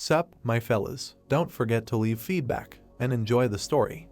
Sup, my fellas, don't forget to leave feedback, and enjoy the story.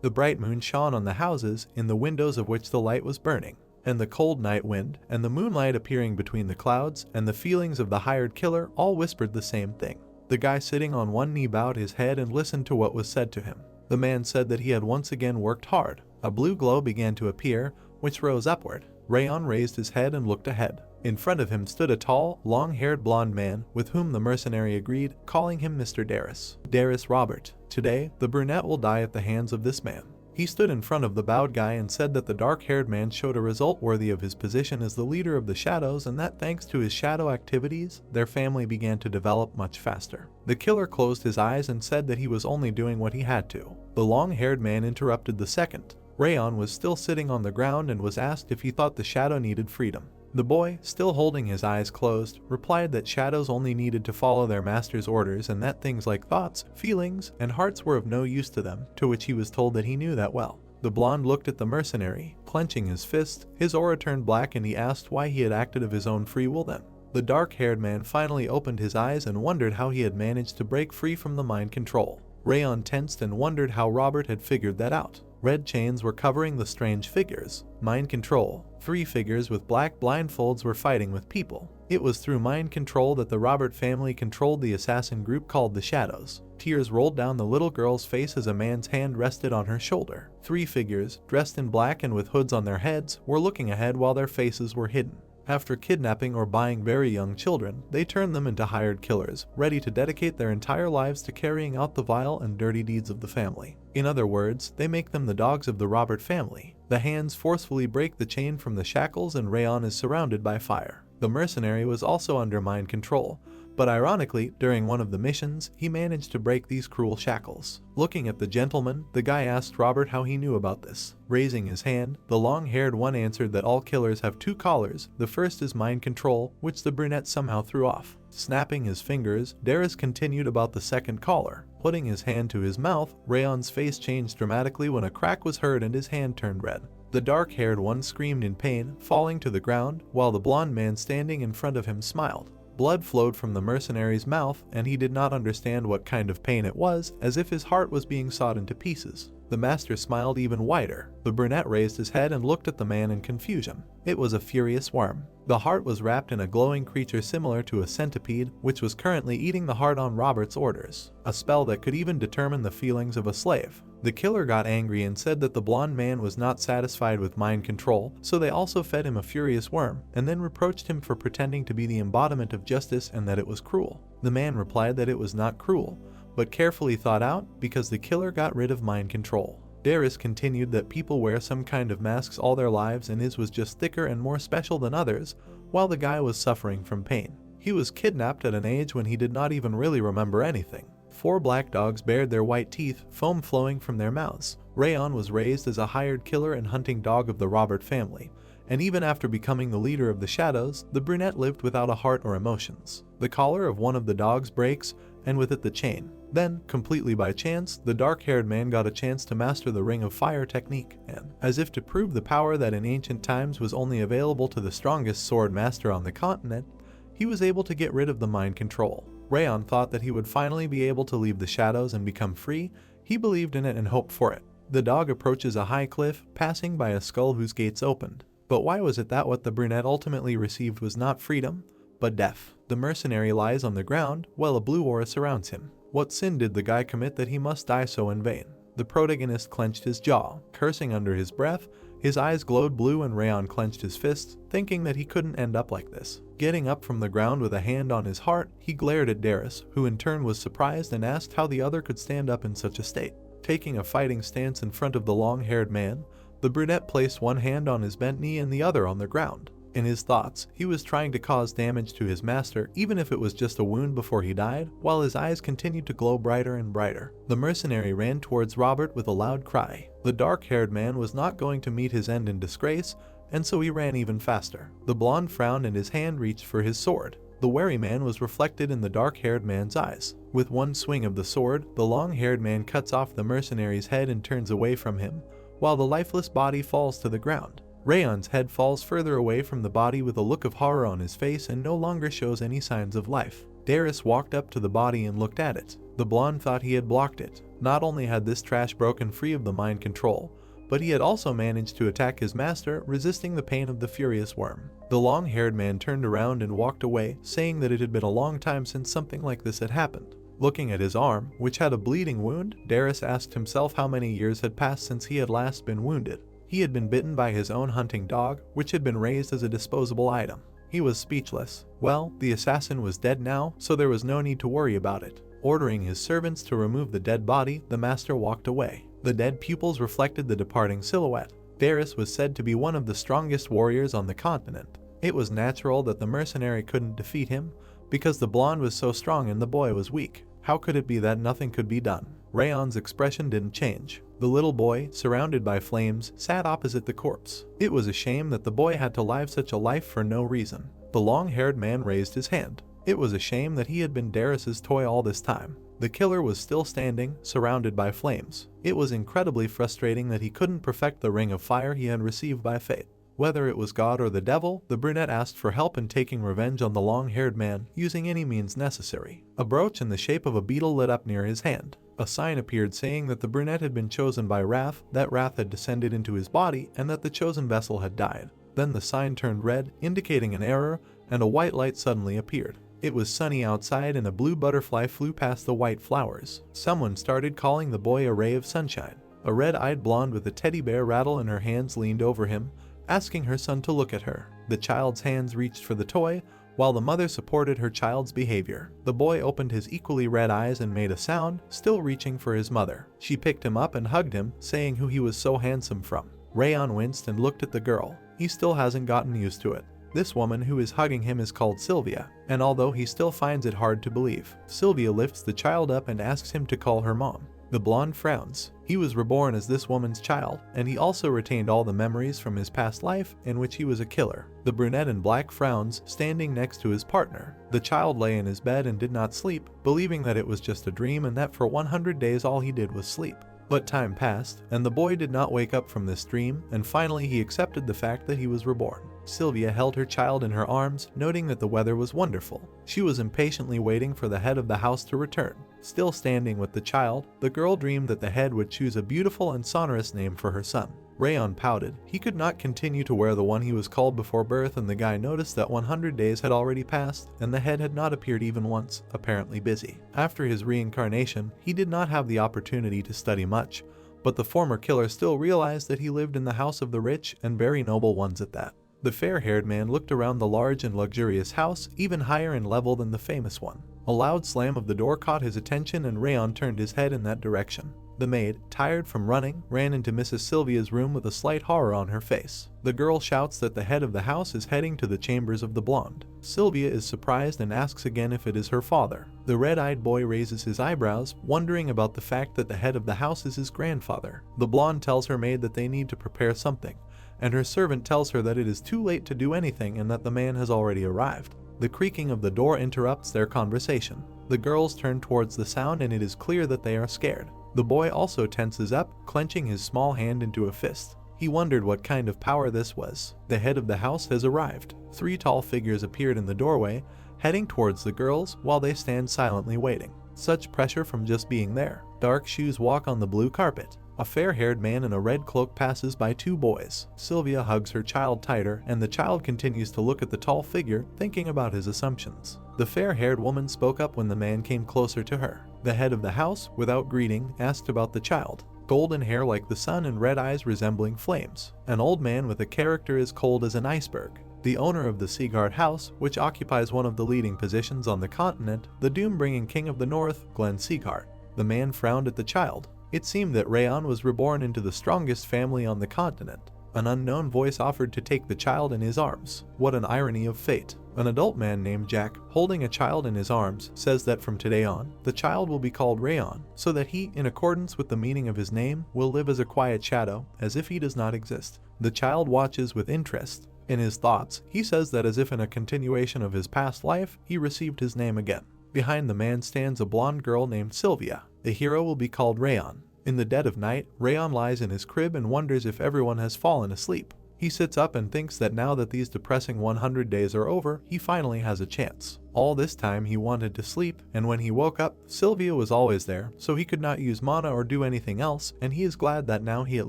The bright moon shone on the houses, in the windows of which the light was burning, and the cold night wind, and the moonlight appearing between the clouds, and the feelings of the hired killer all whispered the same thing. The guy sitting on one knee bowed his head and listened to what was said to him. The man said that he had once again worked hard. A blue glow began to appear, which rose upward. Rayon raised his head and looked ahead. In front of him stood a tall, long-haired blonde man, with whom the mercenary agreed, calling him Mr. Darius. Darius Robert. Today, the brunette will die at the hands of this man. He stood in front of the bowed guy and said that the dark-haired man showed a result worthy of his position as the leader of the shadows, and that thanks to his shadow activities, their family began to develop much faster. The killer closed his eyes and said that he was only doing what he had to. The long-haired man interrupted the second. Rayon was still sitting on the ground and was asked if he thought the shadow needed freedom. The boy, still holding his eyes closed, replied that shadows only needed to follow their master's orders and that things like thoughts, feelings, and hearts were of no use to them, to which he was told that he knew that well. The blonde looked at the mercenary, clenching his fist. His aura turned black and he asked why he had acted of his own free will then. The dark-haired man finally opened his eyes and wondered how he had managed to break free from the mind control. Rayon tensed and wondered how Robert had figured that out. Red chains were covering the strange figures. Mind control. 3 figures with black blindfolds were fighting with people. It was through mind control that the Robert family controlled the assassin group called the Shadows. Tears rolled down the little girl's face as a man's hand rested on her shoulder. 3 figures, dressed in black and with hoods on their heads, were looking ahead while their faces were hidden. After kidnapping or buying very young children, they turned them into hired killers, ready to dedicate their entire lives to carrying out the vile and dirty deeds of the family. In other words, they make them the dogs of the Robert family. The hands forcefully break the chain from the shackles and Rayon is surrounded by fire. The mercenary was also under mind control, but ironically, during one of the missions, he managed to break these cruel shackles. Looking at the gentleman, the guy asked Robert how he knew about this. Raising his hand, the long-haired one answered that all killers have 2 collars. The first is mind control, which the brunette somehow threw off. Snapping his fingers, Darius continued about the second collar. Putting his hand to his mouth, Rayon's face changed dramatically when a crack was heard and his hand turned red. The dark-haired one screamed in pain, falling to the ground, while the blonde man standing in front of him smiled. Blood flowed from the mercenary's mouth, and he did not understand what kind of pain it was, as if his heart was being sawed into pieces. The master smiled even wider. The brunette raised his head and looked at the man in confusion. It was a furious worm. The heart was wrapped in a glowing creature similar to a centipede, which was currently eating the heart on Robert's orders. A spell that could even determine the feelings of a slave. The killer got angry and said that the blonde man was not satisfied with mind control, so they also fed him a furious worm, and then reproached him for pretending to be the embodiment of justice and that it was cruel. The man replied that it was not cruel, but carefully thought out, because the killer got rid of mind control. Darius continued that people wear some kind of masks all their lives and his was just thicker and more special than others, while the guy was suffering from pain. He was kidnapped at an age when he did not even really remember anything. 4 black dogs bared their white teeth, foam flowing from their mouths. Rayon was raised as a hired killer and hunting dog of the Robert family, and even after becoming the leader of the Shadows, the brunette lived without a heart or emotions. The collar of one of the dogs breaks, and with it the chain. Then, completely by chance, the dark-haired man got a chance to master the Ring of Fire technique, and, as if to prove the power that in ancient times was only available to the strongest Swordmaster on the continent, he was able to get rid of the mind control. Rayon thought that he would finally be able to leave the Shadows and become free. He believed in it and hoped for it. The dog approaches a high cliff, passing by a skull whose gates opened. But why was it that what the brunette ultimately received was not freedom, but death? The mercenary lies on the ground, while a blue aura surrounds him. What sin did the guy commit that he must die so in vain? The protagonist clenched his jaw, cursing under his breath. His eyes glowed blue and Rayon clenched his fists, thinking that he couldn't end up like this. Getting up from the ground with a hand on his heart, he glared at Darius, who in turn was surprised and asked how the other could stand up in such a state. Taking a fighting stance in front of the long-haired man, the brunette placed one hand on his bent knee and the other on the ground. In his thoughts, he was trying to cause damage to his master, even if it was just a wound before he died, while his eyes continued to glow brighter and brighter. The mercenary ran towards Robert with a loud cry. The dark-haired man was not going to meet his end in disgrace, and so he ran even faster. The blonde frowned and his hand reached for his sword. The wary man was reflected in the dark-haired man's eyes. With one swing of the sword, the long-haired man cuts off the mercenary's head and turns away from him, while the lifeless body falls to the ground. Rayon's head falls further away from the body with a look of horror on his face and no longer shows any signs of life. Darius walked up to the body and looked at it. The blonde thought he had blocked it. Not only had this trash broken free of the mind control, but he had also managed to attack his master, resisting the pain of the furious worm. The long-haired man turned around and walked away, saying that it had been a long time since something like this had happened. Looking at his arm, which had a bleeding wound, Darius asked himself how many years had passed since he had last been wounded. He had been bitten by his own hunting dog, which had been raised as a disposable item. He was speechless. Well, the assassin was dead now, so there was no need to worry about it. Ordering his servants to remove the dead body, the master walked away. The dead pupils reflected the departing silhouette. Darius was said to be one of the strongest warriors on the continent. It was natural that the mercenary couldn't defeat him, because the blonde was so strong and the boy was weak. How could it be that nothing could be done? Rayon's expression didn't change. The little boy, surrounded by flames, sat opposite the corpse. It was a shame that the boy had to live such a life for no reason. The long-haired man raised his hand. It was a shame that he had been Darius's toy all this time. The killer was still standing, surrounded by flames. It was incredibly frustrating that he couldn't perfect the ring of fire he had received by fate. Whether it was God or the devil, the brunette asked for help in taking revenge on the long-haired man, using any means necessary. A brooch in the shape of a beetle lit up near his hand. A sign appeared saying that the brunette had been chosen by wrath, that wrath had descended into his body, and that the chosen vessel had died. Then the sign turned red, indicating an error, and a white light suddenly appeared. It was sunny outside and a blue butterfly flew past the white flowers. Someone started calling the boy a ray of sunshine. A red-eyed blonde with a teddy bear rattle in her hands leaned over him, asking her son to look at her. The child's hands reached for the toy, while the mother supported her child's behavior. The boy opened his equally red eyes and made a sound, still reaching for his mother. She picked him up and hugged him, saying who he was so handsome from. Rayon winced and looked at the girl. He still hasn't gotten used to it. This woman who is hugging him is called Sylvia, and although he still finds it hard to believe, Sylvia lifts the child up and asks him to call her mom. The blonde frowns. He was reborn as this woman's child, and he also retained all the memories from his past life in which he was a killer. The brunette in black frowns, standing next to his partner. The child lay in his bed and did not sleep, believing that it was just a dream and that for 100 days all he did was sleep. But time passed, and the boy did not wake up from this dream, and finally he accepted the fact that he was reborn. Sylvia held her child in her arms, noting that the weather was wonderful. She was impatiently waiting for the head of the house to return. Still standing with the child, the girl dreamed that the head would choose a beautiful and sonorous name for her son. Rayon pouted. He could not continue to wear the one he was called before birth, and the guy noticed that 100 days had already passed, and the head had not appeared even once, apparently busy. After his reincarnation, he did not have the opportunity to study much, but the former killer still realized that he lived in the house of the rich and very noble ones at that. The fair-haired man looked around the large and luxurious house, even higher in level than the famous one. A loud slam of the door caught his attention and Rayon turned his head in that direction. The maid, tired from running, ran into Mrs. Sylvia's room with a slight horror on her face. The girl shouts that the head of the house is heading to the chambers of the blonde. Sylvia is surprised and asks again if it is her father. The red-eyed boy raises his eyebrows, wondering about the fact that the head of the house is his grandfather. The blonde tells her maid that they need to prepare something, and her servant tells her that it is too late to do anything and that the man has already arrived. The creaking of the door interrupts their conversation. The girls turn towards the sound and it is clear that they are scared. The boy also tenses up, clenching his small hand into a fist. He wondered what kind of power this was. The head of the house has arrived. 3 tall figures appeared in the doorway, heading towards the girls while they stand silently waiting. Such pressure from just being there. Dark shoes walk on the blue carpet. A fair-haired man in a red cloak passes by 2 boys. Sylvia hugs her child tighter, and the child continues to look at the tall figure, thinking about his assumptions. The fair-haired woman spoke up when the man came closer to her. The head of the house, without greeting, asked about the child. Golden hair like the sun and red eyes resembling flames. An old man with a character as cold as an iceberg. The owner of the Seaguard House, which occupies one of the leading positions on the continent, the doom-bringing king of the north, Glenn Seaguard. The man frowned at the child. It seemed that Rayon was reborn into the strongest family on the continent. An unknown voice offered to take the child in his arms. What an irony of fate. An adult man named Jack, holding a child in his arms, says that from today on, the child will be called Rayon, so that he, in accordance with the meaning of his name, will live as a quiet shadow, as if he does not exist. The child watches with interest. In his thoughts, he says that as if in a continuation of his past life, he received his name again. Behind the man stands a blonde girl named Sylvia. The hero will be called Rayon. In the dead of night, Rayon lies in his crib and wonders if everyone has fallen asleep. He sits up and thinks that now that these depressing 100 days are over, he finally has a chance. All this time he wanted to sleep, and when he woke up, Sylvia was always there, so he could not use mana or do anything else, and he is glad that now he at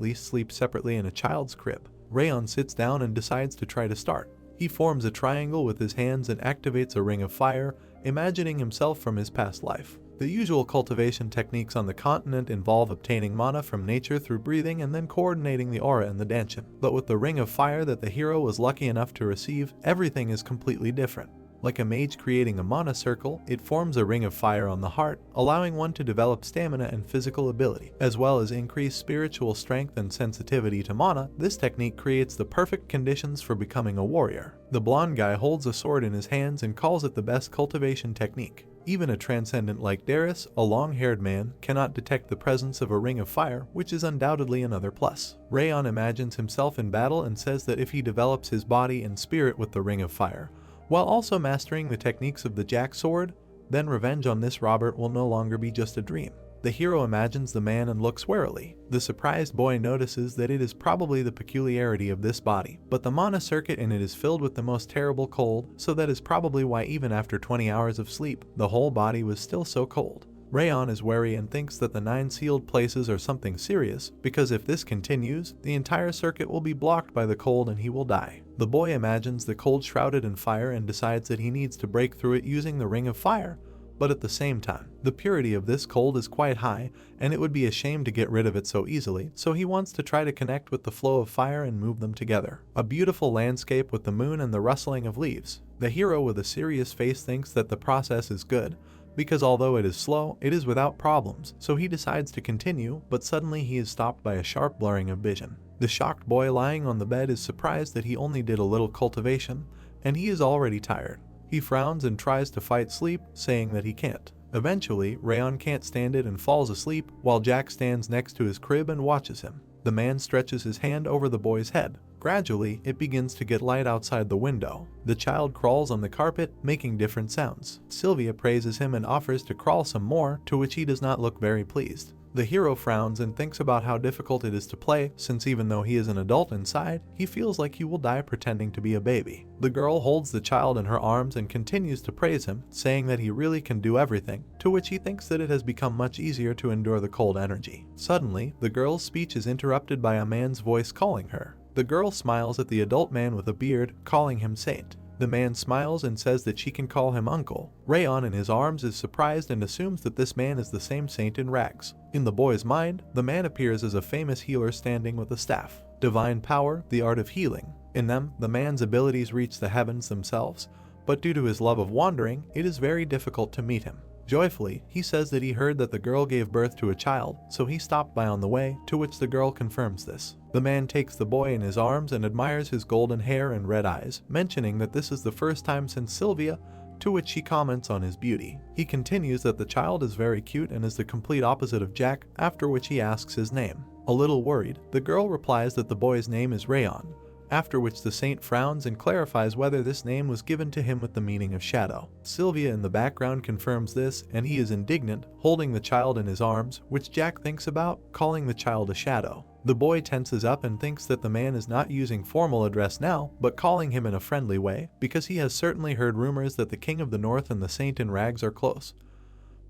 least sleeps separately in a child's crib. Rayon sits down and decides to try to start. He forms a triangle with his hands and activates a ring of fire, imagining himself from his past life. The usual cultivation techniques on the continent involve obtaining mana from nature through breathing and then coordinating the aura in the danchin. But with the ring of fire that the hero was lucky enough to receive, everything is completely different. Like a mage creating a mana circle, it forms a ring of fire on the heart, allowing one to develop stamina and physical ability, as well as increase spiritual strength and sensitivity to mana. This technique creates the perfect conditions for becoming a warrior. The blonde guy holds a sword in his hands and calls it the best cultivation technique. Even a transcendent like Darius, a long-haired man, cannot detect the presence of a ring of fire, which is undoubtedly another plus. Rayon imagines himself in battle and says that if he develops his body and spirit with the ring of fire, while also mastering the techniques of the Jack sword, then revenge on this Robert will no longer be just a dream. The hero imagines the man and looks warily. The surprised boy notices that it is probably the peculiarity of this body, but the mana circuit in it is filled with the most terrible cold, so that is probably why even after 20 hours of sleep, the whole body was still so cold. Rayon is wary and thinks that the 9 sealed places are something serious, because if this continues, the entire circuit will be blocked by the cold and he will die. The boy imagines the cold shrouded in fire and decides that he needs to break through it using the ring of fire, but at the same time, the purity of this cold is quite high, and it would be a shame to get rid of it so easily, so he wants to try to connect with the flow of fire and move them together. A beautiful landscape with the moon and the rustling of leaves. The hero with a serious face thinks that the process is good, because although it is slow, it is without problems, so he decides to continue, but suddenly he is stopped by a sharp blurring of vision. The shocked boy lying on the bed is surprised that he only did a little cultivation, and he is already tired. He frowns and tries to fight sleep, saying that he can't. Eventually, Rayon can't stand it and falls asleep, while Jack stands next to his crib and watches him. The man stretches his hand over the boy's head. Gradually, it begins to get light outside the window. The child crawls on the carpet, making different sounds. Sylvia praises him and offers to crawl some more, to which he does not look very pleased. The hero frowns and thinks about how difficult it is to play, since even though he is an adult inside, he feels like he will die pretending to be a baby. The girl holds the child in her arms and continues to praise him, saying that he really can do everything, to which he thinks that it has become much easier to endure the cold energy. Suddenly, the girl's speech is interrupted by a man's voice calling her. The girl smiles at the adult man with a beard, calling him saint. The man smiles and says that she can call him uncle. Rayon in his arms is surprised and assumes that this man is the same saint in rags. In the boy's mind, the man appears as a famous healer standing with a staff. Divine power, the art of healing. In them, the man's abilities reach the heavens themselves, but due to his love of wandering, it is very difficult to meet him. Joyfully, he says that he heard that the girl gave birth to a child, so he stopped by on the way, to which the girl confirms this. The man takes the boy in his arms and admires his golden hair and red eyes, mentioning that this is the first time since Sylvia, to which she comments on his beauty. He continues that the child is very cute and is the complete opposite of Jack, after which he asks his name. A little worried, the girl replies that the boy's name is Rayon, after which the saint frowns and clarifies whether this name was given to him with the meaning of shadow. Sylvia in the background confirms this, and he is indignant, holding the child in his arms, which Jack thinks about, calling the child a shadow. The boy tenses up and thinks that the man is not using formal address now, but calling him in a friendly way, because he has certainly heard rumors that the King of the North and the Saint in rags are close.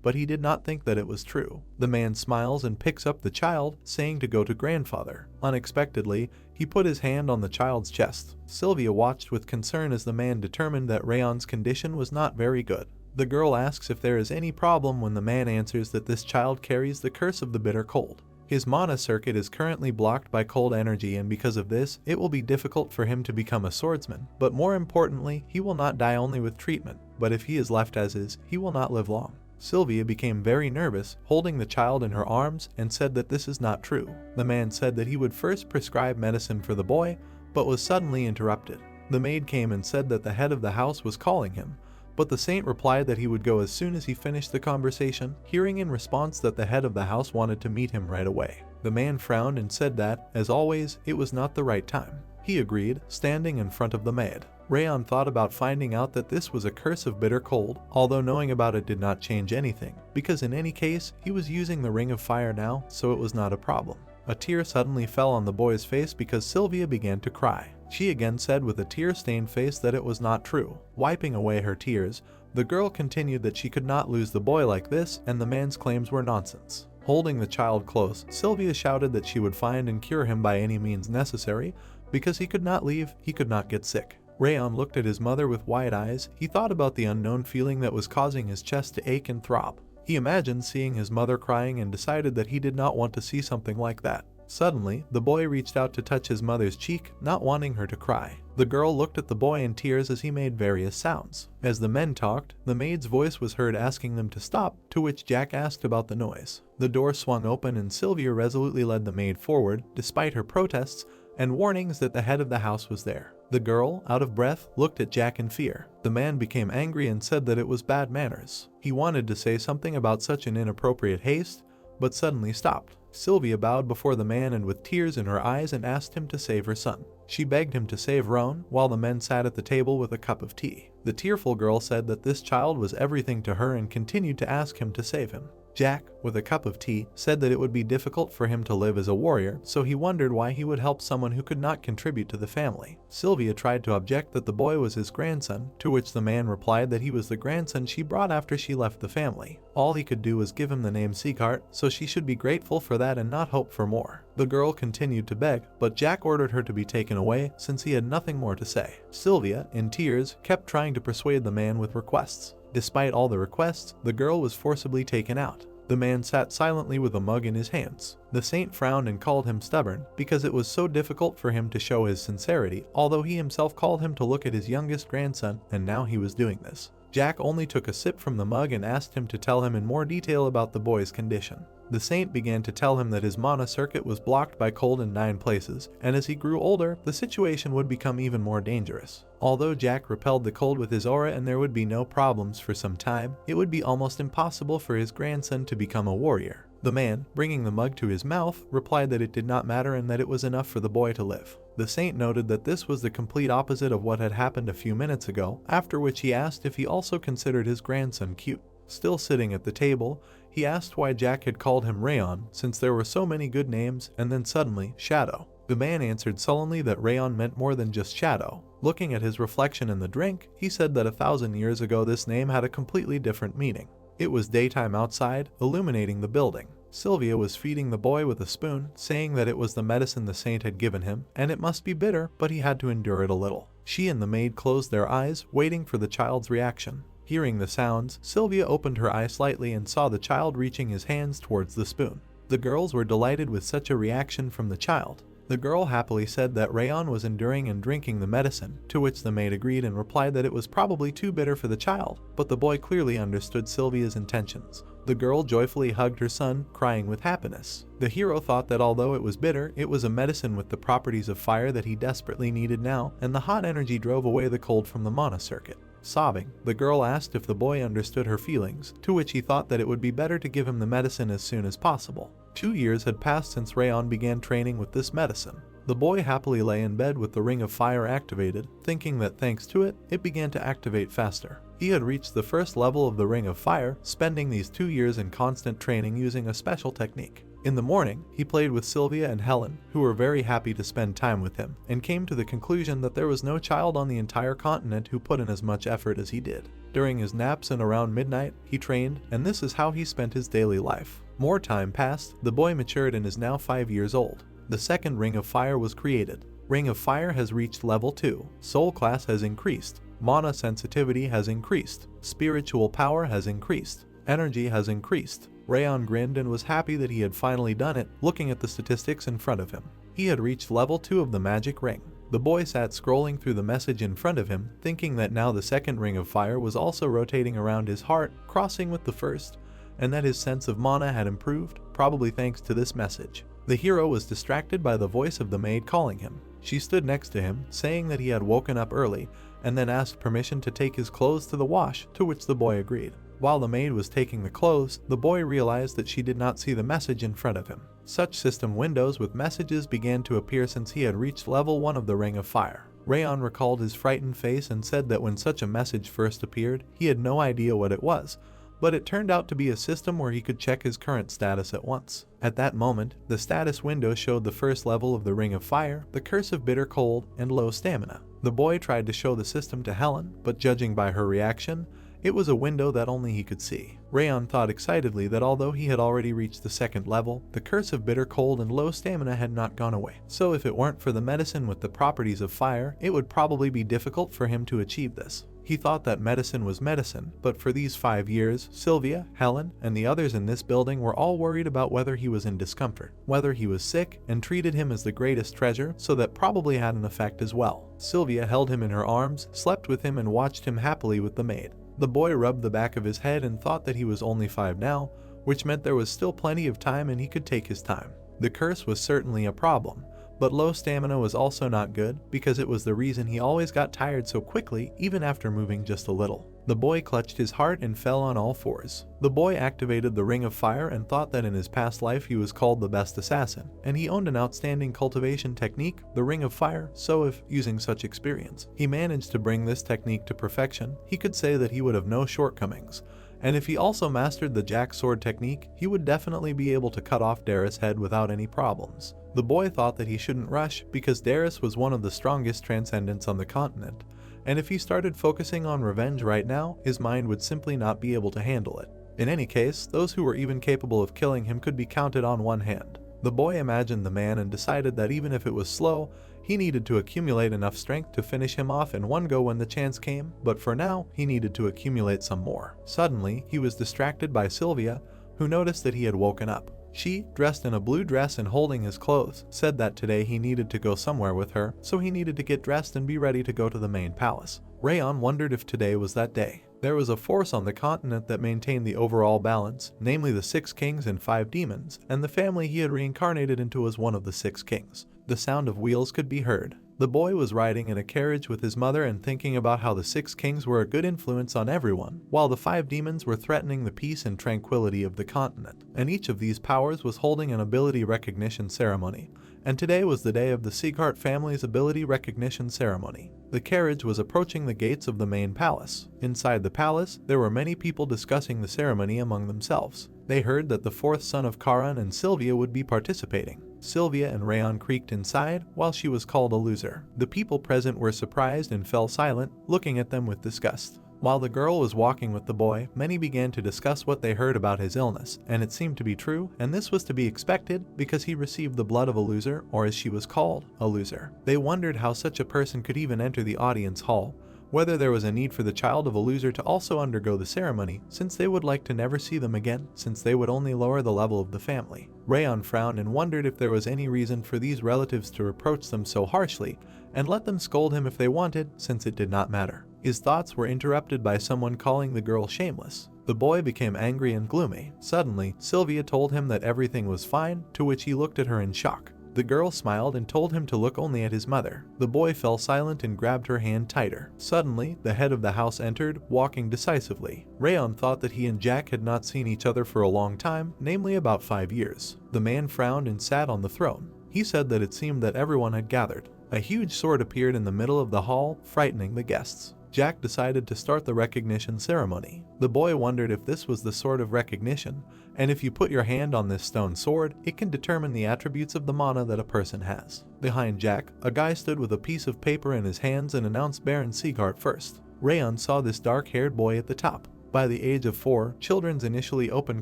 But he did not think that it was true. The man smiles and picks up the child, saying to go to grandfather. Unexpectedly, he put his hand on the child's chest. Sylvia watched with concern as the man determined that Rayon's condition was not very good. The girl asks if there is any problem when the man answers that this child carries the curse of the bitter cold. His mana circuit is currently blocked by cold energy, and because of this, it will be difficult for him to become a swordsman. But more importantly, he will not die only with treatment, but if he is left as is, he will not live long. Sylvia became very nervous, holding the child in her arms, and said that this is not true. The man said that he would first prescribe medicine for the boy, but was suddenly interrupted. The maid came and said that the head of the house was calling him, but the saint replied that he would go as soon as he finished the conversation, hearing in response that the head of the house wanted to meet him right away. The man frowned and said that, as always, it was not the right time. He agreed, standing in front of the maid. Rayon thought about finding out that this was a curse of bitter cold, although knowing about it did not change anything, because in any case, he was using the ring of fire now, so it was not a problem. A tear suddenly fell on the boy's face because Sylvia began to cry. She again said with a tear-stained face that it was not true. Wiping away her tears, the girl continued that she could not lose the boy like this and the man's claims were nonsense. Holding the child close, Sylvia shouted that she would find and cure him by any means necessary because he could not leave, he could not get sick. Rayon looked at his mother with wide eyes. He thought about the unknown feeling that was causing his chest to ache and throb. He imagined seeing his mother crying and decided that he did not want to see something like that. Suddenly, the boy reached out to touch his mother's cheek, not wanting her to cry. The girl looked at the boy in tears as he made various sounds. As the men talked, the maid's voice was heard asking them to stop, to which Jack asked about the noise. The door swung open and Sylvia resolutely led the maid forward, despite her protests and warnings that the head of the house was there. The girl, out of breath, looked at Jack in fear. The man became angry and said that it was bad manners. He wanted to say something about such an inappropriate haste, but suddenly stopped. Sylvia bowed before the man and with tears in her eyes and asked him to save her son. She begged him to save Roan, while the men sat at the table with a cup of tea. The tearful girl said that this child was everything to her and continued to ask him to save him. Jack, with a cup of tea, said that it would be difficult for him to live as a warrior, so he wondered why he would help someone who could not contribute to the family. Sylvia tried to object that the boy was his grandson, to which the man replied that he was the grandson she brought after she left the family. All he could do was give him the name Sieghart, so she should be grateful for that and not hope for more. The girl continued to beg, but Jack ordered her to be taken away since he had nothing more to say. Sylvia, in tears, kept trying to persuade the man with requests. Despite all the requests, the girl was forcibly taken out. The man sat silently with a mug in his hands. The saint frowned and called him stubborn because it was so difficult for him to show his sincerity, although he himself called him to look at his youngest grandson, and now he was doing this. Jack only took a sip from the mug and asked him to tell him in more detail about the boy's condition. The saint began to tell him that his mana circuit was blocked by cold in 9 places, and as he grew older, the situation would become even more dangerous. Although Jack repelled the cold with his aura and there would be no problems for some time, it would be almost impossible for his grandson to become a warrior. The man, bringing the mug to his mouth, replied that it did not matter and that it was enough for the boy to live. The saint noted that this was the complete opposite of what had happened a few minutes ago, after which he asked if he also considered his grandson cute. Still sitting at the table, he asked why Jack had called him Rayon, since there were so many good names, and then suddenly, Shadow. The man answered sullenly that Rayon meant more than just shadow. Looking at his reflection in the drink, he said that 1,000 years ago this name had a completely different meaning. It was daytime outside, illuminating the building. Sylvia was feeding the boy with a spoon, saying that it was the medicine the saint had given him, and it must be bitter, but he had to endure it a little. She and the maid closed their eyes, waiting for the child's reaction. Hearing the sounds, Sylvia opened her eye slightly and saw the child reaching his hands towards the spoon. The girls were delighted with such a reaction from the child. The girl happily said that Rayon was enduring and drinking the medicine, to which the maid agreed and replied that it was probably too bitter for the child, but the boy clearly understood Sylvia's intentions. The girl joyfully hugged her son, crying with happiness. The hero thought that although it was bitter, it was a medicine with the properties of fire that he desperately needed now, and the hot energy drove away the cold from the mana circuit. Sobbing, the girl asked if the boy understood her feelings, to which he thought that it would be better to give him the medicine as soon as possible. 2 years had passed since Rayon began training with this medicine. The boy happily lay in bed with the ring of fire activated, thinking that thanks to it, it began to activate faster. He had reached the first level of the ring of fire, spending these 2 years in constant training using a special technique. In the morning, he played with Sylvia and Helen, who were very happy to spend time with him, and came to the conclusion that there was no child on the entire continent who put in as much effort as he did. During his naps and around midnight, he trained, and this is how he spent his daily life. More time passed, the boy matured and is now 5 years old. The second Ring of Fire was created. Ring of Fire has reached level 2. Soul class has increased. Mana sensitivity has increased. Spiritual power has increased. Energy has increased. Rayon grinned and was happy that he had finally done it, looking at the statistics in front of him. He had reached level 2 of the magic ring. The boy sat scrolling through the message in front of him, thinking that now the second Ring of Fire was also rotating around his heart, crossing with the first, and that his sense of mana had improved, probably thanks to this message. The hero was distracted by the voice of the maid calling him. She stood next to him, saying that he had woken up early, and then asked permission to take his clothes to the wash, to which the boy agreed. While the maid was taking the clothes, the boy realized that she did not see the message in front of him. Such system windows with messages began to appear since he had reached level 1 of the Ring of Fire. Rayon recalled his frightened face and said that when such a message first appeared, he had no idea what it was, but it turned out to be a system where he could check his current status at once. At that moment, the status window showed the first level of the Ring of Fire, the Curse of Bitter Cold, and low stamina. The boy tried to show the system to Helen, but judging by her reaction, it was a window that only he could see. Rayon thought excitedly that although he had already reached the second level, the Curse of Bitter Cold and low stamina had not gone away. So if it weren't for the medicine with the properties of fire, it would probably be difficult for him to achieve this. He thought that medicine was medicine, but for these 5 years, Sylvia, Helen, and the others in this building were all worried about whether he was in discomfort, whether he was sick, and treated him as the greatest treasure, so that probably had an effect as well. Sylvia held him in her arms, slept with him, and watched him happily with the maid. The boy rubbed the back of his head and thought that he was only 5 now, which meant there was still plenty of time and he could take his time. The curse was certainly a problem, but low stamina was also not good because it was the reason he always got tired so quickly even after moving just a little. The boy clutched his heart and fell on all fours. The boy activated the Ring of Fire and thought that in his past life he was called the best assassin, and he owned an outstanding cultivation technique, the Ring of Fire, so if, using such experience, he managed to bring this technique to perfection, he could say that he would have no shortcomings. And if he also mastered the Jack Sword technique, he would definitely be able to cut off Darius' head without any problems. The boy thought that he shouldn't rush because Darius was one of the strongest transcendents on the continent, and if he started focusing on revenge right now, his mind would simply not be able to handle it. In any case, those who were even capable of killing him could be counted on one hand. The boy imagined the man and decided that even if it was slow, he needed to accumulate enough strength to finish him off in one go when the chance came, but for now, he needed to accumulate some more. Suddenly, he was distracted by Sylvia, who noticed that he had woken up. She, dressed in a blue dress and holding his clothes, said that today he needed to go somewhere with her, so he needed to get dressed and be ready to go to the main palace. Rayon wondered if today was that day. There was a force on the continent that maintained the overall balance, namely the 6 kings and 5 demons, and the family he had reincarnated into was one of the 6 kings. The sound of wheels could be heard. The boy was riding in a carriage with his mother and thinking about how the 6 kings were a good influence on everyone, while the 5 demons were threatening the peace and tranquility of the continent. And each of these powers was holding an ability recognition ceremony, and today was the day of the Sieghart family's ability recognition ceremony. The carriage was approaching the gates of the main palace. Inside the palace, there were many people discussing the ceremony among themselves. They heard that the 4th son of Karan and Sylvia would be participating. Sylvia and Rayon creaked inside while she was called a loser. The people present were surprised and fell silent, looking at them with disgust. While the girl was walking with the boy, many began to discuss what they heard about his illness, and it seemed to be true, and this was to be expected because he received the blood of a loser, or as she was called, a loser. They wondered how such a person could even enter the audience hall, whether there was a need for the child of a loser to also undergo the ceremony, since they would like to never see them again, since they would only lower the level of the family. Rayon frowned and wondered if there was any reason for these relatives to reproach them so harshly, and let them scold him if they wanted, since it did not matter. His thoughts were interrupted by someone calling the girl shameless. The boy became angry and gloomy. Suddenly, Sylvia told him that everything was fine, to which he looked at her in shock. The girl smiled and told him to look only at his mother. The boy fell silent and grabbed her hand tighter. Suddenly, the head of the house entered, walking decisively. Rayon thought that he and Jack had not seen each other for a long time, namely about 5 years. The man frowned and sat on the throne. He said that it seemed that everyone had gathered. A huge sword appeared in the middle of the hall, frightening the guests. Jack decided to start the recognition ceremony. The boy wondered if this was the sword of recognition, and if you put your hand on this stone sword, it can determine the attributes of the mana that a person has. Behind Jack, a guy stood with a piece of paper in his hands and announced Baron Sieghart first. Rayon saw this dark-haired boy at the top. By the age of 4, children's initially open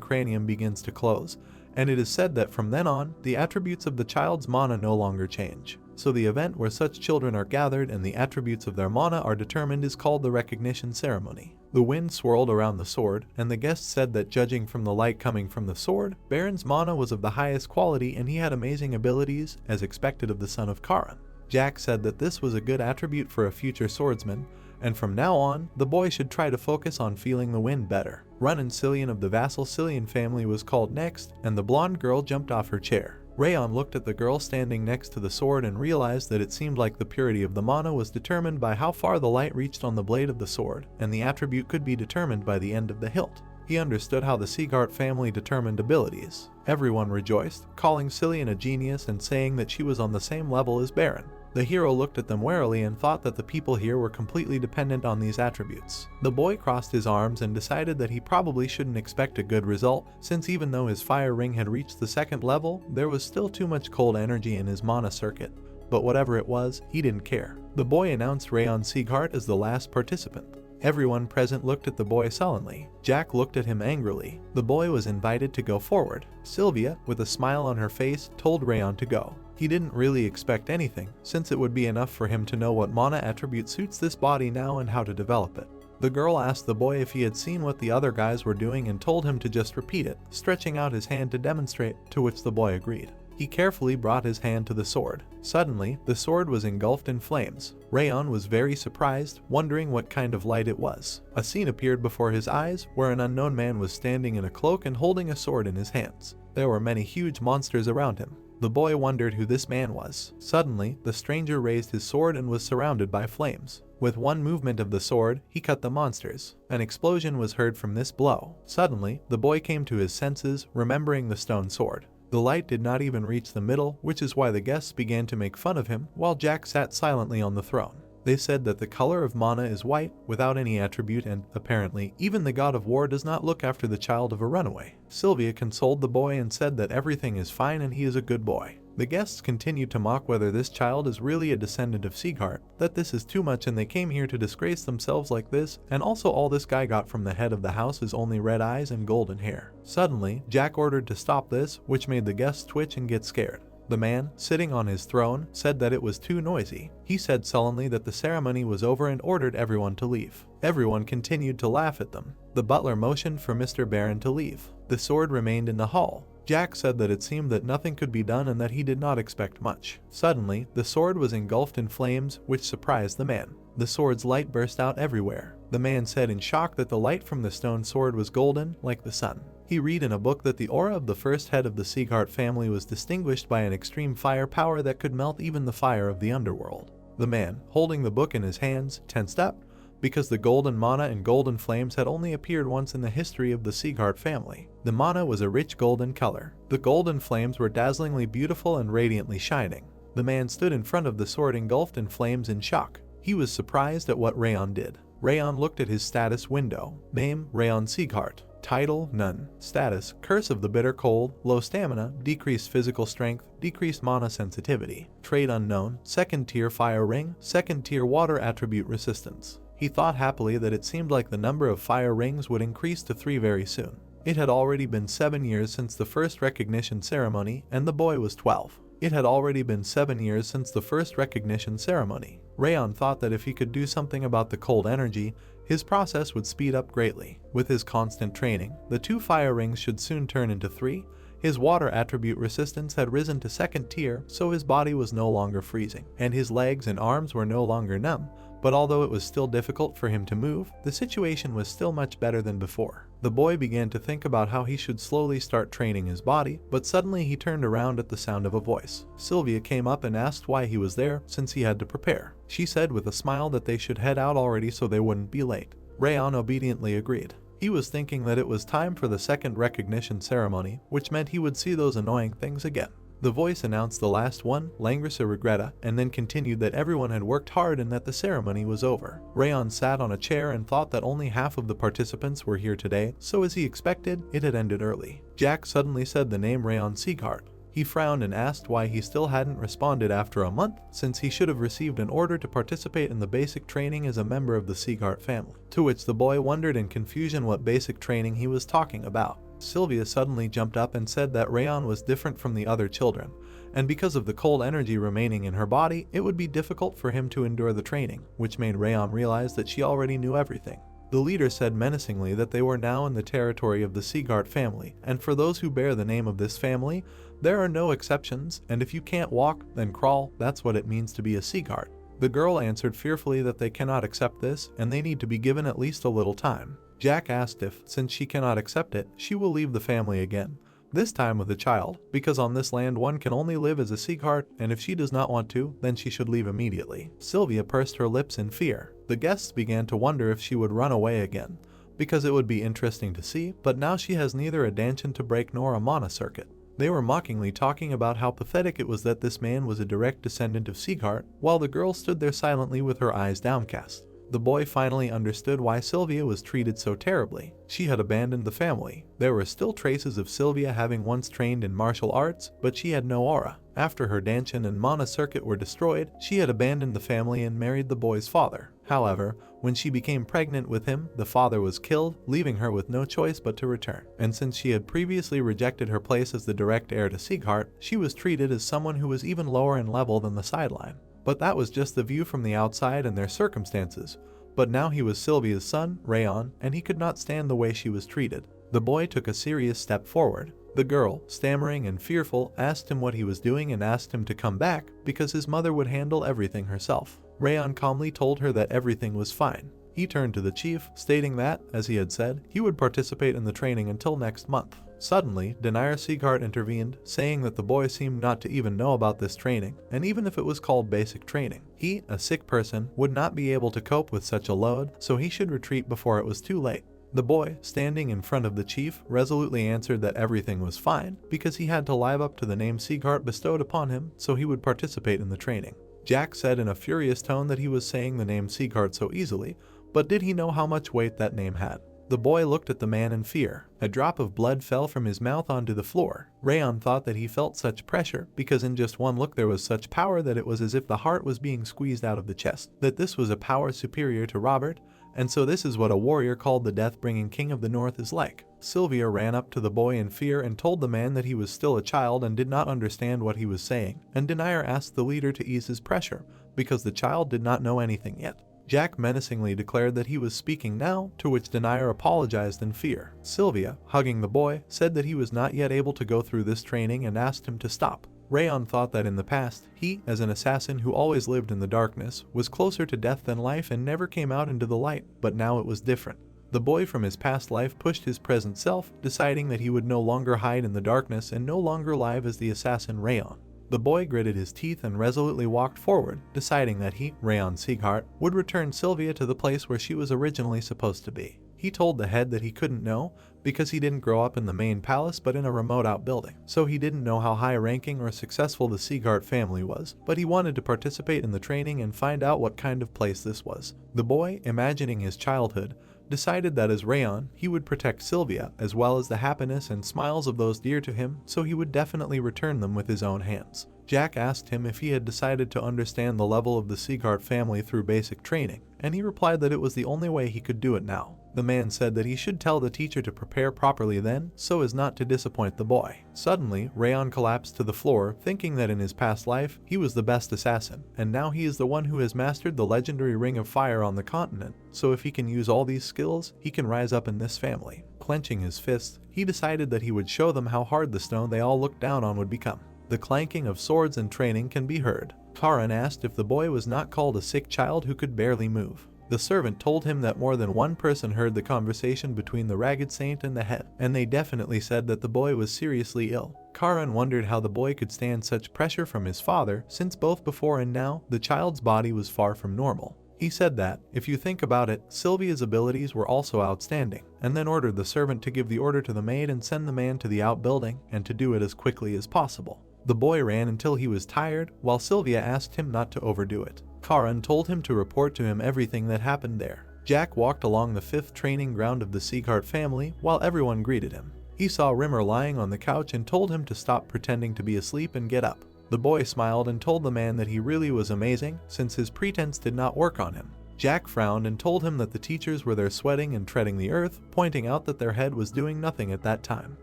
cranium begins to close, and it is said that from then on, the attributes of the child's mana no longer change. So the event where such children are gathered and the attributes of their mana are determined is called the recognition ceremony. The wind swirled around the sword, and the guests said that judging from the light coming from the sword, Baron's mana was of the highest quality and he had amazing abilities, as expected of the son of Karan. Jack said that this was a good attribute for a future swordsman, and from now on, the boy should try to focus on feeling the wind better. Runan Cillian of the vassal Cillian family was called next, and the blonde girl jumped off her chair. Rayon looked at the girl standing next to the sword and realized that it seemed like the purity of the mana was determined by how far the light reached on the blade of the sword, and the attribute could be determined by the end of the hilt. He understood how the Sieghart family determined abilities. Everyone rejoiced, calling Cillian a genius and saying that she was on the same level as Baron. The hero looked at them warily and thought that the people here were completely dependent on these attributes. The boy crossed his arms and decided that he probably shouldn't expect a good result, since even though his fire ring had reached the 2nd level, there was still too much cold energy in his mana circuit. But whatever it was, he didn't care. The boy announced Rayon Sieghart as the last participant. Everyone present looked at the boy sullenly. Jack looked at him angrily. The boy was invited to go forward. Sylvia, with a smile on her face, told Rayon to go. He didn't really expect anything, since it would be enough for him to know what mana attribute suits this body now and how to develop it. The girl asked the boy if he had seen what the other guys were doing and told him to just repeat it, stretching out his hand to demonstrate, to which the boy agreed. He carefully brought his hand to the sword. Suddenly, the sword was engulfed in flames. Rayon was very surprised, wondering what kind of light it was. A scene appeared before his eyes, where an unknown man was standing in a cloak and holding a sword in his hands. There were many huge monsters around him. The boy wondered who this man was. Suddenly, the stranger raised his sword and was surrounded by flames. With one movement of the sword, he cut the monsters. An explosion was heard from this blow. Suddenly, the boy came to his senses, remembering the stone sword. The light did not even reach the middle, which is why the guests began to make fun of him, while Jack sat silently on the throne. They said that the color of mana is white, without any attribute, and, apparently, even the god of war does not look after the child of a runaway. Sylvia consoled the boy and said that everything is fine and he is a good boy. The guests continued to mock whether this child is really a descendant of Sieghart, that this is too much and they came here to disgrace themselves like this, and also all this guy got from the head of the house is only red eyes and golden hair. Suddenly, Jack ordered to stop this, which made the guests twitch and get scared. The man, sitting on his throne, said that it was too noisy. He said sullenly that the ceremony was over and ordered everyone to leave. Everyone continued to laugh at them. The butler motioned for Mr. Baron to leave. The sword remained in the hall. Jack said that it seemed that nothing could be done and that he did not expect much. Suddenly, the sword was engulfed in flames, which surprised the man. The sword's light burst out everywhere. The man said in shock that the light from the stone sword was golden, like the sun. He read in a book that the aura of the first head of the Sieghart family was distinguished by an extreme fire power that could melt even the fire of the underworld. The man, holding the book in his hands, tensed up, because the golden mana and golden flames had only appeared once in the history of the Sieghart family. The mana was a rich golden color. The golden flames were dazzlingly beautiful and radiantly shining. The man stood in front of the sword engulfed in flames in shock. He was surprised at what Rayon did. Rayon looked at his status window. Name, Rayon Sieghart. Title, none. Status, Curse of the Bitter Cold, low stamina, decreased physical strength, decreased mana sensitivity. Trade unknown, 2nd tier fire ring, 2nd tier water attribute resistance. He thought happily that it seemed like the number of fire rings would increase to 3 very soon. It had already been 7 years since the first recognition ceremony, and the boy was 12. It had already been 7 years since the first recognition ceremony. Rayon thought that if he could do something about the cold energy, his process would speed up greatly. With his constant training, the 2 fire rings should soon turn into 3. His water attribute resistance had risen to 2nd tier, so his body was no longer freezing, and his legs and arms were no longer numb. But although it was still difficult for him to move, the situation was still much better than before. The boy began to think about how he should slowly start training his body, but suddenly he turned around at the sound of a voice. Sylvia came up and asked why he was there, since he had to prepare. She said with a smile that they should head out already so they wouldn't be late. Rayon obediently agreed. He was thinking that it was time for the second recognition ceremony, which meant he would see those annoying things again. The voice announced the last one, Langrisa Regretta, and then continued that everyone had worked hard and that the ceremony was over. Rayon sat on a chair and thought that only half of the participants were here today, so as he expected, it had ended early. Jack suddenly said the name Rayon Sieghart. He frowned and asked why he still hadn't responded after a month, since he should have received an order to participate in the basic training as a member of the Sieghart family. To which the boy wondered in confusion what basic training he was talking about. Sylvia suddenly jumped up and said that Rayon was different from the other children, and because of the cold energy remaining in her body, it would be difficult for him to endure the training, which made Rayon realize that she already knew everything. The leader said menacingly that they were now in the territory of the Sieghart family, and for those who bear the name of this family, there are no exceptions, and if you can't walk, then crawl, that's what it means to be a Sieghart. The girl answered fearfully that they cannot accept this, and they need to be given at least a little time. Jack asked if, since she cannot accept it, she will leave the family again. This time with a child, because on this land one can only live as a Sieghart, and if she does not want to, then she should leave immediately. Sylvia pursed her lips in fear. The guests began to wonder if she would run away again, because it would be interesting to see, but now she has neither a dantian to break nor a mana circuit. They were mockingly talking about how pathetic it was that this man was a direct descendant of Sieghart, while the girl stood there silently with her eyes downcast. The boy finally understood why Sylvia was treated so terribly. She had abandoned the family. There were still traces of Sylvia having once trained in martial arts, but she had no aura. After her Danshin and Mana circuit were destroyed, she had abandoned the family and married the boy's father. However, when she became pregnant with him, the father was killed, leaving her with no choice but to return. And since she had previously rejected her place as the direct heir to Sieghart, she was treated as someone who was even lower in level than the sideline. But that was just the view from the outside and their circumstances. But now he was Sylvia's son, Rayon, and he could not stand the way she was treated. The boy took a serious step forward. The girl, stammering and fearful, asked him what he was doing and asked him to come back because his mother would handle everything herself. Rayon calmly told her that everything was fine. He turned to the chief, stating that, as he had said, he would participate in the training until next month. Suddenly, Denier Sieghart intervened, saying that the boy seemed not to even know about this training, and even if it was called basic training, he, a sick person, would not be able to cope with such a load, so he should retreat before it was too late. The boy, standing in front of the chief, resolutely answered that everything was fine, because he had to live up to the name Sieghart bestowed upon him, so he would participate in the training. Jack said in a furious tone that he was saying the name Sieghart so easily, but did he know how much weight that name had? The boy looked at the man in fear. A drop of blood fell from his mouth onto the floor. Rayon thought that he felt such pressure because in just one look there was such power that it was as if the heart was being squeezed out of the chest, that this was a power superior to Robert, and so this is what a warrior called the death-bringing king of the north is like. Sylvia ran up to the boy in fear and told the man that he was still a child and did not understand what he was saying, and Denier asked the leader to ease his pressure, because the child did not know anything yet. Jack menacingly declared that he was speaking now, to which Denier apologized in fear. Sylvia, hugging the boy, said that he was not yet able to go through this training and asked him to stop. Rayon thought that in the past, he, as an assassin who always lived in the darkness, was closer to death than life and never came out into the light, but now it was different. The boy from his past life pushed his present self, deciding that he would no longer hide in the darkness and no longer live as the assassin Rayon. The boy gritted his teeth and resolutely walked forward, deciding that he, Rayon Sieghart, would return Sylvia to the place where she was originally supposed to be. He told the head that he couldn't know, because he didn't grow up in the main palace but in a remote outbuilding, so he didn't know how high-ranking or successful the Sieghart family was, but he wanted to participate in the training and find out what kind of place this was. The boy, imagining his childhood, decided that as Rayon, he would protect Sylvia as well as the happiness and smiles of those dear to him, so he would definitely return them with his own hands. Jack asked him if he had decided to understand the level of the Sieghart family through basic training, and he replied that it was the only way he could do it now. The man said that he should tell the teacher to prepare properly then, so as not to disappoint the boy. Suddenly, Rayon collapsed to the floor, thinking that in his past life, he was the best assassin, and now he is the one who has mastered the legendary Ring of Fire on the continent, so if he can use all these skills, he can rise up in this family. Clenching his fists, he decided that he would show them how hard the stone they all looked down on would become. The clanking of swords and training can be heard. Karan asked if the boy was not called a sick child who could barely move. The servant told him that more than one person heard the conversation between the ragged saint and the head, and they definitely said that the boy was seriously ill. Karan wondered how the boy could stand such pressure from his father, since both before and now, the child's body was far from normal. He said that, if you think about it, Sylvia's abilities were also outstanding, and then ordered the servant to give the order to the maid and send the man to the outbuilding, and to do it as quickly as possible. The boy ran until he was tired, while Sylvia asked him not to overdo it. Karan told him to report to him everything that happened there. Jack walked along the 5th training ground of the Sieghart family while everyone greeted him. He saw Rimer lying on the couch and told him to stop pretending to be asleep and get up. The boy smiled and told the man that he really was amazing, since his pretense did not work on him. Jack frowned and told him that the teachers were there sweating and treading the earth, pointing out that their head was doing nothing at that time.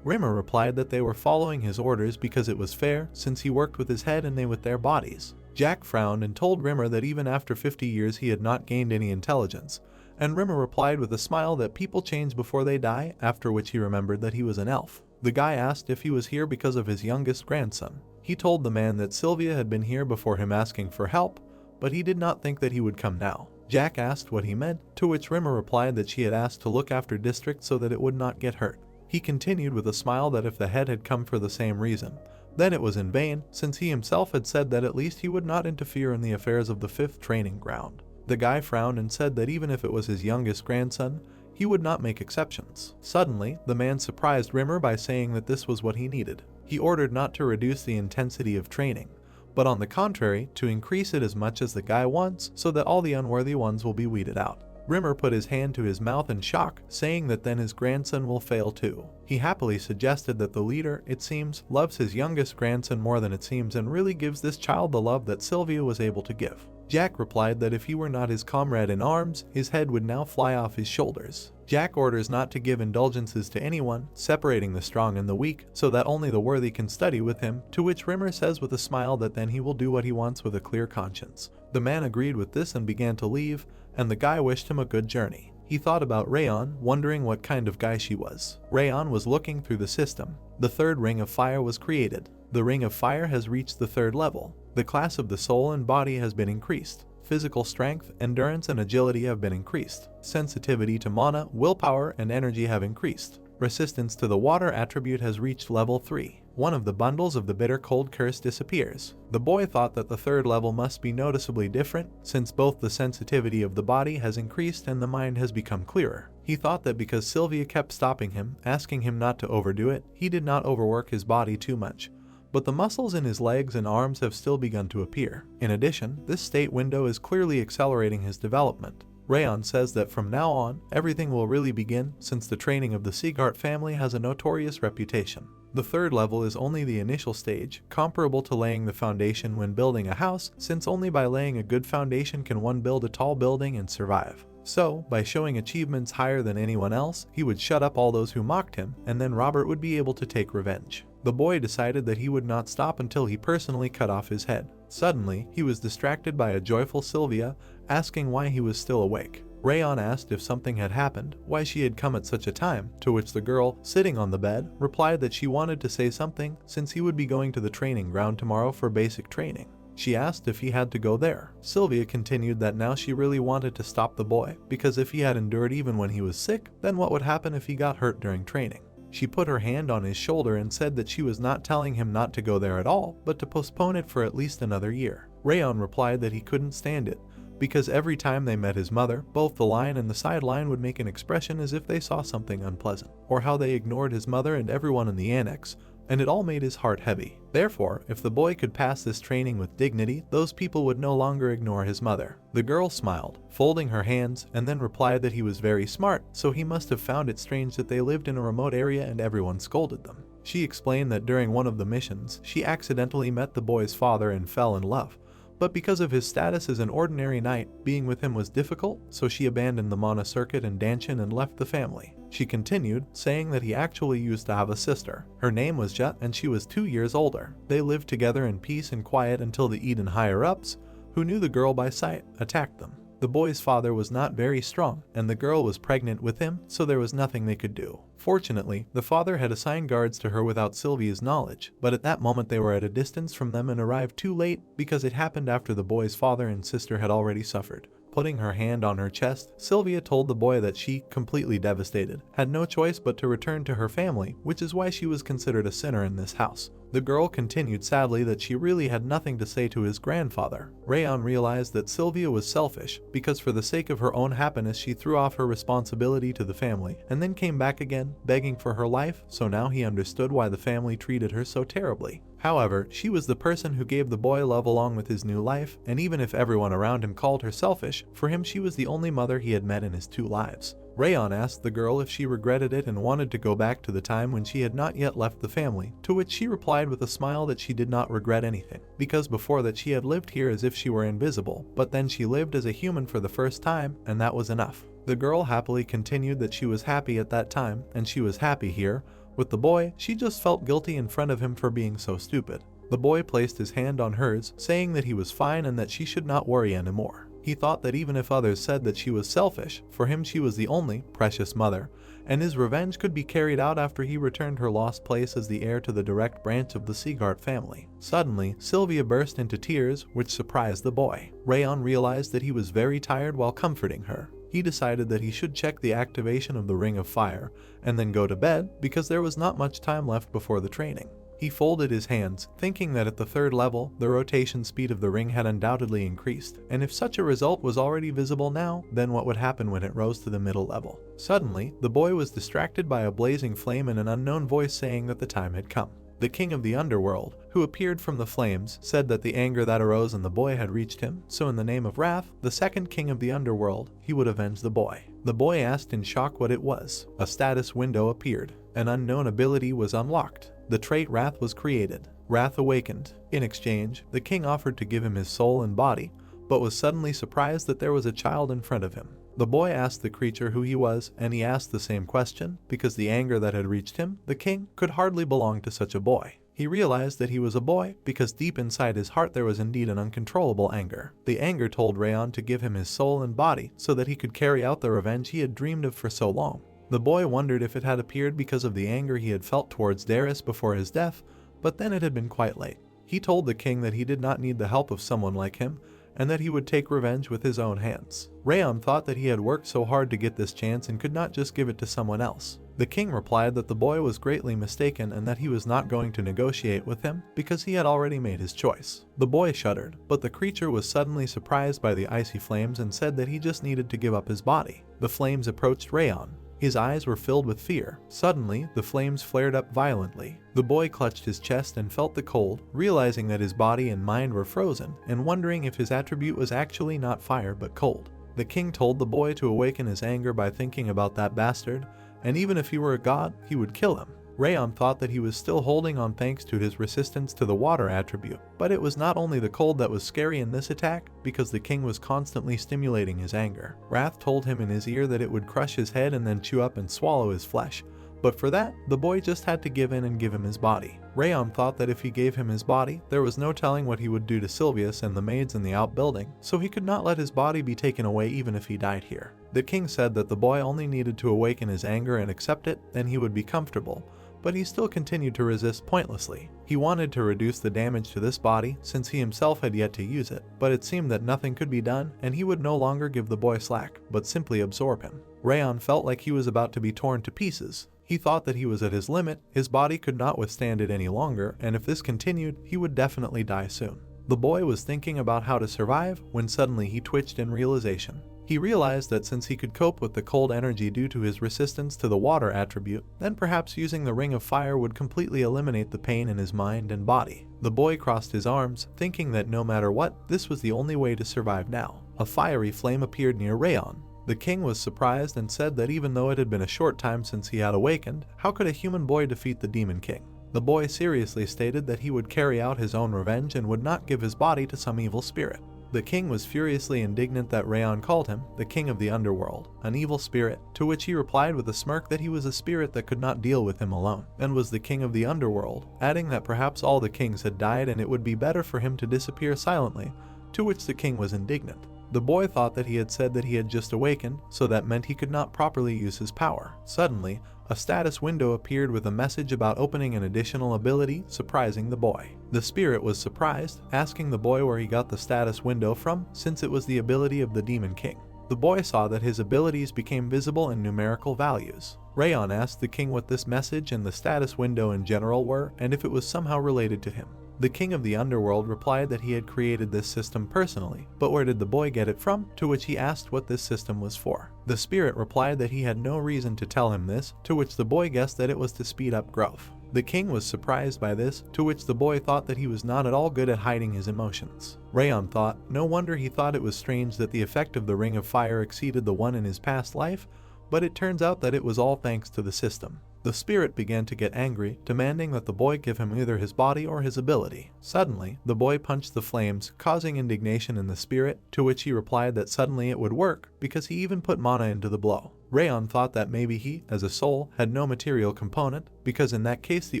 Rimer replied that they were following his orders because it was fair, since he worked with his head and they with their bodies. Jack frowned and told Rimer that even after 50 years he had not gained any intelligence, and Rimer replied with a smile that people change before they die, after which he remembered that he was an elf. The guy asked if he was here because of his youngest grandson. He told the man that Sylvia had been here before him asking for help, but he did not think that he would come now. Jack asked what he meant, to which Rimer replied that she had asked to look after district so that it would not get hurt. He continued with a smile that if the head had come for the same reason, then it was in vain, since he himself had said that at least he would not interfere in the affairs of the 5th training ground. The guy frowned and said that even if it was his youngest grandson, he would not make exceptions. Suddenly, the man surprised Rimer by saying that this was what he needed. He ordered not to reduce the intensity of training, but on the contrary, to increase it as much as the guy wants so that all the unworthy ones will be weeded out. Rimer put his hand to his mouth in shock, saying that then his grandson will fail too. He happily suggested that the leader, it seems, loves his youngest grandson more than it seems and really gives this child the love that Sylvia was able to give. Jack replied that if he were not his comrade in arms, his head would now fly off his shoulders. Jack orders not to give indulgences to anyone, separating the strong and the weak, so that only the worthy can study with him, to which Rimer says with a smile that then he will do what he wants with a clear conscience. The man agreed with this and began to leave, and the guy wished him a good journey. He thought about Rayon, wondering what kind of guy she was. Rayon was looking through the system. The third ring of fire was created. The ring of fire has reached the third level. The class of the soul and body has been increased. Physical strength, endurance, and agility have been increased. Sensitivity to mana, willpower, and energy have increased. Resistance to the water attribute has reached level 3. One of the bundles of the bitter cold curse disappears. The boy thought that the third level must be noticeably different, since both the sensitivity of the body has increased and the mind has become clearer. He thought that because Sylvia kept stopping him, asking him not to overdo it, he did not overwork his body too much. But the muscles in his legs and arms have still begun to appear. In addition, this state window is clearly accelerating his development. Rayon says that from now on, everything will really begin, since the training of the Seagart family has a notorious reputation. The third level is only the initial stage, comparable to laying the foundation when building a house, since only by laying a good foundation can one build a tall building and survive. So, by showing achievements higher than anyone else, he would shut up all those who mocked him, and then Robert would be able to take revenge. The boy decided that he would not stop until he personally cut off his head. Suddenly, he was distracted by a joyful Sylvia, asking why he was still awake. Rayon asked if something had happened, why she had come at such a time, to which the girl, sitting on the bed, replied that she wanted to say something since he would be going to the training ground tomorrow for basic training. She asked if he had to go there. Sylvia continued that now she really wanted to stop the boy, because if he had endured even when he was sick, then what would happen if he got hurt during training? She put her hand on his shoulder and said that she was not telling him not to go there at all, but to postpone it for at least another year. Rayon replied that he couldn't stand it, because every time they met his mother, both the line and the sideline would make an expression as if they saw something unpleasant, or how they ignored his mother and everyone in the annex, and it all made his heart heavy. Therefore, if the boy could pass this training with dignity, those people would no longer ignore his mother. The girl smiled, folding her hands, and then replied that he was very smart, so he must have found it strange that they lived in a remote area and everyone scolded them. She explained that during one of the missions, she accidentally met the boy's father and fell in love. But because of his status as an ordinary knight, being with him was difficult, so she abandoned the Mana circuit and Danshin and left the family. She continued, saying that he actually used to have a sister. Her name was Jet and she was 2 years older. They lived together in peace and quiet until the Eden higher-ups, who knew the girl by sight, attacked them. The boy's father was not very strong, and the girl was pregnant with him, so there was nothing they could do. Fortunately, the father had assigned guards to her without Sylvia's knowledge, but at that moment they were at a distance from them and arrived too late because it happened after the boy's father and sister had already suffered. Putting her hand on her chest, Sylvia told the boy that she, completely devastated, had no choice but to return to her family, which is why she was considered a sinner in this house. The girl continued sadly that she really had nothing to say to his grandfather. Rayon realized that Sylvia was selfish, because for the sake of her own happiness she threw off her responsibility to the family, and then came back again, begging for her life, so now he understood why the family treated her so terribly. However, she was the person who gave the boy love along with his new life, and even if everyone around him called her selfish, for him she was the only mother he had met in his 2 lives. Rayon asked the girl if she regretted it and wanted to go back to the time when she had not yet left the family, to which she replied with a smile that she did not regret anything, because before that she had lived here as if she were invisible, but then she lived as a human for the first time, and that was enough. The girl happily continued that she was happy at that time, and she was happy here. With the boy, she just felt guilty in front of him for being so stupid. The boy placed his hand on hers, saying that he was fine and that she should not worry anymore. He thought that even if others said that she was selfish, for him she was the only precious mother, and his revenge could be carried out after he returned her lost place as the heir to the direct branch of the Seagart family. Suddenly, Sylvia burst into tears, which surprised the boy. Rayon realized that he was very tired while comforting her. He decided that he should check the activation of the Ring of Fire, and then go to bed because there was not much time left before the training. He folded his hands, thinking that at the third level, the rotation speed of the ring had undoubtedly increased, and if such a result was already visible now, then what would happen when it rose to the middle level? Suddenly, the boy was distracted by a blazing flame and an unknown voice saying that the time had come. The king of the underworld, who appeared from the flames, said that the anger that arose in the boy had reached him, so in the name of Wrath, the second king of the underworld, he would avenge the boy. The boy asked in shock what it was. A status window appeared. An unknown ability was unlocked. The trait Wrath was created. Wrath awakened. In exchange, the king offered to give him his soul and body, but was suddenly surprised that there was a child in front of him. The boy asked the creature who he was, and he asked the same question, because the anger that had reached him, the king, could hardly belong to such a boy. He realized that he was a boy, because deep inside his heart there was indeed an uncontrollable anger. The anger told Rayon to give him his soul and body, so that he could carry out the revenge he had dreamed of for so long. The boy wondered if it had appeared because of the anger he had felt towards Darius before his death, but then it had been quite late. He told the king that he did not need the help of someone like him, and that he would take revenge with his own hands. Rayon thought that he had worked so hard to get this chance and could not just give it to someone else. The king replied that the boy was greatly mistaken and that he was not going to negotiate with him because he had already made his choice. The boy shuddered, but the creature was suddenly surprised by the icy flames and said that he just needed to give up his body. The flames approached Rayon. His eyes were filled with fear. Suddenly, the flames flared up violently. The boy clutched his chest and felt the cold, realizing that his body and mind were frozen, and wondering if his attribute was actually not fire but cold. The king told the boy to awaken his anger by thinking about that bastard, and even if he were a god, he would kill him. Rayon thought that he was still holding on thanks to his resistance to the water attribute, but it was not only the cold that was scary in this attack, because the king was constantly stimulating his anger. Wrath told him in his ear that it would crush his head and then chew up and swallow his flesh, but for that, the boy just had to give in and give him his body. Rayon thought that if he gave him his body, there was no telling what he would do to Sylvius and the maids in the outbuilding, so he could not let his body be taken away even if he died here. The king said that the boy only needed to awaken his anger and accept it, then he would be comfortable, but he still continued to resist pointlessly. He wanted to reduce the damage to this body since he himself had yet to use it, but it seemed that nothing could be done and he would no longer give the boy slack, but simply absorb him. Rayon felt like he was about to be torn to pieces. He thought that he was at his limit, his body could not withstand it any longer, and if this continued, he would definitely die soon. The boy was thinking about how to survive when suddenly he twitched in realization. He realized that since he could cope with the cold energy due to his resistance to the water attribute, then perhaps using the ring of fire would completely eliminate the pain in his mind and body. The boy crossed his arms, thinking that no matter what, this was the only way to survive now. A fiery flame appeared near Rayon. The king was surprised and said that even though it had been a short time since he had awakened, how could a human boy defeat the demon king? The boy seriously stated that he would carry out his own revenge and would not give his body to some evil spirit. The king was furiously indignant that Rayon called him the king of the underworld, an evil spirit, to which he replied with a smirk that he was a spirit that could not deal with him alone, and was the king of the underworld, adding that perhaps all the kings had died and it would be better for him to disappear silently, to which the king was indignant. The boy thought that he had said that he had just awakened, so that meant he could not properly use his power. Suddenly, a status window appeared with a message about opening an additional ability, surprising the boy. The spirit was surprised, asking the boy where he got the status window from, since it was the ability of the Demon King. The boy saw that his abilities became visible in numerical values. Rayon asked the king what this message and the status window in general were, and if it was somehow related to him. The king of the underworld replied that he had created this system personally, but where did the boy get it from? To which he asked what this system was for. The spirit replied that he had no reason to tell him this, to which the boy guessed that it was to speed up growth. The king was surprised by this, to which the boy thought that he was not at all good at hiding his emotions. Rayon thought, no wonder he thought it was strange that the effect of the ring of fire exceeded the one in his past life, but it turns out that it was all thanks to the system. The spirit began to get angry, demanding that the boy give him either his body or his ability. Suddenly, the boy punched the flames, causing indignation in the spirit, to which he replied that suddenly it would work, because he even put mana into the blow. Rayon thought that maybe he, as a soul, had no material component, because in that case the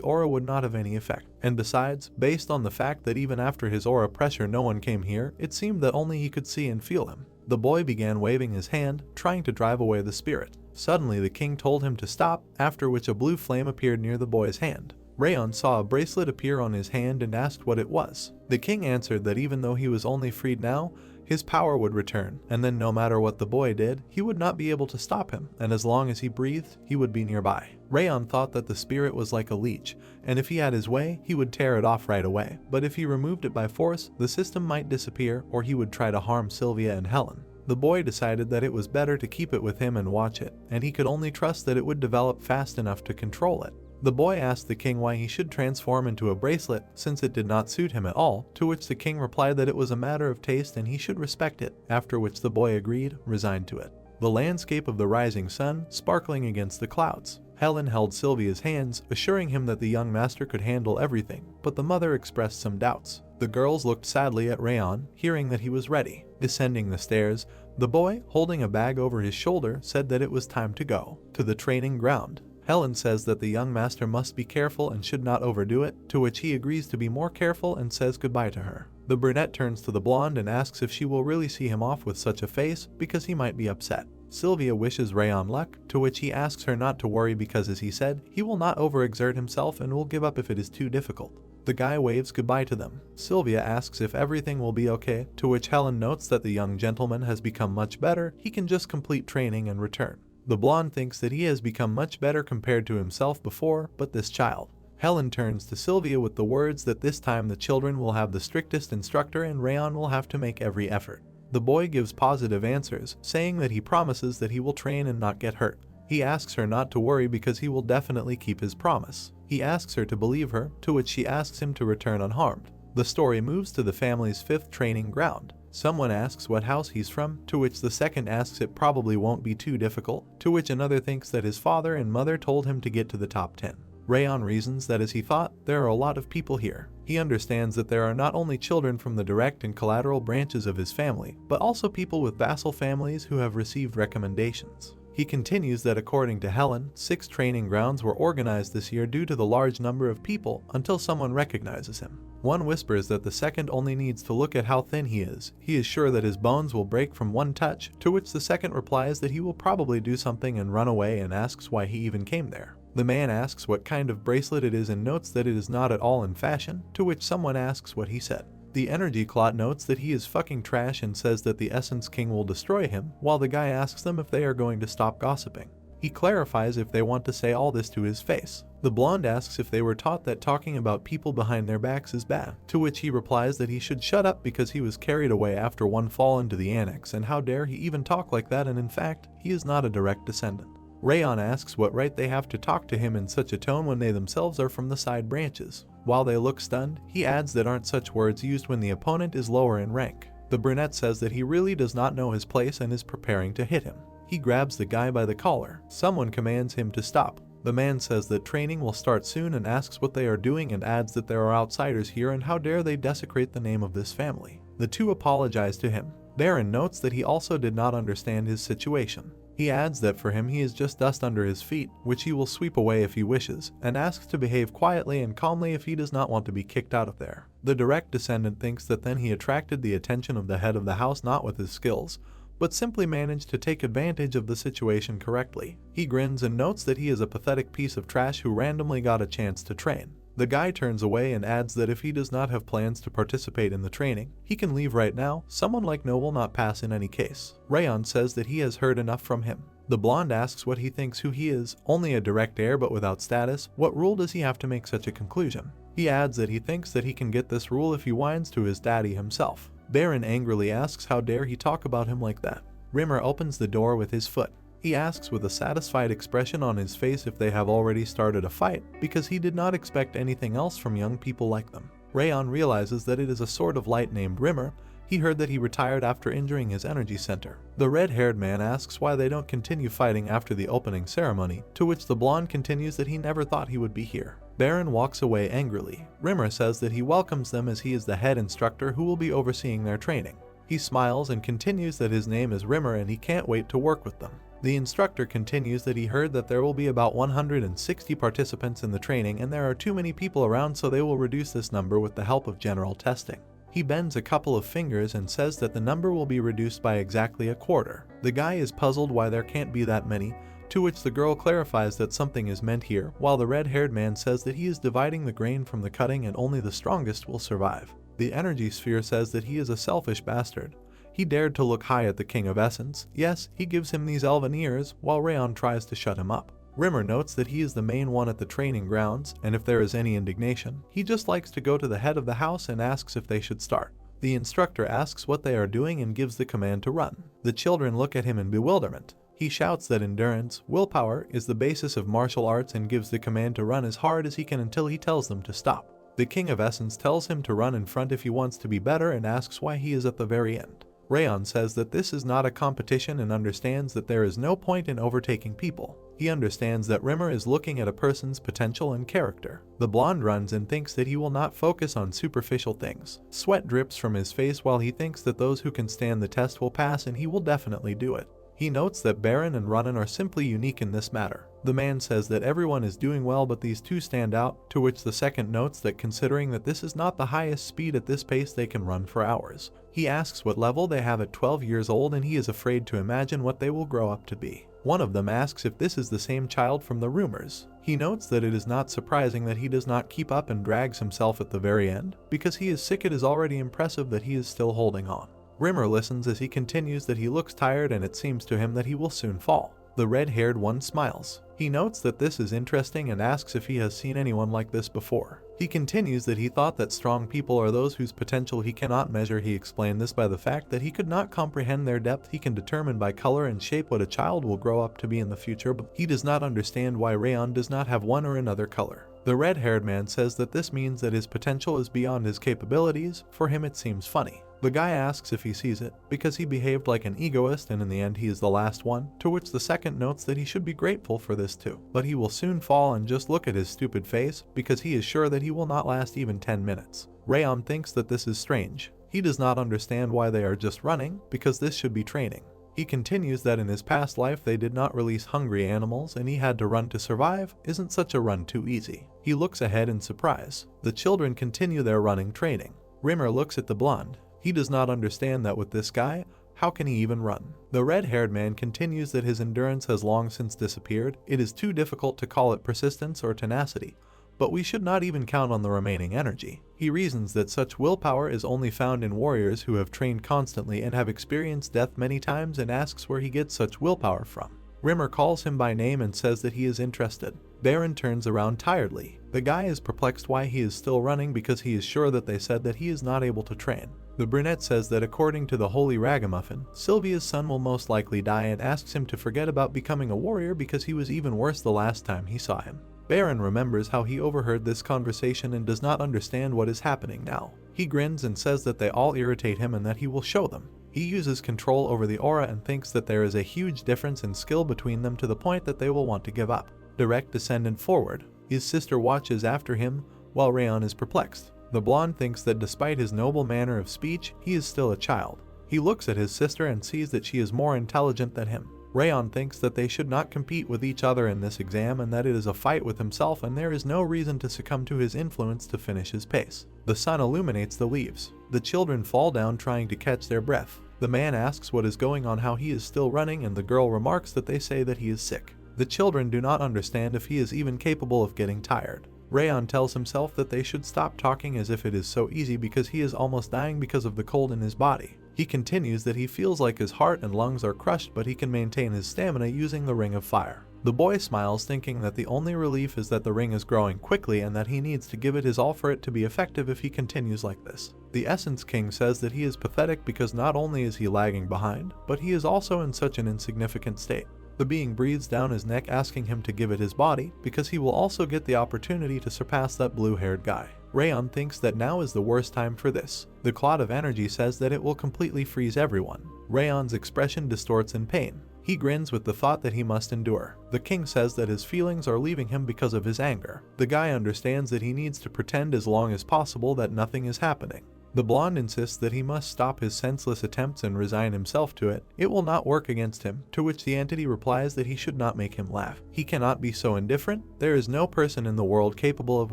aura would not have any effect. And besides, based on the fact that even after his aura pressure no one came here, it seemed that only he could see and feel him. The boy began waving his hand, trying to drive away the spirit. Suddenly the king told him to stop, after which a blue flame appeared near the boy's hand. Rayon saw a bracelet appear on his hand and asked what it was. The king answered that even though he was only freed now, his power would return, and then no matter what the boy did, he would not be able to stop him, and as long as he breathed, he would be nearby. Rayon thought that the spirit was like a leech, and if he had his way, he would tear it off right away, but if he removed it by force, the system might disappear or he would try to harm Sylvia and Helen. The boy decided that it was better to keep it with him and watch it, and he could only trust that it would develop fast enough to control it. The boy asked the king why he should transform into a bracelet since it did not suit him at all, to which the king replied that it was a matter of taste and he should respect it, after which the boy agreed, resigned to it. The landscape of the rising sun sparkling against the clouds. Helen held Sylvia's hands, assuring him that the young master could handle everything, but the mother expressed some doubts. The girls looked sadly at Rayon, hearing that he was ready. Descending the stairs, the boy, holding a bag over his shoulder, said that it was time to go to the training ground. Helen says that the young master must be careful and should not overdo it, to which he agrees to be more careful and says goodbye to her. The brunette turns to the blonde and asks if she will really see him off with such a face because he might be upset. Sylvia wishes Rayon luck, to which he asks her not to worry because, as he said, he will not overexert himself and will give up if it is too difficult. The guy waves goodbye to them. Sylvia asks if everything will be okay, to which Helen notes that the young gentleman has become much better, he can just complete training and return. The blonde thinks that he has become much better compared to himself before, but this child. Helen turns to Sylvia with the words that this time the children will have the strictest instructor and Rayon will have to make every effort. The boy gives positive answers, saying that he promises that he will train and not get hurt. He asks her not to worry because he will definitely keep his promise. He asks her to believe her, to which she asks him to return unharmed. The story moves to the family's 5th training ground. Someone asks what house he's from, to which the second asks it probably won't be too difficult, to which another thinks that his father and mother told him to get to the top 10. Rayon reasons that as he thought, there are a lot of people here. He understands that there are not only children from the direct and collateral branches of his family, but also people with vassal families who have received recommendations. He continues that according to Helen, 6 training grounds were organized this year due to the large number of people until someone recognizes him. One whispers that the second only needs to look at how thin he is. He is sure that his bones will break from one touch, to which the second replies that he will probably do something and run away and asks why he even came there. The man asks what kind of bracelet it is and notes that it is not at all in fashion, to which someone asks what he said. The energy clot notes that he is fucking trash and says that the Essence King will destroy him, while the guy asks them if they are going to stop gossiping. He clarifies if they want to say all this to his face. The blonde asks if they were taught that talking about people behind their backs is bad, to which he replies that he should shut up because he was carried away after one fall into the annex and how dare he even talk like that, and in fact, he is not a direct descendant. Rayon asks what right they have to talk to him in such a tone when they themselves are from the side branches. While they look stunned, he adds that aren't such words used when the opponent is lower in rank. The brunette says that he really does not know his place and is preparing to hit him. He grabs the guy by the collar. Someone commands him to stop. The man says that training will start soon and asks what they are doing and adds that there are outsiders here and how dare they desecrate the name of this family. The two apologize to him. Baron notes that he also did not understand his situation. He adds that for him he is just dust under his feet, which he will sweep away if he wishes, and asks to behave quietly and calmly if he does not want to be kicked out of there. The direct descendant thinks that then he attracted the attention of the head of the house not with his skills, but simply managed to take advantage of the situation correctly. He grins and notes that he is a pathetic piece of trash who randomly got a chance to train. The guy turns away and adds that if he does not have plans to participate in the training, he can leave right now. Someone like No will not pass in any case. Rayon says that he has heard enough from him. The blonde asks what he thinks who he is, only a direct heir but without status. What rule does he have to make such a conclusion? He adds that he thinks that he can get this rule if he whines to his daddy himself. Baron angrily asks how dare he talk about him like that. Rimer opens the door with his foot. He asks with a satisfied expression on his face if they have already started a fight, because he did not expect anything else from young people like them. Rayon realizes that it is a sort of light named Rimer. He heard that he retired after injuring his energy center. The red-haired man asks why they don't continue fighting after the opening ceremony, to which the blonde continues that he never thought he would be here. Baron walks away angrily. Rimer says that he welcomes them as he is the head instructor who will be overseeing their training. He smiles and continues that his name is Rimer and he can't wait to work with them. The instructor continues that he heard that there will be about 160 participants in the training and there are too many people around, so they will reduce this number with the help of general testing. He bends a couple of fingers and says that the number will be reduced by exactly a quarter. The guy is puzzled why there can't be that many, to which the girl clarifies that something is meant here, while the red-haired man says that he is dividing the grain from the cutting and only the strongest will survive. The energy sphere says that he is a selfish bastard. He dared to look high at the King of Essence. Yes, he gives him these elven ears, while Rayon tries to shut him up. Rimer notes that he is the main one at the training grounds, and if there is any indignation, he just likes to go to the head of the house and asks if they should start. The instructor asks what they are doing and gives the command to run. The children look at him in bewilderment. He shouts that endurance, willpower, is the basis of martial arts and gives the command to run as hard as he can until he tells them to stop. The King of Essence tells him to run in front if he wants to be better and asks why he is at the very end. Rayon says that this is not a competition and understands that there is no point in overtaking people. He understands that Rimer is looking at a person's potential and character. The blonde runs and thinks that he will not focus on superficial things. Sweat drips from his face while he thinks that those who can stand the test will pass and he will definitely do it. He notes that Baron and Ronan are simply unique in this matter. The man says that everyone is doing well but these two stand out, to which the second notes that considering that this is not the highest speed at this pace they can run for hours. He asks what level they have at 12 years old and he is afraid to imagine what they will grow up to be. One of them asks if this is the same child from the rumors. He notes that it is not surprising that he does not keep up and drags himself at the very end, because he is sick. It is already impressive that he is still holding on. Rimer listens as he continues that he looks tired and it seems to him that he will soon fall. The red-haired one smiles. He notes that this is interesting and asks if he has seen anyone like this before. He continues that he thought that strong people are those whose potential he cannot measure. He explained this by the fact that he could not comprehend their depth. He can determine by color and shape what a child will grow up to be in the future, but he does not understand why Rayon does not have one or another color. The red-haired man says that this means that his potential is beyond his capabilities. For him it seems funny. The guy asks if he sees it, because he behaved like an egoist and in the end he is the last one, to which the second notes that he should be grateful for this too. But he will soon fall and just look at his stupid face, because he is sure that he will not last even 10 minutes. Rayon thinks that this is strange. He does not understand why they are just running, because this should be training. He continues that in his past life they did not release hungry animals and he had to run to survive. Isn't such a run too easy? He looks ahead in surprise. The children continue their running training. Rimer looks at the blonde. He does not understand that with this guy, how can he even run? The red-haired man continues that his endurance has long since disappeared. It is too difficult to call it persistence or tenacity, but we should not even count on the remaining energy. He reasons that such willpower is only found in warriors who have trained constantly and have experienced death many times and asks where he gets such willpower from. Rimer calls him by name and says that he is interested. Baron turns around tiredly. The guy is perplexed why he is still running because he is sure that they said that he is not able to train. The brunette says that according to the holy ragamuffin, Sylvia's son will most likely die and asks him to forget about becoming a warrior because he was even worse the last time he saw him. Baron remembers how he overheard this conversation and does not understand what is happening now. He grins and says that they all irritate him and that he will show them. He uses control over the aura and thinks that there is a huge difference in skill between them to the point that they will want to give up. Direct descendant forward. His sister watches after him while Rayon is perplexed. The blonde thinks that despite his noble manner of speech, he is still a child. He looks at his sister and sees that she is more intelligent than him. Rayon thinks that they should not compete with each other in this exam and that it is a fight with himself and there is no reason to succumb to his influence to finish his pace. The sun illuminates the leaves. The children fall down trying to catch their breath. The man asks what is going on, how he is still running, and the girl remarks that they say that he is sick. The children do not understand if he is even capable of getting tired. Rayon tells himself that they should stop talking as if it is so easy because he is almost dying because of the cold in his body. He continues that he feels like his heart and lungs are crushed but he can maintain his stamina using the ring of fire. The boy smiles thinking that the only relief is that the ring is growing quickly and that he needs to give it his all for it to be effective if he continues like this. The Essence King says that he is pathetic because not only is he lagging behind, but he is also in such an insignificant state. The being breathes down his neck asking him to give it his body because he will also get the opportunity to surpass that blue-haired guy. Rayon thinks that now is the worst time for this. The cloud of energy says that it will completely freeze everyone. Rayon's expression distorts in pain. He grins with the thought that he must endure. The king says that his feelings are leaving him because of his anger. The guy understands that he needs to pretend as long as possible that nothing is happening. The blonde insists that he must stop his senseless attempts and resign himself to it. It will not work against him, to which the entity replies that he should not make him laugh. He cannot be so indifferent. There is no person in the world capable of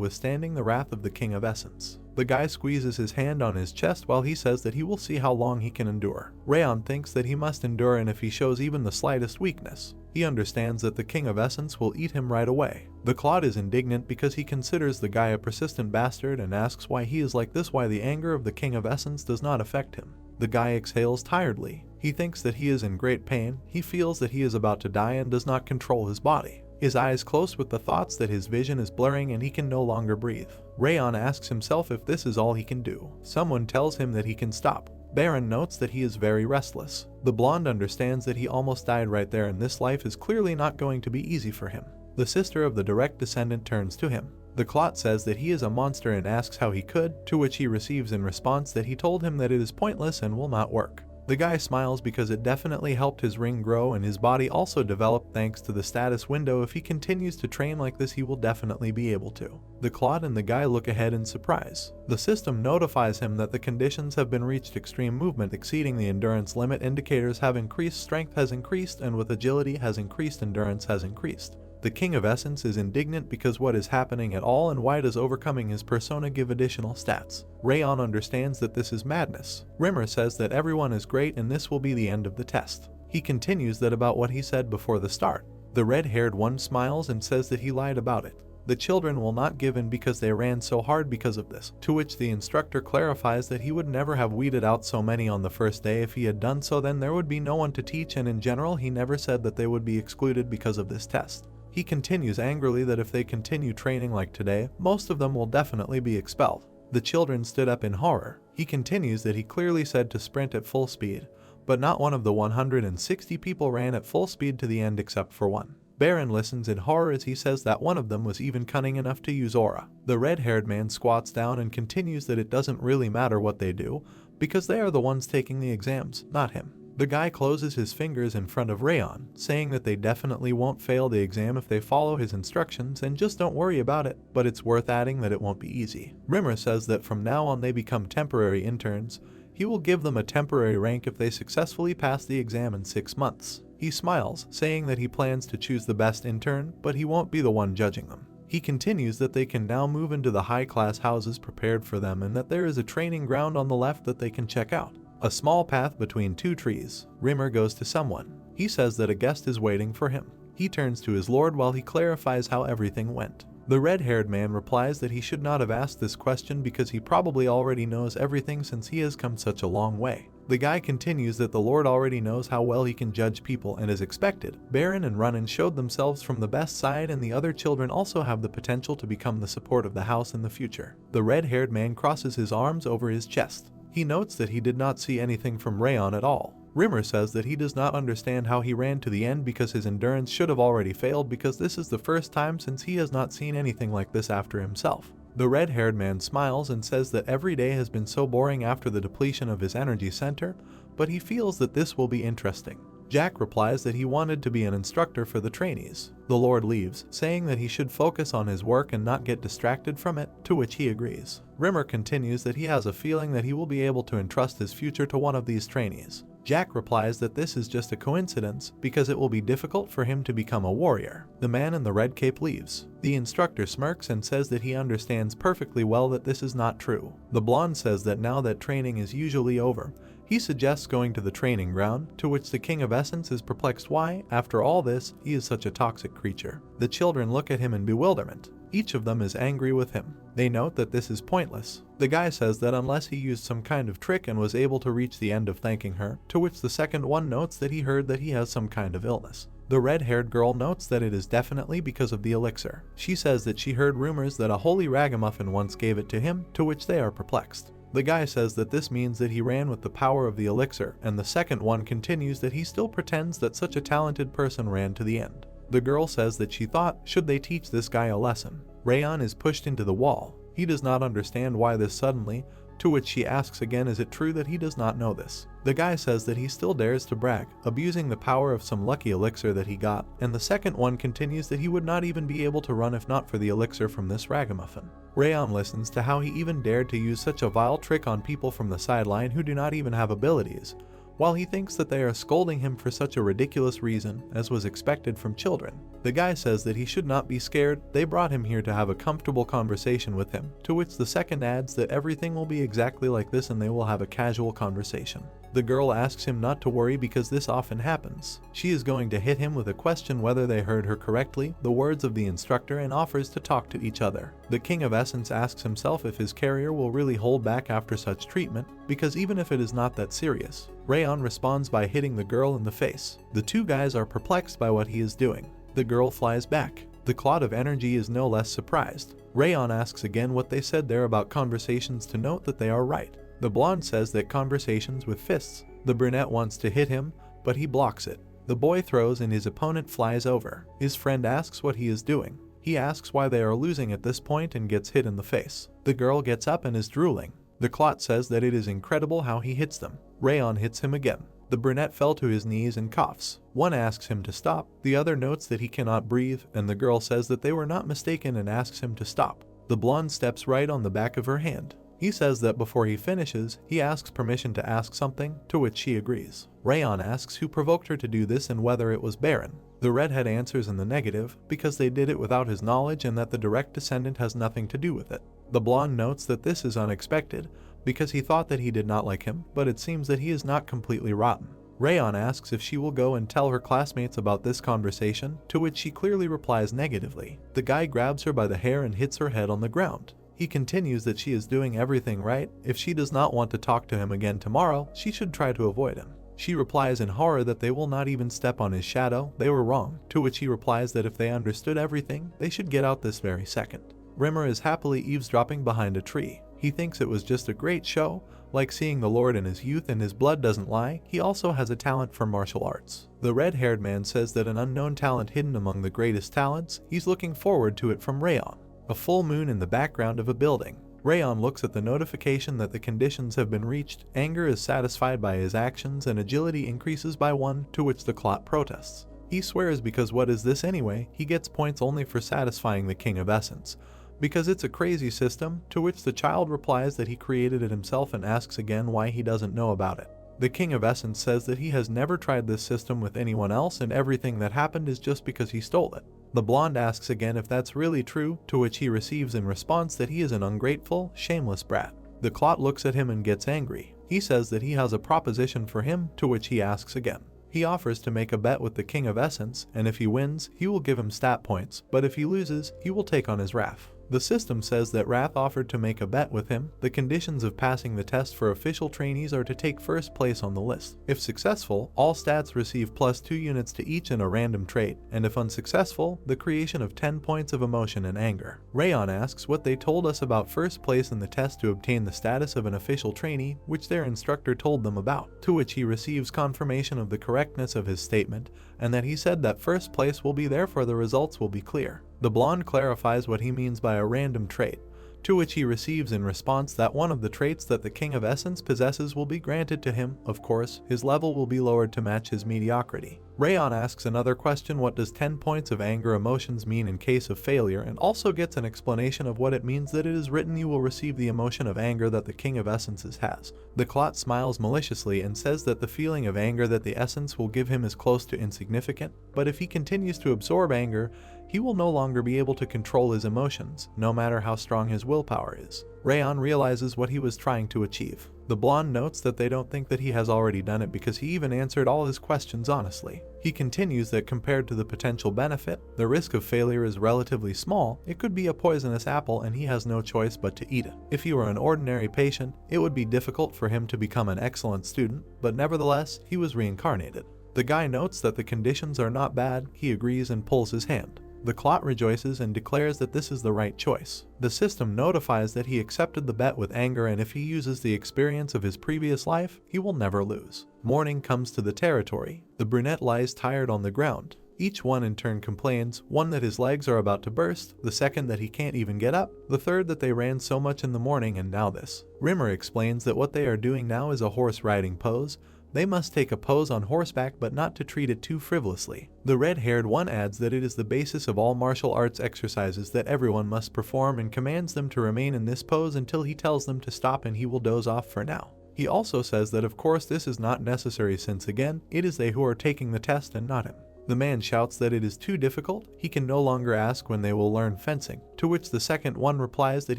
withstanding the wrath of the King of Essence. The guy squeezes his hand on his chest while he says that he will see how long he can endure. Rayon thinks that he must endure, and if he shows even the slightest weakness, he understands that the King of Essence will eat him right away. The Claude is indignant because he considers the guy a persistent bastard and asks why he is like this, why the anger of the King of Essence does not affect him. The guy exhales tiredly. He thinks that he is in great pain. He feels that he is about to die and does not control his body. his eyes close with the thoughts that his vision is blurring and he can no longer breathe. Rayon asks himself if this is all he can do. Someone tells him that he can stop. Baron notes that he is very restless. The blonde understands that he almost died right there and this life is clearly not going to be easy for him. The sister of the direct descendant turns to him. The Clot says that he is a monster and asks how he could, to which he receives in response that he told him that it is pointless and will not work. The guy smiles because it definitely helped his ring grow and his body also developed thanks to the status window. If he continues to train like this he will definitely be able to. The Clot and the guy look ahead in surprise. The system notifies him that the conditions have been reached. Extreme movement exceeding the endurance limit indicators have increased, strength has increased, and with agility has increased, endurance has increased. The King of Essence is indignant because what is happening at all and why does overcoming his persona give additional stats? Rayon understands that this is madness. Rimer says that everyone is great and this will be the end of the test. He continues that about what he said before the start. The red-haired one smiles and says that he lied about it. The children will not give in because they ran so hard because of this, to which the instructor clarifies that he would never have weeded out so many on the first day. If he had done so then there would be no one to teach, and in general he never said that they would be excluded because of this test. He continues angrily that if they continue training like today, most of them will definitely be expelled. The children stood up in horror. He continues that he clearly said to sprint at full speed, but not one of the 160 people ran at full speed to the end except for one. Baron listens in horror as he says that one of them was even cunning enough to use aura. The red-haired man squats down and continues that it doesn't really matter what they do, because they are the ones taking the exams, not him. The guy closes his fingers in front of Rayon, saying that they definitely won't fail the exam if they follow his instructions and just don't worry about it, but it's worth adding that it won't be easy. Rimer says that from now on they become temporary interns. He will give them a temporary rank if they successfully pass the exam in 6 months. He smiles, saying that he plans to choose the best intern, but he won't be the one judging them. He continues that they can now move into the high-class houses prepared for them and that there is a training ground on the left that they can check out. A small path between 2 trees. Rimer goes to someone. He says that a guest is waiting for him. He turns to his lord while he clarifies how everything went. The red-haired man replies that he should not have asked this question because he probably already knows everything since he has come such a long way. The guy continues that the lord already knows how well he can judge people and as expected, Baron and Runin showed themselves from the best side and the other children also have the potential to become the support of the house in the future. The red-haired man crosses his arms over his chest. He notes that he did not see anything from Rayon at all. Rimer says that he does not understand how he ran to the end because his endurance should have already failed because this is the first time since he has not seen anything like this after himself. The red-haired man smiles and says that every day has been so boring after the depletion of his energy center, but he feels that this will be interesting. Jack replies that he wanted to be an instructor for the trainees. The Lord leaves, saying that he should focus on his work and not get distracted from it, to which he agrees. Rimer continues that he has a feeling that he will be able to entrust his future to one of these trainees. Jack replies that this is just a coincidence because it will be difficult for him to become a warrior. The man in the red cape leaves. The instructor smirks and says that he understands perfectly well that this is not true. The blonde says that now that training is usually over, he suggests going to the training ground, to which the King of Essence is perplexed why, after all this, he is such a toxic creature. The children look at him in bewilderment. Each of them is angry with him. They note that this is pointless. The guy says that unless he used some kind of trick and was able to reach the end of thanking her, to which the second one notes that he heard that he has some kind of illness. The red-haired girl notes that it is definitely because of the elixir. She says that she heard rumors that a holy ragamuffin once gave it to him, to which they are perplexed. The guy says that this means that he ran with the power of the elixir, and the second one continues that he still pretends that such a talented person ran to the end. The girl says that she thought, should they teach this guy a lesson? Rayon is pushed into the wall. He does not understand why this suddenly, to which she asks again is it true that he does not know this. The guy says that he still dares to brag, abusing the power of some lucky elixir that he got, and the second one continues that he would not even be able to run if not for the elixir from this ragamuffin. Rayon listens to how he even dared to use such a vile trick on people from the sideline who do not even have abilities, while he thinks that they are scolding him for such a ridiculous reason, as was expected from children. The guy says that he should not be scared, they brought him here to have a comfortable conversation with him, to which the second adds that everything will be exactly like this and they will have a casual conversation. The girl asks him not to worry because this often happens. She is going to hit him with a question whether they heard her correctly, the words of the instructor, and offers to talk to each other. The King of Essence asks himself if his carrier will really hold back after such treatment, because even if it is not that serious. Rayon responds by hitting the girl in the face. The two guys are perplexed by what he is doing. The girl flies back. The clot of energy is no less surprised. Rayon asks again what they said there about conversations to note that they are right. The blonde says that conversations with fists. The brunette wants to hit him, but he blocks it. The boy throws and his opponent flies over. His friend asks what he is doing. He asks why they are losing at this point and gets hit in the face. The girl gets up and is drooling. The clot says that it is incredible how he hits them. Rayon hits him again. The brunette fell to his knees and coughs. One asks him to stop, the other notes that he cannot breathe, and the girl says that they were not mistaken and asks him to stop. The blonde steps right on the back of her hand. He says that before he finishes, he asks permission to ask something, to which she agrees. Rayon asks who provoked her to do this and whether it was Baron. The redhead answers in the negative, because they did it without his knowledge and that the direct descendant has nothing to do with it. The blonde notes that this is unexpected, because he thought that he did not like him, but it seems that he is not completely rotten. Rayon asks if she will go and tell her classmates about this conversation, to which she clearly replies negatively. The guy grabs her by the hair and hits her head on the ground. He continues that she is doing everything right. If she does not want to talk to him again tomorrow, she should try to avoid him. She replies in horror that they will not even step on his shadow, they were wrong, to which he replies that if they understood everything, they should get out this very second. Rimer is happily eavesdropping behind a tree. He thinks it was just a great show, like seeing the Lord in his youth and his blood doesn't lie. He also has a talent for martial arts. The red-haired man says that an unknown talent hidden among the greatest talents, he's looking forward to it from Rayon. A full moon in the background of a building. Rayon looks at the notification that the conditions have been reached, anger is satisfied by his actions and agility increases by 1, to which the clot protests. He swears because what is this anyway? He gets points only for satisfying the King of Essence. Because it's a crazy system, to which the child replies that he created it himself and asks again why he doesn't know about it. The King of Essence says that he has never tried this system with anyone else and everything that happened is just because he stole it. The blonde asks again if that's really true, to which he receives in response that he is an ungrateful, shameless brat. The clot looks at him and gets angry. He says that he has a proposition for him, to which he asks again. He offers to make a bet with the King of Essence, and if he wins, he will give him stat points, but if he loses, he will take on his wrath. The system says that Wrath offered to make a bet with him. The conditions of passing the test for official trainees are to take first place on the list. If successful, all stats receive +2 units to each in a random trait, and if unsuccessful, the creation of 10 points of emotion and anger. Rayon asks what they told us about first place in the test to obtain the status of an official trainee, which their instructor told them about, to which he receives confirmation of the correctness of his statement, and that he said that first place will be there for the results will be clear. The blonde clarifies what he means by a random trait, to which he receives in response that one of the traits that the King of Essence possesses will be granted to him. Of course, his level will be lowered to match his mediocrity. Rayon asks another question: what does 10 points of anger emotions mean in case of failure, and also gets an explanation of what it means that it is written you will receive the emotion of anger that the King of Essences has. The clot smiles maliciously and says that the feeling of anger that the essence will give him is close to insignificant, but if he continues to absorb anger, he will no longer be able to control his emotions, no matter how strong his willpower is. Rayon realizes what he was trying to achieve. The blonde notes that they don't think that he has already done it because he even answered all his questions honestly. He continues that compared to the potential benefit, the risk of failure is relatively small. It could be a poisonous apple and he has no choice but to eat it. If he were an ordinary patient, it would be difficult for him to become an excellent student, but nevertheless, he was reincarnated. The guy notes that the conditions are not bad. He agrees and pulls his hand. The clot rejoices and declares that this is the right choice. The system notifies that he accepted the bet with anger, and if he uses the experience of his previous life, he will never lose. Morning comes to the territory. The brunette lies tired on the ground. Each one in turn complains, one that his legs are about to burst, the second that he can't even get up, the third that they ran so much in the morning and now this. Rimer explains that what they are doing now is a horse riding pose. They must take a pose on horseback but not to treat it too frivolously. The red-haired one adds that it is the basis of all martial arts exercises that everyone must perform and commands them to remain in this pose until he tells them to stop and he will doze off for now. He also says that of course this is not necessary since again, it is they who are taking the test and not him. The man shouts that it is too difficult, he can no longer ask when they will learn fencing, to which the second one replies that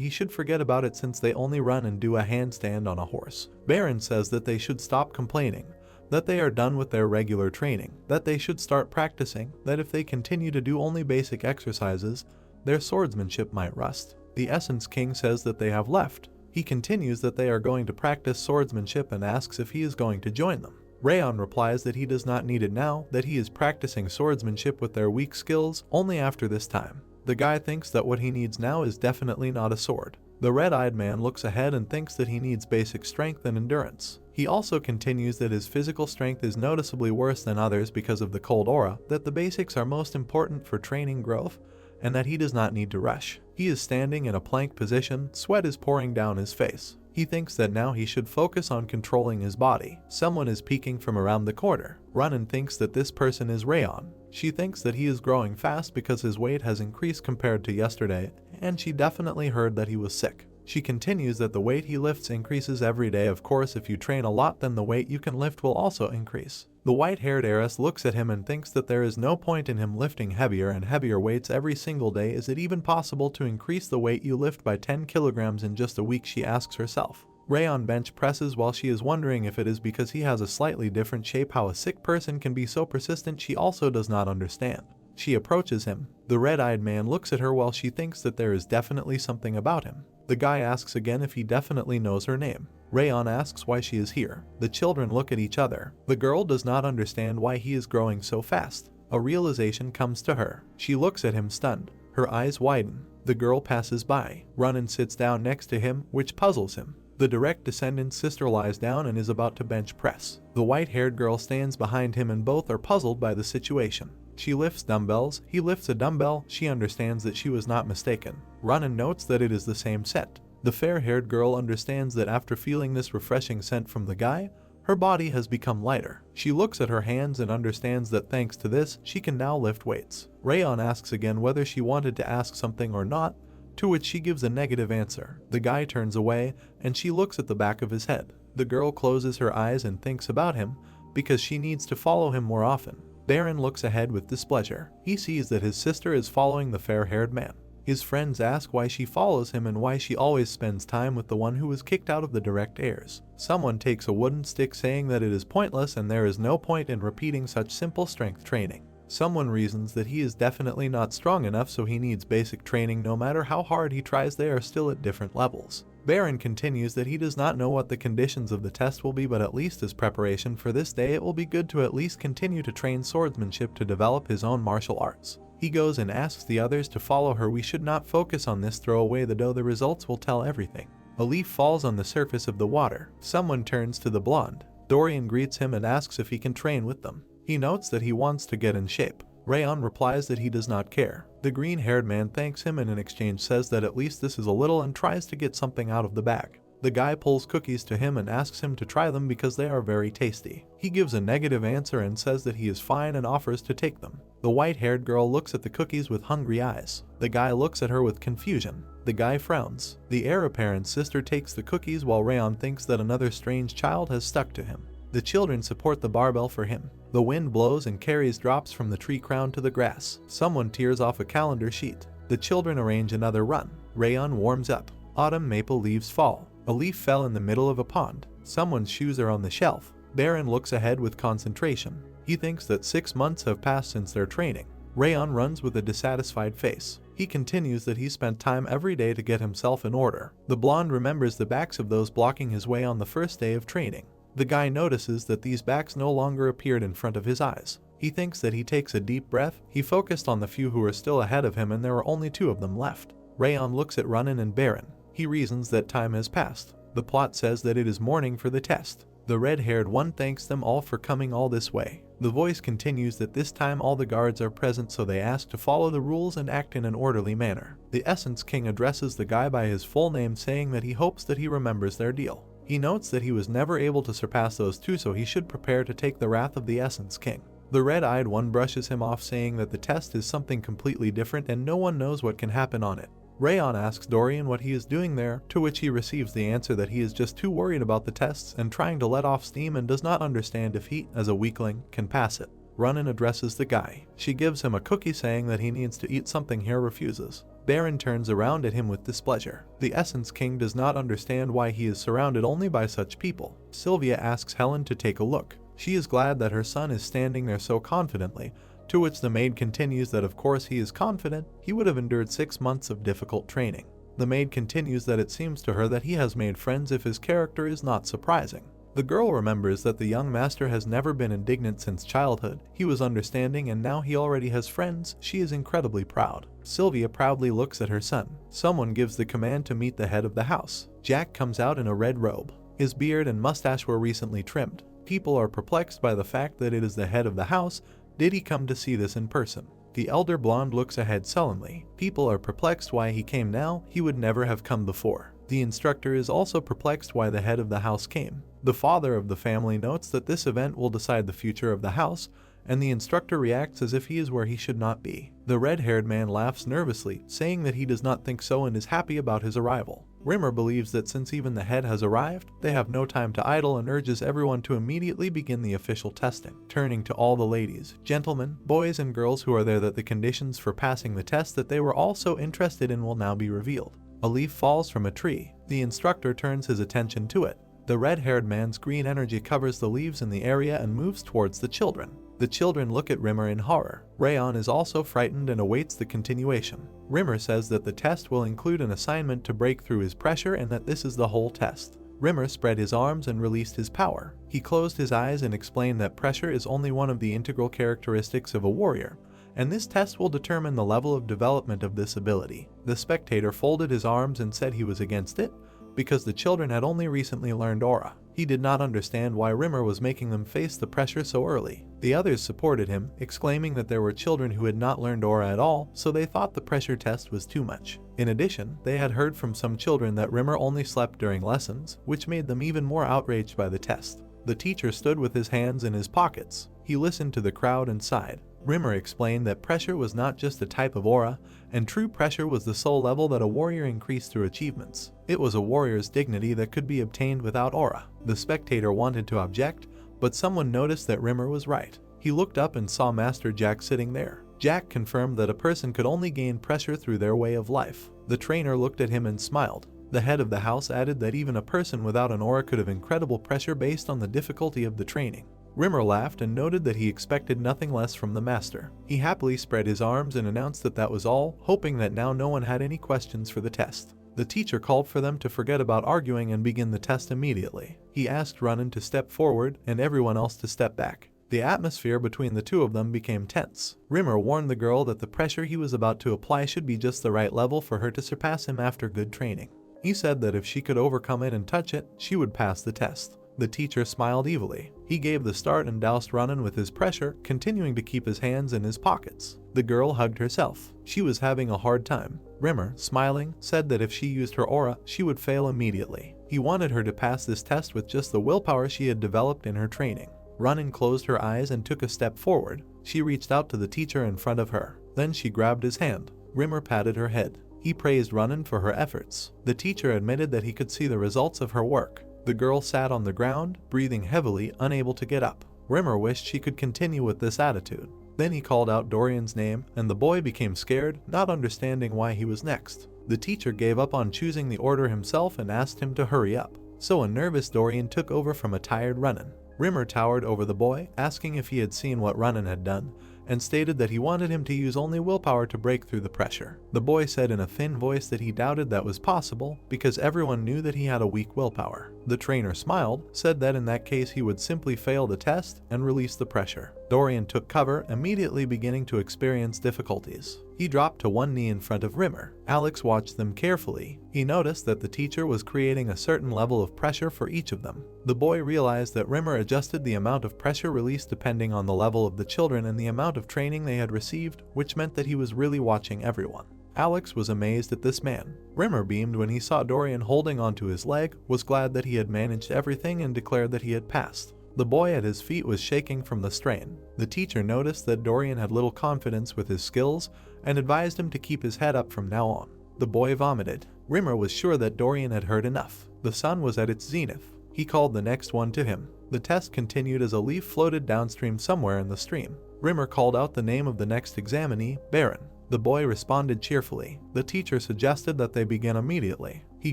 he should forget about it since they only run and do a handstand on a horse. Baron says that they should stop complaining, that they are done with their regular training, that they should start practicing, that if they continue to do only basic exercises, their swordsmanship might rust. The Essence King says that they have left. He continues that they are going to practice swordsmanship and asks if he is going to join them. Rayon replies that he does not need it now, that he is practicing swordsmanship with their weak skills only after this time. The guy thinks that what he needs now is definitely not a sword. The red-eyed man looks ahead and thinks that he needs basic strength and endurance. He also continues that his physical strength is noticeably worse than others because of the cold aura, that the basics are most important for training growth, and that he does not need to rush. He is standing in a plank position, sweat is pouring down his face. He thinks that now he should focus on controlling his body. Someone is peeking from around the corner. Runin thinks that this person is Rayon. She thinks that he is growing fast because his weight has increased compared to yesterday, and she definitely heard that he was sick. She continues that the weight he lifts increases every day. Of course, if you train a lot, then the weight you can lift will also increase. The white-haired heiress looks at him and thinks that there is no point in him lifting heavier and heavier weights every single day. Is it even possible to increase the weight you lift by 10 kilograms in just a week, she asks herself. Rayon bench presses while she is wondering if it is because he has a slightly different shape. How a sick person can be so persistent, she also does not understand. She approaches him. The red-eyed man looks at her while she thinks that there is definitely something about him. The guy asks again if he definitely knows her name. Rayon asks why she is here. The children look at each other. The girl does not understand why he is growing so fast. A realization comes to her. She looks at him stunned. Her eyes widen. The girl passes by. Runin sits down next to him, which puzzles him. The direct descendant's sister lies down and is about to bench press. The white-haired girl stands behind him and both are puzzled by the situation. She lifts dumbbells, he lifts a dumbbell, she understands that she was not mistaken. Runin notes that it is the same set. The fair-haired girl understands that after feeling this refreshing scent from the guy, her body has become lighter. She looks at her hands and understands that thanks to this, she can now lift weights. Rayon asks again whether she wanted to ask something or not, to which she gives a negative answer. The guy turns away, and she looks at the back of his head. The girl closes her eyes and thinks about him, because she needs to follow him more often. Baron looks ahead with displeasure. He sees that his sister is following the fair-haired man. His friends ask why she follows him and why she always spends time with the one who was kicked out of the direct heirs. Someone takes a wooden stick saying that it is pointless and there is no point in repeating such simple strength training. Someone reasons that he is definitely not strong enough, so he needs basic training. No matter how hard he tries, they are still at different levels. Baron continues that he does not know what the conditions of the test will be, but at least as preparation for this day it will be good to at least continue to train swordsmanship to develop his own martial arts. He goes and asks the others to follow her. We should not focus on this, throw away the dough, the results will tell everything. A leaf falls on the surface of the water. Someone turns to the blonde. Dorian greets him and asks if he can train with them. He notes that he wants to get in shape. Rayon replies that he does not care. The green-haired man thanks him and in exchange says that at least this is a little and tries to get something out of the bag. The guy pulls cookies to him and asks him to try them because they are very tasty. He gives a negative answer and says that he is fine and offers to take them. The white-haired girl looks at the cookies with hungry eyes. The guy looks at her with confusion. The guy frowns. The heir apparent's sister takes the cookies while Rayon thinks that another strange child has stuck to him. The children support the barbell for him. The wind blows and carries drops from the tree crown to the grass. Someone tears off a calendar sheet. The children arrange another run. Rayon warms up. Autumn maple leaves fall. A leaf fell in the middle of a pond. Someone's shoes are on the shelf. Baron looks ahead with concentration. He thinks that 6 months have passed since their training. Rayon runs with a dissatisfied face. He continues that he spent time every day to get himself in order. The blonde remembers the backs of those blocking his way on the first day of training. The guy notices that these backs no longer appeared in front of his eyes. He thinks that he takes a deep breath. He focused on the few who were still ahead of him and there were only 2 of them left. Rayon looks at Runin and Baron. He reasons that time has passed. The plot says that it is morning for the test. The red-haired one thanks them all for coming all this way. The voice continues that this time all the guards are present, so they ask to follow the rules and act in an orderly manner. The Essence King addresses the guy by his full name, saying that he hopes that he remembers their deal. He notes that he was never able to surpass those 2, so he should prepare to take the wrath of the Essence King. The red-eyed one brushes him off, saying that the test is something completely different and no one knows what can happen on it. Rayon asks Dorian what he is doing there, to which he receives the answer that he is just too worried about the tests and trying to let off steam and does not understand if he, as a weakling, can pass it. Runin addresses the guy. She gives him a cookie saying that he needs to eat something. He refuses. Baron turns around at him with displeasure. The Essence King does not understand why he is surrounded only by such people. Sylvia asks Helen to take a look. She is glad that her son is standing there so confidently, to which the maid continues that of course he is confident, he would have endured 6 months of difficult training. The maid continues that it seems to her that he has made friends, if his character is not surprising. The girl remembers that the young master has never been indignant since childhood. He was understanding and now he already has friends. She is incredibly proud. Sylvia proudly looks at her son. Someone gives the command to meet the head of the house. Jack comes out in a red robe. His beard and mustache were recently trimmed. People are perplexed by the fact that it is the head of the house. Did he come to see this in person? The elder blonde looks ahead sullenly. People are perplexed why he came now. He would never have come before. The instructor is also perplexed why the head of the house came. The father of the family notes that this event will decide the future of the house, and the instructor reacts as if he is where he should not be. The red-haired man laughs nervously, saying that he does not think so and is happy about his arrival. Rimer believes that since even the head has arrived, they have no time to idle and urges everyone to immediately begin the official testing. Turning to all the ladies, gentlemen, boys and girls who are there, that the conditions for passing the test that they were all so interested in will now be revealed. A leaf falls from a tree. The instructor turns his attention to it. The red-haired man's green energy covers the leaves in the area and moves towards the children. The children look at Rimer in horror. Rayon is also frightened and awaits the continuation. Rimer says that the test will include an assignment to break through his pressure and that this is the whole test. Rimer spread his arms and released his power. He closed his eyes and explained that pressure is only one of the integral characteristics of a warrior, and this test will determine the level of development of this ability. The spectator folded his arms and said he was against it, because the children had only recently learned aura. He did not understand why Rimer was making them face the pressure so early. The others supported him, exclaiming that there were children who had not learned aura at all, so they thought the pressure test was too much. In addition, they had heard from some children that Rimer only slept during lessons, which made them even more outraged by the test. The teacher stood with his hands in his pockets. He listened to the crowd and sighed. Rimer explained that pressure was not just a type of aura, and true pressure was the sole level that a warrior increased through achievements. It was a warrior's dignity that could be obtained without aura. The spectator wanted to object, but someone noticed that Rimer was right. He looked up and saw Master Jack sitting there. Jack confirmed that a person could only gain pressure through their way of life. The trainer looked at him and smiled. The head of the house added that even a person without an aura could have incredible pressure based on the difficulty of the training. Rimer laughed and noted that he expected nothing less from the master. He happily spread his arms and announced that that was all, hoping that now no one had any questions for the test. The teacher called for them to forget about arguing and begin the test immediately. He asked Runan to step forward and everyone else to step back. The atmosphere between the two of them became tense. Rimer warned the girl that the pressure he was about to apply should be just the right level for her to surpass him after good training. He said that if she could overcome it and touch it, she would pass the test. The teacher smiled evilly. He gave the start and doused Runan with his pressure, continuing to keep his hands in his pockets. The girl hugged herself. She was having a hard time. Rimer, smiling, said that if she used her aura, she would fail immediately. He wanted her to pass this test with just the willpower she had developed in her training. Runan closed her eyes and took a step forward. She reached out to the teacher in front of her. Then she grabbed his hand. Rimer patted her head. He praised Runan for her efforts. The teacher admitted that he could see the results of her work. The girl sat on the ground, breathing heavily, unable to get up. Rimer wished she could continue with this attitude. Then he called out Dorian's name, and the boy became scared, not understanding why he was next. The teacher gave up on choosing the order himself and asked him to hurry up. So a nervous Dorian took over from a tired Runan. Rimer towered over the boy, asking if he had seen what Runan had done, and stated that he wanted him to use only willpower to break through the pressure. The boy said in a thin voice that he doubted that was possible because everyone knew that he had a weak willpower. The trainer smiled, said that in that case he would simply fail the test and release the pressure. Dorian took cover, immediately beginning to experience difficulties. He dropped to one knee in front of Rimer. Alex watched them carefully. He noticed that the teacher was creating a certain level of pressure for each of them. The boy realized that Rimer adjusted the amount of pressure released depending on the level of the children and the amount of training they had received, which meant that he was really watching everyone. Alex was amazed at this man. Rimer beamed when he saw Dorian holding onto his leg, was glad that he had managed everything and declared that he had passed. The boy at his feet was shaking from the strain. The teacher noticed that Dorian had little confidence with his skills and advised him to keep his head up from now on. The boy vomited. Rimer was sure that Dorian had heard enough. The sun was at its zenith. He called the next one to him. The test continued as a leaf floated downstream somewhere in the stream. Rimer called out the name of the next examinee, Baron. The boy responded cheerfully. The teacher suggested that they begin immediately. He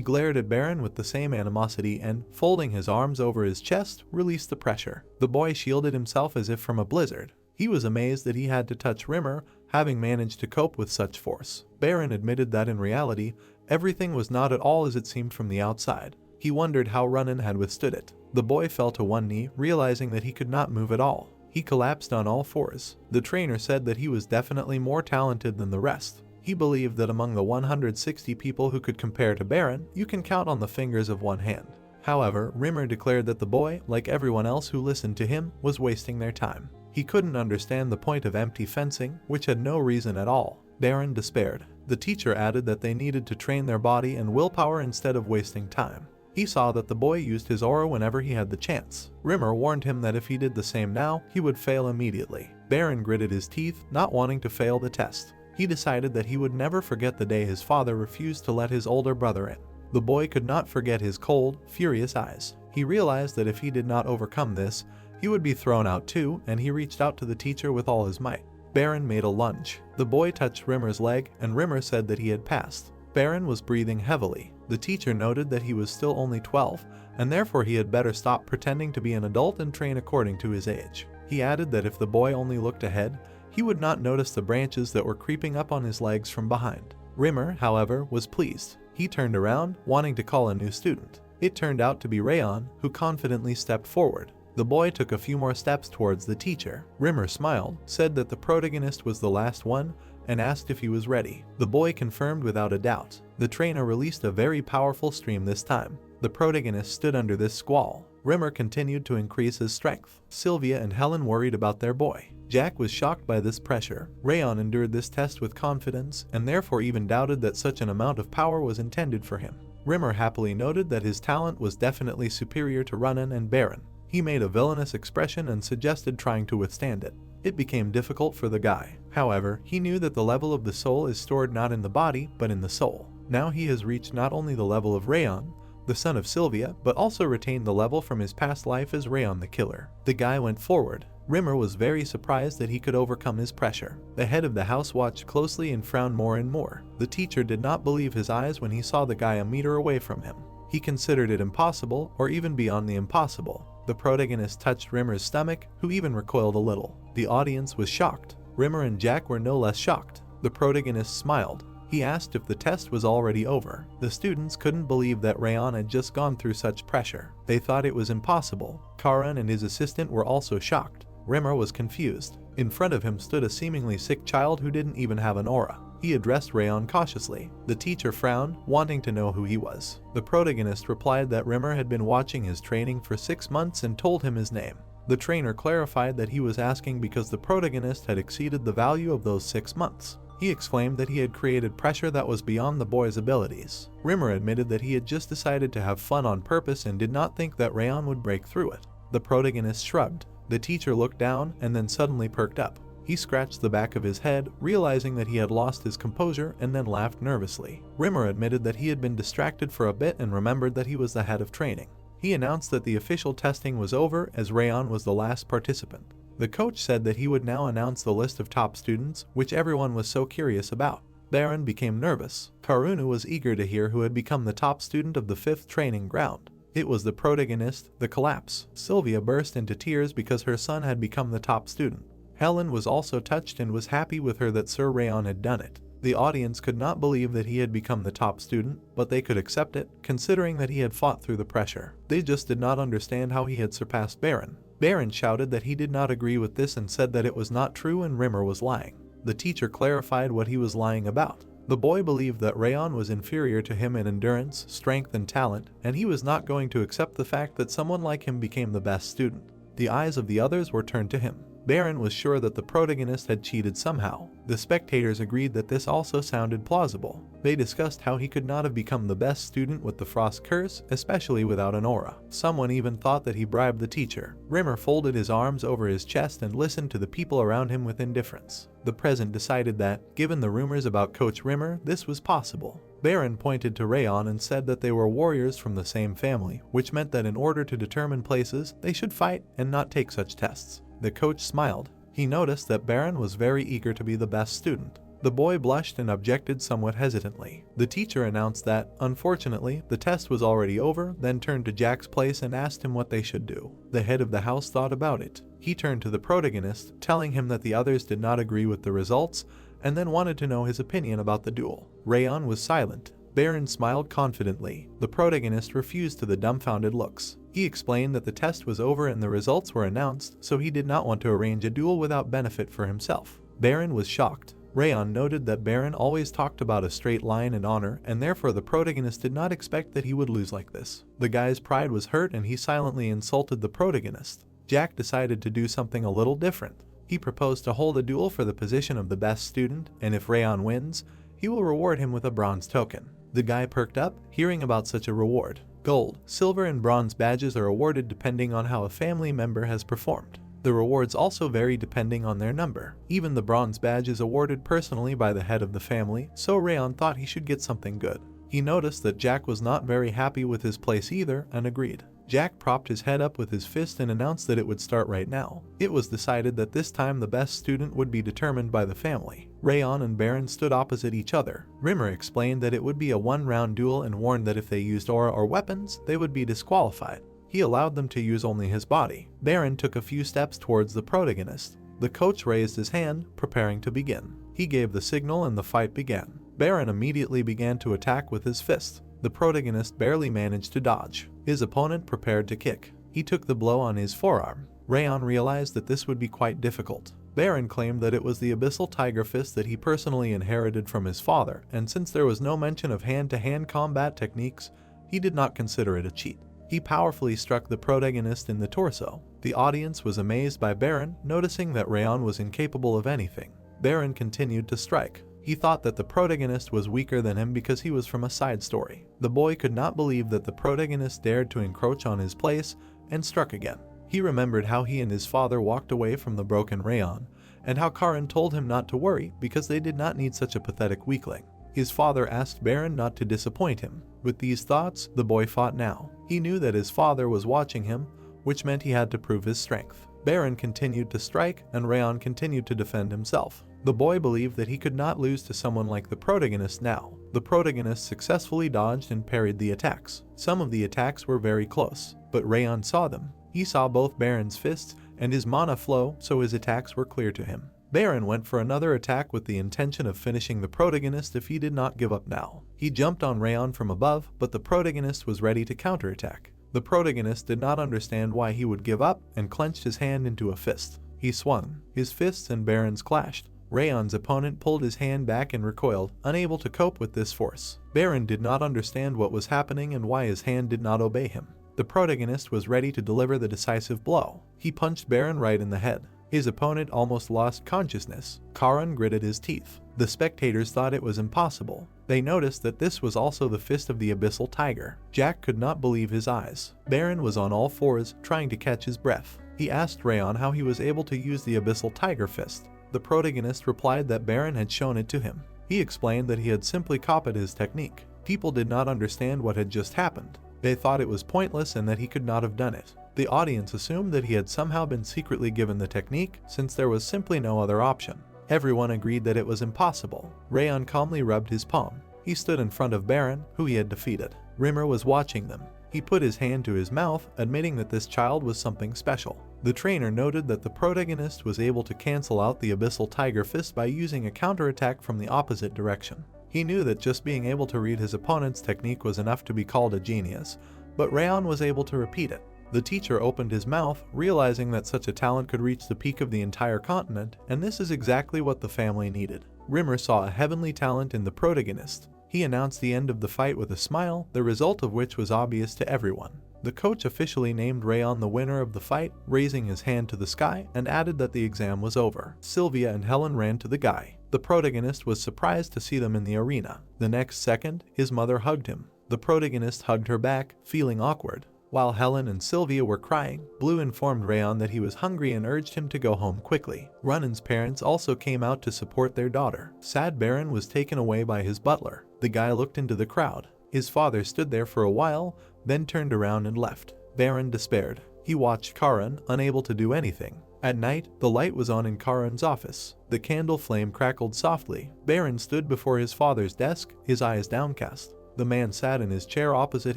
glared at Baron with the same animosity and, folding his arms over his chest, released the pressure. The boy shielded himself as if from a blizzard. He was amazed that he had to touch Rimer, having managed to cope with such force. Baron admitted that in reality, everything was not at all as it seemed from the outside. He wondered how Runin had withstood it. The boy fell to one knee, realizing that he could not move at all. He collapsed on all fours. The trainer said that he was definitely more talented than the rest. He believed that among the 160 people who could compare to Baron, you can count on the fingers of one hand. However, Rimer declared that the boy, like everyone else who listened to him, was wasting their time. He couldn't understand the point of empty fencing, which had no reason at all. Baron despaired. The teacher added that they needed to train their body and willpower instead of wasting time. He saw that the boy used his aura whenever he had the chance. Rimer warned him that if he did the same now, he would fail immediately. Baron gritted his teeth, not wanting to fail the test. He decided that he would never forget the day his father refused to let his older brother in. The boy could not forget his cold, furious eyes. He realized that if he did not overcome this, he would be thrown out too, and he reached out to the teacher with all his might. Baron made a lunge. The boy touched Rimer's leg, and Rimer said that he had passed. Baron was breathing heavily. The teacher noted that he was still only 12, and therefore he had better stop pretending to be an adult and train according to his age. He added that if the boy only looked ahead, he would not notice the branches that were creeping up on his legs from behind. Rimer, however, was pleased. He turned around, wanting to call a new student. It turned out to be Rayon, who confidently stepped forward. The boy took a few more steps towards the teacher. Rimer smiled, said that the protagonist was the last one, and asked if he was ready. The boy confirmed without a doubt. The trainer released a very powerful stream this time. The protagonist stood under this squall. Rimer continued to increase his strength. Sylvia and Helen worried about their boy. Jack was shocked by this pressure. Rayon endured this test with confidence, and therefore even doubted that such an amount of power was intended for him. Rimer happily noted that his talent was definitely superior to Runin and Baron. He made a villainous expression and suggested trying to withstand it. It became difficult for the guy. However, he knew that the level of the soul is stored not in the body, but in the soul. Now he has reached not only the level of Rayon, the son of Sylvia, but also retained the level from his past life as Rayon the Killer. The guy went forward. Rimer was very surprised that he could overcome his pressure. The head of the house watched closely and frowned more and more. The teacher did not believe his eyes when he saw the guy a meter away from him. He considered it impossible, or even beyond the impossible. The protagonist touched Rimer's stomach, who even recoiled a little. The audience was shocked. Rimer and Jack were no less shocked. The protagonist smiled. He asked if the test was already over. The students couldn't believe that Rayon had just gone through such pressure. They thought it was impossible. Karan and his assistant were also shocked. Rimer was confused. In front of him stood a seemingly sick child who didn't even have an aura. He addressed Rayon cautiously. The teacher frowned, wanting to know who he was. The protagonist replied that Rimer had been watching his training for 6 months and told him his name. The trainer clarified that he was asking because the protagonist had exceeded the value of those 6 months. He exclaimed that he had created pressure that was beyond the boy's abilities. Rimer admitted that he had just decided to have fun on purpose and did not think that Rayon would break through it. The protagonist shrugged. The teacher looked down and then suddenly perked up. He scratched the back of his head, realizing that he had lost his composure, and then laughed nervously. Rimer admitted that he had been distracted for a bit and remembered that he was the head of training. He announced that the official testing was over as Rayon was the last participant. The coach said that he would now announce the list of top students, which everyone was so curious about. Baron became nervous. Karunu was eager to hear who had become the top student of the 5th training ground. It was the protagonist, the Collapse. Sylvia burst into tears because her son had become the top student. Helen was also touched and was happy with her that Sir Rayon had done it. The audience could not believe that he had become the top student, but they could accept it, considering that he had fought through the pressure. They just did not understand how he had surpassed Baron. Baron shouted that he did not agree with this and said that it was not true and Rimer was lying. The teacher clarified what he was lying about. The boy believed that Rayon was inferior to him in endurance, strength, and talent, and he was not going to accept the fact that someone like him became the best student. The eyes of the others were turned to him. Baron was sure that the protagonist had cheated somehow. The spectators agreed that this also sounded plausible. They discussed how he could not have become the best student with the Frost Curse, especially without an aura. Someone even thought that he bribed the teacher. Rimer folded his arms over his chest and listened to the people around him with indifference. The present decided that, given the rumors about Coach Rimer, this was possible. Baron pointed to Rayon and said that they were warriors from the same family, which meant that in order to determine places, they should fight and not take such tests. The coach smiled. He noticed that Baron was very eager to be the best student. The boy blushed and objected somewhat hesitantly. The teacher announced that, unfortunately, the test was already over, then turned to Jack's place and asked him what they should do. The head of the house thought about it. He turned to the protagonist, telling him that the others did not agree with the results, and then wanted to know his opinion about the duel. Rayon was silent. Baron smiled confidently. The protagonist refused to the dumbfounded looks. He explained that the test was over and the results were announced, so he did not want to arrange a duel without benefit for himself. Baron was shocked. Rayon noted that Baron always talked about a straight line and honor, and therefore the protagonist did not expect that he would lose like this. The guy's pride was hurt and he silently insulted the protagonist. Jack decided to do something a little different. He proposed to hold a duel for the position of the best student, and if Rayon wins, he will reward him with a bronze token. The guy perked up, hearing about such a reward. Gold, silver, and bronze badges are awarded depending on how a family member has performed. The rewards also vary depending on their number. Even the bronze badge is awarded personally by the head of the family, so Rayon thought he should get something good. He noticed that Jack was not very happy with his place either and agreed. Jack propped his head up with his fist and announced that it would start right now. It was decided that this time the best student would be determined by the family. Rayon and Baron stood opposite each other. Rimer explained that it would be a one-round duel and warned that if they used aura or weapons, they would be disqualified. He allowed them to use only his body. Baron took a few steps towards the protagonist. The coach raised his hand, preparing to begin. He gave the signal and the fight began. Baron immediately began to attack with his fist. The protagonist barely managed to dodge. His opponent prepared to kick. He took the blow on his forearm. Rayon realized that this would be quite difficult. Baron claimed that it was the Abyssal Tiger Fist that he personally inherited from his father, and since there was no mention of hand-to-hand combat techniques, he did not consider it a cheat. He powerfully struck the protagonist in the torso. The audience was amazed by Baron, noticing that Rayon was incapable of anything. Baron continued to strike. He thought that the protagonist was weaker than him because he was from a side story. The boy could not believe that the protagonist dared to encroach on his place and struck again. He remembered how he and his father walked away from the broken Rayon, and how Karin told him not to worry because they did not need such a pathetic weakling. His father asked Baron not to disappoint him. With these thoughts, the boy fought now. He knew that his father was watching him, which meant he had to prove his strength. Baron continued to strike, and Rayon continued to defend himself. The boy believed that he could not lose to someone like the protagonist now. The protagonist successfully dodged and parried the attacks. Some of the attacks were very close, but Rayon saw them. He saw both Baron's fists and his mana flow, so his attacks were clear to him. Baron went for another attack with the intention of finishing the protagonist if he did not give up now. He jumped on Rayon from above, but the protagonist was ready to counterattack. The protagonist did not understand why he would give up and clenched his hand into a fist. He swung. His fists and Baron's clashed. Rayon's opponent pulled his hand back and recoiled, unable to cope with this force. Baron did not understand what was happening and why his hand did not obey him. The protagonist was ready to deliver the decisive blow. He punched Baron right in the head. His opponent almost lost consciousness. Karin gritted his teeth. The spectators thought it was impossible. They noticed that this was also the fist of the Abyssal Tiger. Jack could not believe his eyes. Baron was on all fours, trying to catch his breath. He asked Rayon how he was able to use the Abyssal Tiger Fist. The protagonist replied that Baron had shown it to him. He explained that he had simply copied his technique. People did not understand what had just happened. They thought it was pointless and that he could not have done it. The audience assumed that he had somehow been secretly given the technique, since there was simply no other option. Everyone agreed that it was impossible. Rayon calmly rubbed his palm. He stood in front of Baron, who he had defeated. Rimer was watching them. He put his hand to his mouth, admitting that this child was something special. The trainer noted that the protagonist was able to cancel out the Abyssal Tiger Fist by using a counterattack from the opposite direction. He knew that just being able to read his opponent's technique was enough to be called a genius, but Rayon was able to repeat it. The teacher opened his mouth, realizing that such a talent could reach the peak of the entire continent, and this is exactly what the family needed. Rimer saw a heavenly talent in the protagonist. He announced the end of the fight with a smile, the result of which was obvious to everyone. The coach officially named Rayon the winner of the fight, raising his hand to the sky, and added that the exam was over. Sylvia and Helen ran to the guy. The protagonist was surprised to see them in the arena. The next second, his mother hugged him. The protagonist hugged her back, feeling awkward. While Helen and Sylvia were crying, Blue informed Rayon that he was hungry and urged him to go home quickly. Runan's parents also came out to support their daughter. Sad Baron was taken away by his butler. The guy looked into the crowd. His father stood there for a while, then turned around and left. Baron despaired. He watched Karin, unable to do anything. At night, the light was on in Karin's office. The candle flame crackled softly. Baron stood before his father's desk, his eyes downcast. The man sat in his chair opposite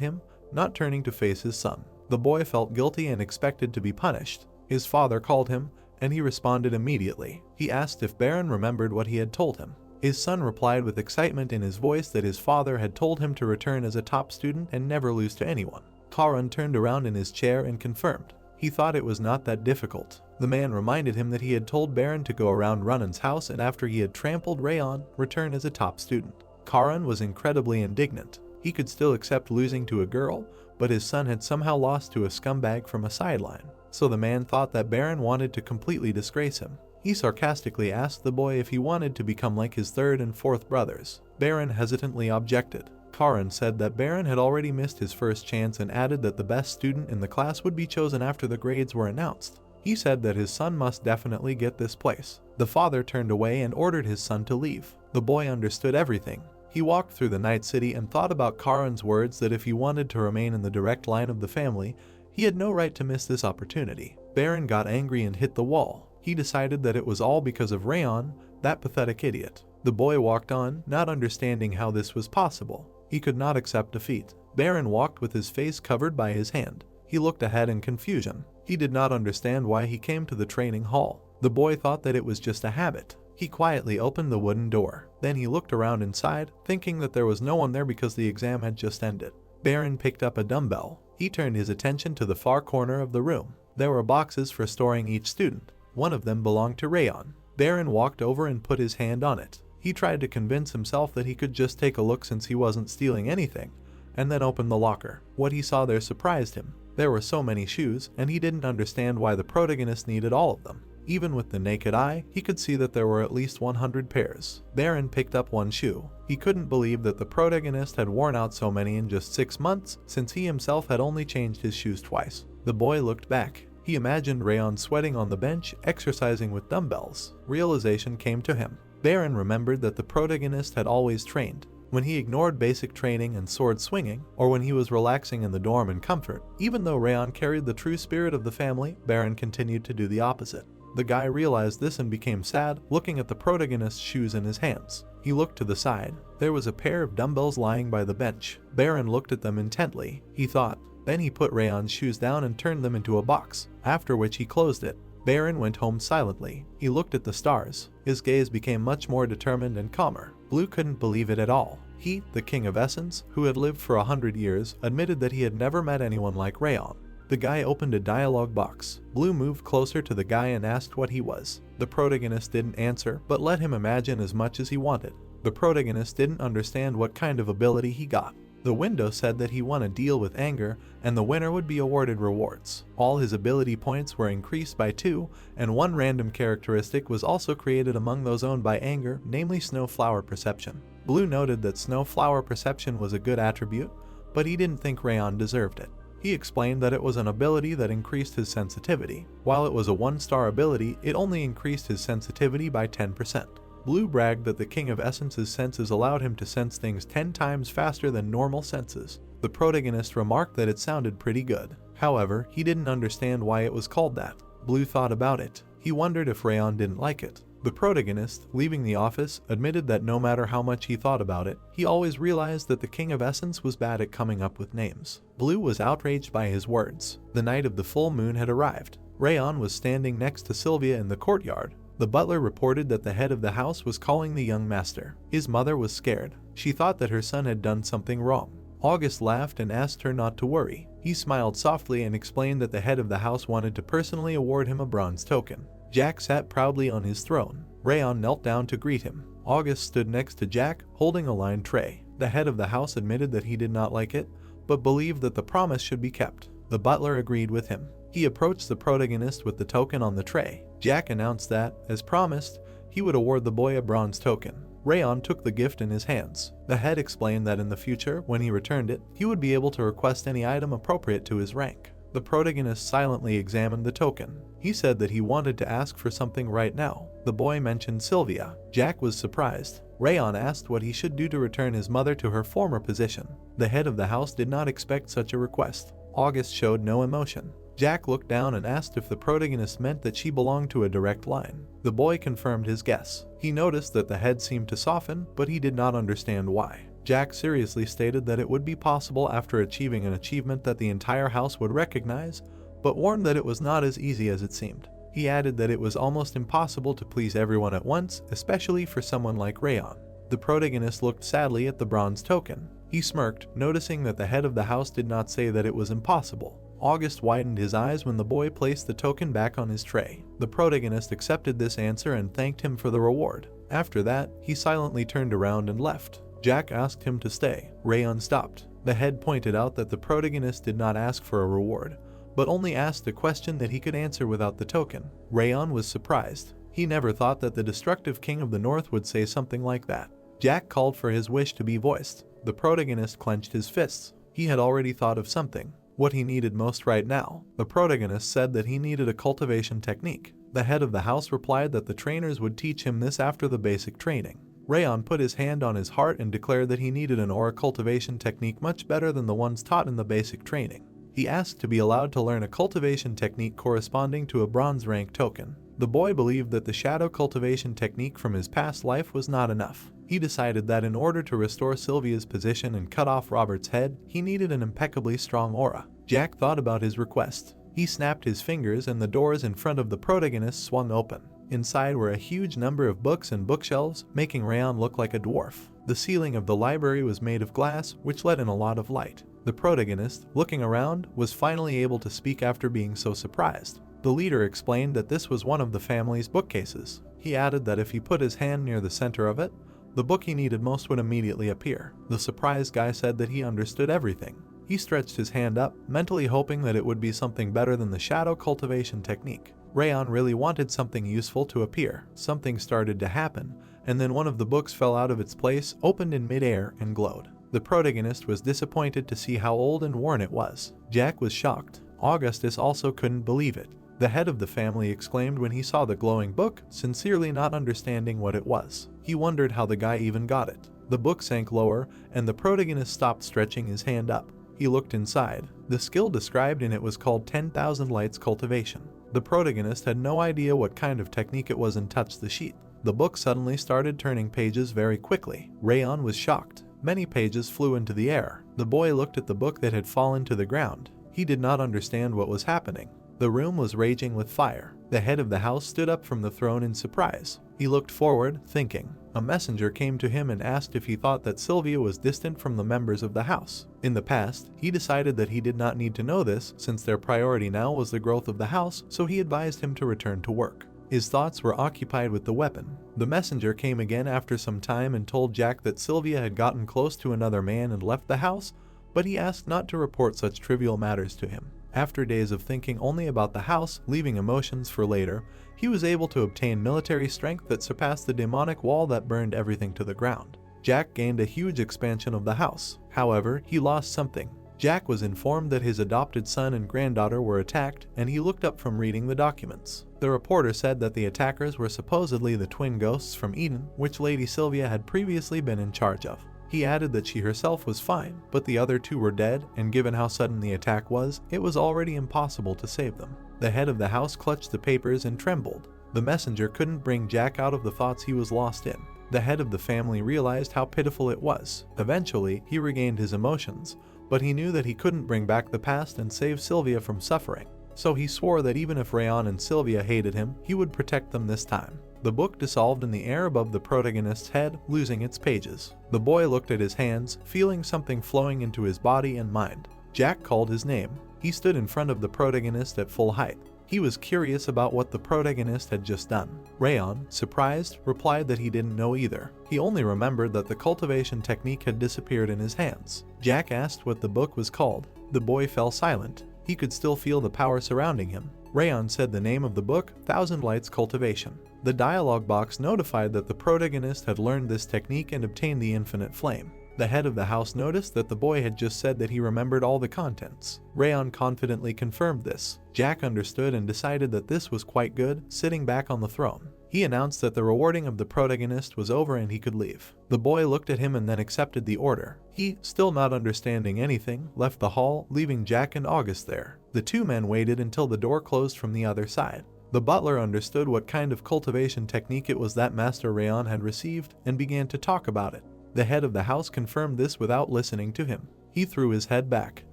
him, not turning to face his son. The boy felt guilty and expected to be punished. His father called him, and he responded immediately. He asked if Baron remembered what he had told him. His son replied with excitement in his voice that his father had told him to return as a top student and never lose to anyone. Karan turned around in his chair and confirmed. He thought it was not that difficult. The man reminded him that he had told Baron to go around Runan's house and after he had trampled Rayon, return as a top student. Karan was incredibly indignant. He could still accept losing to a girl, but his son had somehow lost to a scumbag from a sideline. So the man thought that Baron wanted to completely disgrace him. He sarcastically asked the boy if he wanted to become like his third and fourth brothers. Baron hesitantly objected. Karan said that Baron had already missed his first chance and added that the best student in the class would be chosen after the grades were announced. He said that his son must definitely get this place. The father turned away and ordered his son to leave. The boy understood everything. He walked through the night city and thought about Karan's words that if he wanted to remain in the direct line of the family, he had no right to miss this opportunity. Baron got angry and hit the wall. He decided that it was all because of Rayon, that pathetic idiot. The boy walked on, not understanding how this was possible. He could not accept defeat. Baron walked with his face covered by his hand. He looked ahead in confusion. He did not understand why he came to the training hall. The boy thought that it was just a habit. He quietly opened the wooden door. Then he looked around inside, thinking that there was no one there because the exam had just ended. Baron picked up a dumbbell. He turned his attention to the far corner of the room. There were boxes for storing each student. One of them belonged to Rayon. Baron walked over and put his hand on it. He tried to convince himself that he could just take a look since he wasn't stealing anything, and then opened the locker. What he saw there surprised him. There were so many shoes, and he didn't understand why the protagonist needed all of them. Even with the naked eye, he could see that there were at least 100 pairs. Baron picked up one shoe. He couldn't believe that the protagonist had worn out so many in just 6 months, since he himself had only changed his shoes twice. The boy looked back. He imagined Rayon sweating on the bench, exercising with dumbbells. Realization came to him. Baron remembered that the protagonist had always trained. When he ignored basic training and sword swinging, or when he was relaxing in the dorm in comfort, even though Rayon carried the true spirit of the family, Baron continued to do the opposite. The guy realized this and became sad, looking at the protagonist's shoes in his hands. He looked to the side. There was a pair of dumbbells lying by the bench. Baron looked at them intently. He thought. Then he put Rayon's shoes down and turned them into a box, after which he closed it. Baron went home silently. He looked at the stars. His gaze became much more determined and calmer. Blue couldn't believe it at all. He, the king of essence, who had lived for 100 years, admitted that he had never met anyone like Rayon. The guy opened a dialogue box. Blue moved closer to the guy and asked what he was. The protagonist didn't answer, but let him imagine as much as he wanted. The protagonist didn't understand what kind of ability he got. The window said that he won a deal with anger, and the winner would be awarded rewards. All his ability points were increased by 2, and one random characteristic was also created among those owned by anger, namely Snowflower Perception. Blue noted that Snowflower Perception was a good attribute, but he didn't think Rayon deserved it. He explained that it was an ability that increased his sensitivity. While it was a 1-star ability, it only increased his sensitivity by 10%. Blue bragged that the King of Essence's senses allowed him to sense things 10 times faster than normal senses. The protagonist remarked that it sounded pretty good. However, he didn't understand why it was called that. Blue thought about it. He wondered if Rayon didn't like it. The protagonist, leaving the office, admitted that no matter how much he thought about it, he always realized that the King of Essence was bad at coming up with names. Blue was outraged by his words. The night of the full moon had arrived. Rayon was standing next to Sylvia in the courtyard. The butler reported that the head of the house was calling the young master. His mother was scared. She thought that her son had done something wrong. August laughed and asked her not to worry. He smiled softly and explained that the head of the house wanted to personally award him a bronze token. Jack sat proudly on his throne. Rayon knelt down to greet him. August stood next to Jack, holding a lined tray. The head of the house admitted that he did not like it, but believed that the promise should be kept. The butler agreed with him. He approached the protagonist with the token on the tray. Jack announced that, as promised, he would award the boy a bronze token. Rayon took the gift in his hands. The head explained that in the future, when he returned it, he would be able to request any item appropriate to his rank. The protagonist silently examined the token. He said that he wanted to ask for something right now. The boy mentioned Sylvia. Jack was surprised. Rayon asked what he should do to return his mother to her former position. The head of the house did not expect such a request. August showed no emotion. Jack looked down and asked if the protagonist meant that she belonged to a direct line. The boy confirmed his guess. He noticed that the head seemed to soften, but he did not understand why. Jack seriously stated that it would be possible after achieving an achievement that the entire house would recognize, but warned that it was not as easy as it seemed. He added that it was almost impossible to please everyone at once, especially for someone like Rayon. The protagonist looked sadly at the bronze token. He smirked, noticing that the head of the house did not say that it was impossible. August widened his eyes when the boy placed the token back on his tray. The protagonist accepted this answer and thanked him for the reward. After that, he silently turned around and left. Jack asked him to stay. Rayon stopped. The head pointed out that the protagonist did not ask for a reward, but only asked a question that he could answer without the token. Rayon was surprised. He never thought that the destructive king of the north would say something like that. Jack called for his wish to be voiced. The protagonist clenched his fists. He had already thought of something. What he needed most right now. The protagonist said that he needed a cultivation technique. The head of the house replied that the trainers would teach him this after the basic training. Rayon put his hand on his heart and declared that he needed an aura cultivation technique much better than the ones taught in the basic training. He asked to be allowed to learn a cultivation technique corresponding to a bronze rank token. The boy believed that the shadow cultivation technique from his past life was not enough. He decided that in order to restore Sylvia's position and cut off Robert's head, he needed an impeccably strong aura. Jack thought about his request. He snapped his fingers and the doors in front of the protagonist swung open. Inside were a huge number of books and bookshelves, making Rayon look like a dwarf. The ceiling of the library was made of glass, which let in a lot of light. The protagonist, looking around, was finally able to speak after being so surprised. The leader explained that this was one of the family's bookcases. He added that if he put his hand near the center of it, the book he needed most would immediately appear. The surprised guy said that he understood everything. He stretched his hand up, mentally hoping that it would be something better than the shadow cultivation technique. Rayon really wanted something useful to appear. Something started to happen, and then one of the books fell out of its place, opened in midair, and glowed. The protagonist was disappointed to see how old and worn it was. Jack was shocked. Augustus also couldn't believe it. The head of the family exclaimed when he saw the glowing book, sincerely not understanding what it was. He wondered how the guy even got it. The book sank lower, and the protagonist stopped stretching his hand up. He looked inside. The skill described in it was called 10,000 Lights Cultivation. The protagonist had no idea what kind of technique it was and touched the sheet. The book suddenly started turning pages very quickly. Rayon was shocked. Many pages flew into the air. The boy looked at the book that had fallen to the ground. He did not understand what was happening. The room was raging with fire. The head of the house stood up from the throne in surprise. He looked forward, thinking. A messenger came to him and asked if he thought that Sylvia was distant from the members of the house. In the past, he decided that he did not need to know this since their priority now was the growth of the house, so he advised him to return to work. His thoughts were occupied with the weapon. The messenger came again after some time and told Jack that Sylvia had gotten close to another man and left the house, but he asked not to report such trivial matters to him. After days of thinking only about the house, leaving emotions for later, he was able to obtain military strength that surpassed the demonic wall that burned everything to the ground. Jack gained a huge expansion of the house. However, he lost something. Jack was informed that his adopted son and granddaughter were attacked, and he looked up from reading the documents. The reporter said that the attackers were supposedly the twin ghosts from Eden, which Lady Sylvia had previously been in charge of. He added that she herself was fine, but the other two were dead, and given how sudden the attack was, it was already impossible to save them. The head of the house clutched the papers and trembled. The messenger couldn't bring Jack out of the thoughts he was lost in. The head of the family realized how pitiful it was. Eventually, he regained his emotions, but he knew that he couldn't bring back the past and save Sylvia from suffering. So he swore that even if Rayon and Sylvia hated him, he would protect them this time. The book dissolved in the air above the protagonist's head, losing its pages. The boy looked at his hands, feeling something flowing into his body and mind. Jack called his name. He stood in front of the protagonist at full height. He was curious about what the protagonist had just done. Rayon, surprised, replied that he didn't know either. He only remembered that the cultivation technique had disappeared in his hands. Jack asked what the book was called. The boy fell silent. He could still feel the power surrounding him. Rayon said the name of the book, 1000 Lights Cultivation. The dialogue box notified that the protagonist had learned this technique and obtained the infinite flame. The head of the house noticed that the boy had just said that he remembered all the contents. Rayon confidently confirmed this. Jack understood and decided that this was quite good, sitting back on the throne. He announced that the rewarding of the protagonist was over and he could leave. The boy looked at him and then accepted the order. He, still not understanding anything, left the hall, leaving Jack and August there. The two men waited until the door closed from the other side. The butler understood what kind of cultivation technique it was that Master Rayon had received and began to talk about it. The head of the house confirmed this without listening to him. He threw his head back.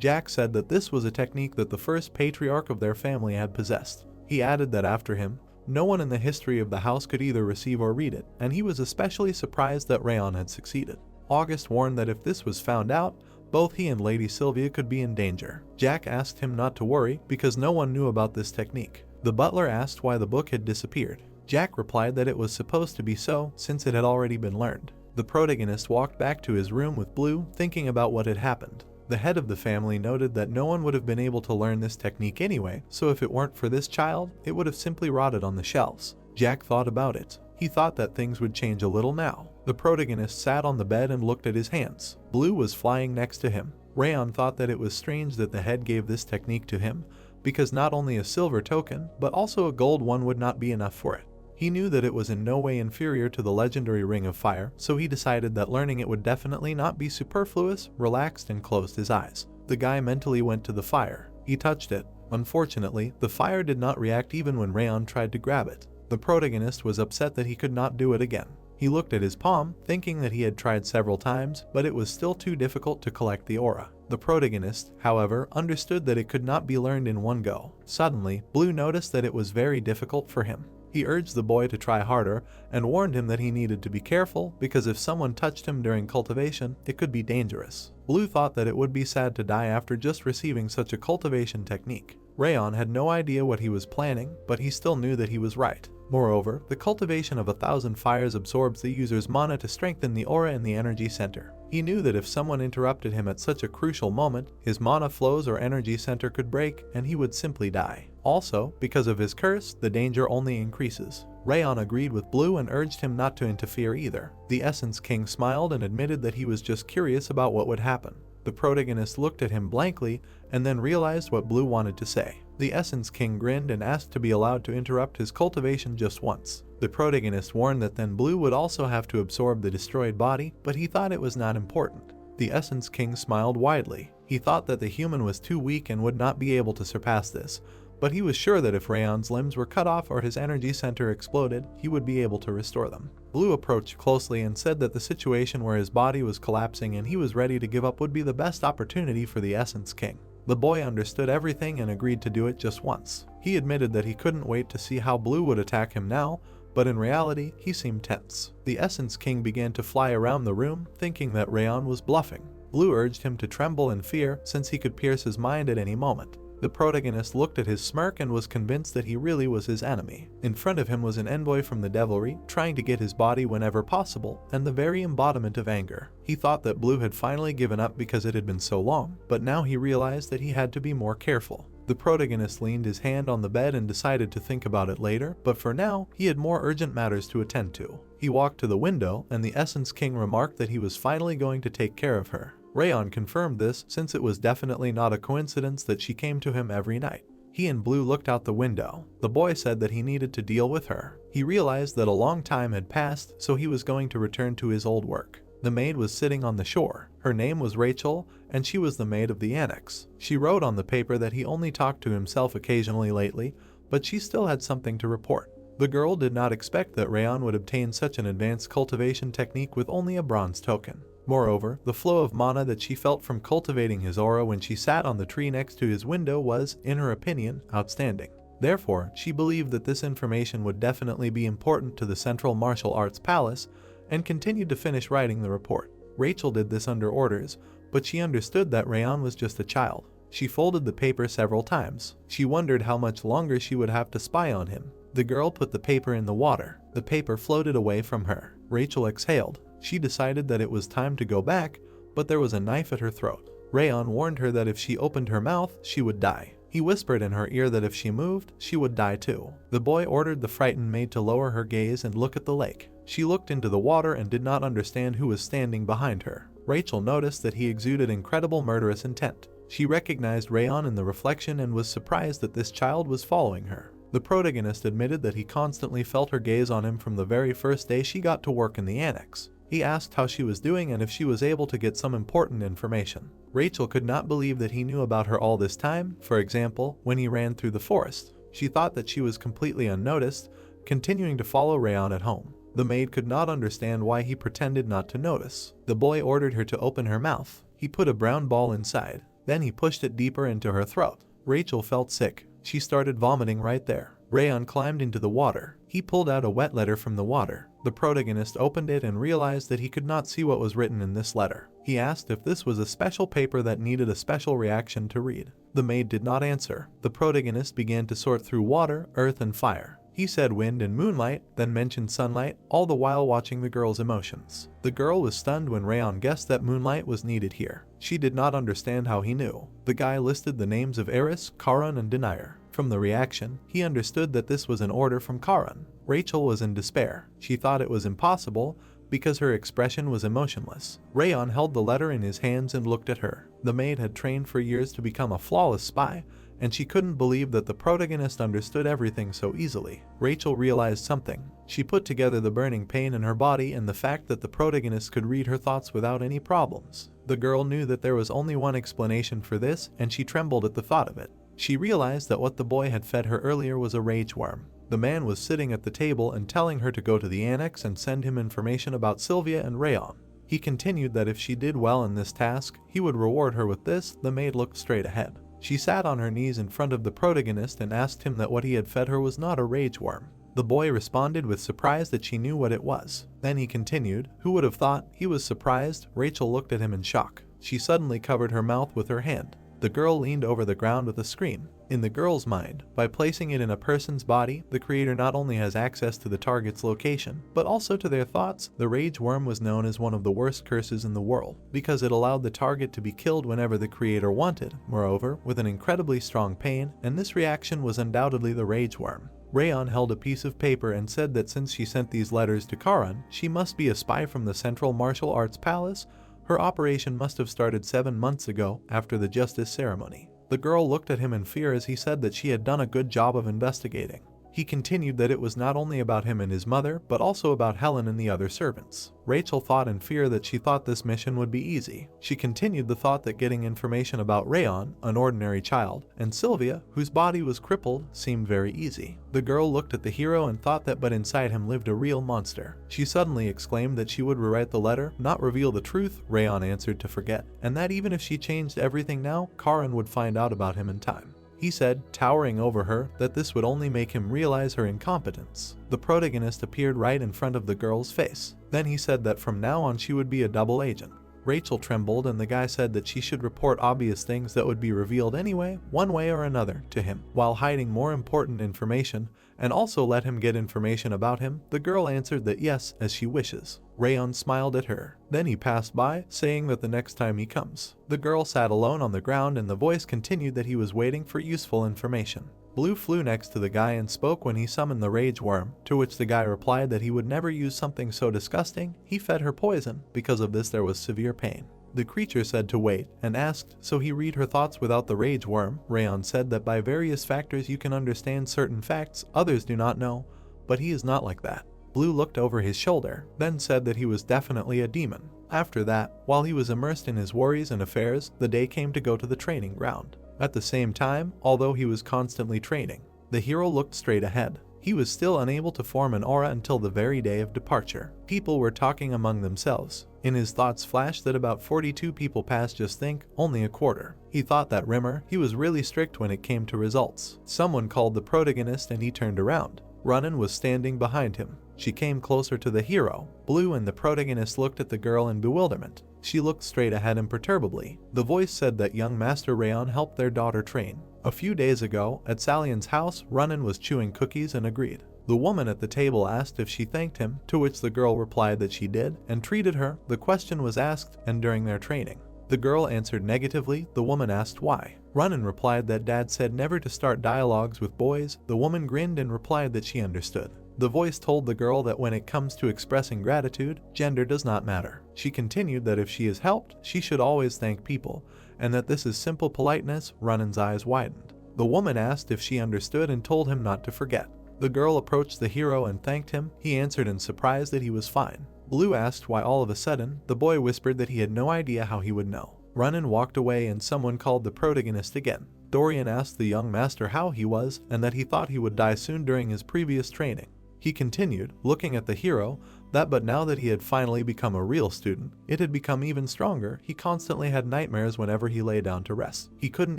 Jack said that this was a technique that the first patriarch of their family had possessed. He added that after him, no one in the history of the house could either receive or read it, and he was especially surprised that Rayon had succeeded. August warned that if this was found out, both he and Lady Sylvia could be in danger. Jack asked him not to worry because no one knew about this technique. The butler asked why the book had disappeared. Jack replied that it was supposed to be so since it had already been learned. The protagonist walked back to his room with Blue, thinking about what had happened. The head of the family noted that no one would have been able to learn this technique anyway, so if it weren't for this child, it would have simply rotted on the shelves. Jack thought about it. He thought that things would change a little now. The protagonist sat on the bed and looked at his hands. Blue was flying next to him. Rayon thought that it was strange that the head gave this technique to him, because not only a silver token, but also a gold one would not be enough for it. He knew that it was in no way inferior to the legendary Ring of Fire, so he decided that learning it would definitely not be superfluous, relaxed, and closed his eyes. The guy mentally went to the fire. He touched it. Unfortunately, the fire did not react even when Rayon tried to grab it. The protagonist was upset that he could not do it again. He looked at his palm, thinking that he had tried several times, but it was still too difficult to collect the aura. The protagonist, however, understood that it could not be learned in one go. Suddenly, Blue noticed that it was very difficult for him. He urged the boy to try harder and warned him that he needed to be careful because if someone touched him during cultivation, it could be dangerous. Blue thought that it would be sad to die after just receiving such a cultivation technique. Rayon had no idea what he was planning, but he still knew that he was right. Moreover, the cultivation of 1,000 fires absorbs the user's mana to strengthen the aura in the energy center. He knew that if someone interrupted him at such a crucial moment, his mana flows or energy center could break and he would simply die. Also, because of his curse, the danger only increases. Rayon agreed with Blue and urged him not to interfere either. The Essence King smiled and admitted that he was just curious about what would happen. The protagonist looked at him blankly and then realized what Blue wanted to say. The Essence King grinned and asked to be allowed to interrupt his cultivation just once. The protagonist warned that then Blue would also have to absorb the destroyed body, but he thought it was not important. The Essence King smiled widely. He thought that the human was too weak and would not be able to surpass this, but he was sure that if Rayon's limbs were cut off or his energy center exploded, he would be able to restore them. Blue approached closely and said that the situation where his body was collapsing and he was ready to give up would be the best opportunity for the Essence King. The boy understood everything and agreed to do it just once. He admitted that he couldn't wait to see how Blue would attack him now, but in reality, he seemed tense. The Essence King began to fly around the room, thinking that Rayon was bluffing. Blue urged him to tremble in fear since he could pierce his mind at any moment. The protagonist looked at his smirk and was convinced that he really was his enemy. In front of him was an envoy from the devilry, trying to get his body whenever possible, and the very embodiment of anger. He thought that Blue had finally given up because it had been so long, but now he realized that he had to be more careful. The protagonist leaned his hand on the bed and decided to think about it later, but for now, he had more urgent matters to attend to. He walked to the window, and the Essence King remarked that he was finally going to take care of her. Rayon confirmed this since it was definitely not a coincidence that she came to him every night. He and Blue looked out the window. The boy said that he needed to deal with her. He realized that a long time had passed, so he was going to return to his old work. The maid was sitting on the shore. Her name was Rachel, and she was the maid of the annex. She wrote on the paper that he only talked to himself occasionally lately, but she still had something to report. The girl did not expect that Rayon would obtain such an advanced cultivation technique with only a bronze token. Moreover, the flow of mana that she felt from cultivating his aura when she sat on the tree next to his window was, in her opinion, outstanding. Therefore, she believed that this information would definitely be important to the Central Martial Arts Palace, and continued to finish writing the report. Rachel did this under orders, but she understood that Rayon was just a child. She folded the paper several times. She wondered how much longer she would have to spy on him. The girl put the paper in the water. The paper floated away from her. Rachel exhaled. She decided that it was time to go back, but there was a knife at her throat. Rayon warned her that if she opened her mouth, she would die. He whispered in her ear that if she moved, she would die too. The boy ordered the frightened maid to lower her gaze and look at the lake. She looked into the water and did not understand who was standing behind her. Rachel noticed that he exuded incredible murderous intent. She recognized Rayon in the reflection and was surprised that this child was following her. The protagonist admitted that he constantly felt her gaze on him from the very first day she got to work in the annex. He asked how she was doing and if she was able to get some important information. Rachel could not believe that he knew about her all this time. For example, when he ran through the forest, she thought that she was completely unnoticed, continuing to follow Rayon at home. The maid could not understand why he pretended not to notice. The boy ordered her to open her mouth. He put a brown ball inside. Then he pushed it deeper into her throat. Rachel felt sick. She started vomiting right there. Rayon climbed into the water. He pulled out a wet letter from the water. The protagonist opened it and realized that he could not see what was written in this letter. He asked if this was a special paper that needed a special reaction to read. The maid did not answer. The protagonist began to sort through water, earth, and fire. He said wind and moonlight, then mentioned sunlight, all the while watching the girl's emotions. The girl was stunned when Rayon guessed that moonlight was needed here. She did not understand how he knew. The guy listed the names of Eris, Karan, and Denier. From the reaction, he understood that this was an order from Karan. Rachel was in despair. She thought it was impossible because her expression was emotionless. Rayon held the letter in his hands and looked at her. The maid had trained for years to become a flawless spy, and she couldn't believe that the protagonist understood everything so easily. Rachel realized something. She put together the burning pain in her body and the fact that the protagonist could read her thoughts without any problems. The girl knew that there was only one explanation for this, and she trembled at the thought of it. She realized that what the boy had fed her earlier was a rage worm. The man was sitting at the table and telling her to go to the annex and send him information about Sylvia and Rayon. He continued that if she did well in this task, he would reward her with this. The maid looked straight ahead. She sat on her knees in front of the protagonist and asked him that what he had fed her was not a rage worm. The boy responded with surprise that she knew what it was. Then he continued, "Who would have thought?" He was surprised. Rachel looked at him in shock. She suddenly covered her mouth with her hand. The girl leaned over the ground with a scream. In the girl's mind, by placing it in a person's body, the creator not only has access to the target's location, but also to their thoughts. The rage worm was known as one of the worst curses in the world, because it allowed the target to be killed whenever the creator wanted, moreover, with an incredibly strong pain, and this reaction was undoubtedly the rage worm. Rayon held a piece of paper and said that since she sent these letters to Karan, she must be a spy from the Central Martial Arts Palace. Her operation must have started 7 months ago, after the justice ceremony. The girl looked at him in fear as he said that she had done a good job of investigating. He continued that it was not only about him and his mother, but also about Helen and the other servants. Rachel thought in fear that she thought this mission would be easy. She continued the thought that getting information about Rayon, an ordinary child, and Sylvia, whose body was crippled, seemed very easy. The girl looked at the hero and thought that but inside him lived a real monster. She suddenly exclaimed that she would rewrite the letter, not reveal the truth. Rayon answered to forget, and that even if she changed everything now, Karan would find out about him in time. He said, towering over her, that this would only make him realize her incompetence. The protagonist appeared right in front of the girl's face. Then he said that from now on she would be a double agent. Rachel trembled and the guy said that she should report obvious things that would be revealed anyway, one way or another, to him, while hiding more important information, and also let him get information about him. The girl answered that yes, as she wishes. Rayon smiled at her. Then he passed by, saying that the next time he comes. The girl sat alone on the ground and the voice continued that he was waiting for useful information. Blue flew next to the guy and spoke when he summoned the rage worm, to which the guy replied that he would never use something so disgusting. He fed her poison. Because of this there was severe pain. The creature said to wait, and asked, so he read her thoughts without the rage worm? Rayon said that by various factors you can understand certain facts others do not know, but he is not like that. Blue looked over his shoulder, then said that he was definitely a demon. After that, while he was immersed in his worries and affairs, the day came to go to the training ground. At the same time, although he was constantly training, the hero looked straight ahead. He was still unable to form an aura until the very day of departure. People were talking among themselves. In his thoughts flashed that about 42 people passed, just think, only a quarter. He thought that Rimer, he was really strict when it came to results. Someone called the protagonist and he turned around. Ronan was standing behind him. She came closer to the hero. Blue and the protagonist looked at the girl in bewilderment. She looked straight ahead imperturbably. The voice said that young Master Rayon helped their daughter train. A few days ago, at Salian's house, Ronan was chewing cookies and agreed. The woman at the table asked if she thanked him, to which the girl replied that she did, and treated her. The question was asked, and during their training. The girl answered negatively. The woman asked why. Ronan replied that Dad said never to start dialogues with boys. The woman grinned and replied that she understood. The voice told the girl that when it comes to expressing gratitude, gender does not matter. She continued that if she is helped, she should always thank people, and that this is simple politeness. Ronan's eyes widened. The woman asked if she understood and told him not to forget. The girl approached the hero and thanked him. He answered in surprise that he was fine. Blue asked why all of a sudden. The boy whispered that he had no idea how he would know. Ronan walked away and someone called the protagonist again. Dorian asked the young master how he was and that he thought he would die soon during his previous training. He continued, looking at the hero, But now that he had finally become a real student, it had become even stronger. He constantly had nightmares whenever he lay down to rest. He couldn't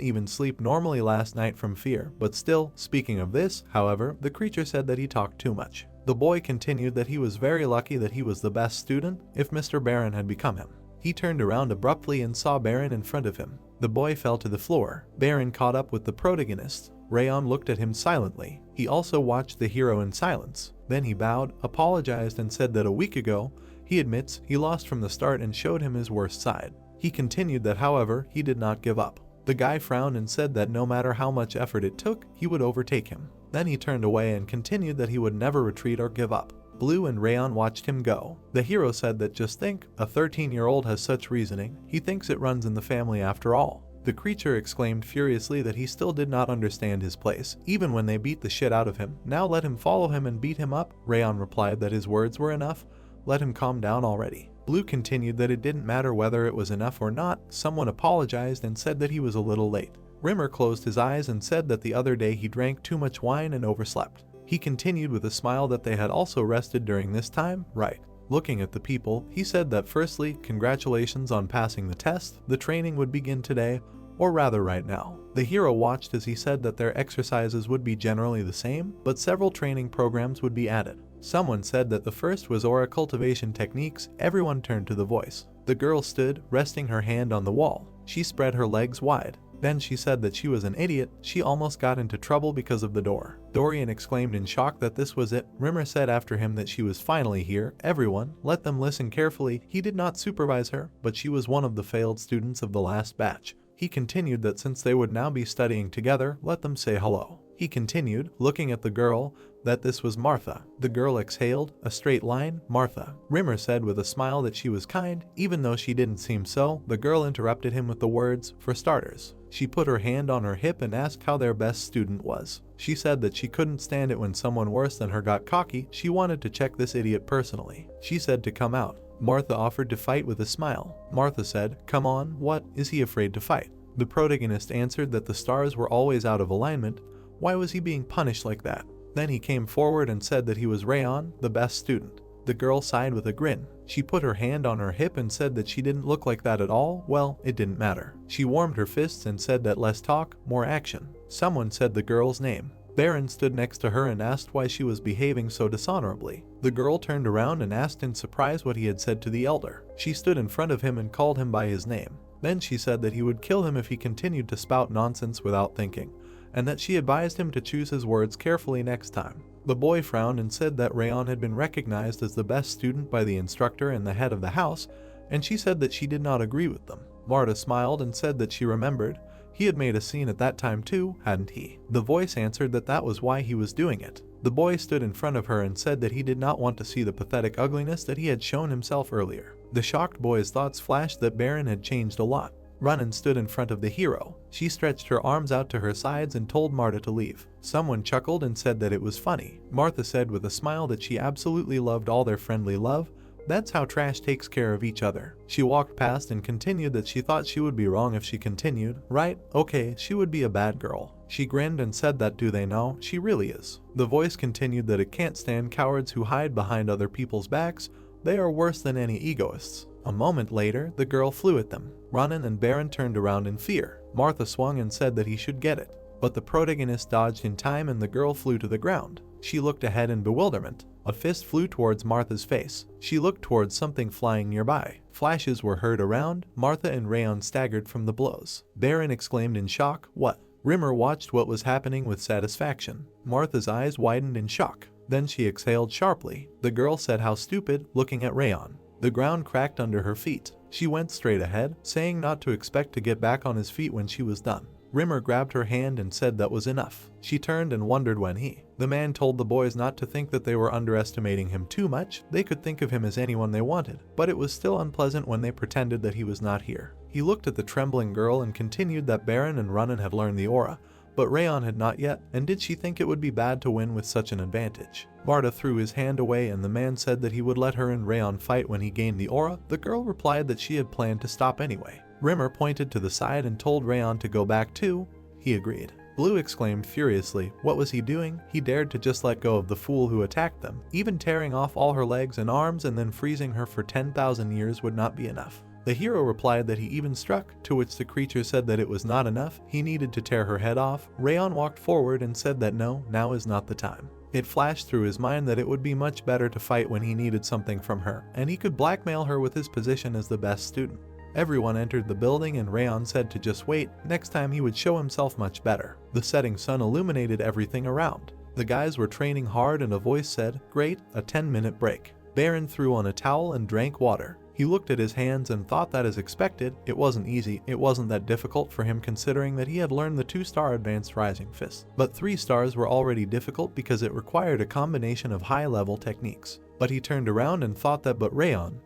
even sleep normally last night from fear, but still, speaking of this, however, the creature said that he talked too much. The boy continued that he was very lucky that he was the best student if Mr. Baron had become him. He turned around abruptly and saw Baron in front of him. The boy fell to the floor. Baron caught up with the protagonist. Rayon looked at him silently. He also watched the hero in silence. Then he bowed, apologized, and said that a week ago, he admits he lost from the start and showed him his worst side. He continued that, however, he did not give up. The guy frowned and said that no matter how much effort it took, he would overtake him. Then he turned away and continued that he would never retreat or give up. Blue and Rayon watched him go. The hero said that just think, a 13-year-old has such reasoning, he thinks it runs in the family after all. The creature exclaimed furiously that he still did not understand his place, even when they beat the shit out of him. Now let him follow him and beat him up. Rayon replied that his words were enough. Let him calm down already. Blue continued that it didn't matter whether it was enough or not. Someone apologized and said that he was a little late. Rimer closed his eyes and said that the other day he drank too much wine and overslept. He continued with a smile that they had also rested during this time, right? Looking at the people, he said that firstly, congratulations on passing the test. The training would begin today, or rather right now. The hero watched as he said that their exercises would be generally the same, but several training programs would be added. Someone said that the first was aura cultivation techniques. Everyone turned to the voice. The girl stood, resting her hand on the wall. She spread her legs wide. Then she said that she was an idiot. She almost got into trouble because of the door. Dorian exclaimed in shock that this was it. Rimer said after him that she was finally here. Everyone, let them listen carefully. He did not supervise her, but she was one of the failed students of the last batch. He continued that since they would now be studying together, let them say hello. He continued, looking at the girl, that this was Martha. The girl exhaled, a straight line, Martha. Rimer said with a smile that she was kind, even though she didn't seem so. The girl interrupted him with the words, for starters. She put her hand on her hip and asked how their best student was. She said that she couldn't stand it when someone worse than her got cocky. She wanted to check this idiot personally. She said to come out. Martha offered to fight with a smile. Martha said, come on, what, is he afraid to fight? The protagonist answered that the stars were always out of alignment. Why was he being punished like that? Then he came forward and said that he was Rayon, the best student. The girl sighed with a grin. She put her hand on her hip and said that she didn't look like that at all. Well, it didn't matter. She warmed her fists and said that less talk, more action. Someone said the girl's name. Baron stood next to her and asked why she was behaving so dishonorably. The girl turned around and asked in surprise what he had said to the elder. She stood in front of him and called him by his name. Then she said that he would kill him if he continued to spout nonsense without thinking, and that she advised him to choose his words carefully next time. The boy frowned and said that Rayon had been recognized as the best student by the instructor and the head of the house, and she said that she did not agree with them. Marta smiled and said that she remembered. He had made a scene at that time too, hadn't he? The voice answered that that was why he was doing it. The boy stood in front of her and said that he did not want to see the pathetic ugliness that he had shown himself earlier. The shocked boy's thoughts flashed that Baron had changed a lot. Ronan stood in front of the hero. She stretched her arms out to her sides and told Marta to leave. Someone chuckled and said that it was funny. Martha said with a smile that she absolutely loved all their friendly love. That's how trash takes care of each other. She walked past and continued that she thought she would be wrong if she continued. Right, okay, she would be a bad girl. She grinned and said that do they know, she really is. The voice continued that it can't stand cowards who hide behind other people's backs. They are worse than any egoists. A moment later, the girl flew at them. Ronan and Baron turned around in fear. Martha swung and said that he should get it. But the protagonist dodged in time and the girl flew to the ground. She looked ahead in bewilderment. A fist flew towards Martha's face. She looked towards something flying nearby. Flashes were heard around. Martha and Rayon staggered from the blows. Baron exclaimed in shock, what? Rimer watched what was happening with satisfaction. Martha's eyes widened in shock. Then she exhaled sharply. The girl said how stupid, looking at Rayon. The ground cracked under her feet. She went straight ahead, saying not to expect to get back on his feet when she was done. Rimer grabbed her hand and said that was enough. She turned and wondered when the man told the boys not to think that they were underestimating him too much. They could think of him as anyone they wanted, but it was still unpleasant when they pretended that he was not here. He looked at the trembling girl and continued that Baron and Ronan had learned the aura, but Rayon had not yet, and did she think it would be bad to win with such an advantage? Marta threw his hand away and the man said that he would let her and Rayon fight when he gained the aura. The girl replied that she had planned to stop anyway. Rimer pointed to the side and told Rayon to go back too. He agreed. Blue exclaimed furiously. What was he doing? He dared to just let go of the fool who attacked them. Even tearing off all her legs and arms and then freezing her for 10,000 years would not be enough. The hero replied that he even struck, to which the creature said that it was not enough, he needed to tear her head off. Rayon walked forward and said that no, now is not the time. It flashed through his mind that it would be much better to fight when he needed something from her, and he could blackmail her with his position as the best student. Everyone entered the building and Rayon said to just wait, next time he would show himself much better. The setting sun illuminated everything around. The guys were training hard and a voice said, "Great, a 10-minute break." Baron threw on a towel and drank water. He looked at his hands and thought that as expected, it wasn't easy, it wasn't that difficult for him considering that he had learned the 2-star advanced rising fist. But 3 stars were already difficult because it required a combination of high-level techniques. But he turned around and thought that Rayon,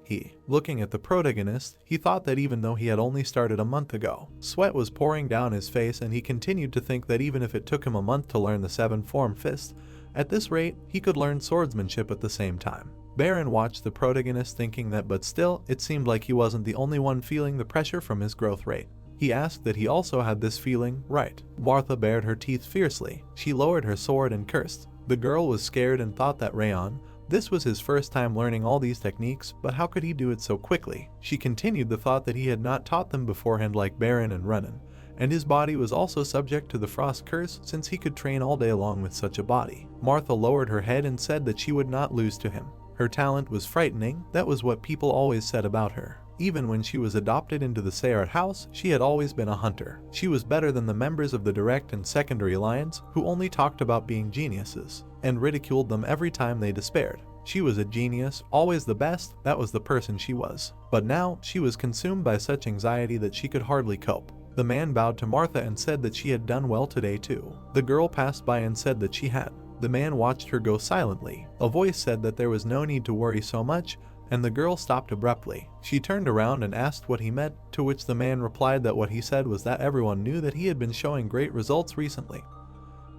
looking at the protagonist, he thought that even though he had only started a month ago, sweat was pouring down his face and he continued to think that even if it took him a month to learn the 7-form fist, at this rate, he could learn swordsmanship at the same time. Baron watched the protagonist thinking that but still, it seemed like he wasn't the only one feeling the pressure from his growth rate. He asked that he also had this feeling, right? Martha bared her teeth fiercely. She lowered her sword and cursed. The girl was scared and thought that Rayon, this was his first time learning all these techniques, but how could he do it so quickly? She continued the thought that he had not taught them beforehand like Baron and Renan, and his body was also subject to the frost curse since he could train all day long with such a body. Martha lowered her head and said that she would not lose to him. Her talent was frightening, that was what people always said about her. Even when she was adopted into the Sayeret house, she had always been a hunter. She was better than the members of the direct and secondary alliance, who only talked about being geniuses, and ridiculed them every time they despaired. She was a genius, always the best, that was the person she was. But now, she was consumed by such anxiety that she could hardly cope. The man bowed to Martha and said that she had done well today too. The girl passed by and said that she had. The man watched her go silently. A voice said that there was no need to worry so much, and the girl stopped abruptly. She turned around and asked what he meant, to which the man replied that what he said was that everyone knew that he had been showing great results recently,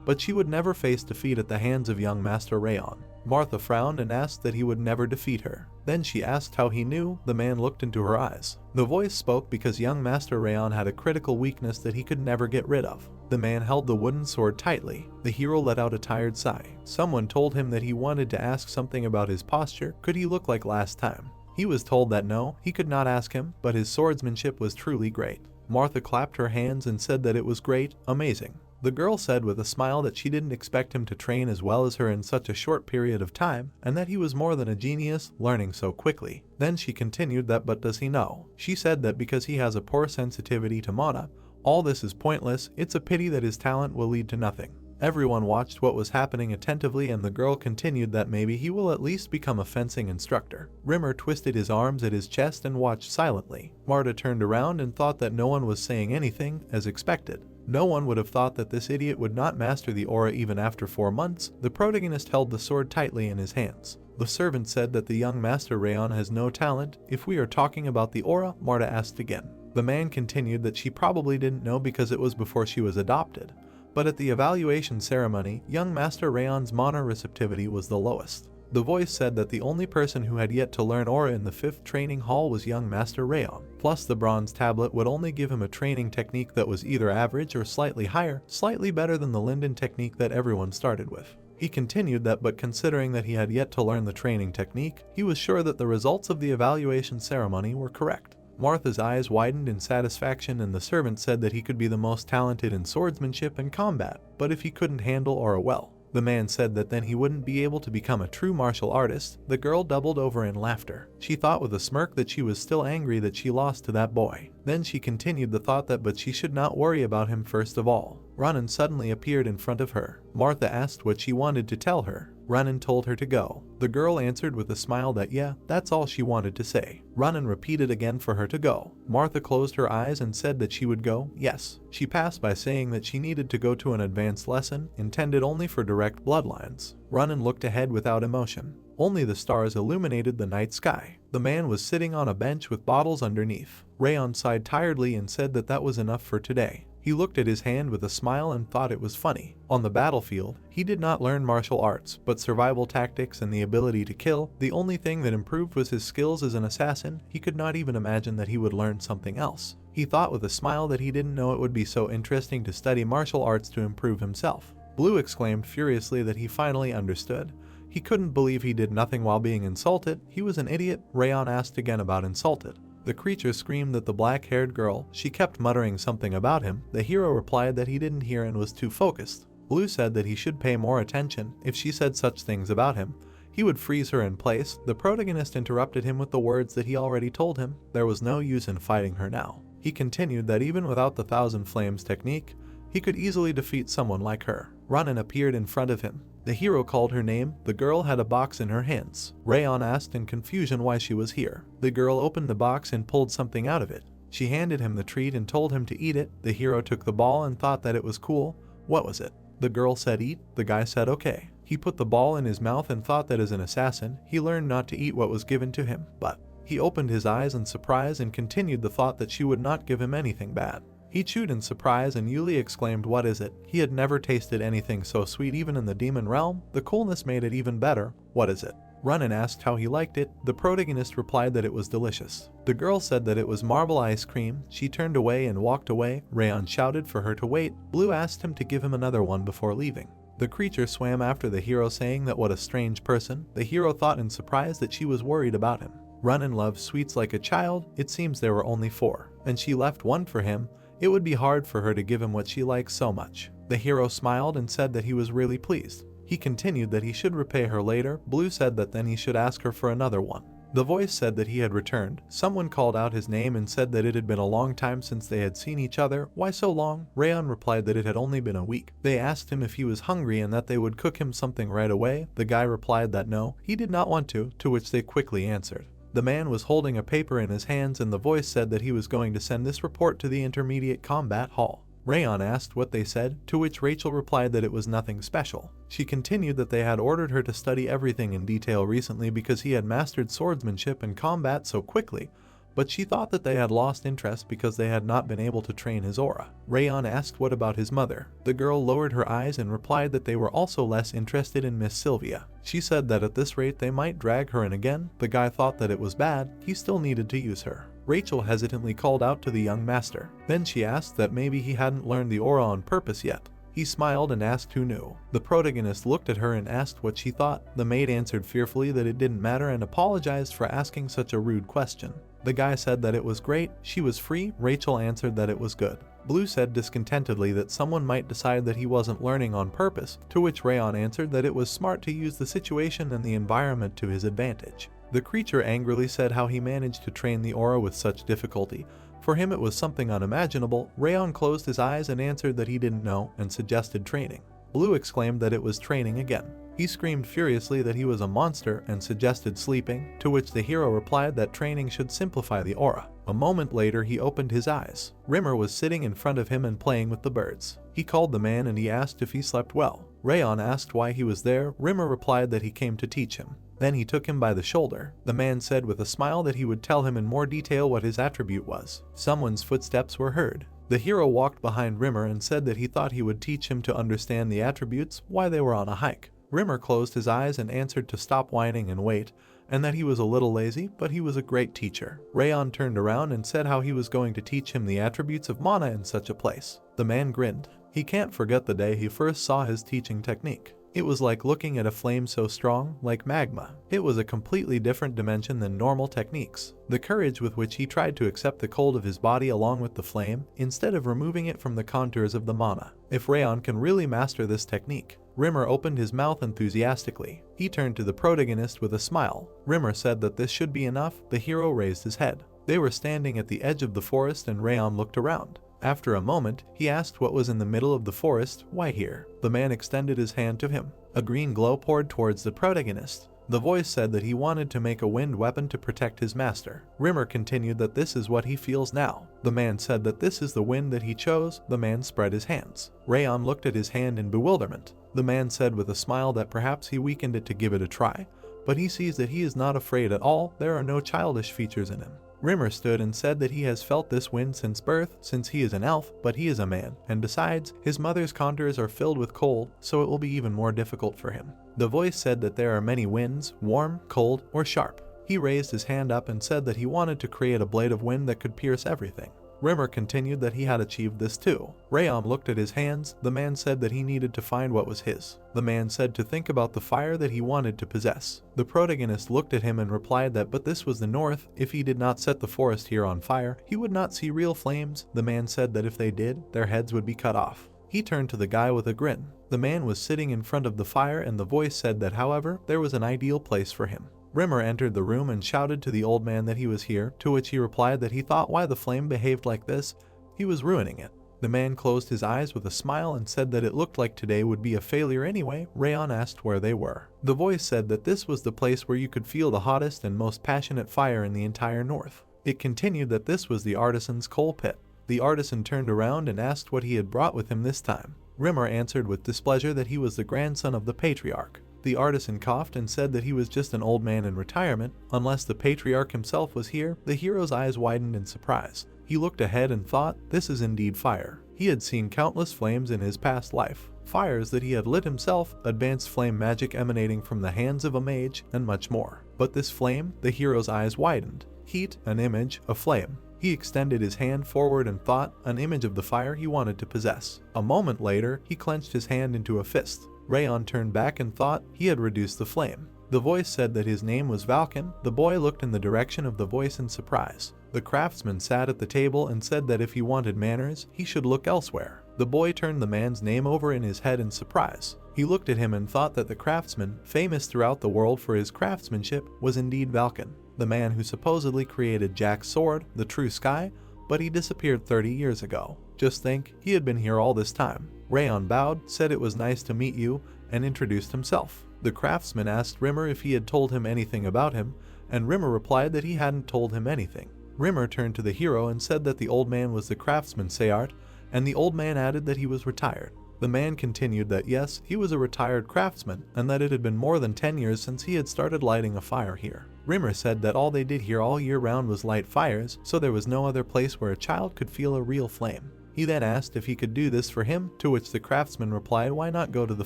but she would never face defeat at the hands of young Master Rayon. Martha frowned and asked that he would never defeat her. Then she asked how he knew. The man looked into her eyes. The voice spoke because young Master Rayon had a critical weakness that he could never get rid of. The man held the wooden sword tightly. The hero let out a tired sigh. Someone told him that he wanted to ask something about his posture. Could he look like last time? He was told that no, he could not ask him, but his swordsmanship was truly great. Martha clapped her hands and said that it was great, amazing. The girl said with a smile that she didn't expect him to train as well as her in such a short period of time, and that he was more than a genius, learning so quickly. Then she continued that but does he know? She said that because he has a poor sensitivity to mana, all this is pointless, it's a pity that his talent will lead to nothing. Everyone watched what was happening attentively and the girl continued that maybe he will at least become a fencing instructor. Rimer twisted his arms at his chest and watched silently. Marta turned around and thought that no one was saying anything, as expected. No one would have thought that this idiot would not master the aura even after 4 months. The protagonist held the sword tightly in his hands. The servant said that the young Master Rayon has no talent. If we are talking about the aura, Marta asked again. The man continued that she probably didn't know because it was before she was adopted. But at the evaluation ceremony, young Master Rayon's mana receptivity was the lowest. The voice said that the only person who had yet to learn aura in the 5th training hall was young Master Rayon. Plus the bronze tablet would only give him a training technique that was either average or slightly higher, slightly better than the Linden technique that everyone started with. He continued that but considering that he had yet to learn the training technique, he was sure that the results of the evaluation ceremony were correct. Martha's eyes widened in satisfaction and the servant said that he could be the most talented in swordsmanship and combat, but if he couldn't handle aura well. The man said that then he wouldn't be able to become a true martial artist. The girl doubled over in laughter. She thought with a smirk that she was still angry that she lost to that boy. Then she continued the thought that but she should not worry about him first of all. Ronan suddenly appeared in front of her. Martha asked what she wanted to tell her. Ronan told her to go. The girl answered with a smile that yeah, that's all she wanted to say. Ronan repeated again for her to go. Martha closed her eyes and said that she would go, yes. She passed by saying that she needed to go to an advanced lesson, intended only for direct bloodlines. Ronan looked ahead without emotion. Only the stars illuminated the night sky. The man was sitting on a bench with bottles underneath. Rayon sighed tiredly and said that that was enough for today. He looked at his hand with a smile and thought it was funny. On the battlefield, he did not learn martial arts, but survival tactics and the ability to kill. The only thing that improved was his skills as an assassin. He could not even imagine that he would learn something else. He thought with a smile that he didn't know it would be so interesting to study martial arts to improve himself. Blue exclaimed furiously that he finally understood. He couldn't believe he did nothing while being insulted. He was an idiot. Rayon asked again about insulted. The creature screamed at the black-haired girl. She kept muttering something about him. The hero replied that he didn't hear and was too focused. Blue said that he should pay more attention. If she said such things about him, he would freeze her in place. The protagonist interrupted him with the words that he already told him. There was no use in fighting her now. He continued that even without the Thousand Flames technique, he could easily defeat someone like her. Ronin appeared in front of him. The hero called her name. The girl had a box in her hands. Rayon asked in confusion why she was here. The girl opened the box and pulled something out of it. She handed him the treat and told him to eat it. The hero took the ball and thought that it was cool. What was it? The girl said eat. The guy said okay. He put the ball in his mouth and thought that as an assassin, he learned not to eat what was given to him. But he opened his eyes in surprise and continued the thought that she would not give him anything bad. He chewed in surprise and Yuli exclaimed, "What is it?" He had never tasted anything so sweet even in the demon realm. The coolness made it even better. What is it? Ronin asked how he liked it. The protagonist replied that it was delicious. The girl said that it was marble ice cream. She turned away and walked away. Rayon shouted for her to wait. Blue asked him to give him another one before leaving. The creature swam after the hero saying that what a strange person. The hero thought in surprise that she was worried about him. Ronin loved sweets like a child. It seems there were only 4, and she left one for him. It would be hard for her to give him what she likes so much. The hero smiled and said that he was really pleased. He continued that he should repay her later. Blue said that then he should ask her for another one. The voice said that he had returned. Someone called out his name and said that it had been a long time since they had seen each other. Why so long? Rayon replied that it had only been a week. They asked him if he was hungry and that they would cook him something right away. The guy replied that no, he did not want to which they quickly answered. The man was holding a paper in his hands and the voice said that he was going to send this report to the Intermediate Combat Hall. Rayon asked what they said, to which Rachel replied that it was nothing special. She continued that they had ordered her to study everything in detail recently because he had mastered swordsmanship and combat so quickly, but she thought that they had lost interest because they had not been able to train his aura. Rayon asked what about his mother. The girl lowered her eyes and replied that they were also less interested in Miss Sylvia. She said that at this rate they might drag her in again. The guy thought that it was bad. He still needed to use her. Rachel hesitantly called out to the young master. Then she asked that maybe he hadn't learned the aura on purpose yet. He smiled and asked who knew. The protagonist looked at her and asked what she thought. The maid answered fearfully that it didn't matter and apologized for asking such a rude question. The guy said that it was great. She was free. Rachel answered that it was good. Blue said discontentedly that someone might decide that he wasn't learning on purpose, to which Rayon answered that it was smart to use the situation and the environment to his advantage. The creature angrily said how he managed to train the aura with such difficulty. For him it was something unimaginable. Rayon closed his eyes and answered that he didn't know and suggested training. Blue exclaimed that it was training again. He screamed furiously that he was a monster and suggested sleeping, to which the hero replied that training should simplify the aura. A moment later he opened his eyes. Rimer was sitting in front of him and playing with the birds. He called the man and he asked if he slept well. Rayon asked why he was there. Rimer replied that he came to teach him. Then he took him by the shoulder. The man said with a smile that he would tell him in more detail what his attribute was. Someone's footsteps were heard. The hero walked behind Rimer and said that he thought he would teach him to understand the attributes, why they were on a hike. Rimer closed his eyes and answered to stop whining and wait, and that he was a little lazy, but he was a great teacher. Rayon turned around and said how he was going to teach him the attributes of mana in such a place. The man grinned. He can't forget the day he first saw his teaching technique. It was like looking at a flame so strong, like magma. It was a completely different dimension than normal techniques. The courage with which he tried to accept the cold of his body along with the flame, instead of removing it from the contours of the mana. If Rayon can really master this technique. Rimer opened his mouth enthusiastically. He turned to the protagonist with a smile. Rimer said that this should be enough. The hero raised his head. They were standing at the edge of the forest and Rayon looked around. After a moment, he asked what was in the middle of the forest. Why here? The man extended his hand to him. A green glow poured towards the protagonist. The voice said that he wanted to make a wind weapon to protect his master. Rimer continued that this is what he feels now. The man said that this is the wind that he chose. The man spread his hands. Rayon looked at his hand in bewilderment. The man said with a smile that perhaps he weakened it to give it a try, but he sees that he is not afraid at all. There are no childish features in him. Rimer stood and said that he has felt this wind since birth, since he is an elf, but he is a man, and besides, his mother's contours are filled with cold, so it will be even more difficult for him. The voice said that there are many winds, warm, cold, or sharp. He raised his hand up and said that he wanted to create a blade of wind that could pierce everything. Rimmer continued that he had achieved this too. Rayon looked at his hands. The man said that he needed to find what was his. The man said to think about the fire that he wanted to possess. The protagonist looked at him and replied that but this was the north. If he did not set the forest here on fire, he would not see real flames. The man said that if they did, their heads would be cut off. He turned to the guy with a grin. The man was sitting in front of the fire and the voice said that however, there was an ideal place for him. Rimmer entered the room and shouted to the old man that he was here, to which he replied that he thought why the flame behaved like this, he was ruining it. The man closed his eyes with a smile and said that it looked like today would be a failure anyway. Rayon asked where they were. The voice said that this was the place where you could feel the hottest and most passionate fire in the entire north. It continued that this was the artisan's coal pit. The artisan turned around and asked what he had brought with him this time. Rimmer answered with displeasure that he was the grandson of the patriarch. The artisan coughed and said that he was just an old man in retirement. Unless the patriarch himself was here, the hero's eyes widened in surprise. He looked ahead and thought, this is indeed fire. He had seen countless flames in his past life. Fires that he had lit himself, advanced flame magic emanating from the hands of a mage, and much more. But this flame, the hero's eyes widened. Heat, an image, a flame. He extended his hand forward and thought, an image of the fire he wanted to possess. A moment later, he clenched his hand into a fist. Rayon turned back and thought he had reduced the flame. The voice said that his name was Valken. The boy looked in the direction of the voice in surprise. The craftsman sat at the table and said that if he wanted manners, he should look elsewhere. The boy turned the man's name over in his head in surprise. He looked at him and thought that the craftsman, famous throughout the world for his craftsmanship, was indeed Valken, the man who supposedly created Jack's sword, the True Sky, but he disappeared 30 years ago. Just think, he had been here all this time. Rayon bowed, said it was nice to meet you, and introduced himself. The craftsman asked Rimmer if he had told him anything about him, and Rimmer replied that he hadn't told him anything. Rimmer turned to the hero and said that the old man was the craftsman Sayart, and the old man added that he was retired. The man continued that yes, he was a retired craftsman, and that it had been more than 10 years since he had started lighting a fire here. Rimmer said that all they did here all year round was light fires, so there was no other place where a child could feel a real flame. He then asked if he could do this for him, to which the craftsman replied why not go to the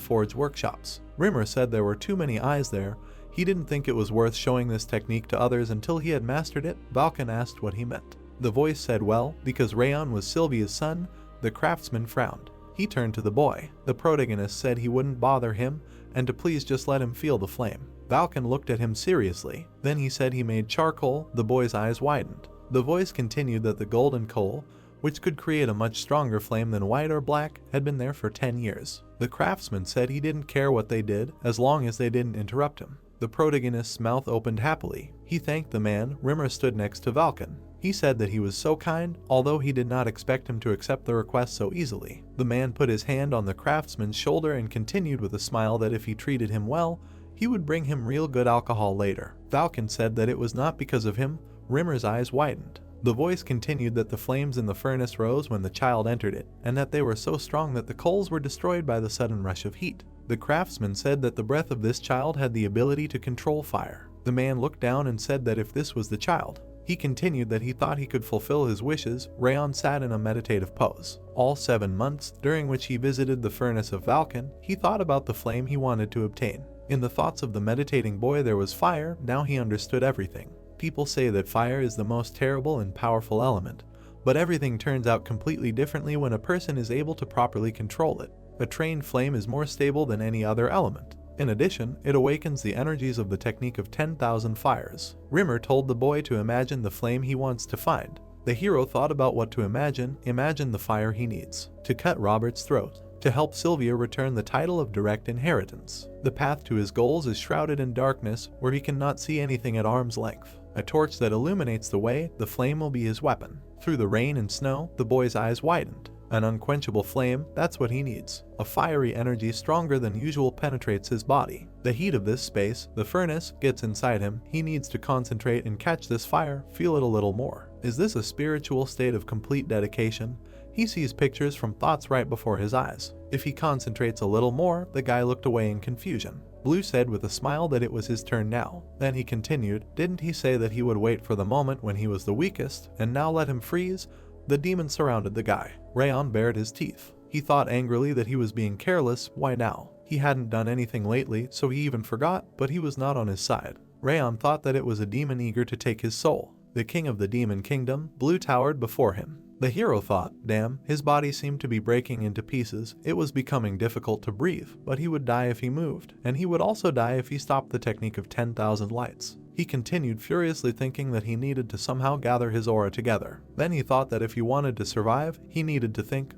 forge workshops. Rimmer said there were too many eyes there. He didn't think it was worth showing this technique to others until he had mastered it. Valken asked what he meant. The voice said well, because Rayon was Sylvia's son. The craftsman frowned. He turned to the boy. The protagonist said he wouldn't bother him, and to please just let him feel the flame. Valken looked at him seriously. Then he said he made charcoal. The boy's eyes widened. The voice continued that the golden coal, which could create a much stronger flame than white or black, had been there for 10 years. The craftsman said he didn't care what they did, as long as they didn't interrupt him. The protagonist's mouth opened happily. He thanked the man. Rimmer stood next to Valken. He said that he was so kind, although he did not expect him to accept the request so easily. The man put his hand on the craftsman's shoulder and continued with a smile that if he treated him well, he would bring him real good alcohol later. Valken said that it was not because of him. Rimmer's eyes widened. The voice continued that the flames in the furnace rose when the child entered it, and that they were so strong that the coals were destroyed by the sudden rush of heat. The craftsman said that the breath of this child had the ability to control fire. The man looked down and said that if this was the child, he continued that he thought he could fulfill his wishes. Rayon sat in a meditative pose. All 7 months, during which he visited the furnace of Valken, he thought about the flame he wanted to obtain. In the thoughts of the meditating boy there was fire. Now he understood everything. People say that fire is the most terrible and powerful element, but everything turns out completely differently when a person is able to properly control it. A trained flame is more stable than any other element. In addition, it awakens the energies of the technique of 10,000 fires. Rimmer told the boy to imagine the flame he wants to find. The hero thought about what to imagine. Imagine the fire he needs to cut Robert's throat, to help Sylvia return the title of direct inheritance. The path to his goals is shrouded in darkness, where he cannot see anything at arm's length. A torch that illuminates the way, the flame will be his weapon. Through the rain and snow, the boy's eyes widened. An unquenchable flame, that's what he needs. A fiery energy stronger than usual penetrates his body. The heat of this space, the furnace, gets inside him. He needs to concentrate and catch this fire, feel it a little more. Is this a spiritual state of complete dedication? He sees pictures from thoughts right before his eyes. If he concentrates a little more, the guy looked away in confusion. Blue said with a smile that it was his turn now. Then he continued, didn't he say that he would wait for the moment when he was the weakest, and now let him freeze? The demon surrounded the guy. Rayon bared his teeth. He thought angrily that he was being careless. Why now? He hadn't done anything lately, so he even forgot, but he was not on his side. Rayon thought that it was a demon eager to take his soul. The king of the demon kingdom, Blue towered before him. The hero thought, damn, his body seemed to be breaking into pieces. It was becoming difficult to breathe, but he would die if he moved, and he would also die if he stopped the technique of 10,000 lights. He continued furiously thinking that he needed to somehow gather his aura together. Then he thought that if he wanted to survive, he needed to think.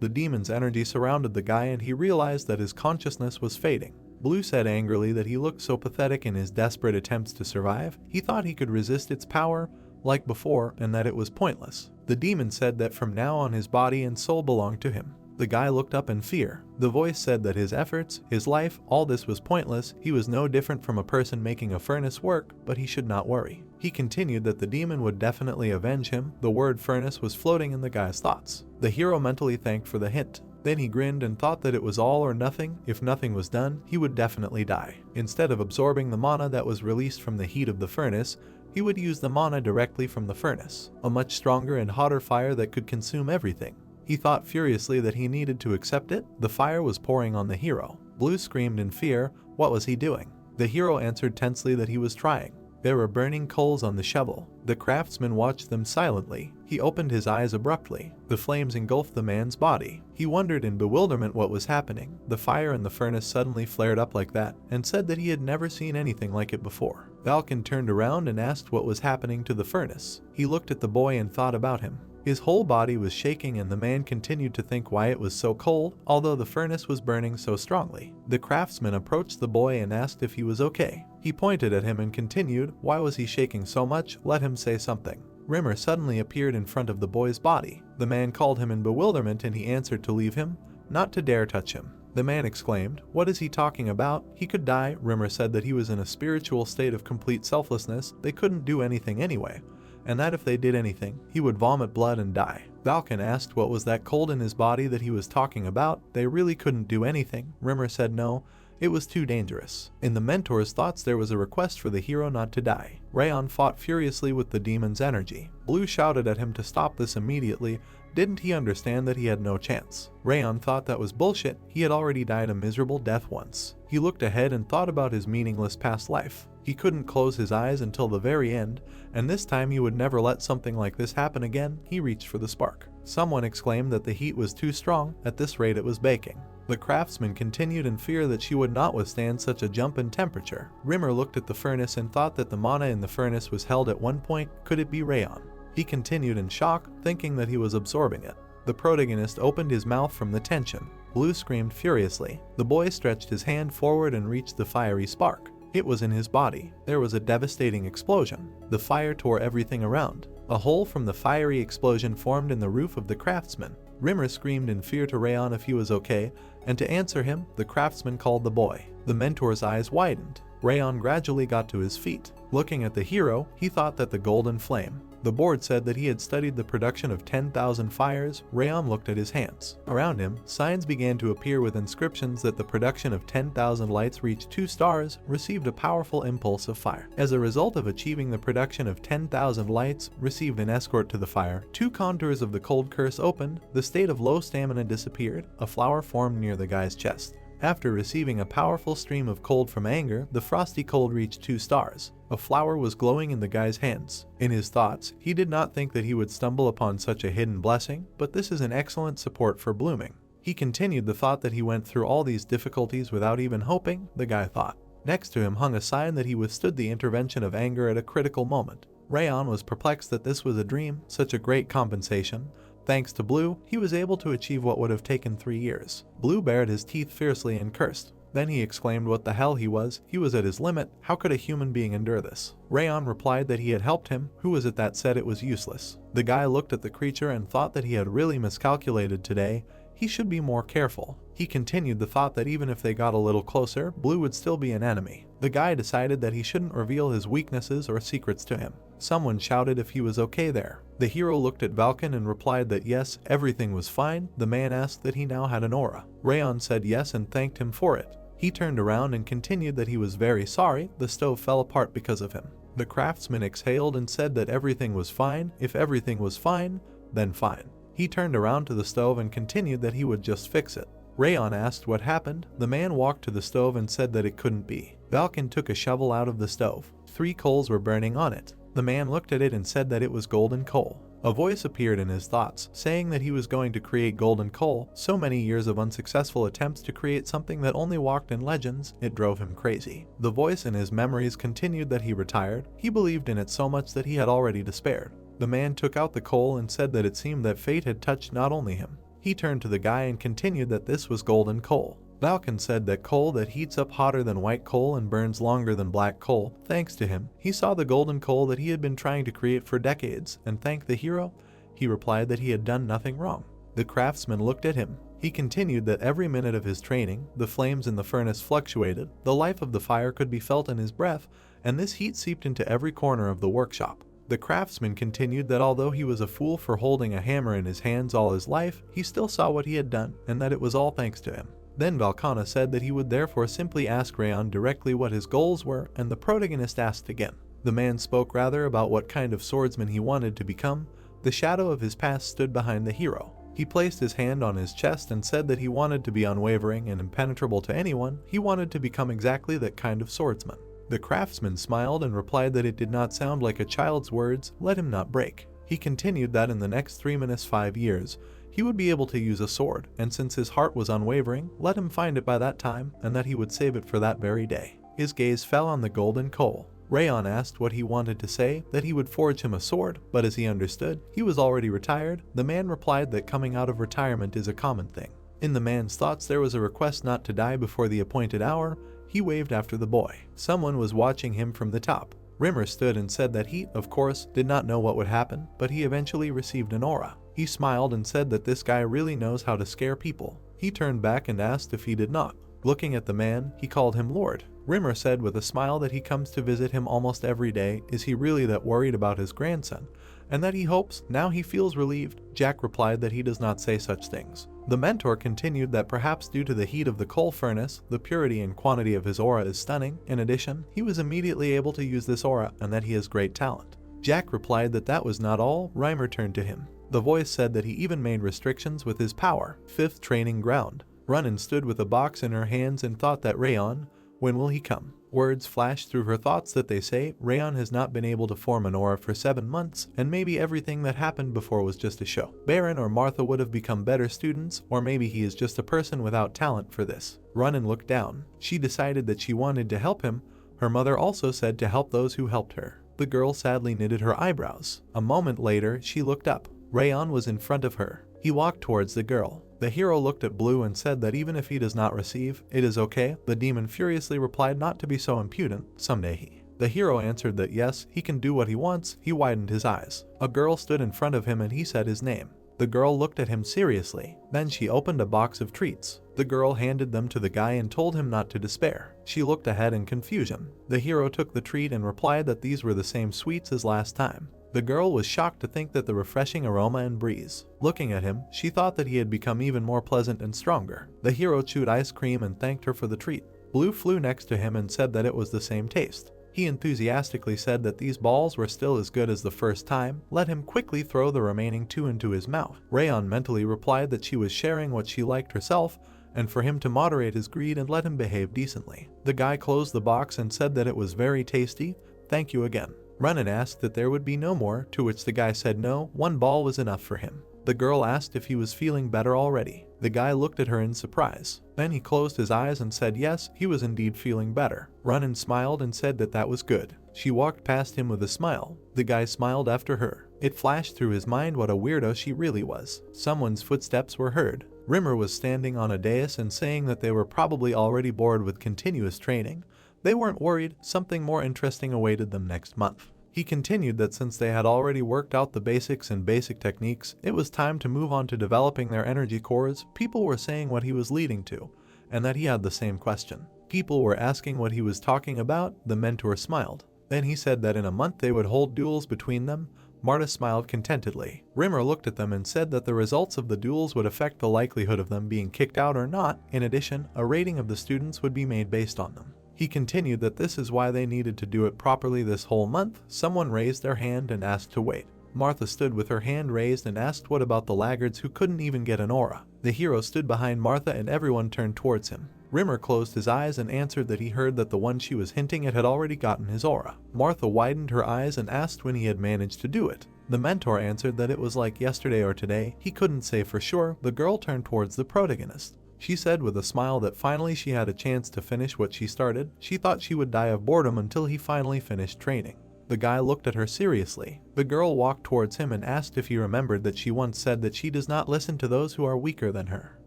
The demon's energy surrounded the guy and he realized that his consciousness was fading. Blue said angrily that he looked so pathetic in his desperate attempts to survive. He thought he could resist its power like before and that it was pointless. The demon said that from now on his body and soul belonged to him. The guy looked up in fear. The voice said that his efforts, his life, all this was pointless. He was no different from a person making a furnace work, but he should not worry. He continued that the demon would definitely avenge him. The word furnace was floating in the guy's thoughts. The hero mentally thanked for the hint. Then he grinned and thought that it was all or nothing. If nothing was done, he would definitely die. Instead of absorbing the mana that was released from the heat of the furnace, he would use the mana directly from the furnace, a much stronger and hotter fire that could consume everything. He thought furiously that he needed to accept it. The fire was pouring on the hero. Blue screamed in fear. What was he doing? The hero answered tensely that he was trying. There were burning coals on the shovel. The craftsman watched them silently. He opened his eyes abruptly. The flames engulfed the man's body. He wondered in bewilderment what was happening. The fire in the furnace suddenly flared up like that, and said that he had never seen anything like it before. Valken turned around and asked what was happening to the furnace. He looked at the boy and thought about him. His whole body was shaking and the man continued to think why it was so cold, although the furnace was burning so strongly. The craftsman approached the boy and asked if he was okay. He pointed at him and continued, why was he shaking so much? Let him say something. Rimer suddenly appeared in front of the boy's body. The man called him in bewilderment and he answered to leave him, not to dare touch him. The man exclaimed, what is he talking about? He could die. Rimer said that he was in a spiritual state of complete selflessness. They couldn't do anything anyway, and that if they did anything, he would vomit blood and die. Valken asked what was that cold in his body that he was talking about. They really couldn't do anything. Rimer said no, it was too dangerous. In the mentor's thoughts there was a request for the hero not to die. Rayon fought furiously with the demon's energy. Blue shouted at him to stop this immediately. Didn't he understand that he had no chance? Rayon thought that was bullshit. He had already died a miserable death once. He looked ahead and thought about his meaningless past life. He couldn't close his eyes until the very end, and this time he would never let something like this happen again. He reached for the spark. Someone exclaimed that the heat was too strong. At this rate it was baking. The craftsman continued in fear that she would not withstand such a jump in temperature. Rimer looked at the furnace and thought that the mana in the furnace was held at one point. Could it be Rayon? He continued in shock, thinking that he was absorbing it. The protagonist opened his mouth from the tension. Blue screamed furiously. The boy stretched his hand forward and reached the fiery spark. It was in his body. There was a devastating explosion. The fire tore everything around. A hole from the fiery explosion formed in the roof of the craftsman. Rimer screamed in fear to Rayon if he was okay, and to answer him, the craftsman called the boy. The mentor's eyes widened. Rayon gradually got to his feet. Looking at the hero, he thought that the golden flame. The board said that he had studied the production of 10,000 fires. Rayon looked at his hands. Around him, signs began to appear with inscriptions that the production of 10,000 lights reached 2 stars, received a powerful impulse of fire. As a result of achieving the production of 10,000 lights, received an escort to the fire. 2 contours of the cold curse opened, the state of low stamina disappeared, a flower formed near the guy's chest. After receiving a powerful stream of cold from anger, the frosty cold reached 2 stars. A flower was glowing in the guy's hands. In his thoughts, he did not think that he would stumble upon such a hidden blessing, but this is an excellent support for blooming. He continued the thought that he went through all these difficulties without even hoping, the guy thought. Next to him hung a sign that he withstood the intervention of anger at a critical moment. Rayon was perplexed that this was a dream, such a great compensation. Thanks to Blue, he was able to achieve what would have taken 3 years. Blue bared his teeth fiercely and cursed. Then he exclaimed what the hell he was at his limit. How could a human being endure this? Rayon replied that he had helped him. Who was it that said it was useless? The guy looked at the creature and thought that he had really miscalculated today. He should be more careful. He continued the thought that even if they got a little closer, Blue would still be an enemy. The guy decided that he shouldn't reveal his weaknesses or secrets to him. Someone shouted if he was okay there. The hero looked at Valken and replied that yes, everything was fine. The man asked that he now had an aura. Rayon said yes and thanked him for it. He turned around and continued that he was very sorry. The stove fell apart because of him. The craftsman exhaled and said that everything was fine. If everything was fine, then fine. He turned around to the stove and continued that he would just fix it. Rayon asked what happened. The man walked to the stove and said that it couldn't be. Valken took a shovel out of the stove. 3 coals were burning on it. The man looked at it and said that it was golden coal. A voice appeared in his thoughts, saying that he was going to create golden coal. So many years of unsuccessful attempts to create something that only walked in legends, it drove him crazy. The voice in his memories continued that he retired. He believed in it so much that he had already despaired. The man took out the coal and said that it seemed that fate had touched not only him. He turned to the guy and continued that this was golden coal. Falcon said that coal that heats up hotter than white coal and burns longer than black coal. Thanks to him, he saw the golden coal that he had been trying to create for decades, and thanked the hero. He replied that he had done nothing wrong. The craftsman looked at him. He continued that every minute of his training, the flames in the furnace fluctuated, the life of the fire could be felt in his breath, and this heat seeped into every corner of the workshop. The craftsman continued that although he was a fool for holding a hammer in his hands all his life, he still saw what he had done, and that it was all thanks to him. Then Valkana said that he would therefore simply ask Rayon directly what his goals were, and the protagonist asked again. The man spoke rather about what kind of swordsman he wanted to become. The shadow of his past stood behind the hero. He placed his hand on his chest and said that he wanted to be unwavering and impenetrable to anyone. He wanted to become exactly that kind of swordsman. The craftsman smiled and replied that it did not sound like a child's words. Let him not break. He continued that in the next 3 minutes 5 years, he would be able to use a sword, and since his heart was unwavering, let him find it by that time, and that he would save it for that very day. His gaze fell on the golden coal. Rayon asked what he wanted to say, that he would forge him a sword, but as he understood, he was already retired. The man replied that coming out of retirement is a common thing. In the man's thoughts there was a request not to die before the appointed hour. He waved after the boy. Someone was watching him from the top. Rimer stood and said that he, of course, did not know what would happen, but he eventually received an aura. He smiled and said that this guy really knows how to scare people. He turned back and asked if he did not. Looking at the man, he called him Lord. Rimer said with a smile that he comes to visit him almost every day. Is he really that worried about his grandson? And that he hopes, now he feels relieved. Jack replied that he does not say such things. The mentor continued that perhaps due to the heat of the coal furnace, the purity and quantity of his aura is stunning. In addition, he was immediately able to use this aura and that he has great talent. Jack replied that that was not all. Rimer turned to him. The voice said that he even made restrictions with his power. 5th training ground. Runin stood with a box in her hands and thought that Rayon, when will he come? Words flashed through her thoughts that they say, Rayon has not been able to form an aura for 7 months, and maybe everything that happened before was just a show. Baron or Martha would have become better students, or maybe he is just a person without talent for this. Runin looked down. She decided that she wanted to help him. Her mother also said to help those who helped her. The girl sadly knitted her eyebrows. A moment later, she looked up. Rayon was in front of her. He walked towards the girl. The hero looked at Blue and said that even if he does not receive, it is okay. The demon furiously replied not to be so impudent. Someday he. The hero answered that yes, he can do what he wants. He widened his eyes. A girl stood in front of him and he said his name. The girl looked at him seriously. Then she opened a box of treats. The girl handed them to the guy and told him not to despair. She looked ahead in confusion. The hero took the treat and replied that these were the same sweets as last time. The girl was shocked to think that the refreshing aroma and breeze. Looking at him, she thought that he had become even more pleasant and stronger. The hero chewed ice cream and thanked her for the treat. Blue flew next to him and said that it was the same taste. He enthusiastically said that these balls were still as good as the first time. Let him quickly throw the remaining 2 into his mouth. Rayon mentally replied that she was sharing what she liked herself, and for him to moderate his greed and let him behave decently. The guy closed the box and said that it was very tasty. Thank you again. Runin asked that there would be no more, to which the guy said no, 1 ball was enough for him. The girl asked if he was feeling better already. The guy looked at her in surprise. Then he closed his eyes and said yes, he was indeed feeling better. Runin smiled and said that that was good. She walked past him with a smile. The guy smiled after her. It flashed through his mind what a weirdo she really was. Someone's footsteps were heard. Rimer was standing on a dais and saying that they were probably already bored with continuous training. They weren't worried, something more interesting awaited them next month. He continued that since they had already worked out the basics and basic techniques, it was time to move on to developing their energy cores. People were saying what he was leading to, and that he had the same question. People were asking what he was talking about. The mentor smiled. Then he said that in a month they would hold duels between them. Marta smiled contentedly. Rimer looked at them and said that the results of the duels would affect the likelihood of them being kicked out or not. In addition, a rating of the students would be made based on them. He continued that this is why they needed to do it properly this whole month. Someone raised their hand and asked to wait. Martha stood with her hand raised and asked what about the laggards who couldn't even get an aura. The hero stood behind Martha and everyone turned towards him. Rimer closed his eyes and answered that he heard that the one she was hinting at had already gotten his aura. Martha widened her eyes and asked when he had managed to do it. The mentor answered that it was like yesterday or today, he couldn't say for sure. The girl turned towards the protagonist. She said with a smile that finally she had a chance to finish what she started. She thought she would die of boredom until he finally finished training. The guy looked at her seriously. The girl walked towards him and asked if he remembered that she once said that she does not listen to those who are weaker than her.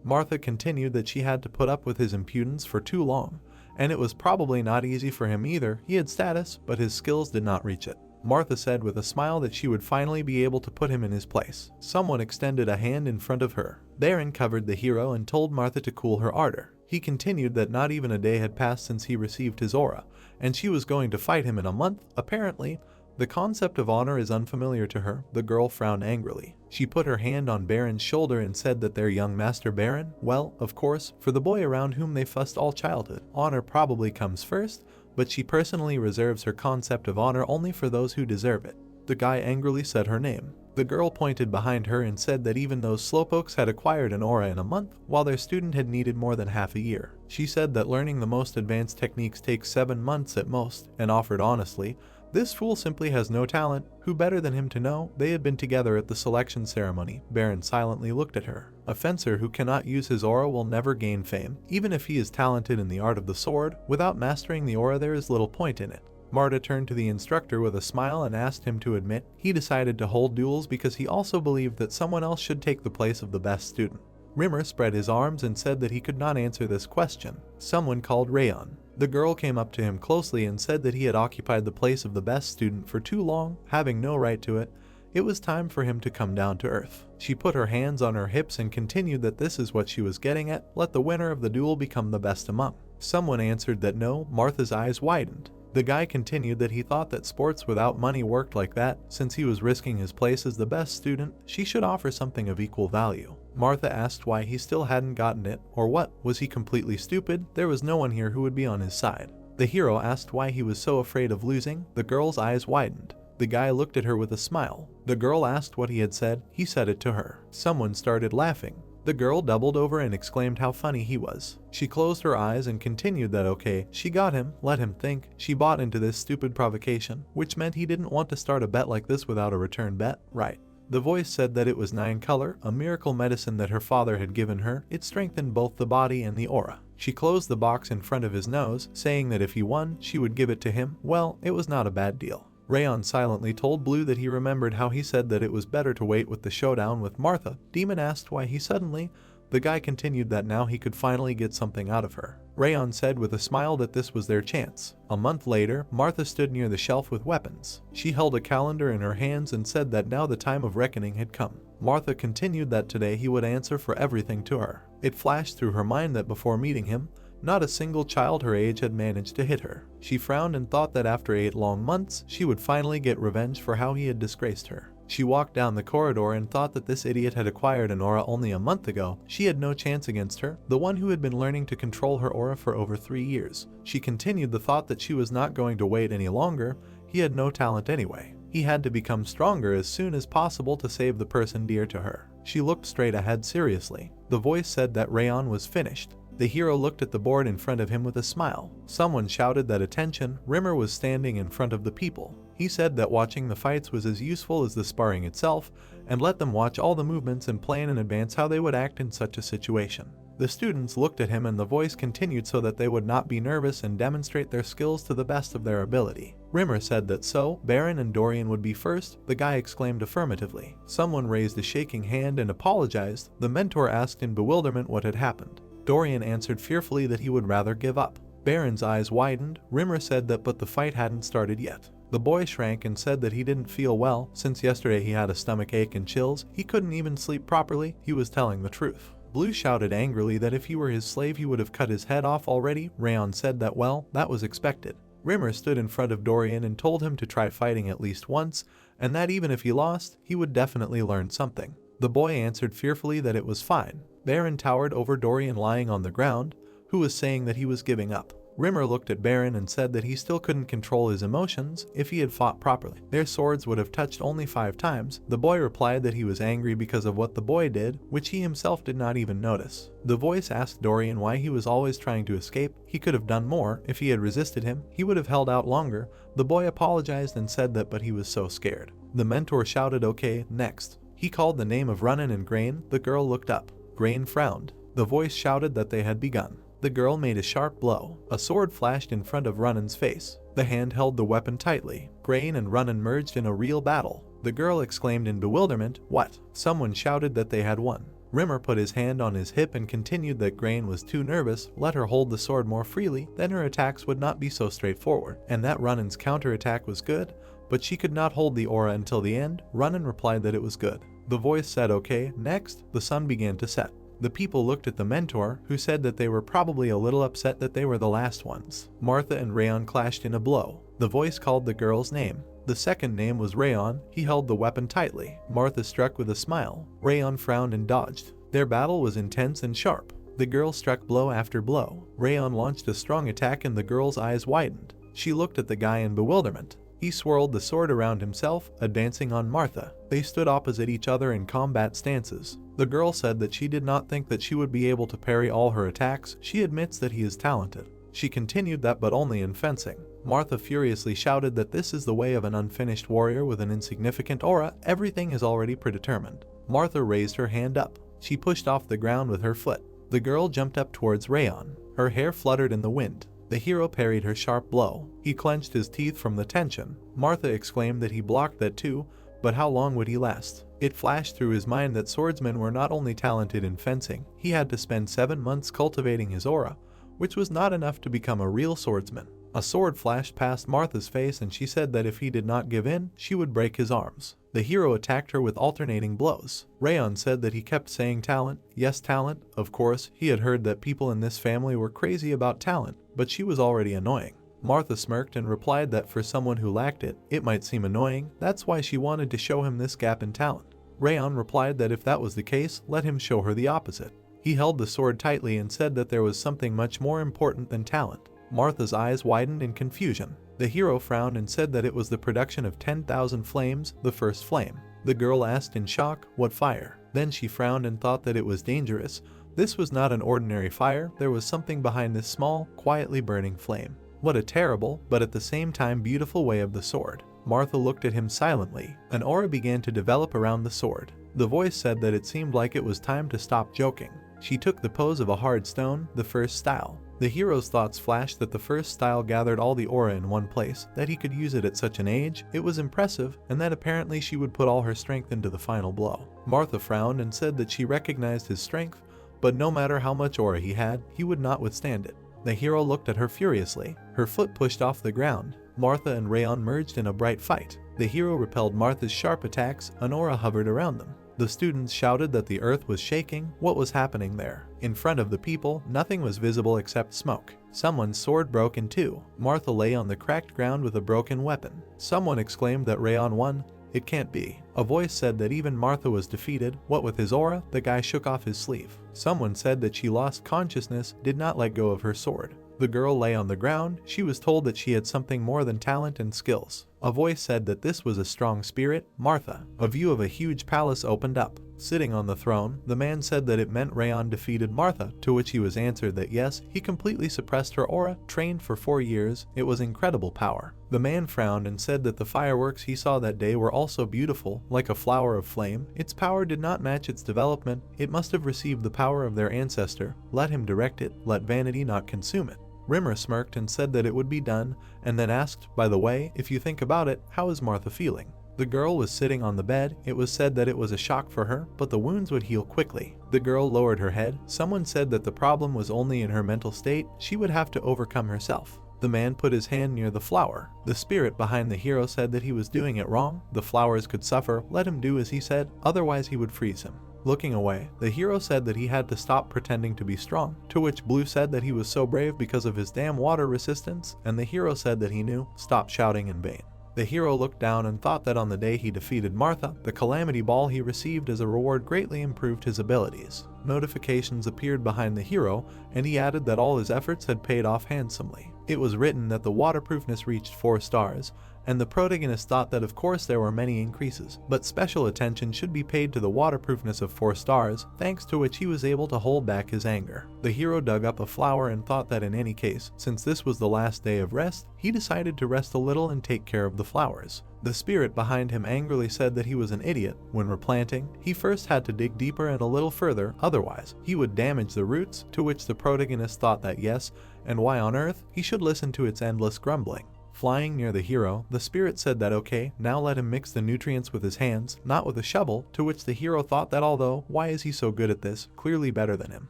Martha continued that she had to put up with his impudence for too long, and it was probably not easy for him either. He had status, but his skills did not reach it. Martha said with a smile that she would finally be able to put him in his place. Someone extended a hand in front of her. Baron covered the hero and told Martha to cool her ardor. He continued that not even a day had passed since he received his aura, and she was going to fight him in a month. Apparently, the concept of honor is unfamiliar to her. The girl frowned angrily. She put her hand on Baron's shoulder and said that their young master Baron, well, of course, for the boy around whom they fussed all childhood, honor probably comes first, but she personally reserves her concept of honor only for those who deserve it. The guy angrily said her name. The girl pointed behind her and said that even those slowpokes had acquired an aura in a month, while their student had needed more than half a year. She said that learning the most advanced techniques takes 7 months at most, and offered honestly, "This fool simply has no talent. Who better than him to know?" They had been together at the selection ceremony. Baron silently looked at her. A fencer who cannot use his aura will never gain fame. Even if he is talented in the art of the sword, without mastering the aura there is little point in it. Marta turned to the instructor with a smile and asked him to admit he decided to hold duels because he also believed that someone else should take the place of the best student. Rimer spread his arms and said that he could not answer this question. Someone called Rayon. The girl came up to him closely and said that he had occupied the place of the best student for too long, having no right to it. It was time for him to come down to earth. She put her hands on her hips and continued that this is what she was getting at. Let the winner of the duel become the best among. Someone answered that no. Martha's eyes widened. The guy continued that he thought that sports without money worked like that. Since he was risking his place as the best student, she should offer something of equal value. Martha asked why he still hadn't gotten it, or what, was he completely stupid? There was no one here who would be on his side. The hero asked why he was so afraid of losing. The girl's eyes widened. The guy looked at her with a smile. The girl asked what he had said. He said it to her. Someone started laughing. The girl doubled over and exclaimed how funny he was. She closed her eyes and continued that okay, she got him, let him think. She bought into this stupid provocation, which meant he didn't want to start a bet like this without a return bet, right? The voice said that it was 9 color, a miracle medicine that her father had given her. It strengthened both the body and the aura. She closed the box in front of his nose, saying that if he won, she would give it to him. Well, it was not a bad deal. Rayon silently told Blue that he remembered how he said that it was better to wait with the showdown with Martha. Demon asked why he suddenly. The guy continued that now he could finally get something out of her. Rayon said with a smile that this was their chance. A month later, Martha stood near the shelf with weapons. She held a calendar in her hands and said that now the time of reckoning had come. Martha continued that today he would answer for everything to her. It flashed through her mind that before meeting him, not a single child her age had managed to hit her. She frowned and thought that after 8 long months, she would finally get revenge for how he had disgraced her. She walked down the corridor and thought that this idiot had acquired an aura only a month ago. She had no chance against her, the one who had been learning to control her aura for over 3 years. She continued the thought that she was not going to wait any longer. He had no talent anyway. He had to become stronger as soon as possible to save the person dear to her. She looked straight ahead seriously. The voice said that Rayon was finished. The hero looked at the board in front of him with a smile. Someone shouted that attention. Rimer was standing in front of the people. He said that watching the fights was as useful as the sparring itself, and let them watch all the movements and plan in advance how they would act in such a situation. The students looked at him and the voice continued so that they would not be nervous and demonstrate their skills to the best of their ability. Rimer said that so, Baron and Dorian would be first. The guy exclaimed affirmatively. Someone raised a shaking hand and apologized. The mentor asked in bewilderment what had happened. Dorian answered fearfully that he would rather give up. Baron's eyes widened. Rimer said that but the fight hadn't started yet. The boy shrank and said that he didn't feel well. Since yesterday he had a stomach ache and chills. He couldn't even sleep properly. He was telling the truth. Blue shouted angrily that if he were his slave he would have cut his head off already. Rayon said that well, that was expected. Rimer stood in front of Dorian and told him to try fighting at least once, and that even if he lost, he would definitely learn something. The boy answered fearfully that it was fine. Baron towered over Dorian lying on the ground, who was saying that he was giving up. Rimer looked at Baron and said that he still couldn't control his emotions. If he had fought properly, their swords would have touched only 5 times. The boy replied that he was angry because of what the boy did, which he himself did not even notice. The voice asked Dorian why he was always trying to escape. He could have done more. If he had resisted him, he would have held out longer. The boy apologized and said that but he was so scared. The mentor shouted okay, next. He called the name of Runnin and Grain. The girl looked up. Grain frowned. The voice shouted that they had begun. The girl made a sharp blow. A sword flashed in front of Runnin's face. The hand held the weapon tightly. Grain and Runnin merged in a real battle. The girl exclaimed in bewilderment, "What?" Someone shouted that they had won. Rimer put his hand on his hip and continued that Grain was too nervous, let her hold the sword more freely, then her attacks would not be so straightforward, and that Runnin's counterattack was good, but she could not hold the aura until the end. Runnin replied that it was good. The voice said okay, next. The sun began to set. The people looked at the mentor, who said that they were probably a little upset that they were the last ones. Martha and Rayon clashed in a blow. The voice called the girl's name. The second name was Rayon. He held the weapon tightly. Martha struck with a smile. Rayon frowned and dodged. Their battle was intense and sharp. The girl struck blow after blow. Rayon launched a strong attack and the girl's eyes widened. She looked at the guy in bewilderment. He swirled the sword around himself, advancing on Martha. They stood opposite each other in combat stances. The girl said that she did not think that she would be able to parry all her attacks. She admits that he is talented. She continued that, but only in fencing. Martha furiously shouted that this is the way of an unfinished warrior with an insignificant aura. Everything is already predetermined. Martha raised her hand up. She pushed off the ground with her foot. The girl jumped up towards Rayon. Her hair fluttered in the wind. The hero parried her sharp blow. He clenched his teeth from the tension. Martha exclaimed that he blocked that too, but how long would he last? It flashed through his mind that swordsmen were not only talented in fencing, he had to spend 7 months cultivating his aura, which was not enough to become a real swordsman. A sword flashed past Martha's face and she said that if he did not give in, she would break his arms. The hero attacked her with alternating blows. Rayon said that he kept saying talent, yes talent. Of course, he had heard that people in this family were crazy about talent, but she was already annoying. Martha smirked and replied that for someone who lacked it, it might seem annoying, that's why she wanted to show him this gap in talent. Rayon replied that if that was the case, let him show her the opposite. He held the sword tightly and said that there was something much more important than talent. Martha's eyes widened in confusion. The hero frowned and said that it was the production of 10,000 flames, the first flame. The girl asked in shock, what fire? Then she frowned and thought that it was dangerous. This was not an ordinary fire, there was something behind this small, quietly burning flame. What a terrible, but at the same time beautiful way of the sword. Martha looked at him silently. An aura began to develop around the sword. The voice said that it seemed like it was time to stop joking. She took the pose of a hard stone, the first style. The hero's thoughts flashed that the first style gathered all the aura in one place, that he could use it at such an age, it was impressive, and that apparently she would put all her strength into the final blow. Martha frowned and said that she recognized his strength, but no matter how much aura he had, he would not withstand it. The hero looked at her furiously. Her foot pushed off the ground. Martha and Rayon merged in a bright fight. The hero repelled Martha's sharp attacks, an aura hovered around them. The students shouted that the earth was shaking. What was happening there? In front of the people, nothing was visible except smoke. Someone's sword broke in two. Martha lay on the cracked ground with a broken weapon. Someone exclaimed that Rayon won. It can't be. A voice said that even Martha was defeated. What with his aura? The guy shook off his sleeve. Someone said that she lost consciousness, did not let go of her sword. The girl lay on the ground. She was told that she had something more than talent and skills. A voice said that this was a strong spirit, Martha. A view of a huge palace opened up. Sitting on the throne, the man said that it meant Rayon defeated Martha, to which he was answered that yes, he completely suppressed her aura, trained for 4 years, it was incredible power. The man frowned and said that the fireworks he saw that day were also beautiful, like a flower of flame. Its power did not match its development, it must have received the power of their ancestor. Let him direct it, let vanity not consume it. Rimer smirked and said that it would be done, and then asked, by the way, if you think about it, how is Martha feeling? The girl was sitting on the bed. It was said that it was a shock for her, but the wounds would heal quickly. The girl lowered her head. Someone said that the problem was only in her mental state. She would have to overcome herself. The man put his hand near the flower. The spirit behind the hero said that he was doing it wrong. The flowers could suffer. Let him do as he said, otherwise he would freeze him. Looking away, the hero said that he had to stop pretending to be strong, to which Blue said that he was so brave because of his damn water resistance, and the hero said that he knew, stop shouting in vain. The hero looked down and thought that on the day he defeated Martha, the calamity ball he received as a reward greatly improved his abilities. Notifications appeared behind the hero, and he added that all his efforts had paid off handsomely. It was written that the waterproofness reached 4 stars, and the protagonist thought that of course there were many increases, but special attention should be paid to the waterproofness of 4 stars, thanks to which he was able to hold back his anger. The hero dug up a flower and thought that in any case, since this was the last day of rest, he decided to rest a little and take care of the flowers. The spirit behind him angrily said that he was an idiot. When replanting, he first had to dig deeper and a little further, otherwise he would damage the roots, to which the protagonist thought that yes, and why on earth, he should listen to its endless grumbling. Flying near the hero, the spirit said that okay, now let him mix the nutrients with his hands, not with a shovel, to which the hero thought that although, why is he so good at this, clearly better than him.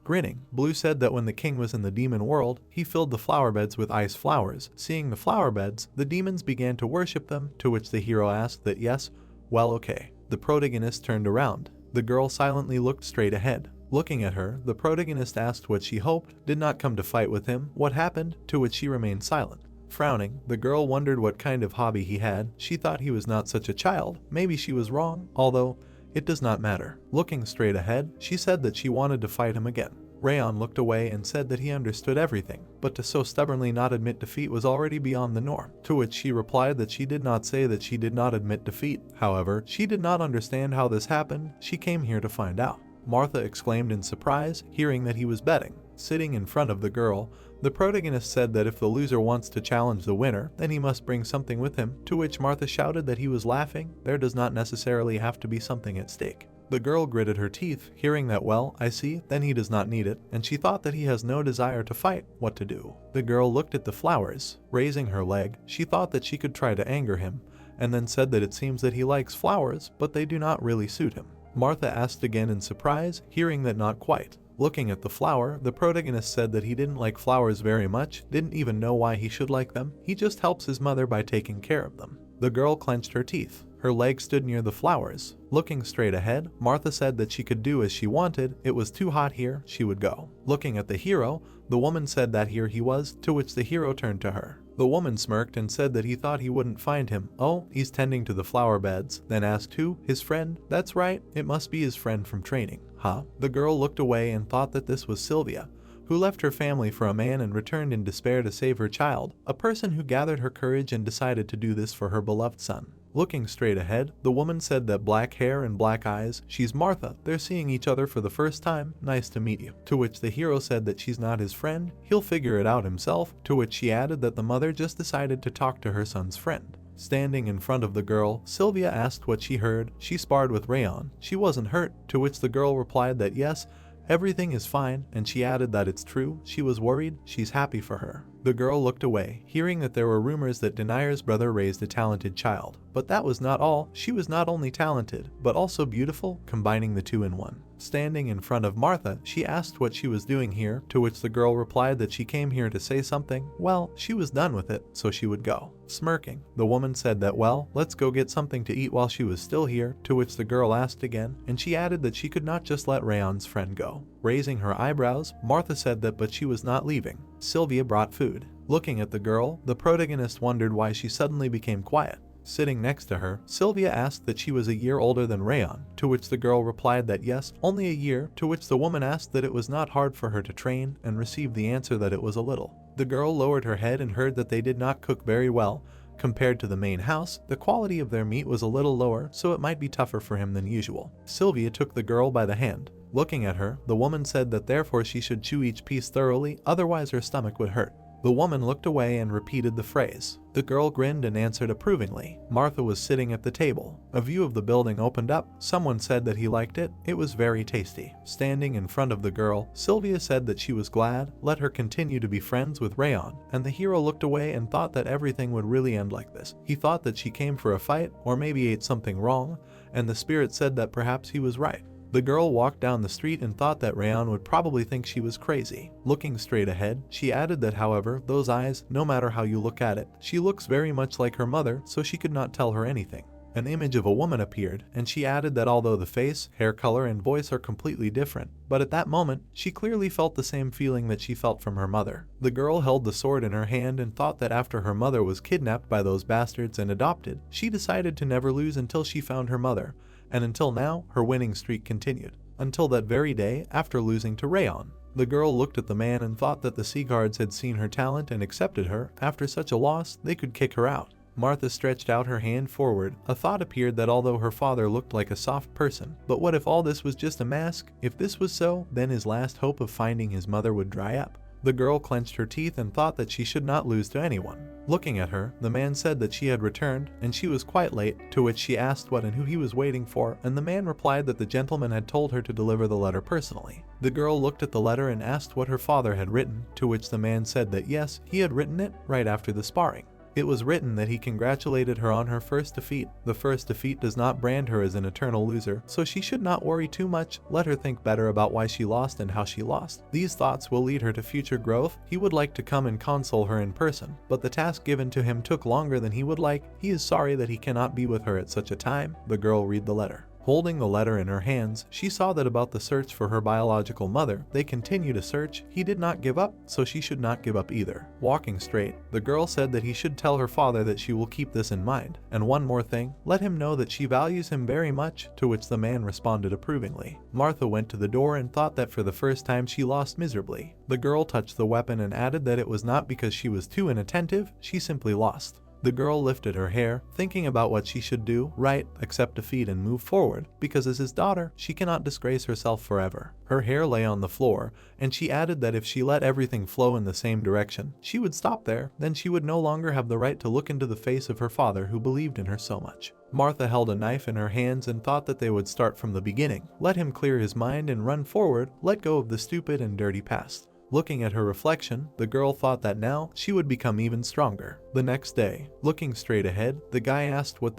Grinning, Blue said that when the king was in the demon world, he filled the flower beds with ice flowers. Seeing the flower beds, the demons began to worship them, to which the hero asked that yes, well okay. The protagonist turned around. The girl silently looked straight ahead. Looking at her, the protagonist asked what she hoped, did not come to fight with him, what happened, to which she remained silent. Frowning, the girl wondered what kind of hobby he had. She thought he was not such a child. Maybe she was wrong, although it does not matter. Looking straight ahead, she said that she wanted to fight him again. Rayon looked away and said that he understood everything, but to so stubbornly not admit defeat was already beyond the norm, to which she replied that she did not say that she did not admit defeat. However, she did not understand how this happened. She came here to find out. Martha exclaimed in surprise, hearing that he was betting. Sitting in front of the girl, the protagonist said that if the loser wants to challenge the winner, then he must bring something with him, to which Martha shouted that he was laughing. There does not necessarily have to be something at stake. The girl gritted her teeth, hearing that well, I see, then he does not need it, and she thought that he has no desire to fight. What to do? The girl looked at the flowers. Raising her leg, she thought that she could try to anger him, and then said that it seems that he likes flowers, but they do not really suit him. Martha asked again in surprise, hearing that not quite. Looking at the flower, the protagonist said that he didn't like flowers very much, didn't even know why he should like them, he just helps his mother by taking care of them. The girl clenched her teeth. Her leg stood near the flowers. Looking straight ahead, Martha said that she could do as she wanted, it was too hot here, she would go. Looking at the hero, the woman said that here he was, to which the hero turned to her. The woman smirked and said that he thought he wouldn't find him. Oh, he's tending to the flower beds. Then asked who? His friend? That's right, it must be his friend from training. Huh? The girl looked away and thought that this was Sylvia, who left her family for a man and returned in despair to save her child, a person who gathered her courage and decided to do this for her beloved son. Looking straight ahead, the woman said that black hair and black eyes, she's Martha, they're seeing each other for the first time, nice to meet you. To which the hero said that she's not his friend, he'll figure it out himself, to which she added that the mother just decided to talk to her son's friend. Standing in front of the girl, Sylvia asked what she heard. She sparred with Rayon. She wasn't hurt, to which the girl replied that yes, everything is fine, and she added that it's true, she was worried, she's happy for her. The girl looked away, hearing that there were rumors that Denier's brother raised a talented child. But that was not all, she was not only talented, but also beautiful, combining the two in one. Standing in front of Martha, she asked what she was doing here, to which the girl replied that she came here to say something. Well, she was done with it, so she would go. Smirking, the woman said that well, let's go get something to eat while she was still here, to which the girl asked again, and she added that she could not just let Rayon's friend go. Raising her eyebrows, Martha said that but she was not leaving. Sylvia brought food. Looking at the girl, the protagonist wondered why she suddenly became quiet. Sitting next to her, Sylvia asked that she was a year older than Rayon, to which the girl replied that yes, only a year, to which the woman asked that it was not hard for her to train, and received the answer that it was a little. The girl lowered her head and heard that they did not cook very well. Compared to the main house, the quality of their meat was a little lower, so it might be tougher for him than usual. Sylvia took the girl by the hand. Looking at her, the woman said that therefore she should chew each piece thoroughly, otherwise her stomach would hurt. The woman looked away and repeated the phrase. The girl grinned and answered approvingly. Martha was sitting at the table. A view of the building opened up. Someone said that he liked it. It was very tasty. Standing in front of the girl, Sylvia said that she was glad, let her continue to be friends with Rayon, and the hero looked away and thought that everything would really end like this. He thought that she came for a fight, or maybe ate something wrong, and the spirit said that perhaps he was right. The girl walked down the street and thought that Rayon would probably think she was crazy. Looking straight ahead, she added that however, those eyes, no matter how you look at it, she looks very much like her mother, so she could not tell her anything. An image of a woman appeared, and she added that although the face, hair color, and voice are completely different, but at that moment, she clearly felt the same feeling that she felt from her mother. The girl held the sword in her hand and thought that after her mother was kidnapped by those bastards and adopted, she decided to never lose until she found her mother. And until now, her winning streak continued. Until that very day, after losing to Rayon. The girl looked at the man and thought that the sea guards had seen her talent and accepted her. After such a loss, they could kick her out. Martha stretched out her hand forward. A thought appeared that although her father looked like a soft person, but what if all this was just a mask? If this was so, then his last hope of finding his mother would dry up. The girl clenched her teeth and thought that she should not lose to anyone. Looking at her, the man said that she had returned, and she was quite late, to which she asked what and who he was waiting for, and the man replied that the gentleman had told her to deliver the letter personally. The girl looked at the letter and asked what her father had written, to which the man said that yes, he had written it right after the sparring. It was written that he congratulated her on her first defeat. The first defeat does not brand her as an eternal loser, so she should not worry too much. Let her think better about why she lost and how she lost. These thoughts will lead her to future growth. He would like to come and console her in person, but the task given to him took longer than he would like. He is sorry that he cannot be with her at such a time. The girl read the letter. Holding the letter in her hands, she saw that about the search for her biological mother. They continue to search. He did not give up, so she should not give up either. Walking straight, the girl said that he should tell her father that she will keep this in mind. And one more thing, let him know that she values him very much, to which the man responded approvingly. Martha went to the door and thought that for the first time she lost miserably. The girl touched the weapon and added that it was not because she was too inattentive, she simply lost. The girl lifted her hair, thinking about what she should do, right, accept defeat and move forward, because as his daughter, she cannot disgrace herself forever. Her hair lay on the floor, and she added that if she let everything flow in the same direction, she would stop there, then she would no longer have the right to look into the face of her father who believed in her so much. Martha held a knife in her hands and thought that they would start from the beginning. Let him clear his mind and run forward, let go of the stupid and dirty past. Looking at her reflection, the girl thought that now she would become even stronger. The next day, looking straight ahead, the guy asked what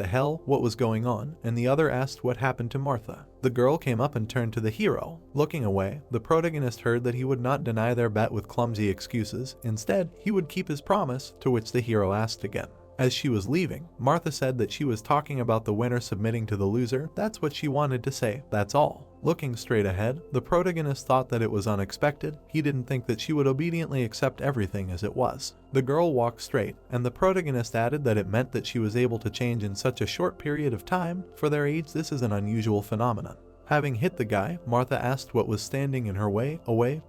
was going on, and the other asked what happened to Martha. The girl came up and turned to the hero. Looking away, the protagonist heard that he would not deny their bet with clumsy excuses. Instead, he would keep his promise, to which the hero asked again. As she was leaving, Martha said that she was talking about the winner submitting to the loser. That's what she wanted to say, that's all. Looking straight ahead, the protagonist thought that it was unexpected. He didn't think that she would obediently accept everything as it was. The girl walked straight, and the protagonist added that it meant that she was able to change in such a short period of time. For their age, this is an unusual phenomenon. Having hit the guy, Martha asked what was standing in her way,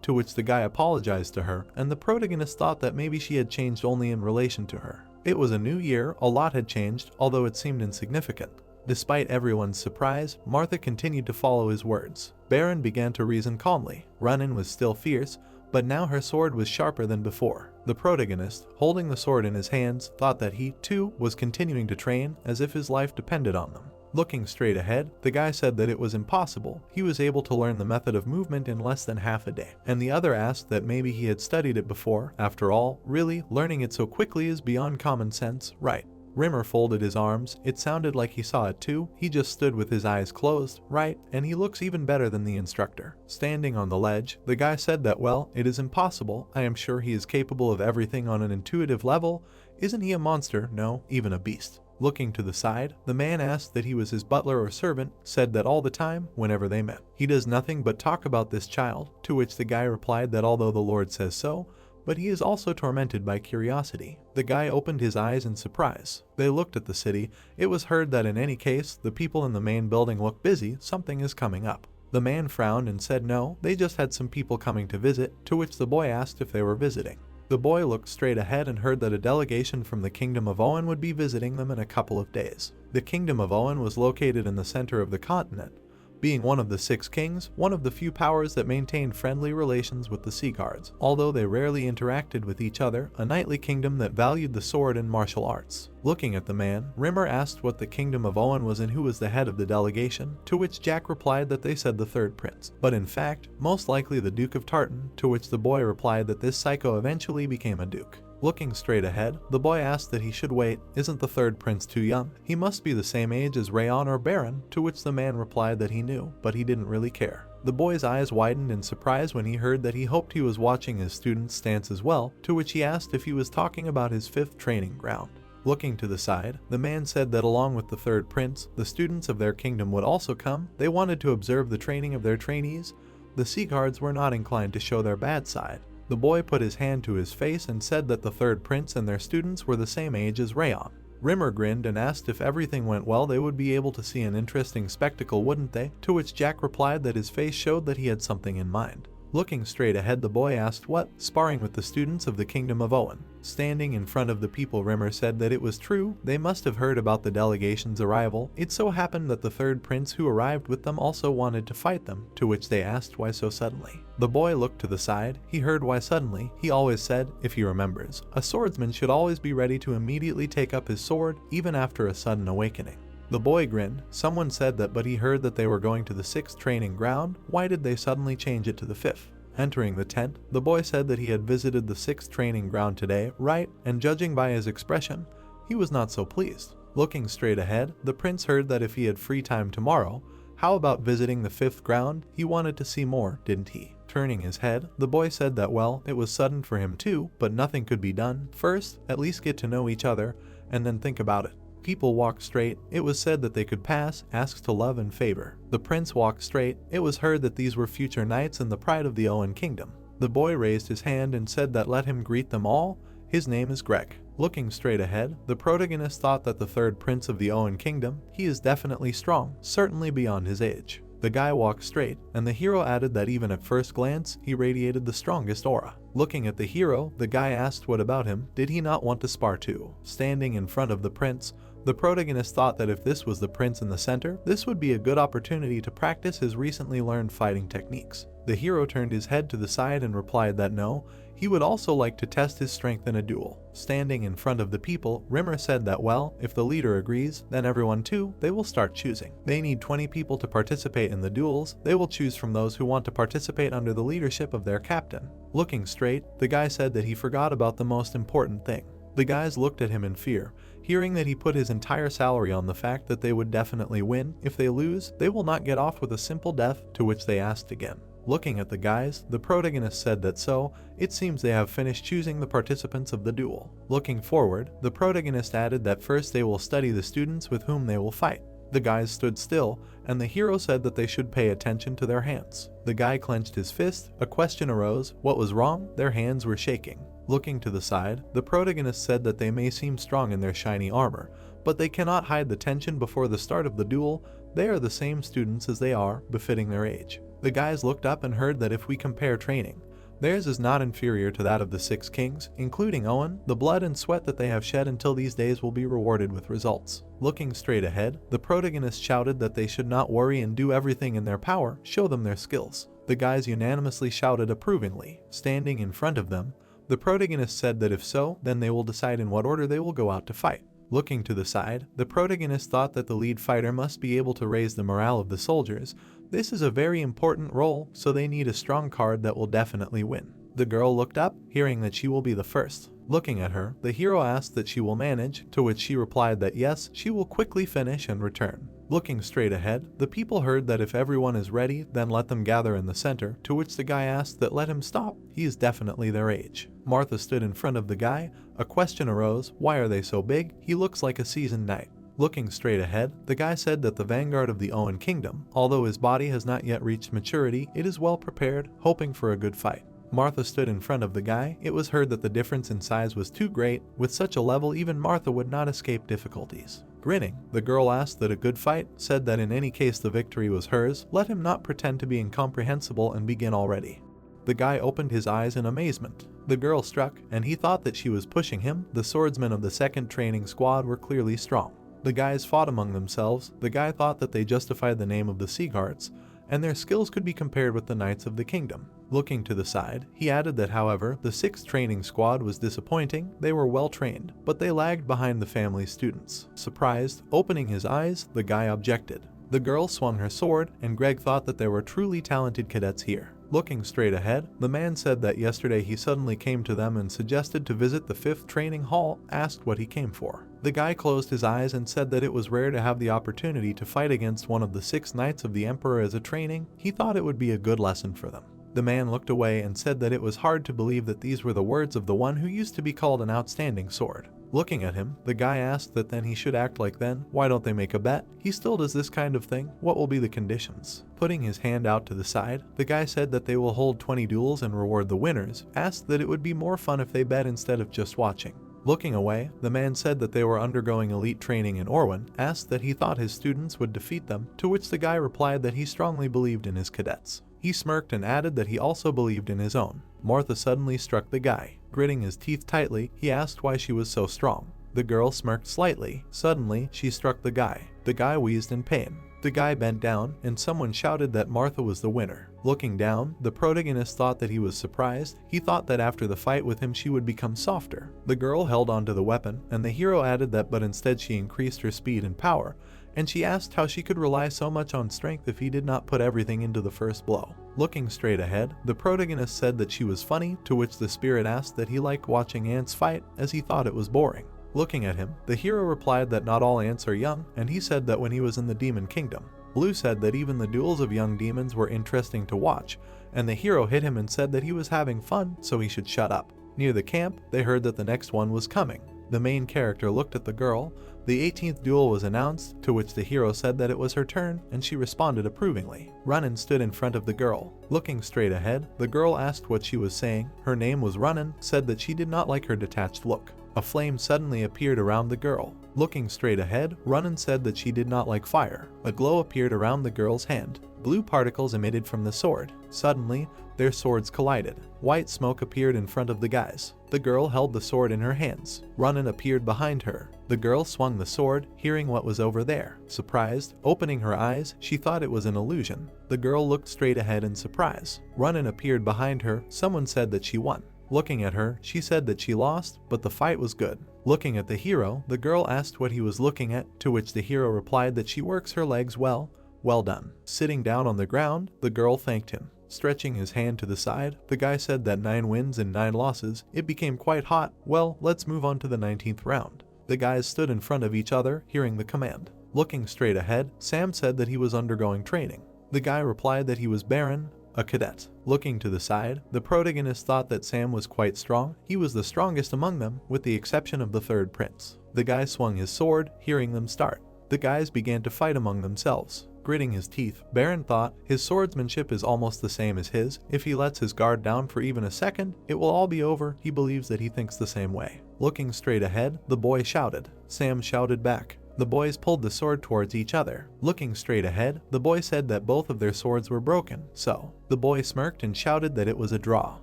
to which the guy apologized to her, and the protagonist thought that maybe she had changed only in relation to her. It was a new year, a lot had changed, although it seemed insignificant. Despite everyone's surprise, Martha continued to follow his words. Baron began to reason calmly. Run-in was still fierce, but now her sword was sharper than before. The protagonist, holding the sword in his hands, thought that he, too, was continuing to train as if his life depended on them. Looking straight ahead, the guy said that it was impossible. He was able to learn the method of movement in less than half a day. And the other asked that maybe he had studied it before. After all, really, learning it so quickly is beyond common sense, right? Rimer folded his arms. It sounded like he saw it too. He just stood with his eyes closed, right? And he looks even better than the instructor. Standing on the ledge, the guy said that, well, it is impossible. I am sure he is capable of everything on an intuitive level. Isn't he a monster? No, even a beast. Looking to the side, the man asked that he was his butler or servant, said that all the time, whenever they met. He does nothing but talk about this child, to which the guy replied that although the Lord says so, but he is also tormented by curiosity. The guy opened his eyes in surprise. They looked at the city. It was heard that in any case, the people in the main building look busy, something is coming up. The man frowned and said no, they just had some people coming to visit, to which the boy asked if they were visiting. The boy looked straight ahead and heard that a delegation from the Kingdom of Owen would be visiting them in a couple of days. The Kingdom of Owen was located in the center of the continent. Being one of the 6 kings, one of the few powers that maintained friendly relations with the Sea Guards, although they rarely interacted with each other, a knightly kingdom that valued the sword and martial arts. Looking at the man, Rimer asked what the Kingdom of Owen was and who was the head of the delegation, to which Jack replied that they said the 3rd prince, but in fact, most likely the Duke of Tartan, to which the boy replied that this psycho eventually became a duke. Looking straight ahead, the boy asked that he should wait. Isn't the 3rd prince too young? He must be the same age as Rayon or Baron, to which the man replied that he knew, but he didn't really care. The boy's eyes widened in surprise when he heard that he hoped he was watching his student's stance as well, to which he asked if he was talking about his 5th training ground. Looking to the side, the man said that along with the 3rd prince, the students of their kingdom would also come. They wanted to observe the training of their trainees. The Sea Guards were not inclined to show their bad side. The boy put his hand to his face and said that the 3rd prince and their students were the same age as Rayon. Rimer grinned and asked if everything went well they would be able to see an interesting spectacle, wouldn't they? To which Jack replied that his face showed that he had something in mind. Looking straight ahead, the boy asked what? Sparring with the students of the Kingdom of Owen. Standing in front of the people, Rimer said that it was true. They must have heard about the delegation's arrival. It so happened that the third prince who arrived with them also wanted to fight them, to which they asked why so suddenly. The boy looked to the side. He heard why suddenly. He always said, if he remembers, a swordsman should always be ready to immediately take up his sword, even after a sudden awakening. The boy grinned. Someone said that, but he heard that they were going to the 6th training ground. Why did they suddenly change it to the 5th? Entering the tent, the boy said that he had visited the 6th training ground today, right? And judging by his expression, he was not so pleased. Looking straight ahead, the prince heard that if he had free time tomorrow, how about visiting the 5th ground? He wanted to see more, didn't he? Turning his head, the boy said that well, it was sudden for him too, but nothing could be done. First, at least get to know each other, and then think about it. People walked straight. It was said that they could pass, asked to love and favor. The prince walked straight. It was heard that these were future knights and the pride of the Owen kingdom. The boy raised his hand and said that let him greet them all. His name is Greg. Looking straight ahead, the protagonist thought that the third prince of the Owen kingdom, he is definitely strong, certainly beyond his age. The guy walked straight, and the hero added that even at first glance, he radiated the strongest aura. Looking at the hero, the guy asked what about him, did he not want to spar too? Standing in front of the prince, the protagonist thought that if this was the prince in the center, this would be a good opportunity to practice his recently learned fighting techniques. The hero turned his head to the side and replied that no, he would also like to test his strength in a duel. Standing in front of the people, Rimer said that well, if the leader agrees, then everyone too, they will start choosing. They need 20 people to participate in the duels. They will choose from those who want to participate under the leadership of their captain. Looking straight, the guy said that he forgot about the most important thing. The guys looked at him in fear, hearing that he put his entire salary on the fact that they would definitely win. If they lose, they will not get off with a simple death, to which they asked again. Looking at the guys, the protagonist said that so, it seems they have finished choosing the participants of the duel. Looking forward, the protagonist added that first they will study the students with whom they will fight. The guys stood still, and the hero said that they should pay attention to their hands. The guy clenched his fist. A question arose. What was wrong? Their hands were shaking. Looking to the side, the protagonist said that they may seem strong in their shiny armor, but they cannot hide the tension before the start of the duel. They are the same students as they are, befitting their age. The guys looked up and heard that if we compare training, theirs is not inferior to that of the 6 kings, including Owen. The blood and sweat that they have shed until these days will be rewarded with results. Looking straight ahead, the protagonist shouted that they should not worry and do everything in their power, show them their skills. The guys unanimously shouted approvingly. Standing in front of them, the protagonist said that if so, then they will decide in what order they will go out to fight. Looking to the side, the protagonist thought that the lead fighter must be able to raise the morale of the soldiers. This is a very important role, so they need a strong card that will definitely win. The girl looked up, hearing that she will be the first. Looking at her, the hero asked that she will manage, to which she replied that yes, she will quickly finish and return. Looking straight ahead, the people heard that if everyone is ready, then let them gather in the center, to which the guy asked that let him stop. He is definitely their age. Martha stood in front of the guy. A question arose. Why are they so big? He looks like a seasoned knight. Looking straight ahead, the guy said that the vanguard of the Owen kingdom, although his body has not yet reached maturity, it is well prepared, hoping for a good fight. Martha stood in front of the guy. It was heard that the difference in size was too great. With such a level, even Martha would not escape difficulties. Grinning, the girl asked that a good fight, said that in any case the victory was hers. Let him not pretend to be incomprehensible and begin already. The guy opened his eyes in amazement. The girl struck, and he thought that she was pushing him. The swordsmen of the 2nd training squad were clearly strong. The guys fought among themselves. The guy thought that they justified the name of the Sea Guards, and their skills could be compared with the Knights of the Kingdom. Looking to the side, he added that however, the 6th training squad was disappointing. They were well trained, but they lagged behind the family students. Surprised, opening his eyes, the guy objected. The girl swung her sword, and Greg thought that there were truly talented cadets here. Looking straight ahead, the man said that yesterday he suddenly came to them and suggested to visit the 5th training hall, asked what he came for. The guy closed his eyes and said that it was rare to have the opportunity to fight against one of the 6 knights of the Emperor as a training. He thought it would be a good lesson for them. The man looked away and said that it was hard to believe that these were the words of the one who used to be called an outstanding sword. Looking at him, the guy asked that then he should act like then. Why don't they make a bet? He still does this kind of thing. What will be the conditions? Putting his hand out to the side, the guy said that they will hold 20 duels and reward the winners, asked that it would be more fun if they bet instead of just watching. Looking away, the man said that they were undergoing elite training in Orwen, asked that he thought his students would defeat them, to which the guy replied that he strongly believed in his cadets. He smirked and added that he also believed in his own. Martha suddenly struck the guy. Gritting his teeth tightly, he asked why she was so strong. The girl smirked slightly. Suddenly, she struck the guy. The guy wheezed in pain. The guy bent down, and someone shouted that Martha was the winner. Looking down, the protagonist thought that he was surprised. He thought that after the fight with him she would become softer. The girl held onto the weapon, and the hero added that but instead she increased her speed and power, and she asked how she could rely so much on strength if he did not put everything into the first blow. Looking straight ahead, the protagonist said that she was funny, to which the spirit asked that he liked watching ants fight as he thought it was boring. Looking at him, the hero replied that not all ants are young, and he said that when he was in the demon kingdom. Blue said that even the duels of young demons were interesting to watch, and the hero hit him and said that he was having fun, so he should shut up. Near the camp, they heard that the next one was coming. The main character looked at the girl. The 18th duel was announced, to which the hero said that it was her turn, and she responded approvingly. Runnin stood in front of the girl. Looking straight ahead, the girl asked what she was saying. Her name was Runnin, said that she did not like her detached look. A flame suddenly appeared around the girl. Looking straight ahead, Runnin said that she did not like fire. A glow appeared around the girl's hand. Blue particles emitted from the sword. Suddenly, their swords collided. White smoke appeared in front of the guys. The girl held the sword in her hands. Runnin appeared behind her. The girl swung the sword, hearing what was over there. Surprised, opening her eyes, she thought it was an illusion. The girl looked straight ahead in surprise. Runnin appeared behind her. Someone said that she won. Looking at her, she said that she lost, but the fight was good. Looking at the hero, the girl asked what he was looking at, to which the hero replied that she works her legs well. Well done. Sitting down on the ground, the girl thanked him. Stretching his hand to the side, the guy said that 9 wins and 9 losses. It became quite hot. Well, let's move on to the 19th round. The guys stood in front of each other, hearing the command. Looking straight ahead, Sam said that he was undergoing training. The guy replied that he was Baron, a cadet. Looking to the side, the protagonist thought that Sam was quite strong. He was the strongest among them, with the exception of the third prince. The guy swung his sword, hearing them start. The guys began to fight among themselves. Gritting his teeth, Baron thought his swordsmanship is almost the same as his. If he lets his guard down for even a second, it will all be over. He believes that he thinks the same way. Looking straight ahead, the boy shouted. Sam shouted back. The boys pulled the sword towards each other. Looking straight ahead, the boy said that both of their swords were broken, so the boy smirked and shouted that it was a draw.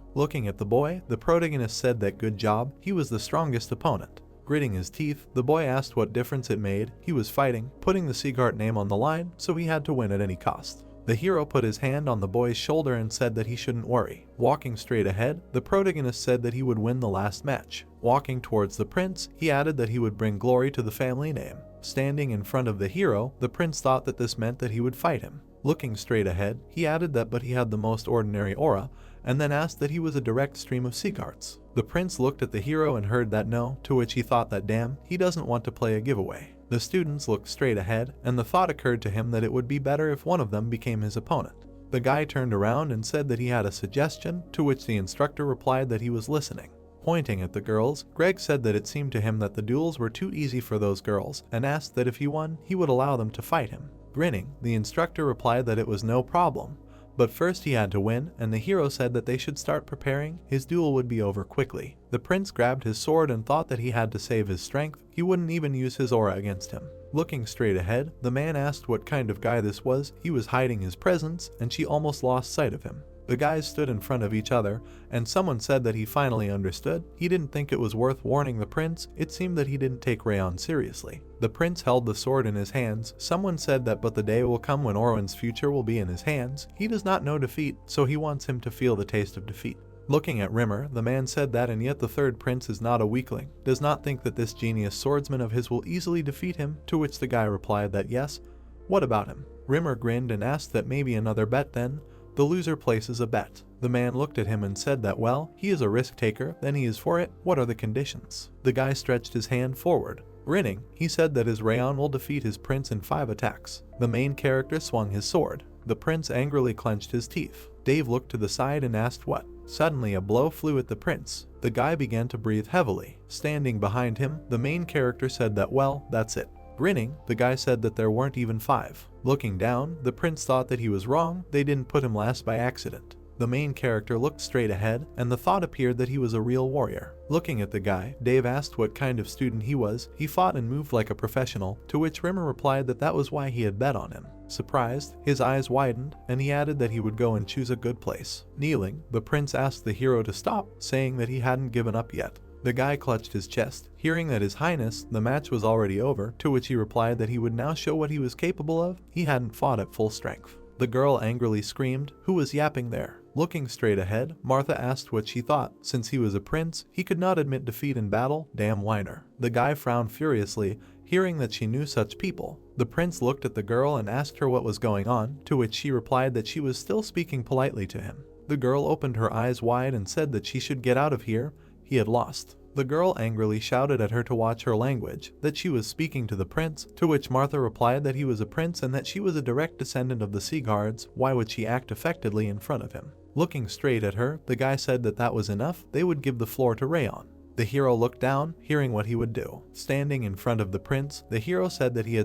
Looking at the boy, the protagonist said that good job, he was the strongest opponent. Gritting his teeth, the boy asked what difference it made. He was fighting, putting the Seagart name on the line, so he had to win at any cost. The hero put his hand on the boy's shoulder and said that he shouldn't worry. Walking straight ahead, the protagonist said that he would win the last match. Walking towards the prince, he added that he would bring glory to the family name. Standing in front of the hero, the prince thought that this meant that he would fight him. Looking straight ahead, he added that but he had the most ordinary aura, and then asked that he was a direct stream of Seagarts. The prince looked at the hero and heard that no, to which he thought that damn, he doesn't want to play a giveaway. The students looked straight ahead, and the thought occurred to him that it would be better if one of them became his opponent. The guy turned around and said that he had a suggestion, to which the instructor replied that he was listening. Pointing at the girls, Greg said that it seemed to him that the duels were too easy for those girls, and asked that if he won, he would allow them to fight him. Grinning, the instructor replied that it was no problem, but first he had to win, and the hero said that they should start preparing. His duel would be over quickly. The prince grabbed his sword and thought that he had to save his strength. He wouldn't even use his aura against him. Looking straight ahead, the man asked what kind of guy this was. He was hiding his presence, and she almost lost sight of him. The guys stood in front of each other, and someone said that he finally understood. He didn't think it was worth warning the prince. It seemed that he didn't take Rayon seriously. The prince held the sword in his hands. Someone said that but the day will come when Orwin's future will be in his hands. He does not know defeat, so he wants him to feel the taste of defeat. Looking at Rimer, the man said that and yet the third prince is not a weakling, does not think that this genius swordsman of his will easily defeat him, to which the guy replied that yes. What about him? Rimer grinned and asked that maybe another bet then. The loser places a bet. The man looked at him and said that well, he is a risk taker, then he is for it. What are the conditions? The guy stretched his hand forward. Grinning, he said that his Rayon will defeat his prince in 5 attacks. The main character swung his sword. The prince angrily clenched his teeth. Dave looked to the side and asked what. Suddenly a blow flew at the prince. The guy began to breathe heavily. Standing behind him, the main character said that well, that's it. Grinning, the guy said that there weren't even 5. Looking down, the prince thought that he was wrong. They didn't put him last by accident. The main character looked straight ahead, and the thought appeared that he was a real warrior. Looking at the guy, Dave asked what kind of student he was. He fought and moved like a professional, to which Rimer replied that that was why he had bet on him. Surprised, his eyes widened, and he added that he would go and choose a good place. Kneeling, the prince asked the hero to stop, saying that he hadn't given up yet. The guy clutched his chest, hearing that His Highness, the match was already over, to which he replied that he would now show what he was capable of. He hadn't fought at full strength. The girl angrily screamed, "Who was yapping there?" Looking straight ahead, Martha asked what she thought. Since he was a prince, he could not admit defeat in battle. Damn whiner. The guy frowned furiously, hearing that she knew such people. The prince looked at the girl and asked her what was going on, to which she replied that she was still speaking politely to him. The girl opened her eyes wide and said that she should get out of here. He had lost. The girl angrily shouted at her to watch her language, that she was speaking to the prince, to which Martha replied that he was a prince and that she was a direct descendant of the sea guards. Why would she act affectedly in front of him? Looking straight at her, the guy said that that was enough. They would give the floor to Rayon. The hero looked down, hearing what he would do. Standing in front of the prince, the hero said that he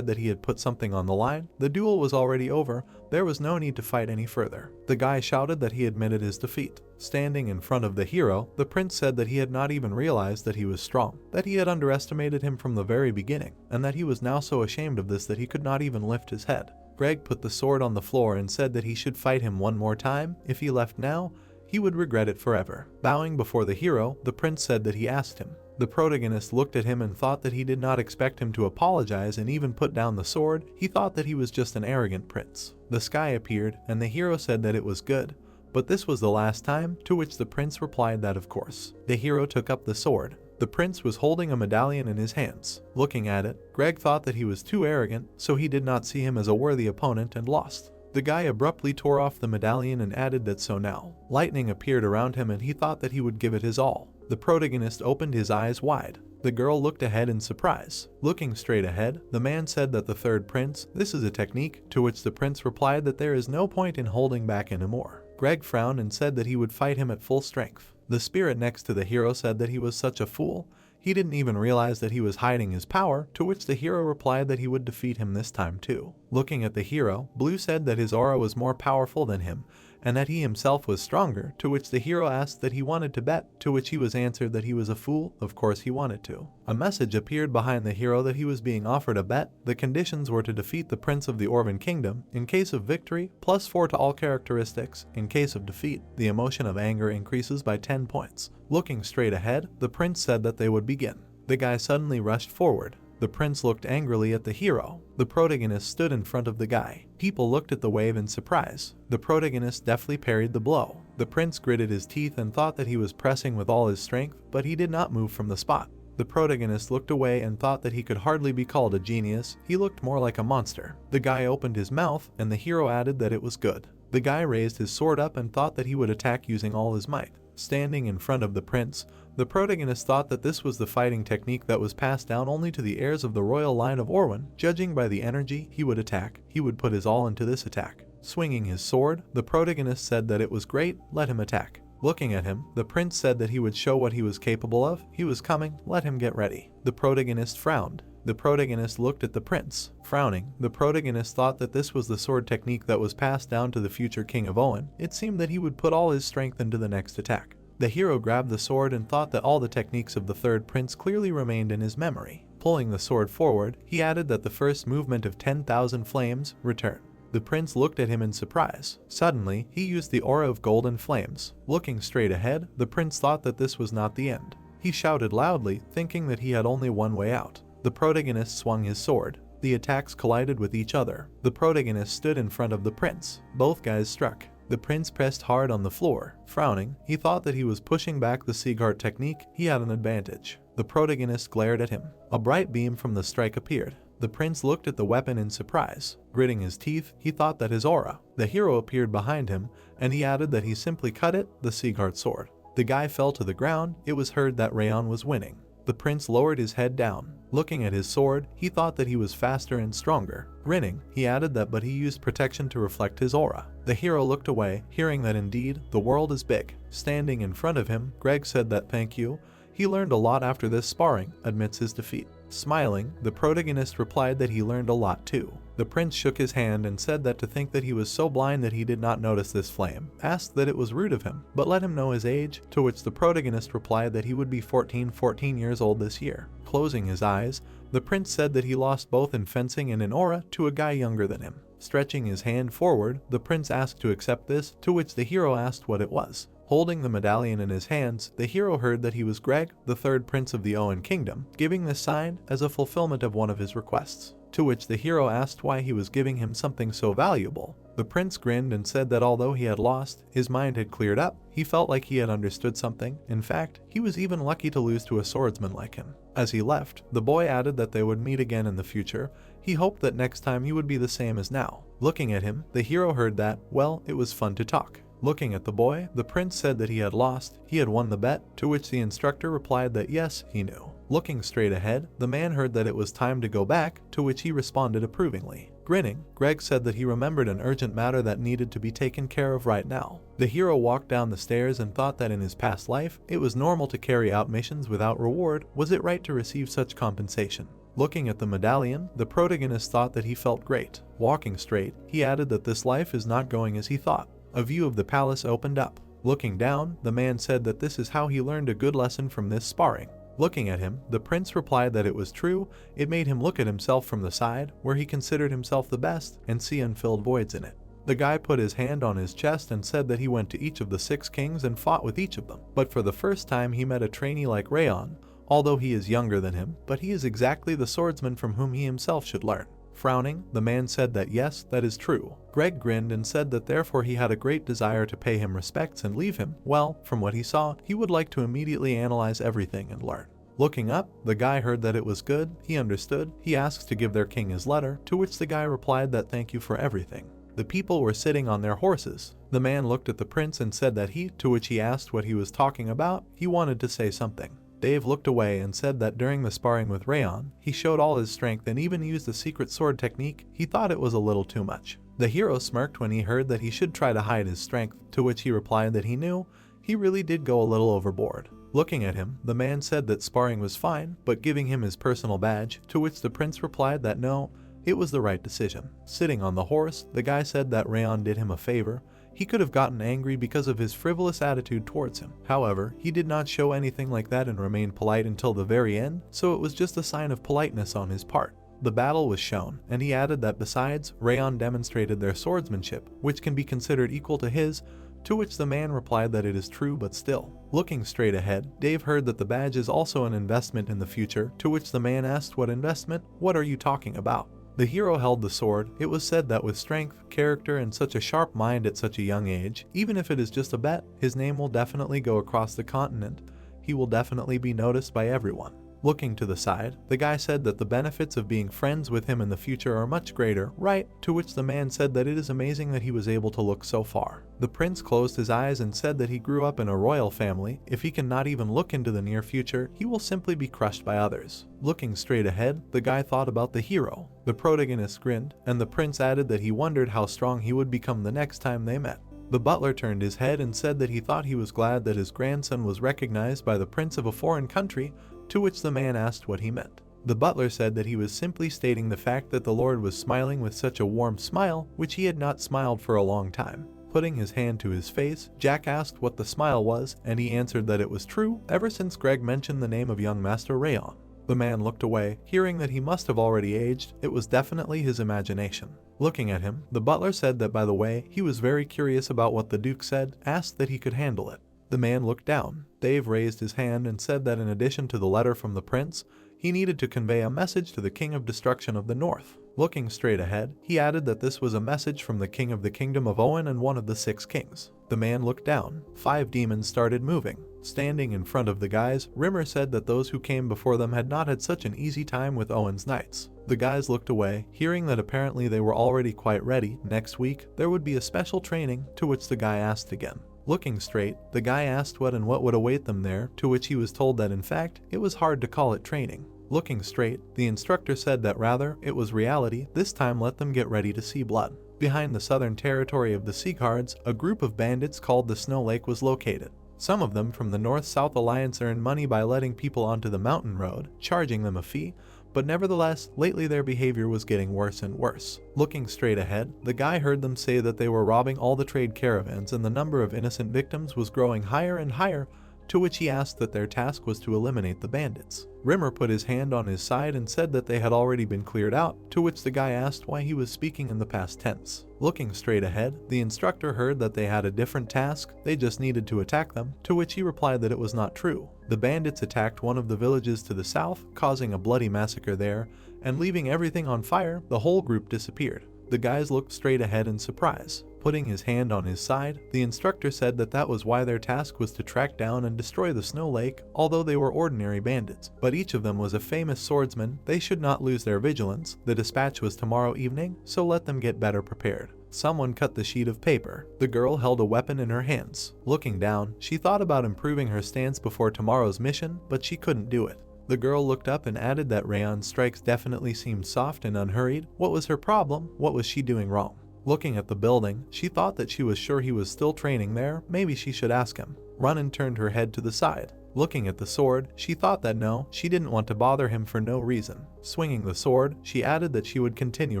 had put something on the line. The duel was already over. There was no need to fight any further. The guy shouted that he admitted his defeat. Standing in front of the hero, the prince said that he had not even realized that he was strong, that he had underestimated him from the very beginning, and that he was now so ashamed of this that he could not even lift his head. Greg put the sword on the floor and said that he should fight him one more time. If he left now, he would regret it forever. Bowing before the hero, the prince said that he asked him. The protagonist looked at him and thought that he did not expect him to apologize and even put down the sword. He thought that he was just an arrogant prince. The sky appeared, and the hero said that it was good, but this was the last time, to which the prince replied that of course. The hero took up the sword. The prince was holding a medallion in his hands. Looking at it, Greg thought that he was too arrogant, so he did not see him as a worthy opponent and lost. The guy abruptly tore off the medallion and added that so now. Lightning appeared around him and he thought that he would give it his all. The protagonist opened his eyes wide. The girl looked ahead in surprise. Looking straight ahead, the man said that the third prince, this is a technique, to which the prince replied that there is no point in holding back anymore. Greg frowned and said that he would fight him at full strength. The spirit next to the hero said that he was such a fool. He didn't even realize that he was hiding his power, to which the hero replied that he would defeat him this time too. Looking at the hero, Blue said that his aura was more powerful than him, and that he himself was stronger, to which the hero asked that he wanted to bet, to which he was answered that he was a fool. Of course he wanted to. A message appeared behind the hero that he was being offered a bet. The conditions were to defeat the Prince of the Orvan Kingdom. In case of victory, +4 to all characteristics. In case of defeat, the emotion of anger increases by 10 points. Looking straight ahead, the prince said that they would begin. The guy suddenly rushed forward. The prince looked angrily at the hero. The protagonist stood in front of the guy. People looked at the wave in surprise. The protagonist deftly parried the blow. The prince gritted his teeth and thought that he was pressing with all his strength, but he did not move from the spot. The protagonist looked away and thought that he could hardly be called a genius. He looked more like a monster. The guy opened his mouth, and the hero added that it was good. The guy raised his sword up and thought that he would attack using all his might. Standing in front of the prince, the protagonist thought that this was the fighting technique that was passed down only to the heirs of the royal line of Orwan. Judging by the energy he would attack, he would put his all into this attack. Swinging his sword, the protagonist said that it was great, let him attack. Looking at him, the prince said that he would show what he was capable of. He was coming, let him get ready. The protagonist frowned. The protagonist looked at the prince. Frowning, the protagonist thought that this was the sword technique that was passed down to the future king of Owen. It seemed that he would put all his strength into the next attack. The hero grabbed the sword and thought that all the techniques of the third prince clearly remained in his memory. Pulling the sword forward, he added that the first movement of 10,000 flames return. The prince looked at him in surprise. Suddenly, he used the aura of golden flames. Looking straight ahead, the prince thought that this was not the end. He shouted loudly, thinking that he had only one way out. The protagonist swung his sword. The attacks collided with each other. The protagonist stood in front of the prince. Both guys struck. The prince pressed hard on the floor. Frowning, he thought that he was pushing back the Seaguard technique. He had an advantage. The protagonist glared at him. A bright beam from the strike appeared. The prince looked at the weapon in surprise. Gritting his teeth, he thought that his aura. The hero appeared behind him, and he added that he simply cut it, the Seaguard sword. The guy fell to the ground. It was heard that Rayon was winning. The prince lowered his head down. Looking at his sword, he thought that he was faster and stronger. Grinning, he added that but he used protection to reflect his aura. The hero looked away, hearing that indeed, the world is big. Standing in front of him, Greg said that thank you. He learned a lot after this sparring, admits his defeat. Smiling, the protagonist replied that he learned a lot too. The prince shook his hand and said that to think that he was so blind that he did not notice this flame, asked that it was rude of him, but let him know his age, to which the protagonist replied that he would be 14 years old this year. Closing his eyes, the prince said that he lost both in fencing and in aura to a guy younger than him. Stretching his hand forward, the prince asked to accept this, to which the hero asked what it was. Holding the medallion in his hands, the hero heard that he was Greg, the third prince of the Owen kingdom, giving this sign as a fulfillment of one of his requests. To which the hero asked why he was giving him something so valuable. The prince grinned and said that although he had lost, his mind had cleared up. He felt like he had understood something. In fact, he was even lucky to lose to a swordsman like him. As he left, the boy added that they would meet again in the future. He hoped that next time he would be the same as now. Looking at him, the hero heard that, well, it was fun to talk. Looking at the boy, the prince said that he had lost, he had won the bet, to which the instructor replied that yes, he knew. Looking straight ahead, the man heard that it was time to go back, to which he responded approvingly. Grinning, Greg said that he remembered an urgent matter that needed to be taken care of right now. The hero walked down the stairs and thought that in his past life, it was normal to carry out missions without reward. Was it right to receive such compensation? Looking at the medallion, the protagonist thought that he felt great. Walking straight, he added that this life is not going as he thought. A view of the palace opened up. Looking down, the man said that this is how he learned a good lesson from this sparring. Looking at him, the prince replied that it was true. It made him look at himself from the side, where he considered himself the best, and see unfilled voids in it. The guy put his hand on his chest and said that he went to each of the 6 kings and fought with each of them. But for the first time he met a trainee like Rayon, although he is younger than him, but he is exactly the swordsman from whom he himself should learn. Frowning, the man said that yes, that is true. Greg grinned and said that therefore he had a great desire to pay him respects and leave him. Well, from what he saw, he would like to immediately analyze everything and learn. Looking up, the guy heard that it was good. He understood. He asked to give their king his letter, to which the guy replied that thank you for everything. The people were sitting on their horses. The man looked at the prince and said that to which he asked what he was talking about. He wanted to say something. Dave looked away and said that during the sparring with Rayon, he showed all his strength and even used the secret sword technique. He thought it was a little too much. The hero smirked when he heard that he should try to hide his strength, to which he replied that he knew he really did go a little overboard. Looking at him, the man said that sparring was fine, but giving him his personal badge, to which the prince replied that no, it was the right decision. Sitting on the horse, the guy said that Rayon did him a favor. He could have gotten angry because of his frivolous attitude towards him. However, he did not show anything like that and remained polite until the very end, so it was just a sign of politeness on his part. The battle was shown, and he added that besides, Rayon demonstrated their swordsmanship, which can be considered equal to his, to which the man replied that it is true but still. Looking straight ahead, Dave heard that the badge is also an investment in the future, to which the man asked what investment? What are you talking about? The hero held the sword. It was said that with strength, character, and such a sharp mind at such a young age, even if it is just a bet, his name will definitely go across the continent. He will definitely be noticed by everyone. Looking to the side, the guy said that the benefits of being friends with him in the future are much greater, right? To which the man said that it is amazing that he was able to look so far. The prince closed his eyes and said that he grew up in a royal family. If he cannot even look into the near future, he will simply be crushed by others. Looking straight ahead, the guy thought about the hero. The protagonist grinned, and the prince added that he wondered how strong he would become the next time they met. The butler turned his head and said that he thought he was glad that his grandson was recognized by the prince of a foreign country, to which the man asked what he meant. The butler said that he was simply stating the fact that the Lord was smiling with such a warm smile, which he had not smiled for a long time. Putting his hand to his face, Jack asked what the smile was, and he answered that it was true ever since Greg mentioned the name of young Master Rayon. The man looked away, hearing that he must have already aged. It was definitely his imagination. Looking at him, the butler said that by the way, he was very curious about what the Duke said, asked that he could handle it. The man looked down. Dave raised his hand and said that in addition to the letter from the prince, he needed to convey a message to the King of Destruction of the North. Looking straight ahead, he added that this was a message from the King of the Kingdom of Owen and one of the 6 kings. The man looked down. 5 demons started moving. Standing in front of the guys, Rimer said that those who came before them had not had such an easy time with Owen's knights. The guys looked away, hearing that apparently they were already quite ready. Next week, there would be a special training, to which the guy asked again. Looking straight, the guy asked what would await them there, to which he was told that in fact, it was hard to call it training. Looking straight, the instructor said that rather, it was reality. This time let them get ready to see blood. Behind the southern territory of the Sea Guards, a group of bandits called the Snow Lake was located. Some of them from the North-South Alliance earn money by letting people onto the mountain road, charging them a fee, but nevertheless, lately their behavior was getting worse and worse. Looking straight ahead, the guy heard them say that they were robbing all the trade caravans and the number of innocent victims was growing higher and higher, to which he asked that their task was to eliminate the bandits. Rimer put his hand on his side and said that they had already been cleared out, to which the guy asked why he was speaking in the past tense. Looking straight ahead, the instructor heard that they had a different task, they just needed to attack them, to which he replied that it was not true. The bandits attacked one of the villages to the south, causing a bloody massacre there, and leaving everything on fire, the whole group disappeared. The guys looked straight ahead in surprise. Putting his hand on his side, the instructor said that that was why their task was to track down and destroy the snow lake, although they were ordinary bandits. But each of them was a famous swordsman, they should not lose their vigilance. The dispatch was tomorrow evening, so let them get better prepared. Someone cut the sheet of paper. The girl held a weapon in her hands. Looking down, she thought about improving her stance before tomorrow's mission, but she couldn't do it. The girl looked up and added that Rayon's strikes definitely seemed soft and unhurried. What was her problem? What was she doing wrong? Looking at the building, she thought that she was sure he was still training there, maybe she should ask him. Ronan turned her head to the side. Looking at the sword, she thought that no, she didn't want to bother him for no reason. Swinging the sword, she added that she would continue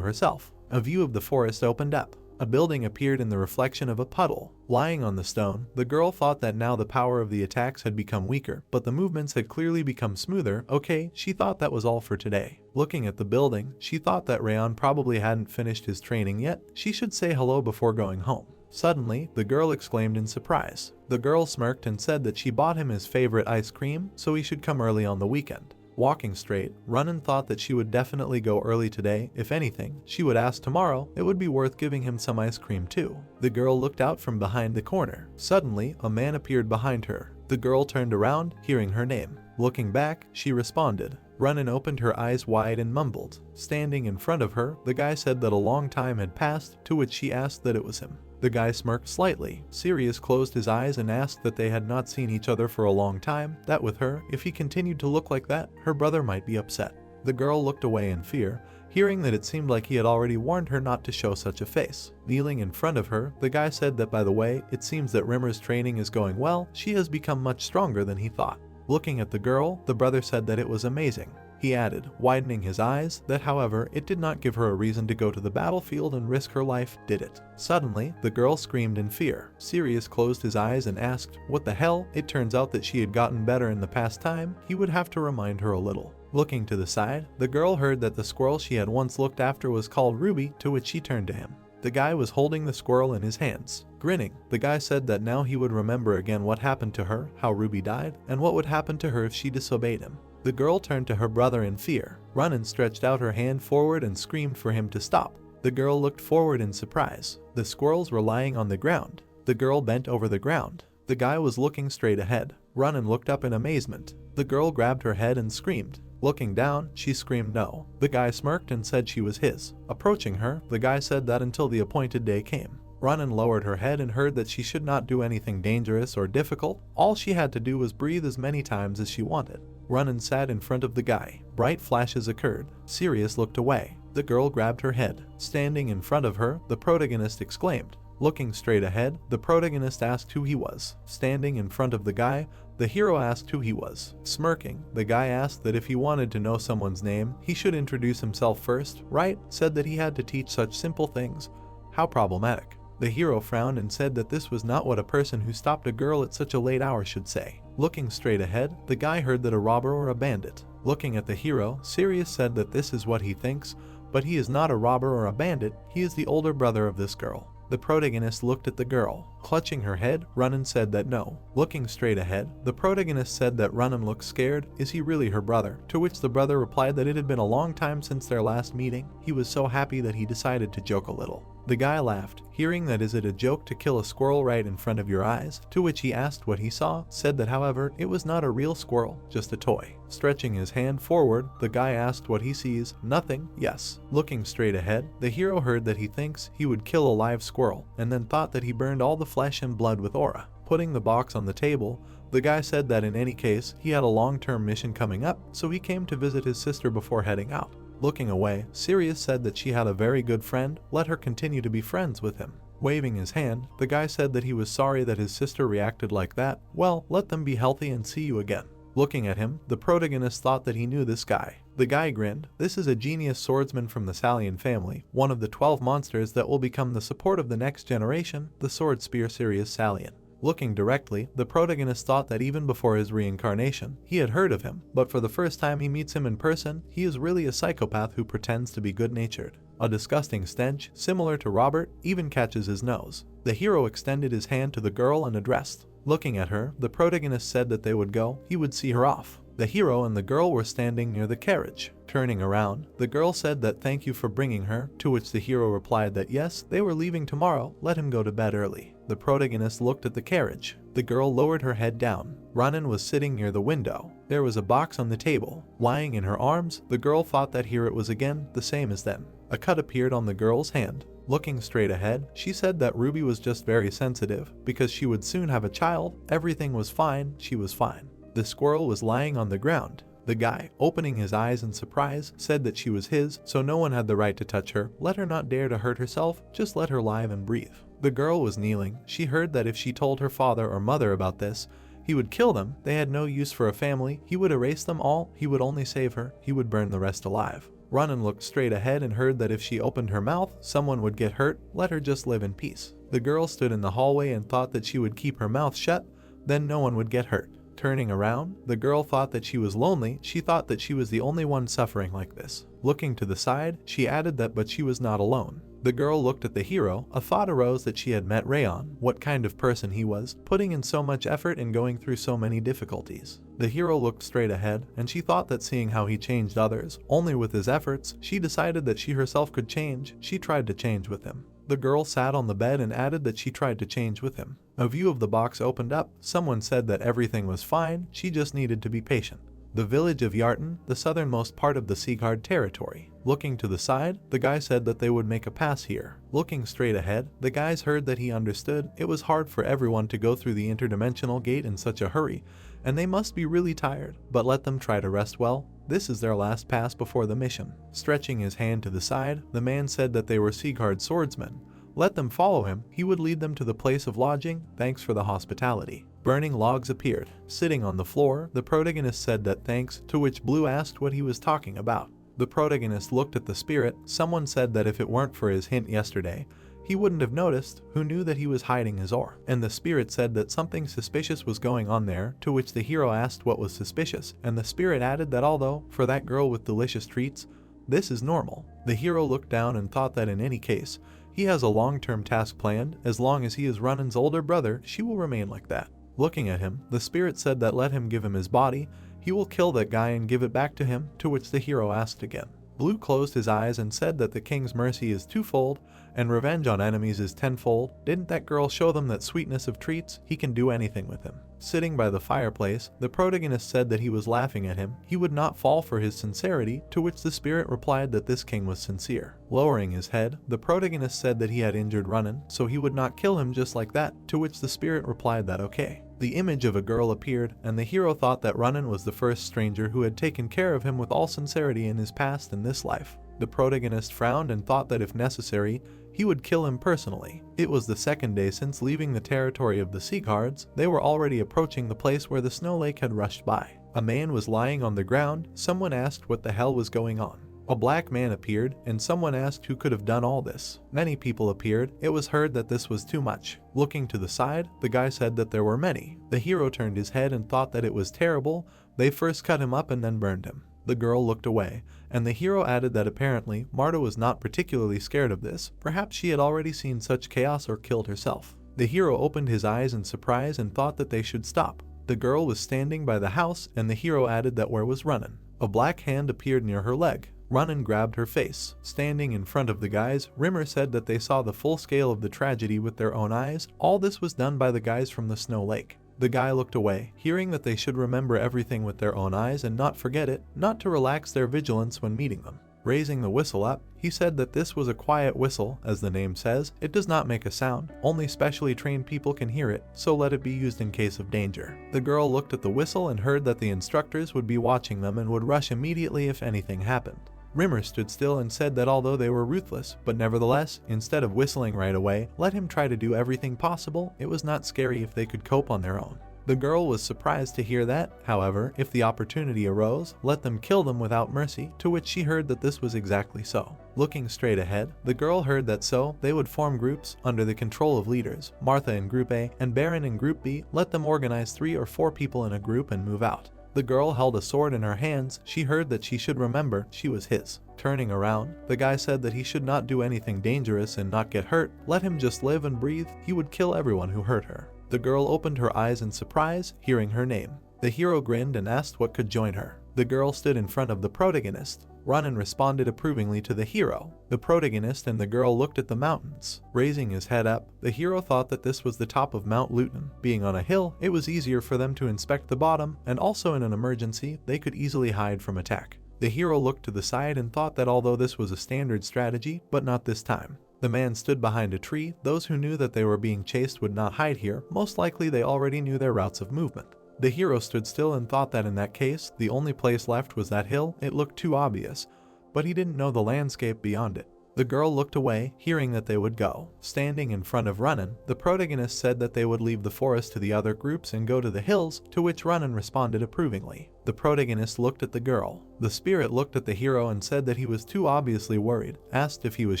herself. A view of the forest opened up. A building appeared in the reflection of a puddle. Lying on the stone, the girl thought that now the power of the attacks had become weaker, but the movements had clearly become smoother. Okay, she thought that was all for today. Looking at the building, she thought that Rayon probably hadn't finished his training yet. She should say hello before going home. Suddenly, the girl exclaimed in surprise. The girl smirked and said that she bought him his favorite ice cream, so he should come early on the weekend. Walking straight, Ronan thought that she would definitely go early today. If anything, she would ask tomorrow. It would be worth giving him some ice cream too. The girl looked out from behind the corner. Suddenly, a man appeared behind her. The girl turned around, hearing her name. Looking back, she responded. Ronan opened her eyes wide and mumbled. Standing in front of her, the guy said that a long time had passed, to which she asked that it was him. The guy smirked slightly. Sirius closed his eyes and asked that they had not seen each other for a long time, that with her, if he continued to look like that, her brother might be upset. The girl looked away in fear, hearing that it seemed like he had already warned her not to show such a face. Kneeling in front of her, the guy said that by the way, it seems that Rimer's training is going well, she has become much stronger than he thought. Looking at the girl, the brother said that it was amazing. He added, widening his eyes, that however, it did not give her a reason to go to the battlefield and risk her life, did it? Suddenly, the girl screamed in fear. Sirius closed his eyes and asked, what the hell? It turns out that she had gotten better in the past time, he would have to remind her a little. Looking to the side, the girl heard that the squirrel she had once looked after was called Ruby, to which she turned to him. The guy was holding the squirrel in his hands. Grinning, the guy said that now he would remember again what happened to her, how Ruby died, and what would happen to her if she disobeyed him. The girl turned to her brother in fear. Ronan stretched out her hand forward and screamed for him to stop. The girl looked forward in surprise. The squirrels were lying on the ground. The girl bent over the ground. The guy was looking straight ahead. Ronan looked up in amazement. The girl grabbed her head and screamed. Looking down, she screamed no. The guy smirked and said she was his. Approaching her, the guy said that until the appointed day came. Ronan lowered her head and heard that she should not do anything dangerous or difficult. All she had to do was breathe as many times as she wanted. Ronan sat in front of the guy. Bright flashes occurred. Sirius looked away. The girl grabbed her head. Standing in front of her, the protagonist exclaimed. Looking straight ahead, the protagonist asked who he was. Standing in front of the guy, the hero asked who he was. Smirking, the guy asked that if he wanted to know someone's name, he should introduce himself first, right? Said that he had to teach such simple things. How problematic. The hero frowned and said that this was not what a person who stopped a girl at such a late hour should say. Looking straight ahead, the guy heard that a robber or a bandit. Looking at the hero, Sirius said that this is what he thinks, but he is not a robber or a bandit, he is the older brother of this girl. The protagonist looked at the girl. Clutching her head, Ronan said that no. Looking straight ahead, the protagonist said that Ronan looked scared. Is he really her brother? To which the brother replied that it had been a long time since their last meeting. He was so happy that he decided to joke a little. The guy laughed, hearing that is it a joke to kill a squirrel right in front of your eyes? To which he asked what he saw, said that however, it was not a real squirrel, just a toy. Stretching his hand forward, the guy asked what he sees. Nothing, yes. Looking straight ahead, the hero heard that he thinks he would kill a live squirrel, and then thought that he burned all the flesh and blood with aura. Putting the box on the table, the guy said that in any case, he had a long-term mission coming up, so he came to visit his sister before heading out. Looking away, Sirius said that she had a very good friend, let her continue to be friends with him. Waving his hand, the guy said that he was sorry that his sister reacted like that. Well, let them be healthy and see you again. Looking at him, the protagonist thought that he knew this guy. The guy grinned. This is a genius swordsman from the Salian family, one of the 12 monsters that will become the support of the next generation, the sword spear series Salian. Looking directly, the protagonist thought that even before his reincarnation, he had heard of him, but for the first time he meets him in person, he is really a psychopath who pretends to be good-natured. A disgusting stench, similar to Robert, even catches his nose. The hero extended his hand to the girl and addressed. Looking at her, the protagonist said that they would go, he would see her off. The hero and the girl were standing near the carriage. Turning around, the girl said that thank you for bringing her, to which the hero replied that yes, they were leaving tomorrow, let him go to bed early. The protagonist looked at the carriage. The girl lowered her head down. Ronan was sitting near the window. There was a box on the table. Lying in her arms, the girl thought that here it was again, the same as then. A cut appeared on the girl's hand. Looking straight ahead, she said that Ruby was just very sensitive, because she would soon have a child, everything was fine, she was fine. The squirrel was lying on the ground. The guy, opening his eyes in surprise, said that she was his, so no one had the right to touch her, let her not dare to hurt herself, just let her live and breathe. The girl was kneeling. She heard that if she told her father or mother about this, he would kill them, they had no use for a family, he would erase them all, he would only save her, he would burn the rest alive. Ronan looked straight ahead and heard that if she opened her mouth, someone would get hurt, let her just live in peace. The girl stood in the hallway and thought that she would keep her mouth shut, then no one would get hurt. Turning around, the girl thought that she was lonely, she thought that she was the only one suffering like this. Looking to the side, she added that but she was not alone. The girl looked at the hero, a thought arose that she had met Rayon, what kind of person he was, putting in so much effort and going through so many difficulties. The hero looked straight ahead, and she thought that seeing how he changed others, only with his efforts, she decided that she herself could change, she tried to change with him. The girl sat on the bed and added that she tried to change with him. A view of the box opened up, someone said that everything was fine, she just needed to be patient. The village of Yarton, the southernmost part of the Seaguard territory. Looking to the side, the guy said that they would make a pass here. Looking straight ahead, the guys heard that he understood it was hard for everyone to go through the interdimensional gate in such a hurry, and they must be really tired, but let them try to rest well. This is their last pass before the mission. Stretching his hand to the side, the man said that they were Seaguard swordsmen. Let them follow him, he would lead them to the place of lodging, thanks for the hospitality. Burning logs appeared. Sitting on the floor, the protagonist said that thanks, to which Blue asked what he was talking about. The protagonist looked at the spirit, someone said that if it weren't for his hint yesterday, he wouldn't have noticed, who knew that he was hiding his ore. And the spirit said that something suspicious was going on there, to which the hero asked what was suspicious, and the spirit added that although, for that girl with delicious treats, this is normal. The hero looked down and thought that in any case, he has a long-term task planned, as long as he is Runan's older brother, she will remain like that. Looking at him, the spirit said that let him give him his body, he will kill that guy and give it back to him, to which the hero asked again. Blue closed his eyes and said that the king's mercy is twofold, and revenge on enemies is tenfold. Didn't that girl show them that sweetness of treats? He can do anything with him. Sitting by the fireplace, the protagonist said that he was laughing at him, he would not fall for his sincerity, to which the spirit replied that this king was sincere. Lowering his head, the protagonist said that he had injured Ronan, so he would not kill him just like that, to which the spirit replied that okay. The image of a girl appeared, and the hero thought that Ronan was the first stranger who had taken care of him with all sincerity in his past and this life. The protagonist frowned and thought that if necessary, he would kill him personally. It was the second day since leaving the territory of the Seaguards. They were already approaching the place where the snow lake had rushed by. A man was lying on the ground. Someone asked what the hell was going on. A black man appeared, and someone asked who could have done all this. Many people appeared. It was heard that this was too much. Looking to the side, the guy said that there were many. The hero turned his head and thought that it was terrible. They first cut him up and then burned him. The girl looked away, and the hero added that apparently Marta was not particularly scared of this. Perhaps she had already seen such chaos or killed herself. The hero opened his eyes in surprise and thought that they should stop. The girl was standing by the house, and the hero added that where was Ronan. A black hand appeared near her leg. Ronan grabbed her face. Standing in front of the guys, Rimer said that they saw the full scale of the tragedy with their own eyes. All this was done by the guys from the Snow Lake. The guy looked away, hearing that they should remember everything with their own eyes and not forget it, not to relax their vigilance when meeting them. Raising the whistle up, he said that this was a quiet whistle, as the name says. It does not make a sound, only specially trained people can hear it, so let it be used in case of danger. The girl looked at the whistle and heard that the instructors would be watching them and would rush immediately if anything happened. Rimer stood still and said that although they were ruthless, but nevertheless, instead of whistling right away, let him try to do everything possible. It was not scary if they could cope on their own. The girl was surprised to hear that, however, if the opportunity arose, let them kill them without mercy, to which she heard that this was exactly so. Looking straight ahead, the girl heard that so, they would form groups, under the control of leaders, Martha in Group A and Baron in Group B, let them organize 3 or 4 people in a group and move out. The girl held a sword in her hands. She heard that she should remember she was his. Turning around, the guy said that he should not do anything dangerous and not get hurt, let him just live and breathe, he would kill everyone who hurt her. The girl opened her eyes in surprise, hearing her name. The hero grinned and asked what could join her. The girl stood in front of the protagonist. Ronan responded approvingly to the hero. The protagonist and the girl looked at the mountains. Raising his head up, the hero thought that this was the top of Mount Luton. Being on a hill, it was easier for them to inspect the bottom, and also in an emergency, they could easily hide from attack. The hero looked to the side and thought that although this was a standard strategy, but not this time. The man stood behind a tree. Those who knew that they were being chased would not hide here. Most likely they already knew their routes of movement. The hero stood still and thought that in that case, the only place left was that hill. It looked too obvious, but he didn't know the landscape beyond it. The girl looked away, hearing that they would go. Standing in front of Ronan, the protagonist said that they would leave the forest to the other groups and go to the hills, to which Ronan responded approvingly. The protagonist looked at the girl. The spirit looked at the hero and said that he was too obviously worried, asked if he was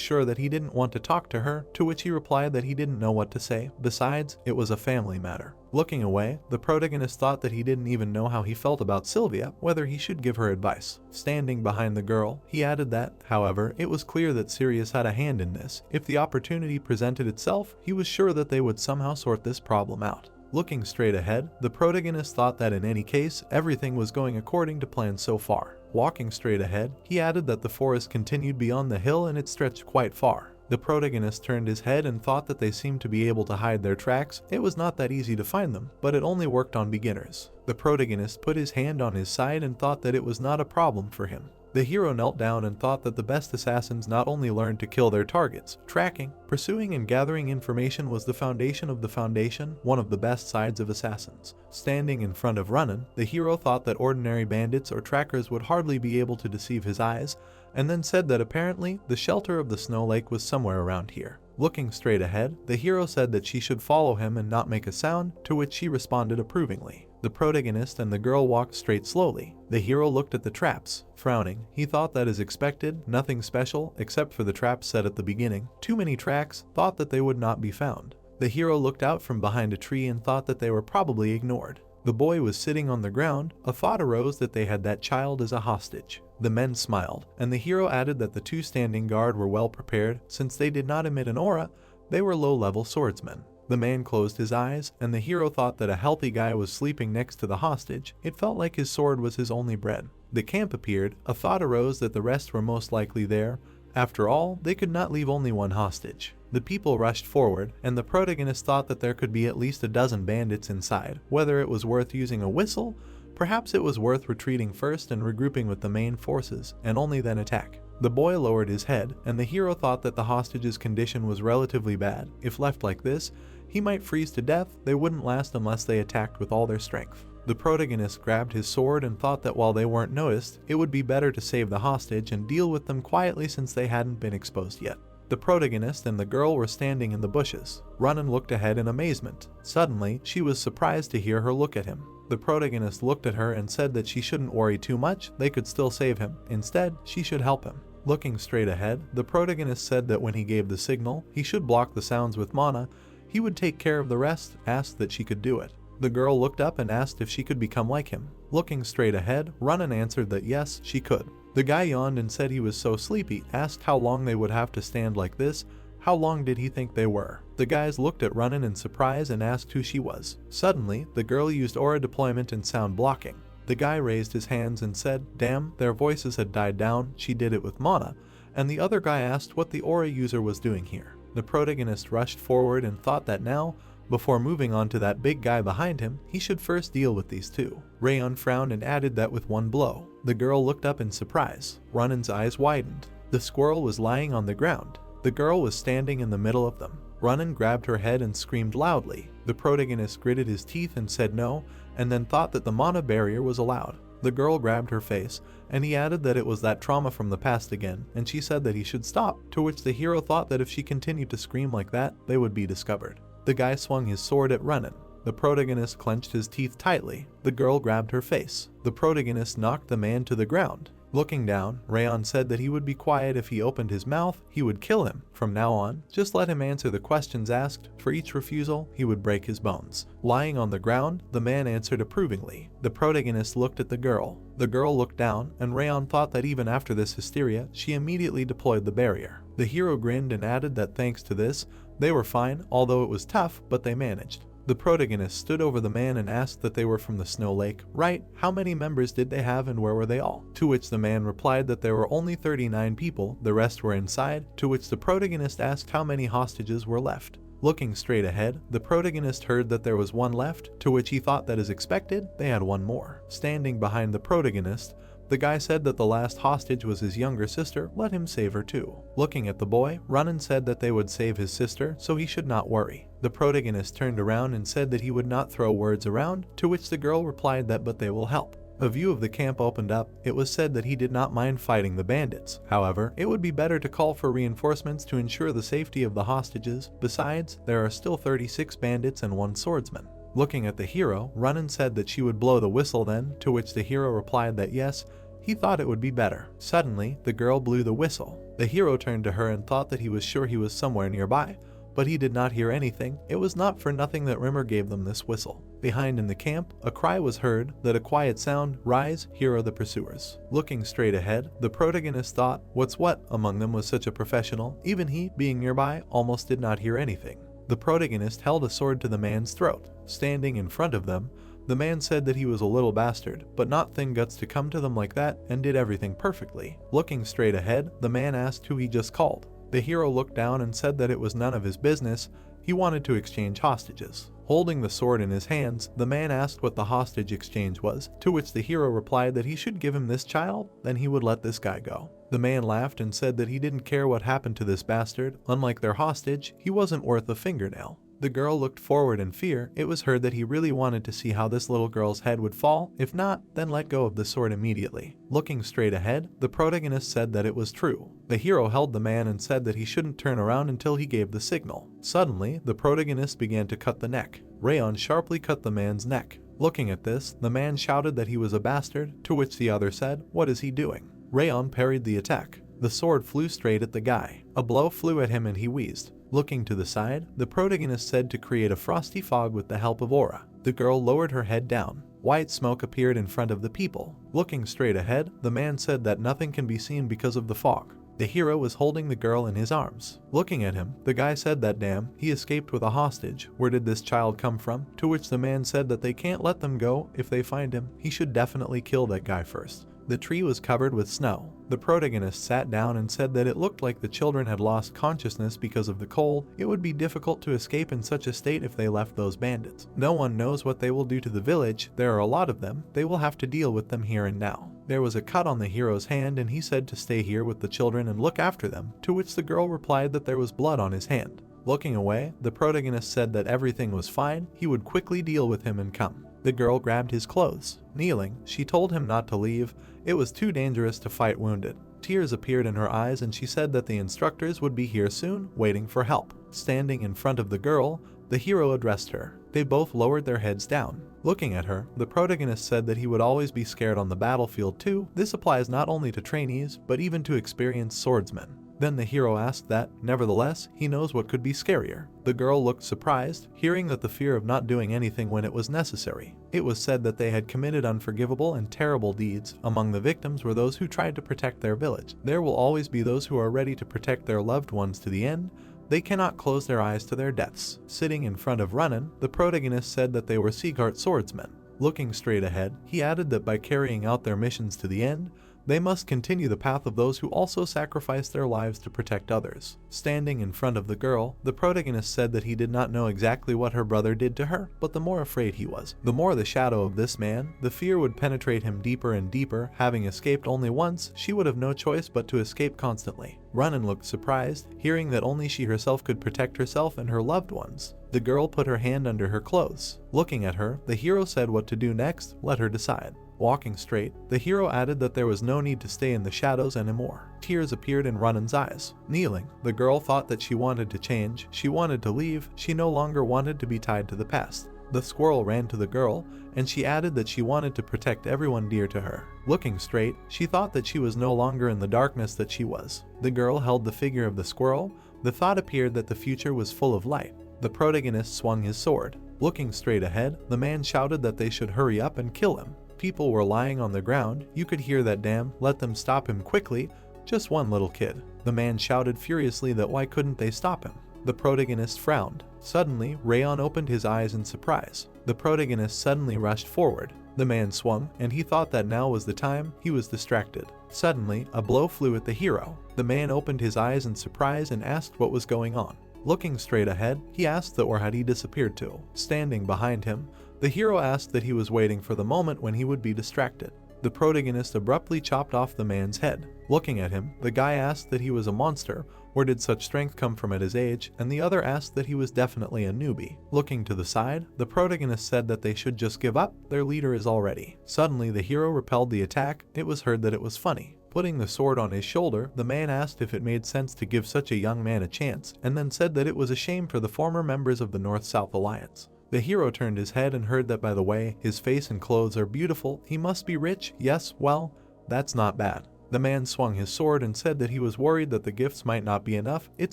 sure that he didn't want to talk to her, to which he replied that he didn't know what to say. Besides, it was a family matter. Looking away, the protagonist thought that he didn't even know how he felt about Sylvia, whether he should give her advice. Standing behind the girl, he added that, however, it was clear that Sirius had a hand in this. If the opportunity presented itself, he was sure that they would somehow sort this problem out. Looking straight ahead, the protagonist thought that in any case, everything was going according to plan so far. Walking straight ahead, he added that the forest continued beyond the hill and it stretched quite far. The protagonist turned his head and thought that they seemed to be able to hide their tracks. It was not that easy to find them, but it only worked on beginners. The protagonist put his hand on his side and thought that it was not a problem for him. The hero knelt down and thought that the best assassins not only learned to kill their targets, tracking, pursuing and gathering information was the foundation of the foundation, one of the best sides of assassins. Standing in front of Ronan, the hero thought that ordinary bandits or trackers would hardly be able to deceive his eyes, and then said that apparently the shelter of the snow lake was somewhere around here. Looking straight ahead, the hero said that she should follow him and not make a sound, to which she responded approvingly. The protagonist and the girl walked straight slowly. The hero looked at the traps, frowning. He thought that as expected, nothing special except for the traps set at the beginning. Too many tracks, thought that they would not be found. The hero looked out from behind a tree and thought that they were probably ignored. The boy was sitting on the ground. A thought arose that they had that child as a hostage. The men smiled, and the hero added that the 2 standing guard were well prepared. Since they did not emit an aura, they were low-level swordsmen. The man closed his eyes, and the hero thought that a healthy guy was sleeping next to the hostage. It felt like his sword was his only bread. The camp appeared. A thought arose that the rest were most likely there. After all, they could not leave only one hostage. The people rushed forward, and the protagonist thought that there could be at least a dozen bandits inside. Whether it was worth using a whistle, perhaps it was worth retreating first and regrouping with the main forces, and only then attack. The boy lowered his head, and the hero thought that the hostage's condition was relatively bad. If left like this, he might freeze to death. They wouldn't last unless they attacked with all their strength. The protagonist grabbed his sword and thought that while they weren't noticed, it would be better to save the hostage and deal with them quietly since they hadn't been exposed yet. The protagonist and the girl were standing in the bushes. Ronan looked ahead in amazement. Suddenly, she was surprised to hear her look at him. The protagonist looked at her and said that she shouldn't worry too much, they could still save him. Instead, she should help him. Looking straight ahead, the protagonist said that when he gave the signal, he should block the sounds with mana. He would take care of the rest, asked that she could do it. The girl looked up and asked if she could become like him. Looking straight ahead, Ronan answered that yes, she could. The guy yawned and said he was so sleepy, asked how long they would have to stand like this. How long did he think they were? The guys looked at Ronan in surprise and asked who she was. Suddenly, the girl used aura deployment and sound blocking. The guy raised his hands and said, damn, their voices had died down, she did it with mana, and the other guy asked what the aura user was doing here. The protagonist rushed forward and thought that now, before moving on to that big guy behind him, he should first deal with these two. Rayon frowned and added that with one blow. The girl looked up in surprise. Ronan's eyes widened. The squirrel was lying on the ground. The girl was standing in the middle of them. Ronan grabbed her head and screamed loudly. The protagonist gritted his teeth and said no, and then thought that the mana barrier was allowed. The girl grabbed her face, and he added that it was that trauma from the past again, and she said that he should stop, to which the hero thought that if she continued to scream like that, they would be discovered. The guy swung his sword at Ronin. The protagonist clenched his teeth tightly. The girl grabbed her face. The protagonist knocked the man to the ground. Looking down, Rayon said that he would be quiet if he opened his mouth, he would kill him. From now on, just let him answer the questions asked. For each refusal, he would break his bones. Lying on the ground, the man answered approvingly. The protagonist looked at the girl. The girl looked down, and Rayon thought that even after this hysteria, she immediately deployed the barrier. The hero grinned and added that thanks to this, they were fine, although it was tough, but they managed. The protagonist stood over the man and asked that they were from the Snow Lake, right? How many members did they have and where were they all? To which the man replied that there were only 39 people, the rest were inside, to which the protagonist asked how many hostages were left. Looking straight ahead, the protagonist heard that there was one left, to which he thought that as expected, they had one more. Standing behind the protagonist, the guy said that the last hostage was his younger sister, let him save her too. Looking at the boy, Ronin said that they would save his sister, so he should not worry. The protagonist turned around and said that he would not throw words around, to which the girl replied that but they will help. A view of the camp opened up. It was said that he did not mind fighting the bandits. However, it would be better to call for reinforcements to ensure the safety of the hostages. Besides, there are still 36 bandits and 1 swordsman. Looking at the hero, Ronin said that she would blow the whistle then, to which the hero replied that yes, he thought it would be better. Suddenly, the girl blew the whistle. The hero turned to her and thought that he was sure he was somewhere nearby, but he did not hear anything. It was not for nothing that Rimer gave them this whistle. Behind in the camp, a cry was heard, that a quiet sound, rise, here are the pursuers. Looking straight ahead, the protagonist thought, what's what among them was such a professional, even he, being nearby, almost did not hear anything. The protagonist held a sword to the man's throat. Standing in front of them, the man said that he was a little bastard, but not thin guts to come to them like that, and did everything perfectly. Looking straight ahead, the man asked who he just called. The hero looked down and said that it was none of his business, he wanted to exchange hostages. Holding the sword in his hands, the man asked what the hostage exchange was, to which the hero replied that he should give him this child, then he would let this guy go. The man laughed and said that he didn't care what happened to this bastard, unlike their hostage, he wasn't worth a fingernail. The girl looked forward in fear. It was heard that he really wanted to see how this little girl's head would fall. If not, then let go of the sword immediately. Looking straight ahead, the protagonist said that it was true. The hero held the man and said that he shouldn't turn around until he gave the signal. Suddenly, the protagonist began to cut the neck. Rayon sharply cut the man's neck. Looking at this, the man shouted that he was a bastard, to which the other said, what is he doing? Rayon parried the attack. The sword flew straight at the guy. A blow flew at him and he wheezed. Looking to the side, the protagonist said to create a frosty fog with the help of aura. The girl lowered her head down. White smoke appeared in front of the people. Looking straight ahead, the man said that nothing can be seen because of the fog. The hero was holding the girl in his arms. Looking at him, the guy said that damn, he escaped with a hostage. Where did this child come from? To which the man said that they can't let them go. If they find him, he should definitely kill that guy first. The tree was covered with snow. The protagonist sat down and said that it looked like the children had lost consciousness because of the cold. It would be difficult to escape in such a state if they left those bandits. No one knows what they will do to the village. There are a lot of them. They will have to deal with them here and now. There was a cut on the hero's hand and he said to stay here with the children and look after them, to which the girl replied that there was blood on his hand. Looking away, the protagonist said that everything was fine. He would quickly deal with him and come. The girl grabbed his clothes. Kneeling, she told him not to leave. It was too dangerous to fight wounded. Tears appeared in her eyes and she said that the instructors would be here soon, waiting for help. Standing in front of the girl, the hero addressed her. They both lowered their heads down. Looking at her, the protagonist said that he would always be scared on the battlefield too. This applies not only to trainees, but even to experienced swordsmen. Then the hero asked that, nevertheless, he knows what could be scarier. The girl looked surprised, hearing that the fear of not doing anything when it was necessary. It was said that they had committed unforgivable and terrible deeds. Among the victims were those who tried to protect their village. There will always be those who are ready to protect their loved ones to the end. They cannot close their eyes to their deaths. Sitting in front of Ronin, the protagonist said that they were Seagart swordsmen. Looking straight ahead, he added that by carrying out their missions to the end, they must continue the path of those who also sacrifice their lives to protect others. Standing in front of the girl, the protagonist said that he did not know exactly what her brother did to her, but the more afraid he was, the more the shadow of this man, the fear would penetrate him deeper and deeper. Having escaped only once, she would have no choice but to escape constantly. Ronin looked surprised, hearing that only she herself could protect herself and her loved ones. The girl put her hand under her clothes. Looking at her, the hero said what to do next, let her decide. Walking straight, the hero added that there was no need to stay in the shadows anymore. Tears appeared in Runnin's eyes. Kneeling, the girl thought that she wanted to change, she wanted to leave, she no longer wanted to be tied to the past. The squirrel ran to the girl, and she added that she wanted to protect everyone dear to her. Looking straight, she thought that she was no longer in the darkness that she was. The girl held the figure of the squirrel. The thought appeared that the future was full of light. The protagonist swung his sword. Looking straight ahead, the man shouted that they should hurry up and kill him. People were lying on the ground. You could hear that. Damn, let them stop him quickly. Just one little kid. The man shouted furiously that why couldn't they stop him? The protagonist frowned. Suddenly, Rayon opened his eyes in surprise. The protagonist suddenly rushed forward. The man swung, and he thought that now was the time. He was distracted. Suddenly, a blow flew at the hero. The man opened his eyes in surprise and asked what was going on. Looking straight ahead, he asked that where had he disappeared to. Standing behind him, the hero asked that he was waiting for the moment when he would be distracted. The protagonist abruptly chopped off the man's head. Looking at him, the guy asked that he was a monster. Where did such strength come from at his age? And the other asked that he was definitely a newbie. Looking to the side, the protagonist said that they should just give up, their leader is all ready. Suddenly the hero repelled the attack. It was heard that it was funny. Putting the sword on his shoulder, the man asked if it made sense to give such a young man a chance, and then said that it was a shame for the former members of the North-South Alliance. The hero turned his head and heard that by the way, his face and clothes are beautiful, he must be rich, yes, well, that's not bad. The man swung his sword and said that he was worried that the gifts might not be enough. It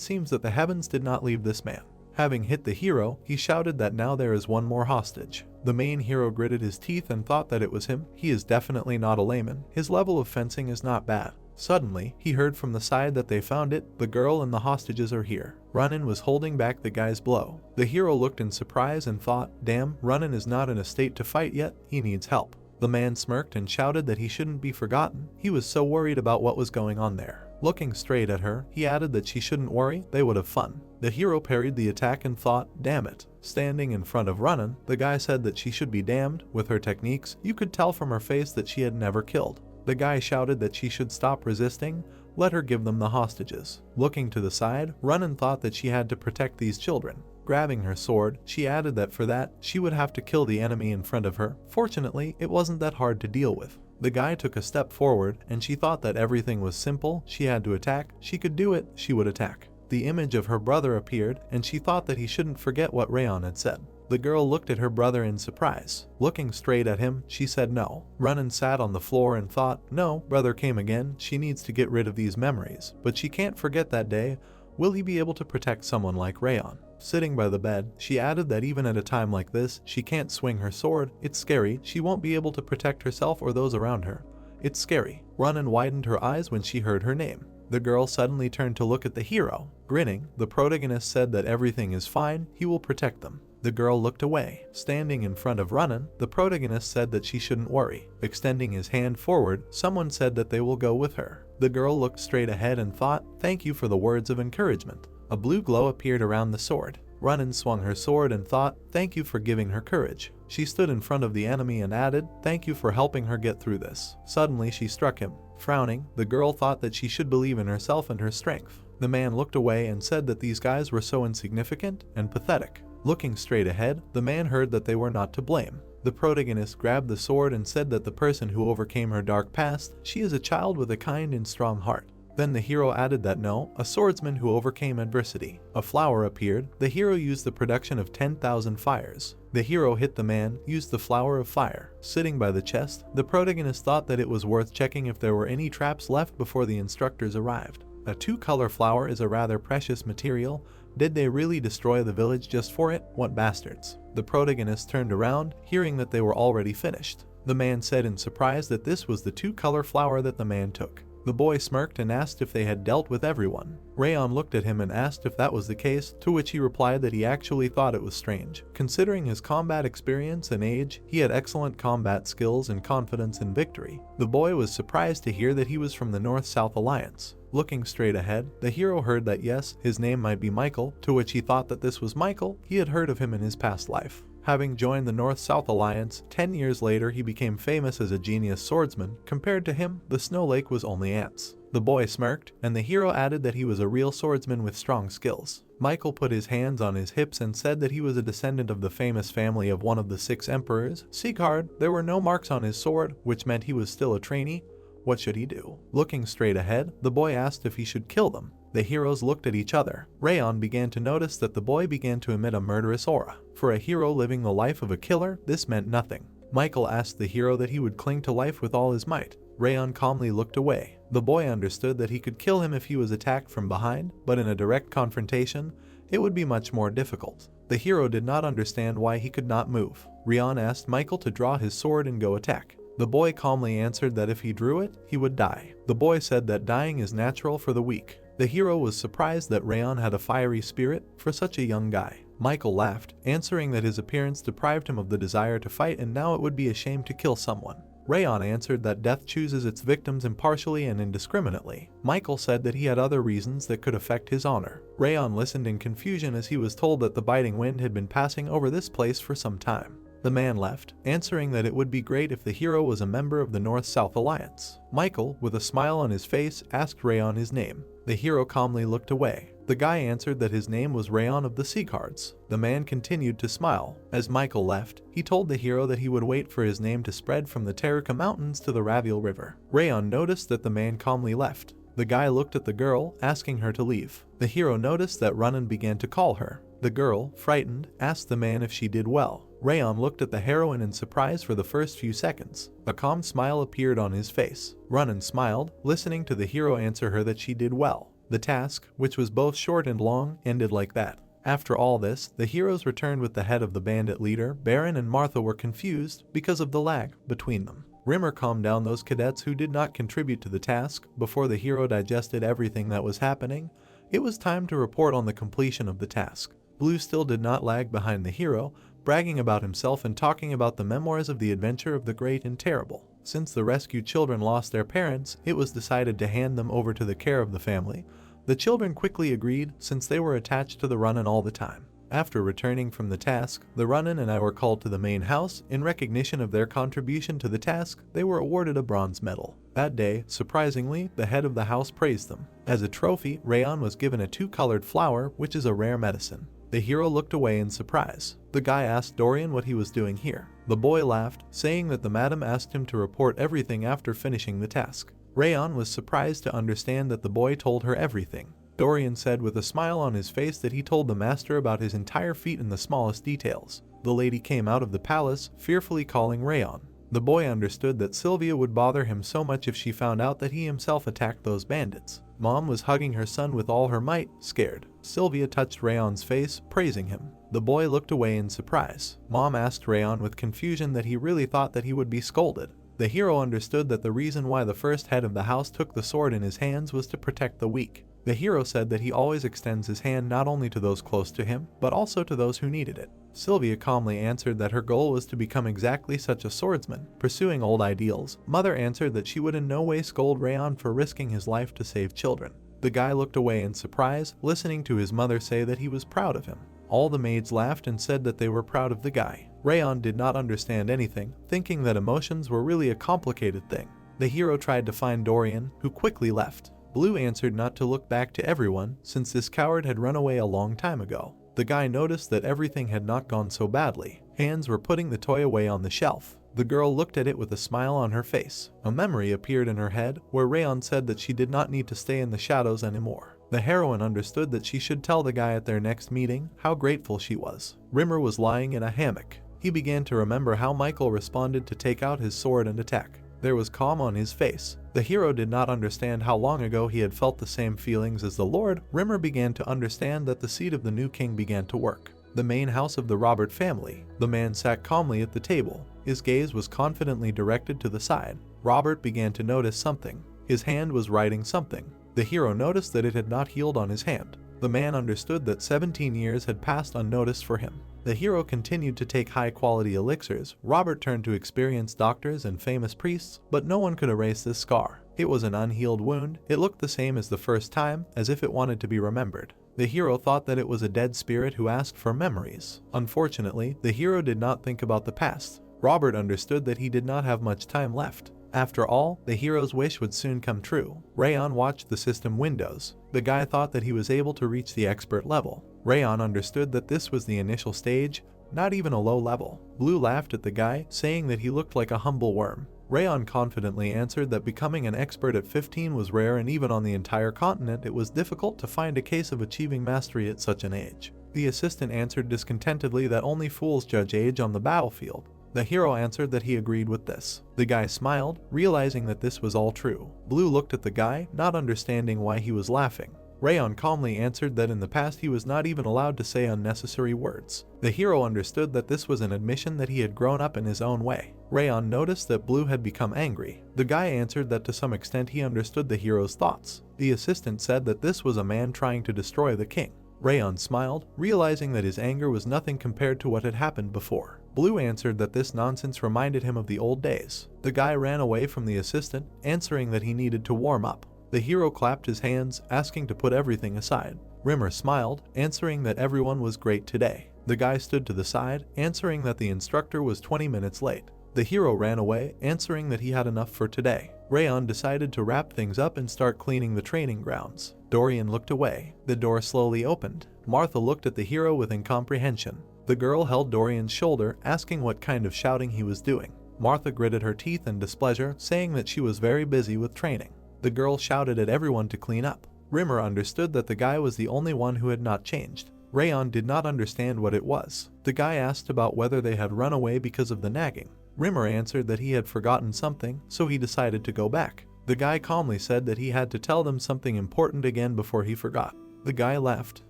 seems that the heavens did not leave this man. Having hit the hero, he shouted that now there is one more hostage. The main hero gritted his teeth and thought that it was him. He is definitely not a layman. His level of fencing is not bad. Suddenly, he heard from the side that they found it. The girl and the hostages are here. Runnin was holding back the guy's blow. The hero looked in surprise and thought, damn, Runnin is not in a state to fight yet. He needs help. The man smirked and shouted that he shouldn't be forgotten. He was so worried about what was going on there. Looking straight at her, he added that she shouldn't worry, they would have fun. The hero parried the attack and thought, damn it. Standing in front of Runnin, the guy said that she should be damned. With her techniques, you could tell from her face that she had never killed. The guy shouted that she should stop resisting, let her give them the hostages. Looking to the side, Runnin thought that she had to protect these children. Grabbing her sword, she added that for that, she would have to kill the enemy in front of her. Fortunately, it wasn't that hard to deal with. The guy took a step forward, and she thought that everything was simple. She had to attack. She could do it. She would attack. The image of her brother appeared, and she thought that he shouldn't forget what Rayon had said. The girl looked at her brother in surprise. Looking straight at him, she said no. Runnin sat on the floor and thought, no, brother came again. She needs to get rid of these memories. But she can't forget that day. Will he be able to protect someone like Rayon? Sitting by the bed, she added that even at a time like this, she can't swing her sword. It's scary. She won't be able to protect herself or those around her. It's scary. Runnin widened her eyes when she heard her name. The girl suddenly turned to look at the hero. Grinning, the protagonist said that everything is fine, he will protect them. The girl looked away. Standing in front of Runnin, the protagonist said that she shouldn't worry. Extending his hand forward, someone said that they will go with her. The girl looked straight ahead and thought, thank you for the words of encouragement. A blue glow appeared around the sword. Runnin swung her sword and thought, thank you for giving her courage. She stood in front of the enemy and added, thank you for helping her get through this. Suddenly she struck him. Frowning, the girl thought that she should believe in herself and her strength. The man looked away and said that these guys were so insignificant and pathetic. Looking straight ahead, the man heard that they were not to blame. The protagonist grabbed the sword and said that the person who overcame her dark past, she is a child with a kind and strong heart. Then the hero added that no, a swordsman who overcame adversity. A flower appeared. The hero used the production of 10,000 fires. The hero hit the man, used the flower of fire. Sitting by the chest, the protagonist thought that it was worth checking if there were any traps left before the instructors arrived. A two-color flower is a rather precious material. Did they really destroy the village just for it? What bastards. The protagonist turned around, hearing that they were already finished. The man said in surprise that this was the two-color flower that the man took. The boy smirked and asked if they had dealt with everyone. Rayon looked at him and asked if that was the case, to which he replied that he actually thought it was strange. Considering his combat experience and age, he had excellent combat skills and confidence in victory. The boy was surprised to hear that he was from the North-South Alliance. Looking straight ahead, the hero heard that yes, his name might be Michael, to which he thought that this was Michael. He had heard of him in his past life. Having joined the North-South Alliance, 10 years later he became famous as a genius swordsman. Compared to him, the Snow Lake was only ants. The boy smirked, and the hero added that he was a real swordsman with strong skills. Michael put his hands on his hips and said that he was a descendant of the famous family of one of the 6 emperors. C-card, there were no marks on his sword, which meant he was still a trainee. What should he do? Looking straight ahead, the boy asked if he should kill them. The heroes looked at each other. Rayon began to notice that the boy began to emit a murderous aura. For a hero living the life of a killer, this meant nothing. Michael asked the hero that he would cling to life with all his might. Rayon calmly looked away. The boy understood that he could kill him if he was attacked from behind, but in a direct confrontation, it would be much more difficult. The hero did not understand why he could not move. Rayon asked Michael to draw his sword and go attack. The boy calmly answered that if he drew it, he would die. The boy said that dying is natural for the weak. The hero was surprised that Rayon had a fiery spirit for such a young guy. Michael laughed, answering that his appearance deprived him of the desire to fight and now it would be a shame to kill someone. Rayon answered that death chooses its victims impartially and indiscriminately. Michael said that he had other reasons that could affect his honor. Rayon listened in confusion as he was told that the biting wind had been passing over this place for some time. The man left, answering that it would be great if the hero was a member of the North-South Alliance. Michael, with a smile on his face, asked Rayon his name. The hero calmly looked away. The guy answered that his name was Rayon of the Sea Cards. The man continued to smile. As Michael left, he told the hero that he would wait for his name to spread from the Terika Mountains to the Ravil River. Rayon noticed that the man calmly left. The guy looked at the girl, asking her to leave. The hero noticed that Runan began to call her. The girl, frightened, asked the man if she did well. Rayon looked at the heroine in surprise for the first few seconds. A calm smile appeared on his face. Runan smiled, listening to the hero answer her that she did well. The task, which was both short and long, ended like that. After all this, the heroes returned with the head of the bandit leader. Baron and Martha were confused because of the lag between them. Rimer calmed down those cadets who did not contribute to the task. Before the hero digested everything that was happening, it was time to report on the completion of the task. Blue still did not lag behind the hero, bragging about himself and talking about the memoirs of the adventure of the great and terrible. Since the rescued children lost their parents, it was decided to hand them over to the care of the family. The children quickly agreed since they were attached to the Runan all the time. After returning from the task, the Runan and I were called to the main house. In recognition of their contribution to the task, they were awarded a bronze medal. That day, surprisingly, the head of the house praised them. As a trophy, Rayon was given a 2-colored flower, which is a rare medicine. The hero looked away in surprise. The guy asked Dorian what he was doing here. The boy laughed, saying that the madam asked him to report everything after finishing the task. Rayon was surprised to understand that the boy told her everything. Dorian said with a smile on his face that he told the master about his entire feat in the smallest details. The lady came out of the palace, fearfully calling Rayon. The boy understood that Sylvia would bother him so much if she found out that he himself attacked those bandits. Mom was hugging her son with all her might, scared. Sylvia touched Rayon's face, praising him. The boy looked away in surprise. Mom asked Rayon with confusion that he really thought that he would be scolded. The hero understood that the reason why the first head of the house took the sword in his hands was to protect the weak. The hero said that he always extends his hand not only to those close to him, but also to those who needed it. Sylvia calmly answered that her goal was to become exactly such a swordsman, pursuing old ideals. Mother answered that she would in no way scold Rayon for risking his life to save children. The guy looked away in surprise, listening to his mother say that he was proud of him. All the maids laughed and said that they were proud of the guy. Rayon did not understand anything, thinking that emotions were really a complicated thing. The hero tried to find Dorian, who quickly left. Blue answered not to look back to everyone, since this coward had run away a long time ago. The guy noticed that everything had not gone so badly. Hands were putting the toy away on the shelf. The girl looked at it with a smile on her face. A memory appeared in her head, where Rayon said that she did not need to stay in the shadows anymore. The heroine understood that she should tell the guy at their next meeting how grateful she was. Rimer was lying in a hammock. He began to remember how Michael responded to take out his sword and attack. There was calm on his face. The hero did not understand how long ago he had felt the same feelings as the Lord. Rimer began to understand that the seed of the new king began to work. The main house of the Robert family. The man sat calmly at the table. His gaze was confidently directed to the side. Robert began to notice something. His hand was writing something. The hero noticed that it had not healed on his hand. The man understood that 17 years had passed unnoticed for him. The hero continued to take high-quality elixirs. Robert turned to experienced doctors and famous priests, but no one could erase this scar. It was an unhealed wound. It looked the same as the first time, as if it wanted to be remembered. The hero thought that it was a dead spirit who asked for memories. Unfortunately, the hero did not think about the past. Robert understood that he did not have much time left. After all, the hero's wish would soon come true. Rayon watched the system windows. The guy thought that he was able to reach the expert level. Rayon understood that this was the initial stage, not even a low level. Blue laughed at the guy, saying that he looked like a humble worm. Rayon confidently answered that becoming an expert at 15 was rare, and even on the entire continent it was difficult to find a case of achieving mastery at such an age. The assistant answered discontentedly that only fools judge age on the battlefield. The hero answered that he agreed with this. The guy smiled, realizing that this was all true. Blue looked at the guy, not understanding why he was laughing. Rayon calmly answered that in the past he was not even allowed to say unnecessary words. The hero understood that this was an admission that he had grown up in his own way. Rayon noticed that Blue had become angry. The guy answered that to some extent he understood the hero's thoughts. The assistant said that this was a man trying to destroy the king. Rayon smiled, realizing that his anger was nothing compared to what had happened before. Blue answered that this nonsense reminded him of the old days. The guy ran away from the assistant, answering that he needed to warm up. The hero clapped his hands, asking to put everything aside. Rimer smiled, answering that everyone was great today. The guy stood to the side, answering that the instructor was 20 minutes late. The hero ran away, answering that he had enough for today. Rayon decided to wrap things up and start cleaning the training grounds. Dorian looked away. The door slowly opened. Martha looked at the hero with incomprehension. The girl held Dorian's shoulder, asking what kind of shouting he was doing. Martha gritted her teeth in displeasure, saying that she was very busy with training. The girl shouted at everyone to clean up. Rimer understood that the guy was the only one who had not changed. Rayon did not understand what it was. The guy asked about whether they had run away because of the nagging. Rimer answered that he had forgotten something, so he decided to go back. The guy calmly said that he had to tell them something important again before he forgot. The guy left.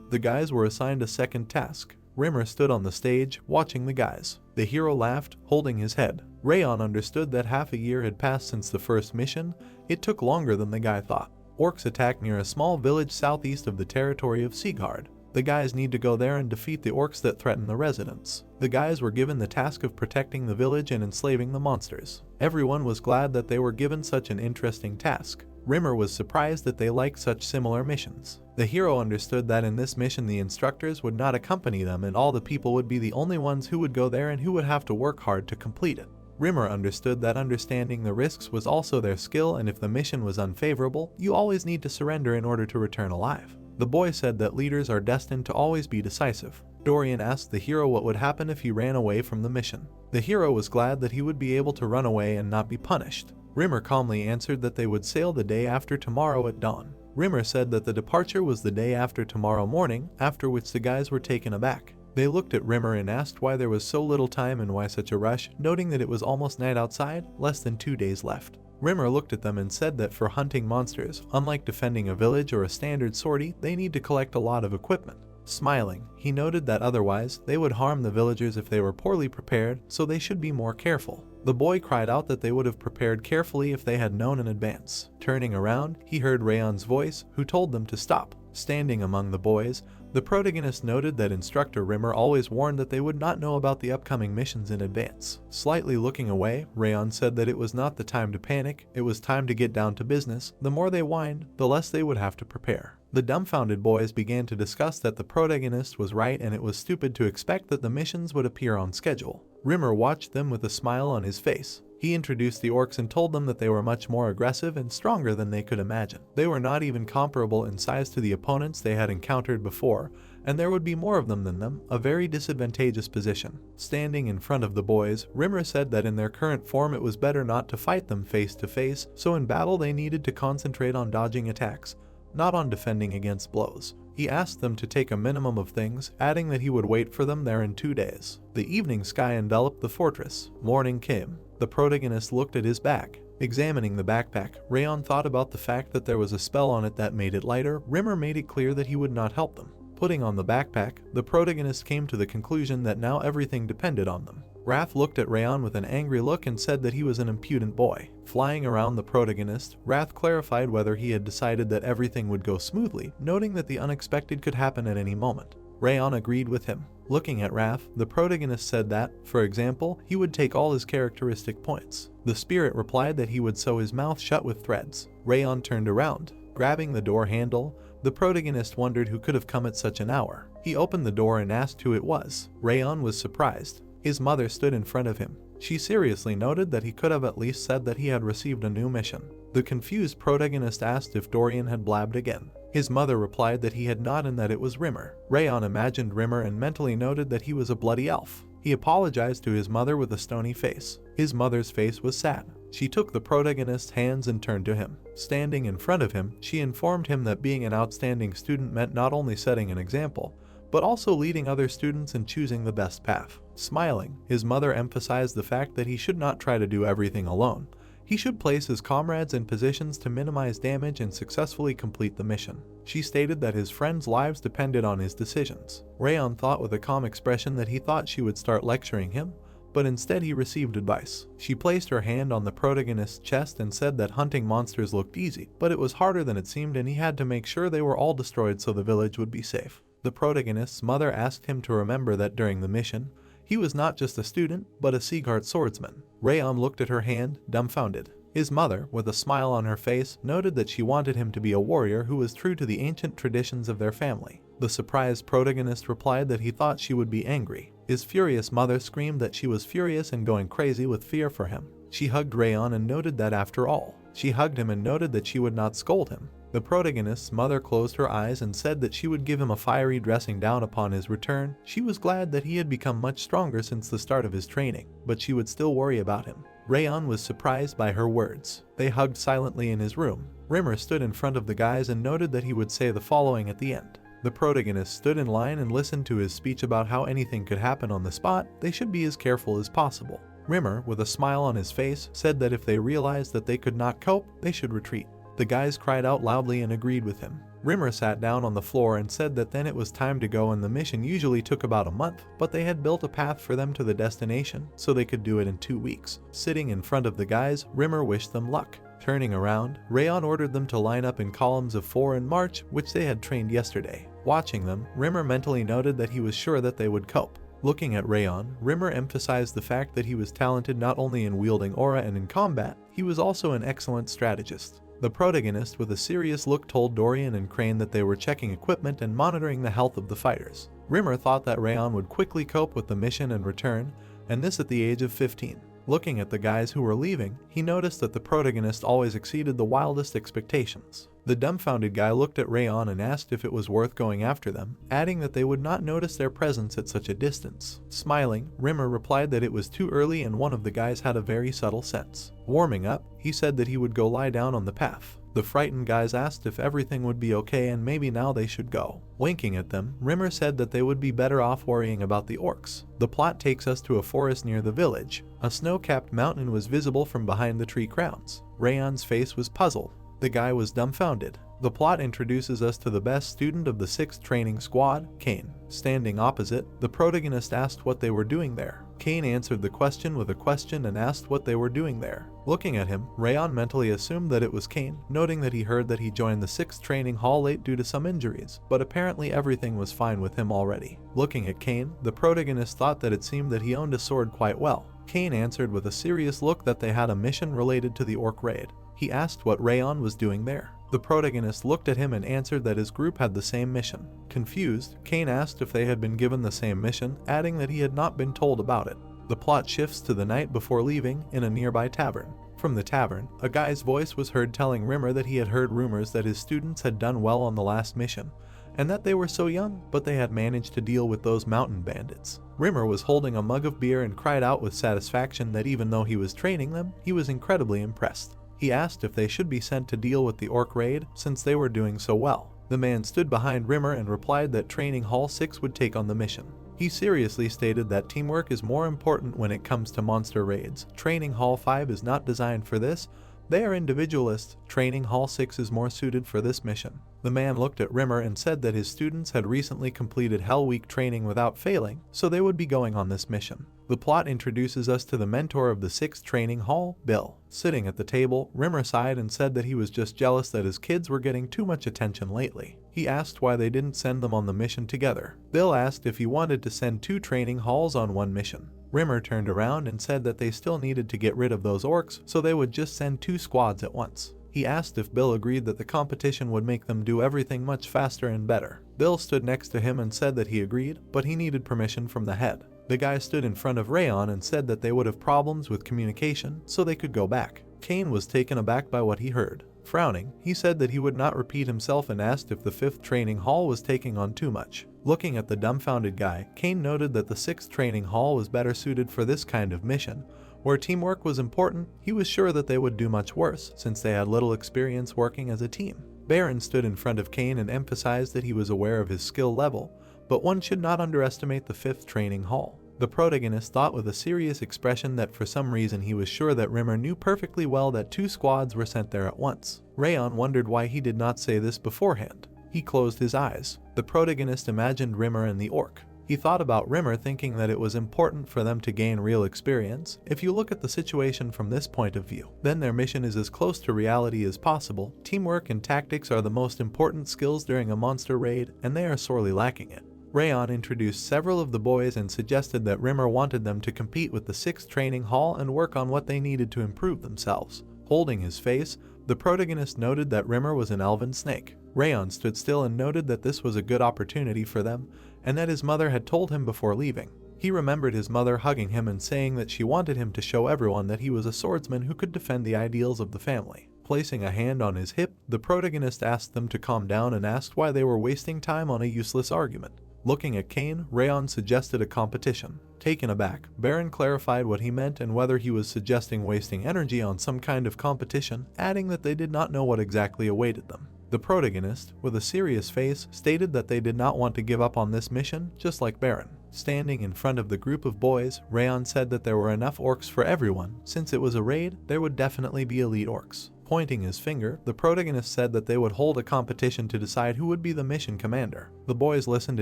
The guys were assigned a second task. Rimer stood on the stage, watching the guys. The hero laughed, holding his head. Rayon understood that half a year had passed since the first mission. It took longer than the guy thought. Orcs attacked near a small village southeast of the territory of Sigard. The guys need to go there and defeat the orcs that threaten the residents. The guys were given the task of protecting the village and enslaving the monsters. Everyone was glad that they were given such an interesting task. Rimer was surprised that they liked such similar missions. The hero understood that in this mission the instructors would not accompany them, and all the people would be the only ones who would go there and who would have to work hard to complete it. Rimer understood that understanding the risks was also their skill, and if the mission was unfavorable, you always need to surrender in order to return alive. The boy said that leaders are destined to always be decisive. Dorian asked the hero what would happen if he ran away from the mission. The hero was glad that he would be able to run away and not be punished. Rimer calmly answered that they would sail the day after tomorrow at dawn. Rimer said that the departure was the day after tomorrow morning, after which the guys were taken aback. They looked at Rimer and asked why there was so little time and why such a rush, noting that it was almost night outside, less than 2 days left. Rimer looked at them and said that for hunting monsters, unlike defending a village or a standard sortie, they need to collect a lot of equipment. Smiling, he noted that otherwise, they would harm the villagers if they were poorly prepared, so they should be more careful. The boy cried out that they would have prepared carefully if they had known in advance. Turning around, he heard Rayon's voice, who told them to stop. Standing among the boys, the protagonist noted that Instructor Rimer always warned that they would not know about the upcoming missions in advance. Slightly looking away, Rayon said that it was not the time to panic, it was time to get down to business. The more they whined, the less they would have to prepare. The dumbfounded boys began to discuss that the protagonist was right and it was stupid to expect that the missions would appear on schedule. Rimer watched them with a smile on his face. He introduced the orcs and told them that they were much more aggressive and stronger than they could imagine. They were not even comparable in size to the opponents they had encountered before, and there would be more of them than them, a very disadvantageous position. Standing in front of the boys, Rimer said that in their current form it was better not to fight them face to face, so in battle they needed to concentrate on dodging attacks, not on defending against blows. He asked them to take a minimum of things, adding that he would wait for them there in 2 days. The evening sky enveloped the fortress. Morning came. The protagonist looked at his back. Examining the backpack, Rayon thought about the fact that there was a spell on it that made it lighter. Rimer made it clear that he would not help them. Putting on the backpack, the protagonist came to the conclusion that now everything depended on them. Raph looked at Rayon with an angry look and said that he was an impudent boy. Flying around the protagonist, Raph clarified whether he had decided that everything would go smoothly, noting that the unexpected could happen at any moment. Rayon agreed with him. Looking at Raph, the protagonist said that, for example, he would take all his characteristic points. The spirit replied that he would sew his mouth shut with threads. Rayon turned around. Grabbing the door handle, the protagonist wondered who could have come at such an hour. He opened the door and asked who it was. Rayon was surprised. His mother stood in front of him. She seriously noted that he could have at least said that he had received a new mission. The confused protagonist asked if Dorian had blabbed again. His mother replied that he had not and that it was Rimer. Rayon imagined Rimer and mentally noted that he was a bloody elf. He apologized to his mother with a stony face. His mother's face was sad. She took the protagonist's hands and turned to him. Standing in front of him, she informed him that being an outstanding student meant not only setting an example, but also leading other students and choosing the best path. Smiling, his mother emphasized the fact that he should not try to do everything alone. He should place his comrades in positions to minimize damage and successfully complete the mission. She stated that his friends' lives depended on his decisions. Rayon thought with a calm expression that he thought she would start lecturing him, but instead he received advice. She placed her hand on the protagonist's chest and said that hunting monsters looked easy, but it was harder than it seemed and he had to make sure they were all destroyed so the village would be safe. The protagonist's mother asked him to remember that during the mission, he was not just a student, but a Seagart swordsman. Rayon looked at her hand, dumbfounded. His mother, with a smile on her face, noted that she wanted him to be a warrior who was true to the ancient traditions of their family. The surprised protagonist replied that he thought she would be angry. His furious mother screamed that she was furious and going crazy with fear for him. She hugged Rayon and noted that after all, she hugged him and noted that she would not scold him. The protagonist's mother closed her eyes and said that she would give him a fiery dressing down upon his return. She was glad that he had become much stronger since the start of his training, but she would still worry about him. Rayon was surprised by her words. They hugged silently in his room. Rimer stood in front of the guys and noted that he would say the following at the end. The protagonist stood in line and listened to his speech about how anything could happen on the spot. They should be as careful as possible. Rimer, with a smile on his face, said that if they realized that they could not cope, they should retreat. The guys cried out loudly and agreed with him. Rimer sat down on the floor and said that then it was time to go and the mission usually took about a month, but they had built a path for them to the destination so they could do it in 2 weeks. Sitting in front of the guys, Rimer wished them luck. Turning around, Rayon ordered them to line up in columns of 4 and march, which they had trained yesterday. Watching them, Rimer mentally noted that he was sure that they would cope. Looking at Rayon, Rimer emphasized the fact that he was talented not only in wielding aura and in combat, he was also an excellent strategist. The protagonist with a serious look told Dorian and Crane that they were checking equipment and monitoring the health of the fighters. Rimer thought that Rayon would quickly cope with the mission and return, and this at the age of 15. Looking at the guys who were leaving, he noticed that the protagonist always exceeded the wildest expectations. The dumbfounded guy looked at Rayon and asked if it was worth going after them, adding that they would not notice their presence at such a distance. Smiling, Rimer replied that it was too early and one of the guys had a very subtle sense. Warming up, he said that he would go lie down on the path. The frightened guys asked if everything would be okay and maybe now they should go. Winking at them, Rimer said that they would be better off worrying about the orcs. The plot takes us to a forest near the village. A snow-capped mountain was visible from behind the tree crowns. Rayon's face was puzzled. The guy was dumbfounded. The plot introduces us to the best student of the 6th training squad, Kane. Standing opposite, the protagonist asked what they were doing there. Kane answered the question with a question and asked what they were doing there. Looking at him, Rayon mentally assumed that it was Kane, noting that he heard that he joined the 6th training hall late due to some injuries, but apparently everything was fine with him already. Looking at Kane, the protagonist thought that it seemed that he owned a sword quite well. Kane answered with a serious look that they had a mission related to the orc raid. He asked what Rayon was doing there. The protagonist looked at him and answered that his group had the same mission. Confused, Kane asked if they had been given the same mission, adding that he had not been told about it. The plot shifts to the night before leaving in a nearby tavern. From the tavern, a guy's voice was heard telling Rimer that he had heard rumors that his students had done well on the last mission, and that they were so young, but they had managed to deal with those mountain bandits. Rimer was holding a mug of beer and cried out with satisfaction that even though he was training them, he was incredibly impressed. He asked if they should be sent to deal with the orc raid since they were doing so well. The man stood behind Rimer and replied that Training Hall 6 would take on the mission. He seriously stated that teamwork is more important when it comes to monster raids. Training Hall 5 is not designed for this. They are individualists. Training Hall 6 is more suited for this mission. The man looked at Rimer and said that his students had recently completed Hell Week training without failing, so they would be going on this mission. The plot introduces us to the mentor of the 6th training hall, Bill. Sitting at the table, Rimer sighed and said that he was just jealous that his kids were getting too much attention lately. He asked why they didn't send them on the mission together. Bill asked if he wanted to send 2 training halls on one mission. Rimer turned around and said that they still needed to get rid of those orcs, so they would just send 2 squads at once. He asked if Bill agreed that the competition would make them do everything much faster and better. Bill stood next to him and said that he agreed, but he needed permission from the head. The guy stood in front of Rayon and said that they would have problems with communication, so they could go back. Kane was taken aback by what he heard. Frowning, he said that he would not repeat himself and asked if the 5th training hall was taking on too much. Looking at the dumbfounded guy, Kane noted that the 6th training hall was better suited for this kind of mission. Where teamwork was important, he was sure that they would do much worse, since they had little experience working as a team. Baron stood in front of Kane and emphasized that he was aware of his skill level, but one should not underestimate the 5th training hall. The protagonist thought with a serious expression that for some reason he was sure that Rimer knew perfectly well that 2 squads were sent there at once. Rayon wondered why he did not say this beforehand. He closed his eyes. The protagonist imagined Rimer and the orc. He thought about Rimer, thinking that it was important for them to gain real experience. If you look at the situation from this point of view, then their mission is as close to reality as possible. Teamwork and tactics are the most important skills during a monster raid, and they are sorely lacking it. Rayon introduced several of the boys and suggested that Rimer wanted them to compete with the 6th training hall and work on what they needed to improve themselves. Holding his face, the protagonist noted that Rimer was an elven snake. Rayon stood still and noted that this was a good opportunity for them, and that his mother had told him before leaving. He remembered his mother hugging him and saying that she wanted him to show everyone that he was a swordsman who could defend the ideals of the family. Placing a hand on his hip, the protagonist asked them to calm down and asked why they were wasting time on a useless argument. Looking at Kane, Rayon suggested a competition. Taken aback, Baron clarified what he meant and whether he was suggesting wasting energy on some kind of competition, adding that they did not know what exactly awaited them. The protagonist, with a serious face, stated that they did not want to give up on this mission, just like Baron. Standing in front of the group of boys, Rayon said that there were enough orcs for everyone. Since it was a raid, there would definitely be elite orcs. Pointing his finger, the protagonist said that they would hold a competition to decide who would be the mission commander. The boys listened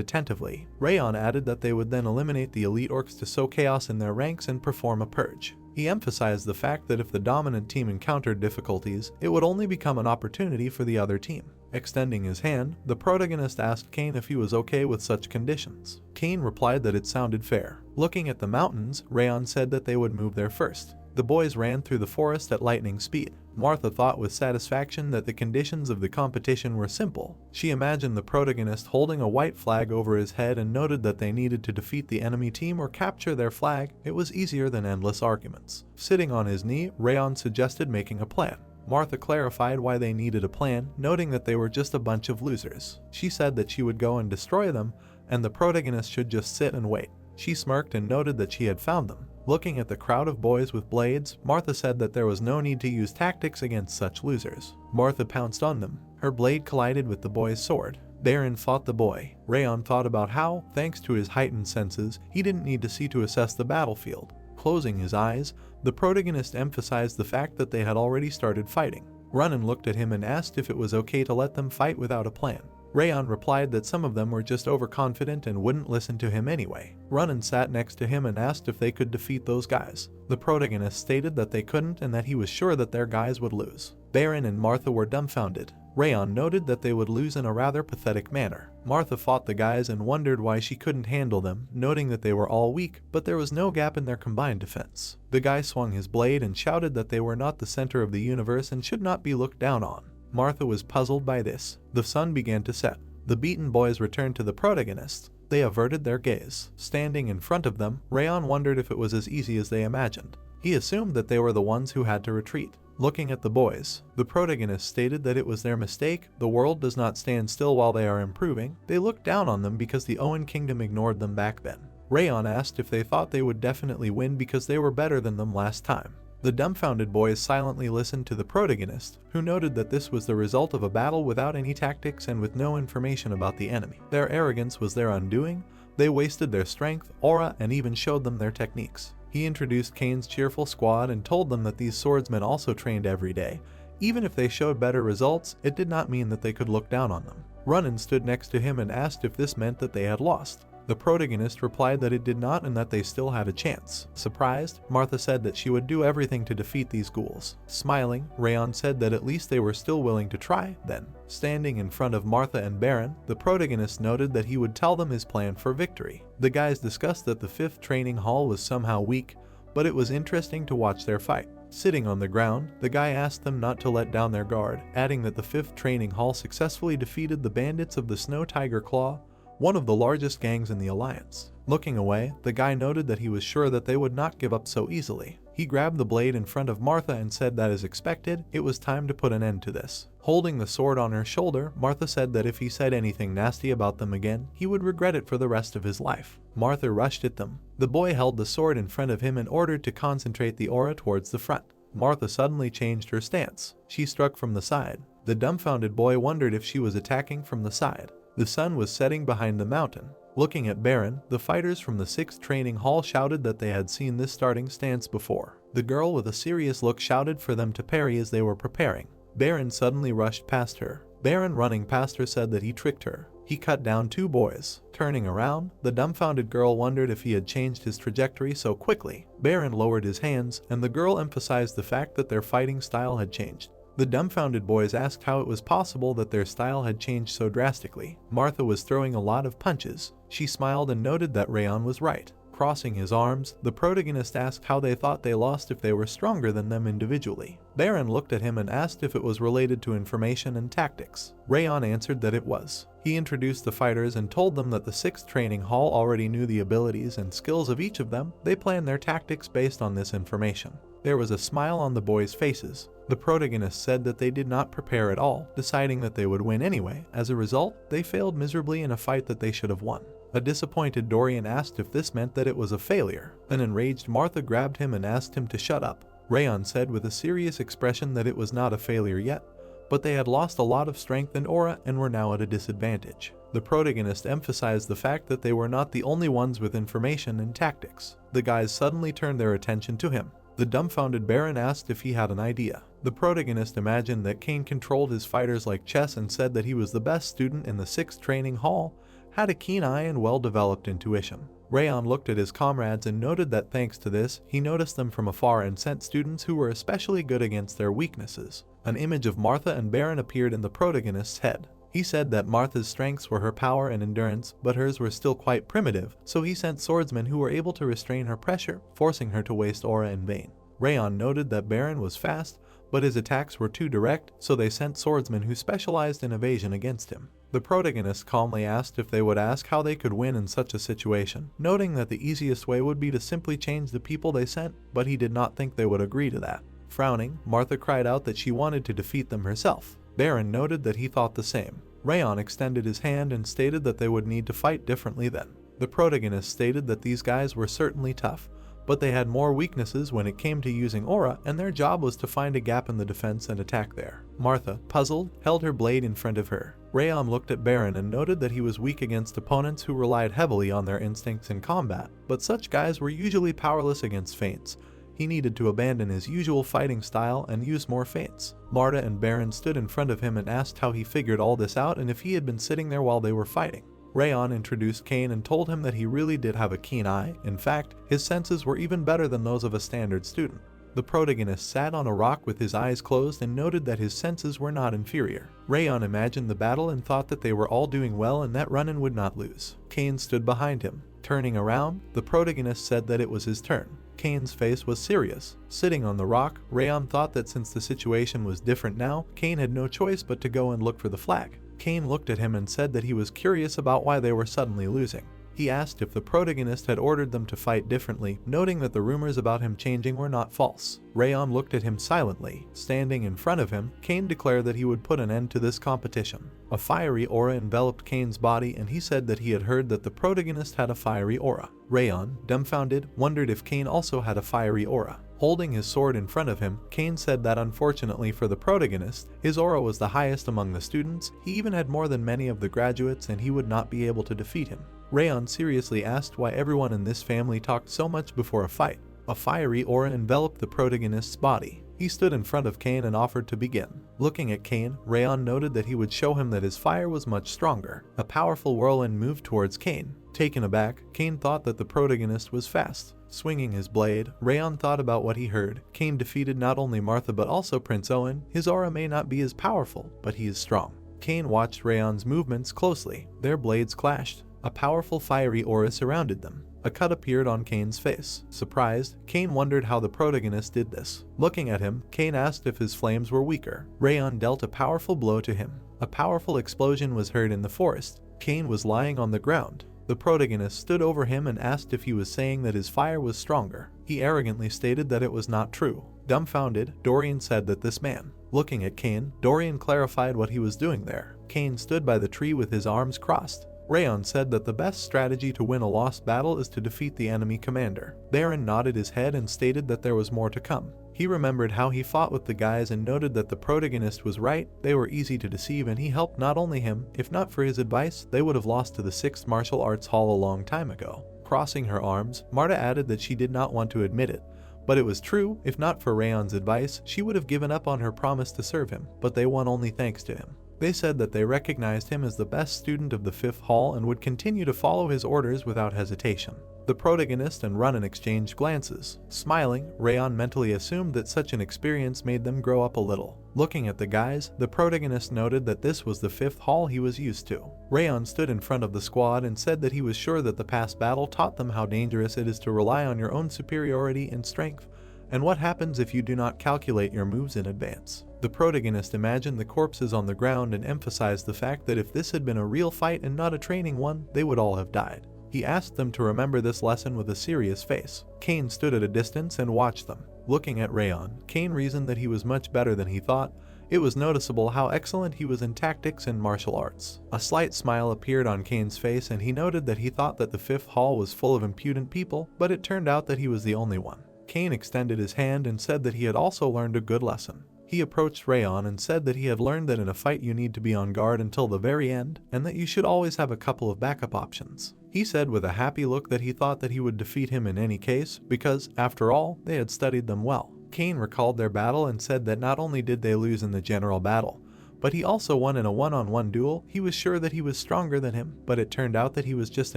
attentively. Rayon added that they would then eliminate the elite orcs to sow chaos in their ranks and perform a purge. He emphasized the fact that if the dominant team encountered difficulties, it would only become an opportunity for the other team. Extending his hand, the protagonist asked Kane if he was okay with such conditions. Kane replied that it sounded fair. Looking at the mountains, Rayon said that they would move there first. The boys ran through the forest at lightning speed. Martha thought with satisfaction that the conditions of the competition were simple. She imagined the protagonist holding a white flag over his head and noted that they needed to defeat the enemy team or capture their flag. It was easier than endless arguments. Sitting on his knee, Rayon suggested making a plan. Martha clarified why they needed a plan, noting that they were just a bunch of losers. She said that she would go and destroy them, and the protagonist should just sit and wait. She smirked and noted that she had found them. Looking at the crowd of boys with blades, Martha said that there was no need to use tactics against such losers. Martha pounced on them. Her blade collided with the boy's sword. Baron fought the boy. Rayon thought about how, thanks to his heightened senses, he didn't need to see to assess the battlefield. Closing his eyes, the protagonist emphasized the fact that they had already started fighting. Ronan looked at him and asked if it was okay to let them fight without a plan. Rayon replied that some of them were just overconfident and wouldn't listen to him anyway. Ronan sat next to him and asked if they could defeat those guys. The protagonist stated that they couldn't and that he was sure that their guys would lose. Baron and Martha were dumbfounded. Rayon noted that they would lose in a rather pathetic manner. Martha fought the guys and wondered why she couldn't handle them, noting that they were all weak, but there was no gap in their combined defense. The guy swung his blade and shouted that they were not the center of the universe and should not be looked down on. Martha was puzzled by this. The sun began to set. The beaten boys returned to the protagonist. They averted their gaze. Standing in front of them, Rayon wondered if it was as easy as they imagined. He assumed that they were the ones who had to retreat. Looking at the boys, the protagonist stated that it was their mistake. The world does not stand still while they are improving. They looked down on them because the Owen Kingdom ignored them back then. Rayon asked if they thought they would definitely win because they were better than them last time. The dumbfounded boys silently listened to the protagonist, who noted that this was the result of a battle without any tactics and with no information about the enemy. Their arrogance was their undoing. They wasted their strength, aura, and even showed them their techniques. He introduced Kane's cheerful squad and told them that these swordsmen also trained every day. Even if they showed better results, it did not mean that they could look down on them. Ronan stood next to him and asked if this meant that they had lost. The protagonist replied that it did not and that they still had a chance. Surprised, Martha said that she would do everything to defeat these ghouls. Smiling, Rayon said that at least they were still willing to try. Then, standing in front of Martha and Baron, the protagonist noted that he would tell them his plan for victory. The guys discussed that the 5th training hall was somehow weak, but it was interesting to watch their fight. Sitting on the ground, the guy asked them not to let down their guard, adding that the 5th training hall successfully defeated the bandits of the Snow Tiger Claw. one of the largest gangs in the Alliance. Looking away, the guy noted that he was sure that they would not give up so easily. He grabbed the blade in front of Martha and said that as expected, it was time to put an end to this. Holding the sword on her shoulder, Martha said that if he said anything nasty about them again, he would regret it for the rest of his life. Martha rushed at them. The boy held the sword in front of him and ordered to concentrate the aura towards the front. Martha suddenly changed her stance. She struck from the side. The dumbfounded boy wondered if she was attacking from the side. The sun was setting behind the mountain. Looking at Baron, the fighters from the 6th training hall shouted that they had seen this starting stance before. The girl with a serious look shouted for them to parry as they were preparing. Baron suddenly rushed past her. Baron, running past her, said that he tricked her. He cut down 2 boys. Turning around, the dumbfounded girl wondered if he had changed his trajectory so quickly. Baron lowered his hands, and the girl emphasized the fact that their fighting style had changed. The dumbfounded boys asked how it was possible that their style had changed so drastically. Martha was throwing a lot of punches. She smiled and noted that Rayon was right. Crossing his arms, the protagonist asked how they thought they lost if they were stronger than them individually. Baron looked at him and asked if it was related to information and tactics. Rayon answered that it was. He introduced the fighters and told them that the 6th training hall already knew the abilities and skills of each of them. They planned their tactics based on this information. There was a smile on the boys' faces. The protagonist said that they did not prepare at all, deciding that they would win anyway. As a result, they failed miserably in a fight that they should have won. A disappointed Dorian asked if this meant that it was a failure. An enraged Martha grabbed him and asked him to shut up. Rayon said with a serious expression that it was not a failure yet, but they had lost a lot of strength and aura and were now at a disadvantage. The protagonist emphasized the fact that they were not the only ones with information and tactics. The guys suddenly turned their attention to him. The dumbfounded Baron asked if he had an idea. The protagonist imagined that Kane controlled his fighters like chess and said that he was the best student in the 6th training hall, had a keen eye and well-developed intuition. Rayon looked at his comrades and noted that thanks to this, he noticed them from afar and sent students who were especially good against their weaknesses. An image of Martha and Baron appeared in the protagonist's head. He said that Martha's strengths were her power and endurance, but hers were still quite primitive, so he sent swordsmen who were able to restrain her pressure, forcing her to waste aura in vain. Rayon noted that Baron was fast, but his attacks were too direct, so they sent swordsmen who specialized in evasion against him. The protagonist calmly asked if they would ask how they could win in such a situation, noting that the easiest way would be to simply change the people they sent, but he did not think they would agree to that. Frowning, Martha cried out that she wanted to defeat them herself. Baron noted that he thought the same. Rayon extended his hand and stated that they would need to fight differently then. The protagonist stated that these guys were certainly tough, but they had more weaknesses when it came to using aura, and their job was to find a gap in the defense and attack there. Martha, puzzled, held her blade in front of her. Rayon looked at Baron and noted that he was weak against opponents who relied heavily on their instincts in combat, but such guys were usually powerless against feints. He needed to abandon his usual fighting style and use more feints. Martha and Baron stood in front of him and asked how he figured all this out and if he had been sitting there while they were fighting. Rayon introduced Kane and told him that he really did have a keen eye. In fact, his senses were even better than those of a standard student. The protagonist sat on a rock with his eyes closed and noted that his senses were not inferior. Rayon imagined the battle and thought that they were all doing well and that Ronin would not lose. Kane stood behind him. Turning around, the protagonist said that it was his turn. Kane's face was serious. Sitting on the rock, Rayon thought that since the situation was different now, Kane had no choice but to go and look for the flag. Kane looked at him and said that he was curious about why they were suddenly losing. He asked if the protagonist had ordered them to fight differently, noting that the rumors about him changing were not false. Rayon looked at him silently. Standing in front of him, Kane declared that he would put an end to this competition. A fiery aura enveloped Kane's body and he said that he had heard that the protagonist had a fiery aura. Rayon, dumbfounded, wondered if Kane also had a fiery aura. Holding his sword in front of him, Kane said that unfortunately for the protagonist, his aura was the highest among the students. He even had more than many of the graduates and he would not be able to defeat him. Rayon seriously asked why everyone in this family talked so much before a fight. A fiery aura enveloped the protagonist's body. He stood in front of Kane and offered to begin. Looking at Kane, Rayon noted that he would show him that his fire was much stronger. A powerful whirlwind moved towards Kane. Taken aback, Kane thought that the protagonist was fast. Swinging his blade, Rayon thought about what he heard. Kane defeated not only Martha but also Prince Owen. His aura may not be as powerful, but he is strong. Kane watched Rayon's movements closely. Their blades clashed. A powerful fiery aura surrounded them. A cut appeared on Kane's face. Surprised, Kane wondered how the protagonist did this. Looking at him, Kane asked if his flames were weaker. Rayon dealt a powerful blow to him. A powerful explosion was heard in the forest. Kane was lying on the ground. The protagonist stood over him and asked if he was saying that his fire was stronger. He arrogantly stated that it was not true. Dumbfounded, Dorian said that this man. Looking at Kane, Dorian clarified what he was doing there. Kane stood by the tree with his arms crossed. Rayon said that the best strategy to win a lost battle is to defeat the enemy commander. Baron nodded his head and stated that there was more to come. He remembered how he fought with the guys and noted that the protagonist was right, they were easy to deceive, and he helped not only him, if not for his advice, they would have lost to the 6th Martial Arts Hall a long time ago. Crossing her arms, Marta added that she did not want to admit it. But it was true, if not for Rayon's advice, she would have given up on her promise to serve him, but they won only thanks to him. They said that they recognized him as the best student of the 5th Hall and would continue to follow his orders without hesitation. The protagonist and Ronan exchanged glances. Smiling, Rayon mentally assumed that such an experience made them grow up a little. Looking at the guys, the protagonist noted that this was the 5th Hall he was used to. Rayon stood in front of the squad and said that he was sure that the past battle taught them how dangerous it is to rely on your own superiority and strength, and what happens if you do not calculate your moves in advance. The protagonist imagined the corpses on the ground and emphasized the fact that if this had been a real fight and not a training one, they would all have died. He asked them to remember this lesson with a serious face. Kane stood at a distance and watched them. Looking at Rayon, Kane reasoned that he was much better than he thought. It was noticeable how excellent he was in tactics and martial arts. A slight smile appeared on Kane's face and he noted that he thought that the 5th Hall was full of impudent people, but it turned out that he was the only one. Kane extended his hand and said that he had also learned a good lesson. He approached Rayon and said that he had learned that in a fight you need to be on guard until the very end, and that you should always have a couple of backup options. He said with a happy look that he thought that he would defeat him in any case, because, after all, they had studied them well. Kane recalled their battle and said that not only did they lose in the general battle, but he also won in a one-on-one duel. He was sure that he was stronger than him, but it turned out that he was just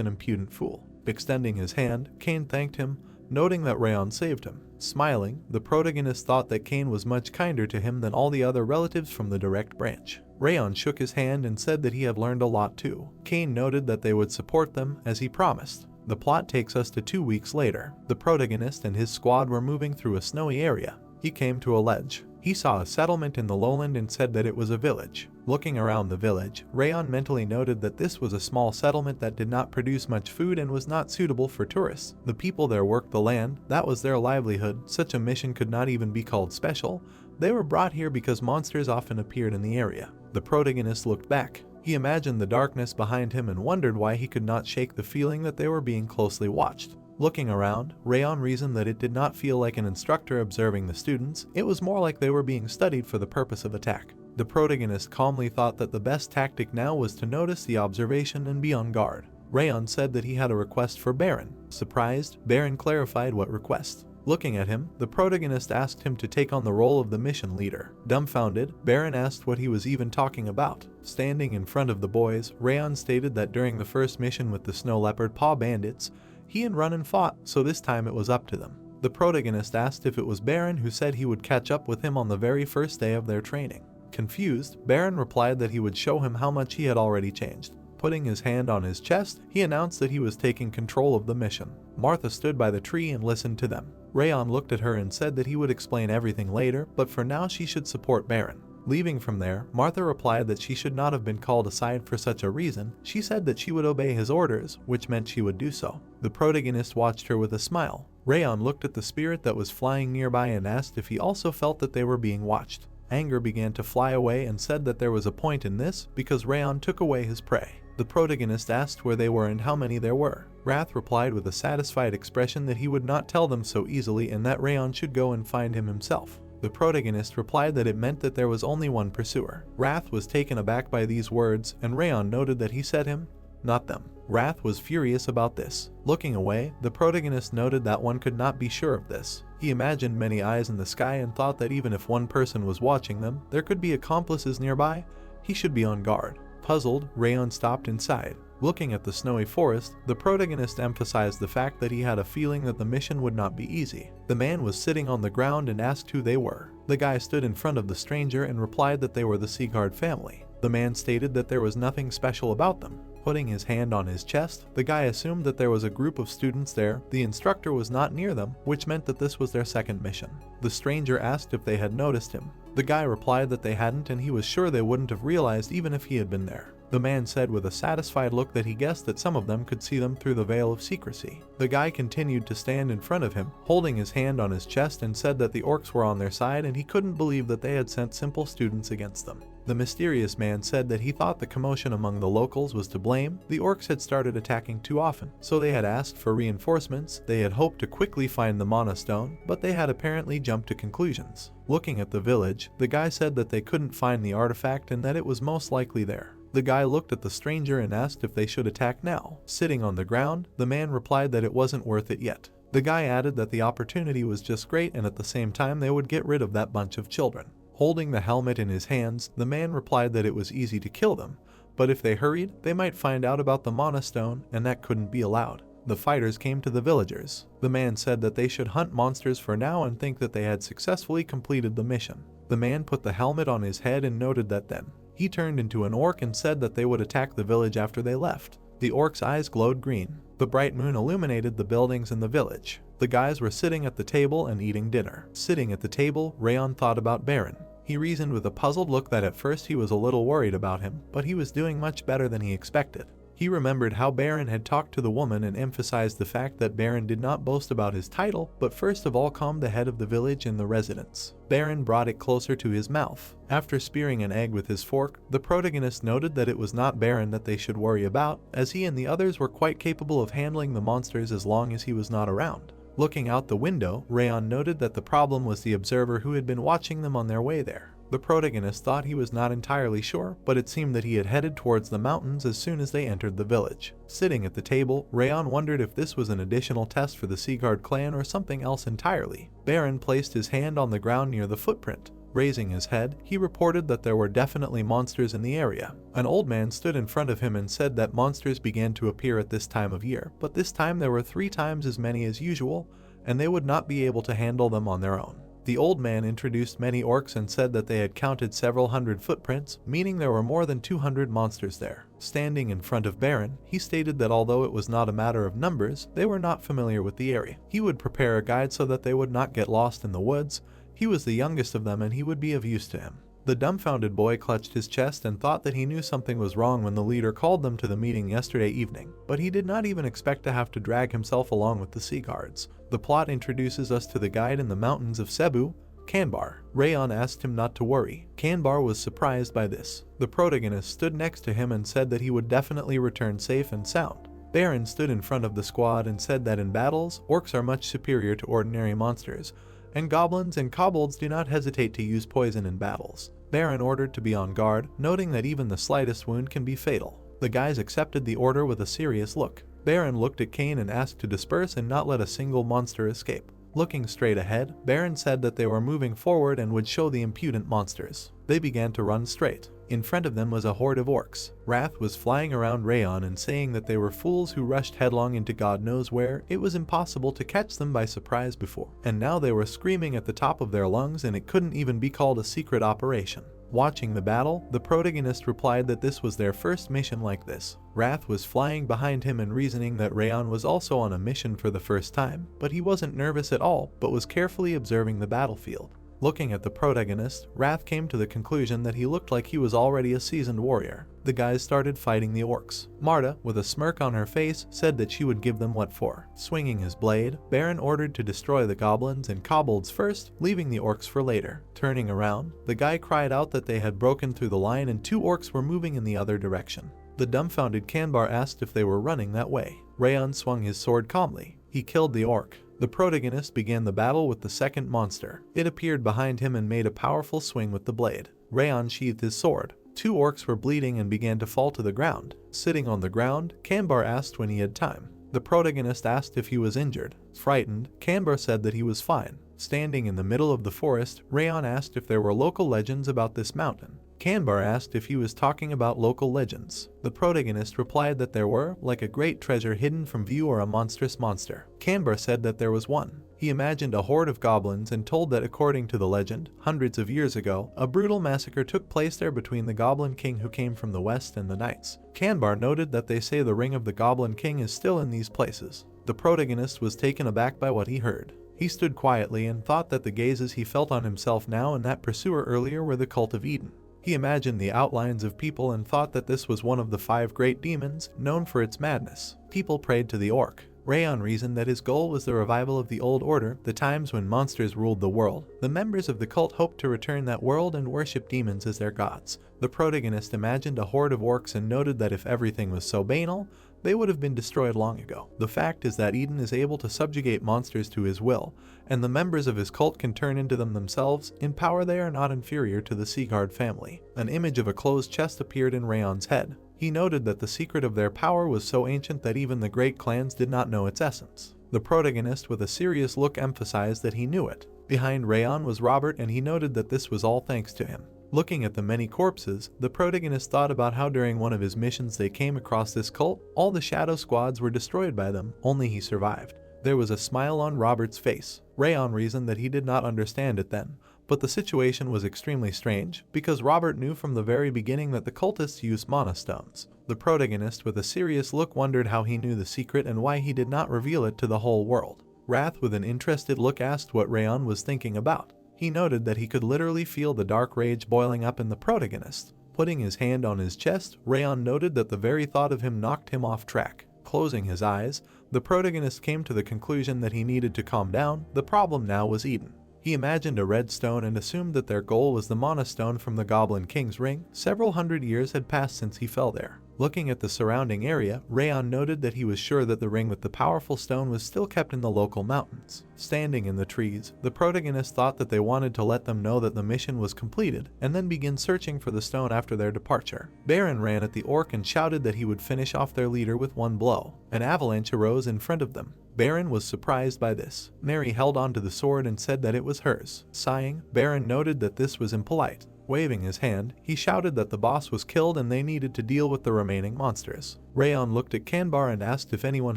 an impudent fool. Extending his hand, Kane thanked him, noting that Rayon saved him. Smiling, the protagonist thought that Kane was much kinder to him than all the other relatives from the direct branch. Rayon shook his hand and said that he had learned a lot too. Kane noted that they would support them, as he promised. The plot takes us to 2 weeks later. The protagonist and his squad were moving through a snowy area. He came to a ledge. He saw a settlement in the lowland and said that it was a village. Looking around the village, Rayon mentally noted that this was a small settlement that did not produce much food and was not suitable for tourists. The people there worked the land, that was their livelihood. Such a mission could not even be called special. They were brought here because monsters often appeared in the area. The protagonist looked back. He imagined the darkness behind him and wondered why he could not shake the feeling that they were being closely watched. Looking around, Rayon reasoned that it did not feel like an instructor observing the students, it was more like they were being studied for the purpose of attack. The protagonist calmly thought that the best tactic now was to notice the observation and be on guard. Rayon said that he had a request for Baron. Surprised, Baron clarified what request. Looking at him, the protagonist asked him to take on the role of the mission leader. Dumbfounded, Baron asked what he was even talking about. Standing in front of the boys, Rayon stated that during the first mission with the Snow Leopard Paw Bandits, he and Ronan fought, so this time it was up to them. The protagonist asked if it was Baron, who said he would catch up with him on the very first day of their training. Confused, Baron replied that he would show him how much he had already changed. Putting his hand on his chest, he announced that he was taking control of the mission. Martha stood by the tree and listened to them. Rayon looked at her and said that he would explain everything later, but for now she should support Baron. Leaving from there, Martha replied that she should not have been called aside for such a reason. She said that she would obey his orders, which meant she would do so. The protagonist watched her with a smile. Rayon looked at the spirit that was flying nearby and asked if he also felt that they were being watched. Anger began to fly away and said that there was a point in this because Rayon took away his prey. The protagonist asked where they were and how many there were. Wrath replied with a satisfied expression that he would not tell them so easily and that Rayon should go and find him himself. The protagonist replied that it meant that there was only one pursuer. Wrath was taken aback by these words, and Rayon noted that he said him, not them. Wrath was furious about this. Looking away, the protagonist noted that one could not be sure of this. He imagined many eyes in the sky and thought that even if one person was watching them, there could be accomplices nearby. He should be on guard. Puzzled, Rayon stopped inside. Looking at the snowy forest, the protagonist emphasized the fact that he had a feeling that the mission would not be easy. The man was sitting on the ground and asked who they were. The guy stood in front of the stranger and replied that they were the Seaguard family. The man stated that there was nothing special about them. Putting his hand on his chest, the guy assumed that there was a group of students there. The instructor was not near them, which meant that this was their second mission. The stranger asked if they had noticed him. The guy replied that they hadn't, and he was sure they wouldn't have realized even if he had been there. The man said with a satisfied look that he guessed that some of them could see them through the veil of secrecy. The guy continued to stand in front of him, holding his hand on his chest, and said that the orcs were on their side and he couldn't believe that they had sent simple students against them. The mysterious man said that he thought the commotion among the locals was to blame. The orcs had started attacking too often, so they had asked for reinforcements. They had hoped to quickly find the Mana Stone, but they had apparently jumped to conclusions. Looking at the village, the guy said that they couldn't find the artifact and that it was most likely there. The guy looked at the stranger and asked if they should attack now. Sitting on the ground, the man replied that it wasn't worth it yet. The guy added that the opportunity was just great and at the same time they would get rid of that bunch of children. Holding the helmet in his hands, the man replied that it was easy to kill them, but if they hurried, they might find out about the Mana Stone, and that couldn't be allowed. The fighters came to the villagers. The man said that they should hunt monsters for now and think that they had successfully completed the mission. The man put the helmet on his head and noted that then. He turned into an orc and said that they would attack the village after they left. The orc's eyes glowed green. The bright moon illuminated the buildings in the village. The guys were sitting at the table and eating dinner. Sitting at the table, Rayon thought about Baron. He reasoned with a puzzled look that at first he was a little worried about him, but he was doing much better than he expected. He remembered how Baron had talked to the woman and emphasized the fact that Baron did not boast about his title, but first of all calmed the head of the village and the residents. Baron brought it closer to his mouth. After spearing an egg with his fork, the protagonist noted that it was not Baron that they should worry about, as he and the others were quite capable of handling the monsters as long as he was not around. Looking out the window, Rayon noted that the problem was the observer who had been watching them on their way there. The protagonist thought he was not entirely sure, but it seemed that he had headed towards the mountains as soon as they entered the village. Sitting at the table, Rayon wondered if this was an additional test for the Seaguard clan or something else entirely. Baron placed his hand on the ground near the footprint. Raising his head, he reported that there were definitely monsters in the area. An old man stood in front of him and said that monsters began to appear at this time of year, but this time there were 3 times as many as usual, and they would not be able to handle them on their own. The old man introduced many orcs and said that they had counted several hundred footprints, meaning there were more than 200 monsters there. Standing in front of Baron, he stated that although it was not a matter of numbers, they were not familiar with the area. He would prepare a guide so that they would not get lost in the woods. He was the youngest of them and he would be of use to him. The dumbfounded boy clutched his chest and thought that he knew something was wrong when the leader called them to the meeting yesterday evening, but he did not even expect to have to drag himself along with the sea guards. The plot introduces us to the guide in the mountains of Cebu, Kanbar. Rayon asked him not to worry. Kanbar was surprised by this. The protagonist stood next to him and said that he would definitely return safe and sound. Baron stood in front of the squad and said that in battles, orcs are much superior to ordinary monsters, and goblins and kobolds do not hesitate to use poison in battles. Baron ordered to be on guard, noting that even the slightest wound can be fatal. The guys accepted the order with a serious look. Baron looked at Kane and asked to disperse and not let a single monster escape. Looking straight ahead, Baron said that they were moving forward and would show the impudent monsters. They began to run straight. In front of them was a horde of orcs. Wrath was flying around Rayon and saying that they were fools who rushed headlong into God knows where. It was impossible to catch them by surprise before. And now they were screaming at the top of their lungs and it couldn't even be called a secret operation. Watching the battle, the protagonist replied that this was their first mission like this. Wrath was flying behind him and reasoning that Rayon was also on a mission for the first time, but he wasn't nervous at all, but was carefully observing the battlefield. Looking at the protagonist, Wrath came to the conclusion that he looked like he was already a seasoned warrior. The guys started fighting the orcs. Marta, with a smirk on her face, said that she would give them what for. Swinging his blade, Baron ordered to destroy the goblins and kobolds first, leaving the orcs for later. Turning around, the guy cried out that they had broken through the line and 2 orcs were moving in the other direction. The dumbfounded Kanbar asked if they were running that way. Rayon swung his sword calmly. He killed the orc. The protagonist began the battle with the second monster. It appeared behind him and made a powerful swing with the blade. Rayon sheathed his sword. 2 orcs were bleeding and began to fall to the ground. Sitting on the ground, Kanbar asked when he had time. The protagonist asked if he was injured. Frightened, Kanbar said that he was fine. Standing in the middle of the forest, Rayon asked if there were local legends about this mountain. Kanbar asked if he was talking about local legends. The protagonist replied that there were, like a great treasure hidden from view or a monstrous monster. Kanbar said that there was one. He imagined a horde of goblins and told that according to the legend, hundreds of years ago, a brutal massacre took place there between the Goblin King who came from the west and the knights. Kanbar noted that they say the ring of the Goblin King is still in these places. The protagonist was taken aback by what he heard. He stood quietly and thought that the gazes he felt on himself now and that pursuer earlier were the cult of Eden. He imagined the outlines of people and thought that this was one of the 5 great demons, known for its madness. People prayed to the orc. Rayon reasoned that his goal was the revival of the old order, the times when monsters ruled the world. The members of the cult hoped to return that world and worship demons as their gods. The protagonist imagined a horde of orcs and noted that if everything was so banal, they would have been destroyed long ago. The fact is that Eden is able to subjugate monsters to his will, and the members of his cult can turn into them themselves. In power they are not inferior to the Seaguard family. An image of a closed chest appeared in Rayon's head. He noted that the secret of their power was so ancient that even the great clans did not know its essence. The protagonist with a serious look emphasized that he knew it. Behind Rayon was Robert, and he noted that this was all thanks to him. Looking at the many corpses, the protagonist thought about how during one of his missions they came across this cult. All the shadow squads were destroyed by them, only he survived. There was a smile on Robert's face. Rayon reasoned that he did not understand it then, but the situation was extremely strange, because Robert knew from the very beginning that the cultists used mana stones. The protagonist with a serious look wondered how he knew the secret and why he did not reveal it to the whole world. Wrath with an interested look asked what Rayon was thinking about. He noted that he could literally feel the dark rage boiling up in the protagonist. Putting his hand on his chest, Rayon noted that the very thought of him knocked him off track. Closing his eyes, the protagonist came to the conclusion that he needed to calm down. The problem now was Eden. He imagined a red stone and assumed that their goal was the mana stone from the Goblin King's ring. Several hundred years had passed since he fell there. Looking at the surrounding area, Rayon noted that he was sure that the ring with the powerful stone was still kept in the local mountains. Standing in the trees, the protagonist thought that they wanted to let them know that the mission was completed, and then begin searching for the stone after their departure. Baron ran at the orc and shouted that he would finish off their leader with one blow. An avalanche arose in front of them. Baron was surprised by this. Mary held onto the sword and said that it was hers. Sighing, Baron noted that this was impolite. Waving his hand, he shouted that the boss was killed and they needed to deal with the remaining monsters. Rayon looked at Kanbar and asked if anyone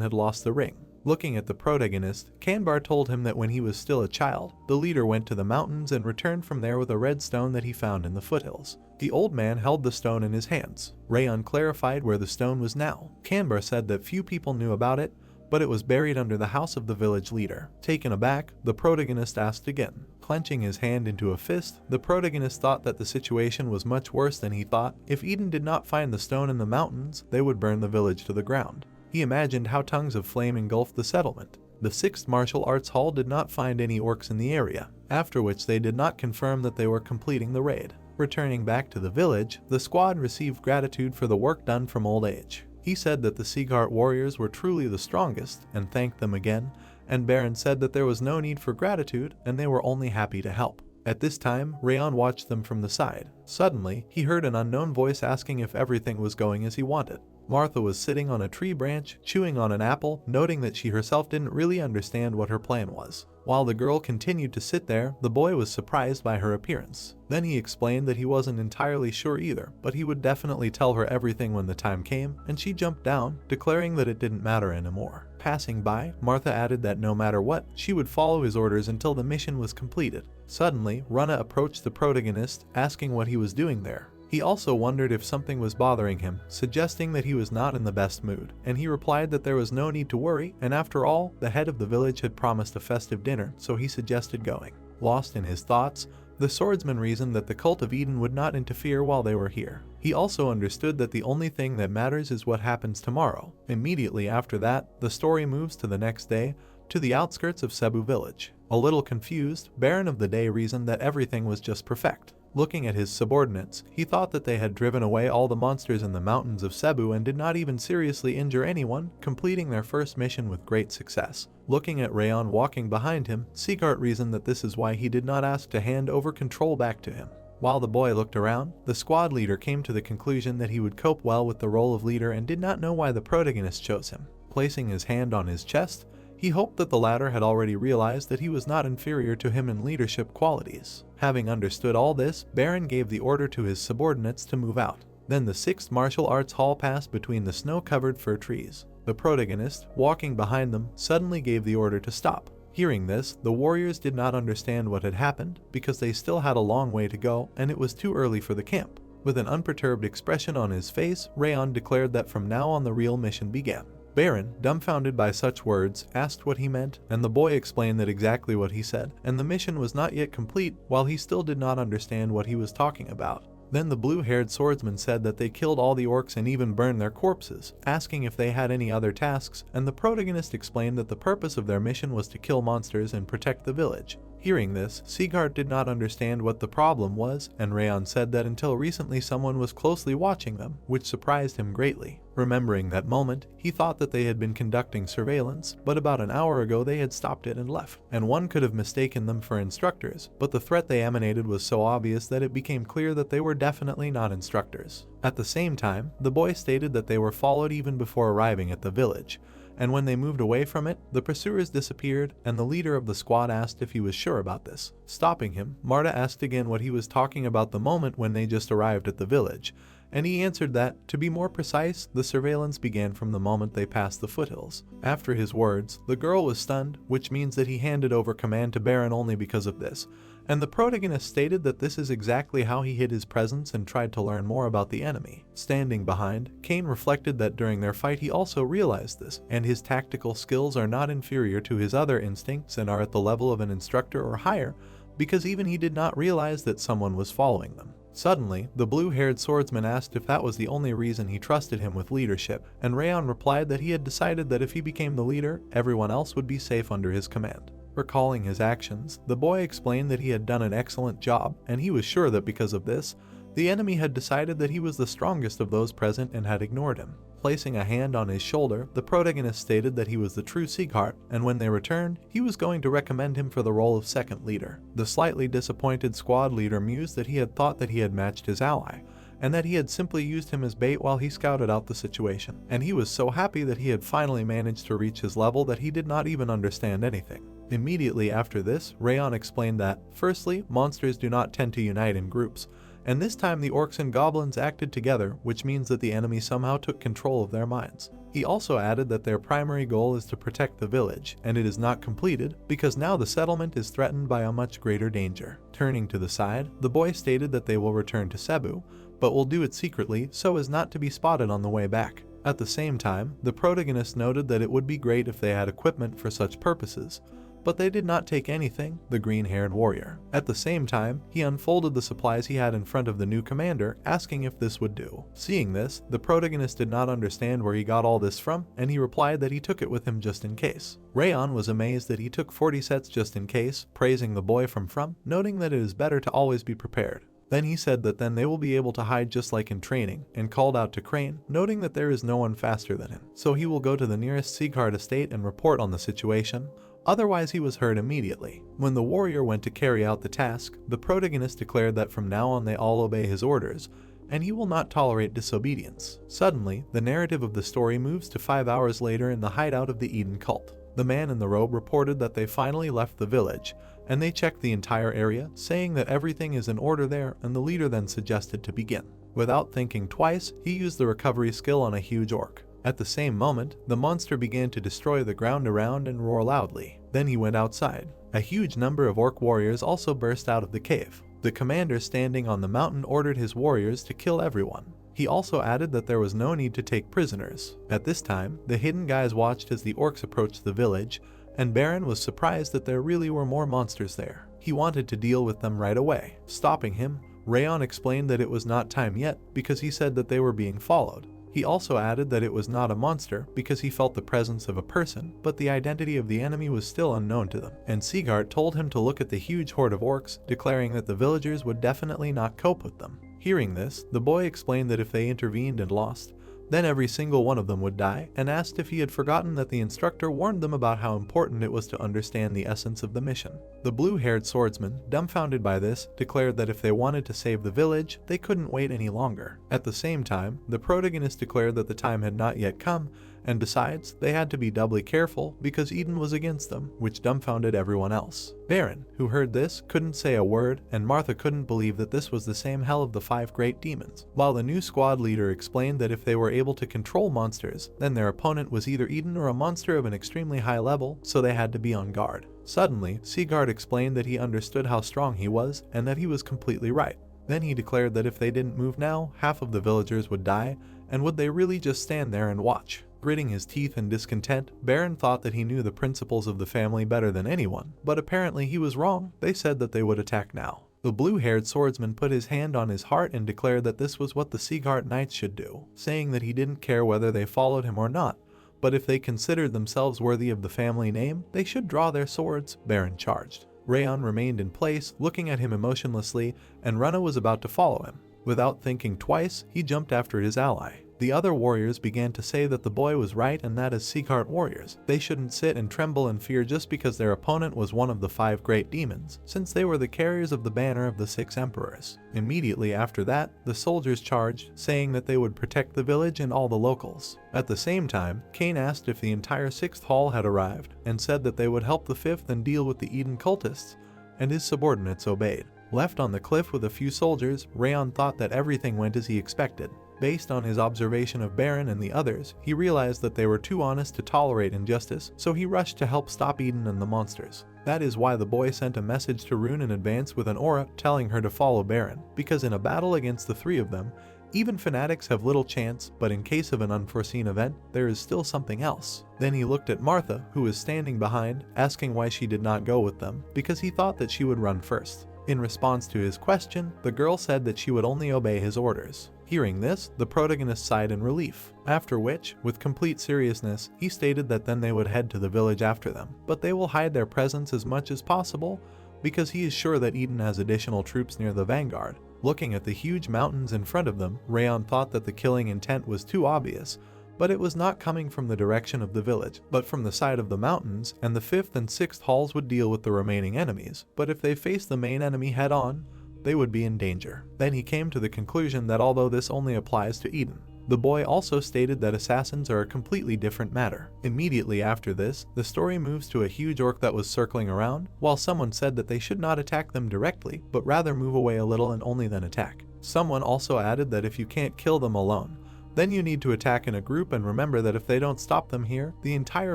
had lost the ring. Looking at the protagonist, Kanbar told him that when he was still a child, the leader went to the mountains and returned from there with a red stone that he found in the foothills. The old man held the stone in his hands. Rayon clarified where the stone was now. Kanbar said that few people knew about it, but it was buried under the house of the village leader. Taken aback, the protagonist asked again. Clenching his hand into a fist, the protagonist thought that the situation was much worse than he thought. If Eden did not find the stone in the mountains, they would burn the village to the ground. He imagined how tongues of flame engulfed the settlement. The 6th Martial Arts Hall did not find any orcs in the area, after which they did not confirm that they were completing the raid. Returning back to the village, the squad received gratitude for the work done from old age. He said that the Seaguard warriors were truly the strongest and thanked them again, and Baron said that there was no need for gratitude and they were only happy to help. At this time, Rayon watched them from the side. Suddenly, he heard an unknown voice asking if everything was going as he wanted. Martha was sitting on a tree branch, chewing on an apple, noting that she herself didn't really understand what her plan was. While the girl continued to sit there, the boy was surprised by her appearance. Then he explained that he wasn't entirely sure either, but he would definitely tell her everything when the time came, and she jumped down, declaring that it didn't matter anymore. Passing by, Martha added that no matter what, she would follow his orders until the mission was completed. Suddenly, Rana approached the protagonist, asking what he was doing there. He also wondered if something was bothering him, suggesting that he was not in the best mood, and he replied that there was no need to worry, and after all, the head of the village had promised a festive dinner, so he suggested going. Lost in his thoughts, the swordsman reasoned that the cult of Eden would not interfere while they were here. He also understood that the only thing that matters is what happens tomorrow. Immediately after that, the story moves to the next day, to the outskirts of Cebu village. A little confused, Baron of the Day reasoned that everything was just perfect. Looking at his subordinates, he thought that they had driven away all the monsters in the mountains of Cebu and did not even seriously injure anyone, completing their first mission with great success. Looking at Rayon walking behind him, Seagart reasoned that this is why he did not ask to hand over control back to him. While the boy looked around, the squad leader came to the conclusion that he would cope well with the role of leader and did not know why the protagonist chose him. Placing his hand on his chest, he hoped that the latter had already realized that he was not inferior to him in leadership qualities. Having understood all this, Baron gave the order to his subordinates to move out. Then the 6th Martial Arts Hall passed between the snow-covered fir trees. The protagonist, walking behind them, suddenly gave the order to stop. Hearing this, the warriors did not understand what had happened because they still had a long way to go and it was too early for the camp. With an unperturbed expression on his face, Rayon declared that from now on the real mission began. Baron, dumbfounded by such words, asked what he meant, and the boy explained that exactly what he said, and the mission was not yet complete while he still did not understand what he was talking about. Then the blue-haired swordsman said that they killed all the orcs and even burned their corpses, asking if they had any other tasks, and the protagonist explained that the purpose of their mission was to kill monsters and protect the village. Hearing this, Sigurd did not understand what the problem was, and Rayon said that until recently someone was closely watching them, which surprised him greatly. Remembering that moment, he thought that they had been conducting surveillance, but about an hour ago they had stopped it and left, and one could have mistaken them for instructors, but the threat they emanated was so obvious that it became clear that they were definitely not instructors. At the same time, the boy stated that they were followed even before arriving at the village, and when they moved away from it, the pursuers disappeared, and the leader of the squad asked if he was sure about this. Stopping him, Marta asked again what he was talking about the moment when they just arrived at the village, and he answered that, to be more precise, the surveillance began from the moment they passed the foothills. After his words, the girl was stunned, which means that he handed over command to Baron only because of this, and the protagonist stated that this is exactly how he hid his presence and tried to learn more about the enemy. Standing behind, Kane reflected that during their fight he also realized this, and his tactical skills are not inferior to his other instincts and are at the level of an instructor or higher, because even he did not realize that someone was following them. Suddenly, the blue-haired swordsman asked if that was the only reason he trusted him with leadership, and Rayon replied that he had decided that if he became the leader, everyone else would be safe under his command. Recalling his actions, the boy explained that he had done an excellent job, and he was sure that because of this, the enemy had decided that he was the strongest of those present and had ignored him. Placing a hand on his shoulder, the protagonist stated that he was the true Sieghart, and when they returned, he was going to recommend him for the role of second leader. The slightly disappointed squad leader mused that he had thought that he had matched his ally, and that he had simply used him as bait while he scouted out the situation, and he was so happy that he had finally managed to reach his level that he did not even understand anything. Immediately after this, Rayon explained that, firstly, monsters do not tend to unite in groups, and this time the orcs and goblins acted together, which means that the enemy somehow took control of their minds. He also added that their primary goal is to protect the village, and it is not completed because now the settlement is threatened by a much greater danger. Turning to the side, the boy stated that they will return to Cebu, but will do it secretly so as not to be spotted on the way back. At the same time, the protagonist noted that it would be great if they had equipment for such purposes, but they did not take anything, the green-haired warrior. At the same time, he unfolded the supplies he had in front of the new commander, asking if this would do. Seeing this, the protagonist did not understand where he got all this from, and he replied that he took it with him just in case. Rayon was amazed that he took 40 sets just in case, praising the boy from, noting that it is better to always be prepared. Then he said that then they will be able to hide just like in training, and called out to Crane, noting that there is no one faster than him. So he will go to the nearest Sieghart estate and report on the situation. Otherwise he was heard immediately. When the warrior went to carry out the task, the protagonist declared that from now on they all obey his orders, and he will not tolerate disobedience. Suddenly, the narrative of the story moves to 5 hours later in the hideout of the Eden cult. The man in the robe reported that they finally left the village, and they checked the entire area, saying that everything is in order there, and the leader then suggested to begin. Without thinking twice, he used the recovery skill on a huge orc. At the same moment, the monster began to destroy the ground around and roar loudly. Then he went outside. A huge number of orc warriors also burst out of the cave. The commander standing on the mountain ordered his warriors to kill everyone. He also added that there was no need to take prisoners. At this time, the hidden guys watched as the orcs approached the village, and Baron was surprised that there really were more monsters there. He wanted to deal with them right away. Stopping him, Rayon explained that it was not time yet because he said that they were being followed. He also added that it was not a monster because he felt the presence of a person, but the identity of the enemy was still unknown to them. And Sieghart told him to look at the huge horde of orcs, declaring that the villagers would definitely not cope with them. Hearing this, the boy explained that if they intervened and lost, then every single one of them would die, and asked if he had forgotten that the instructor warned them about how important it was to understand the essence of the mission. The blue-haired swordsman, dumbfounded by this, declared that if they wanted to save the village, they couldn't wait any longer. At the same time, the protagonist declared that the time had not yet come, and besides, they had to be doubly careful because Eden was against them, which dumbfounded everyone else. Baron, who heard this, couldn't say a word, and Martha couldn't believe that this was the same hell of the 5 great demons, while the new squad leader explained that if they were able to control monsters, then their opponent was either Eden or a monster of an extremely high level, so they had to be on guard. Suddenly, Sigurd explained that he understood how strong he was, and that he was completely right. Then he declared that if they didn't move now, half of the villagers would die, and would they really just stand there and watch? Gritting his teeth in discontent, Baron thought that he knew the principles of the family better than anyone, but apparently he was wrong. They said that they would attack now. The blue-haired swordsman put his hand on his heart and declared that this was what the Sigurd Knights should do, saying that he didn't care whether they followed him or not, but if they considered themselves worthy of the family name, they should draw their swords. Baron charged. Rayon remained in place, looking at him emotionlessly, and Rana was about to follow him. Without thinking twice, he jumped after his ally. The other warriors began to say that the boy was right and that as Sigurd warriors, they shouldn't sit and tremble in fear just because their opponent was one of the 5 great demons, since they were the carriers of the banner of the 6 emperors. Immediately after that, the soldiers charged, saying that they would protect the village and all the locals. At the same time, Cain asked if the entire 6th hall had arrived, and said that they would help the 5th and deal with the Eden cultists, and his subordinates obeyed. Left on the cliff with a few soldiers, Rayon thought that everything went as he expected. Based on his observation of Baron and the others, he realized that they were too honest to tolerate injustice, so he rushed to help stop Eden and the monsters. That is why the boy sent a message to Rune in advance with an aura telling her to follow Baron, because in a battle against the 3 of them, even fanatics have little chance, but in case of an unforeseen event, there is still something else. Then he looked at Martha, who was standing behind, asking why she did not go with them, because he thought that she would run first. In response to his question, the girl said that she would only obey his orders. Hearing this, the protagonist sighed in relief, after which, with complete seriousness, he stated that then they would head to the village after them, but they will hide their presence as much as possible, because he is sure that Eden has additional troops near the vanguard. Looking at the huge mountains in front of them, Rayon thought that the killing intent was too obvious, but it was not coming from the direction of the village, but from the side of the mountains, and the 5th and 6th halls would deal with the remaining enemies, but if they faced the main enemy head-on, they would be in danger. Then he came to the conclusion that although this only applies to Eden, the boy also stated that assassins are a completely different matter. Immediately after this, the story moves to a huge orc that was circling around, while someone said that they should not attack them directly, but rather move away a little and only then attack. Someone also added that if you can't kill them alone, then you need to attack in a group, and remember that if they don't stop them here, the entire